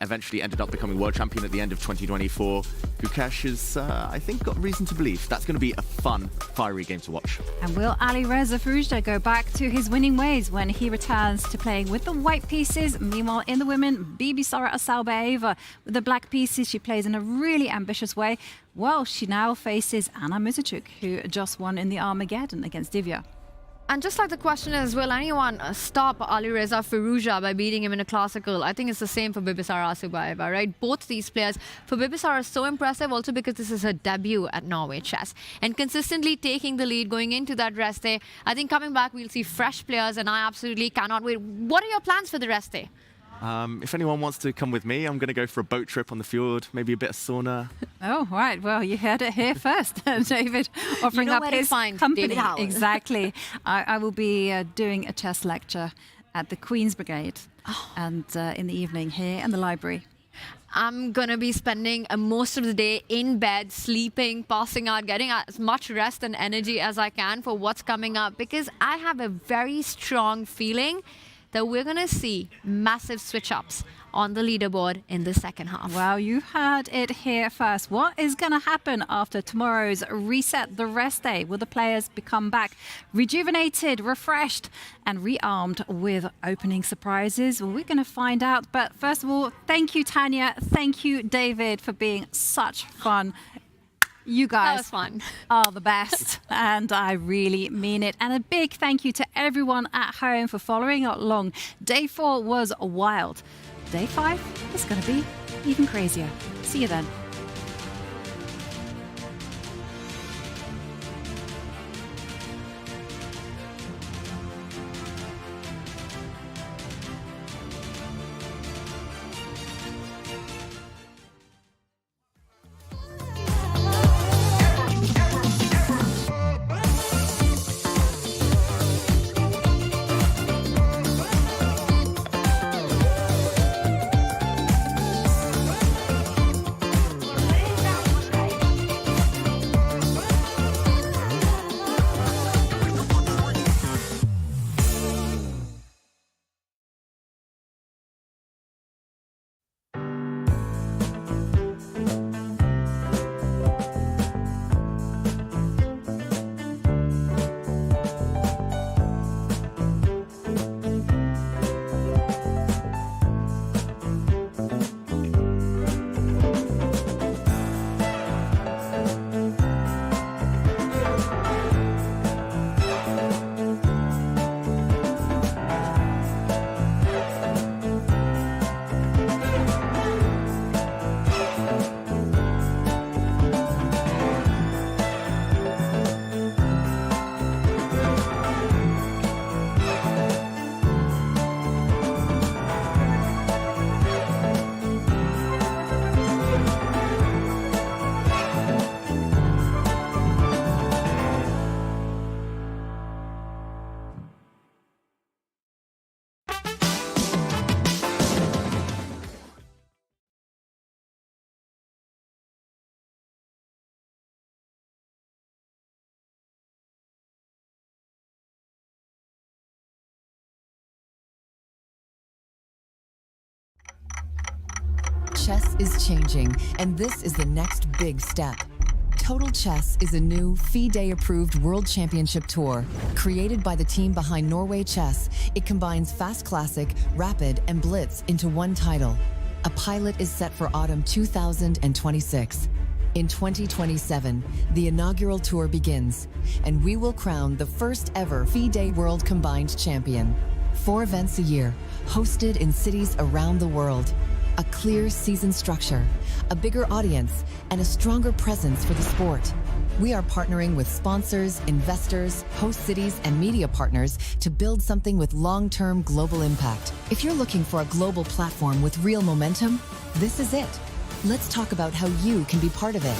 eventually ended up becoming world champion at the end of 2024. Gukesh has, I think, got reason to believe that's going to be a fun, fiery game to watch. And will Alireza Firouzja go back to his winning ways when he returns to playing with the white pieces? Meanwhile, in the women, Bibi Sara Asalbaeva with the black pieces. She plays in a really ambitious way. Well, she now faces Anna Muzichuk, who just won in the Armageddon against Divya. And just like the question is, will anyone stop Alireza Firouzja by beating him in a classical? I think it's the same for Bibi Sara Asalbaeva, right? Both these players. For Bibi Sara, so impressive also because this is her debut at Norway Chess. And consistently taking the lead going into that rest day. I think coming back, we'll see fresh players, and I absolutely cannot wait. What are your plans for the rest day? If anyone wants to come with me, I'm going to go for a boat trip on the fjord, maybe a bit of sauna. Oh, right. Well, you heard it here first. David offering up his company. Exactly. I will be doing a chess lecture at the Queen's Brigade and in the evening here in the library. I'm going to be spending most of the day in bed, sleeping, passing out, getting as much rest and energy as I can for what's coming up, because I have a very strong feeling that we're going to see massive switch-ups on the leaderboard in the second half. Well, you heard it here first. What is going to happen after tomorrow's reset, the rest day? Will the players become back rejuvenated, refreshed, and rearmed with opening surprises? Well, we're going to find out. But first of all, thank you, Tanya. Thank you, David, for being such fun. You guys are the best, and I really mean it. And a big thank you to everyone at home for following along. Day 4 was wild. Day 5 is going to be even crazier. See you then. Chess is changing, and this is the next big step. Total Chess is a new FIDE-approved World Championship Tour. Created by the team behind Norway Chess, it combines Fast Classic, Rapid, and Blitz into one title. A pilot is set for autumn 2026. In 2027, the inaugural tour begins, and we will crown the first ever FIDE World Combined Champion. 4 events a year, hosted in cities around the world. A clear season structure, a bigger audience, and a stronger presence for the sport. We are partnering with sponsors, investors, host cities, and media partners to build something with long-term global impact. If you're looking for a global platform with real momentum, this is it. Let's talk about how you can be part of it.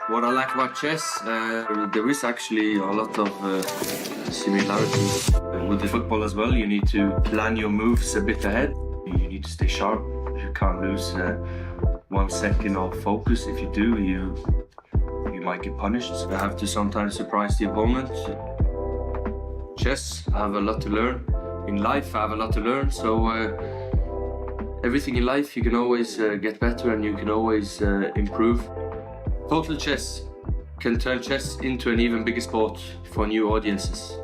What I like about chess, there is actually a lot of similarities with the football as well, you need to plan your moves a bit ahead. You need to stay sharp. You can't lose 1 second of focus. If you do, you might get punished. You have to sometimes surprise the opponent. Chess, I have a lot to learn. In life, I have a lot to learn. So everything in life, you can always get better and you can always improve. Total Chess can turn chess into an even bigger sport for new audiences.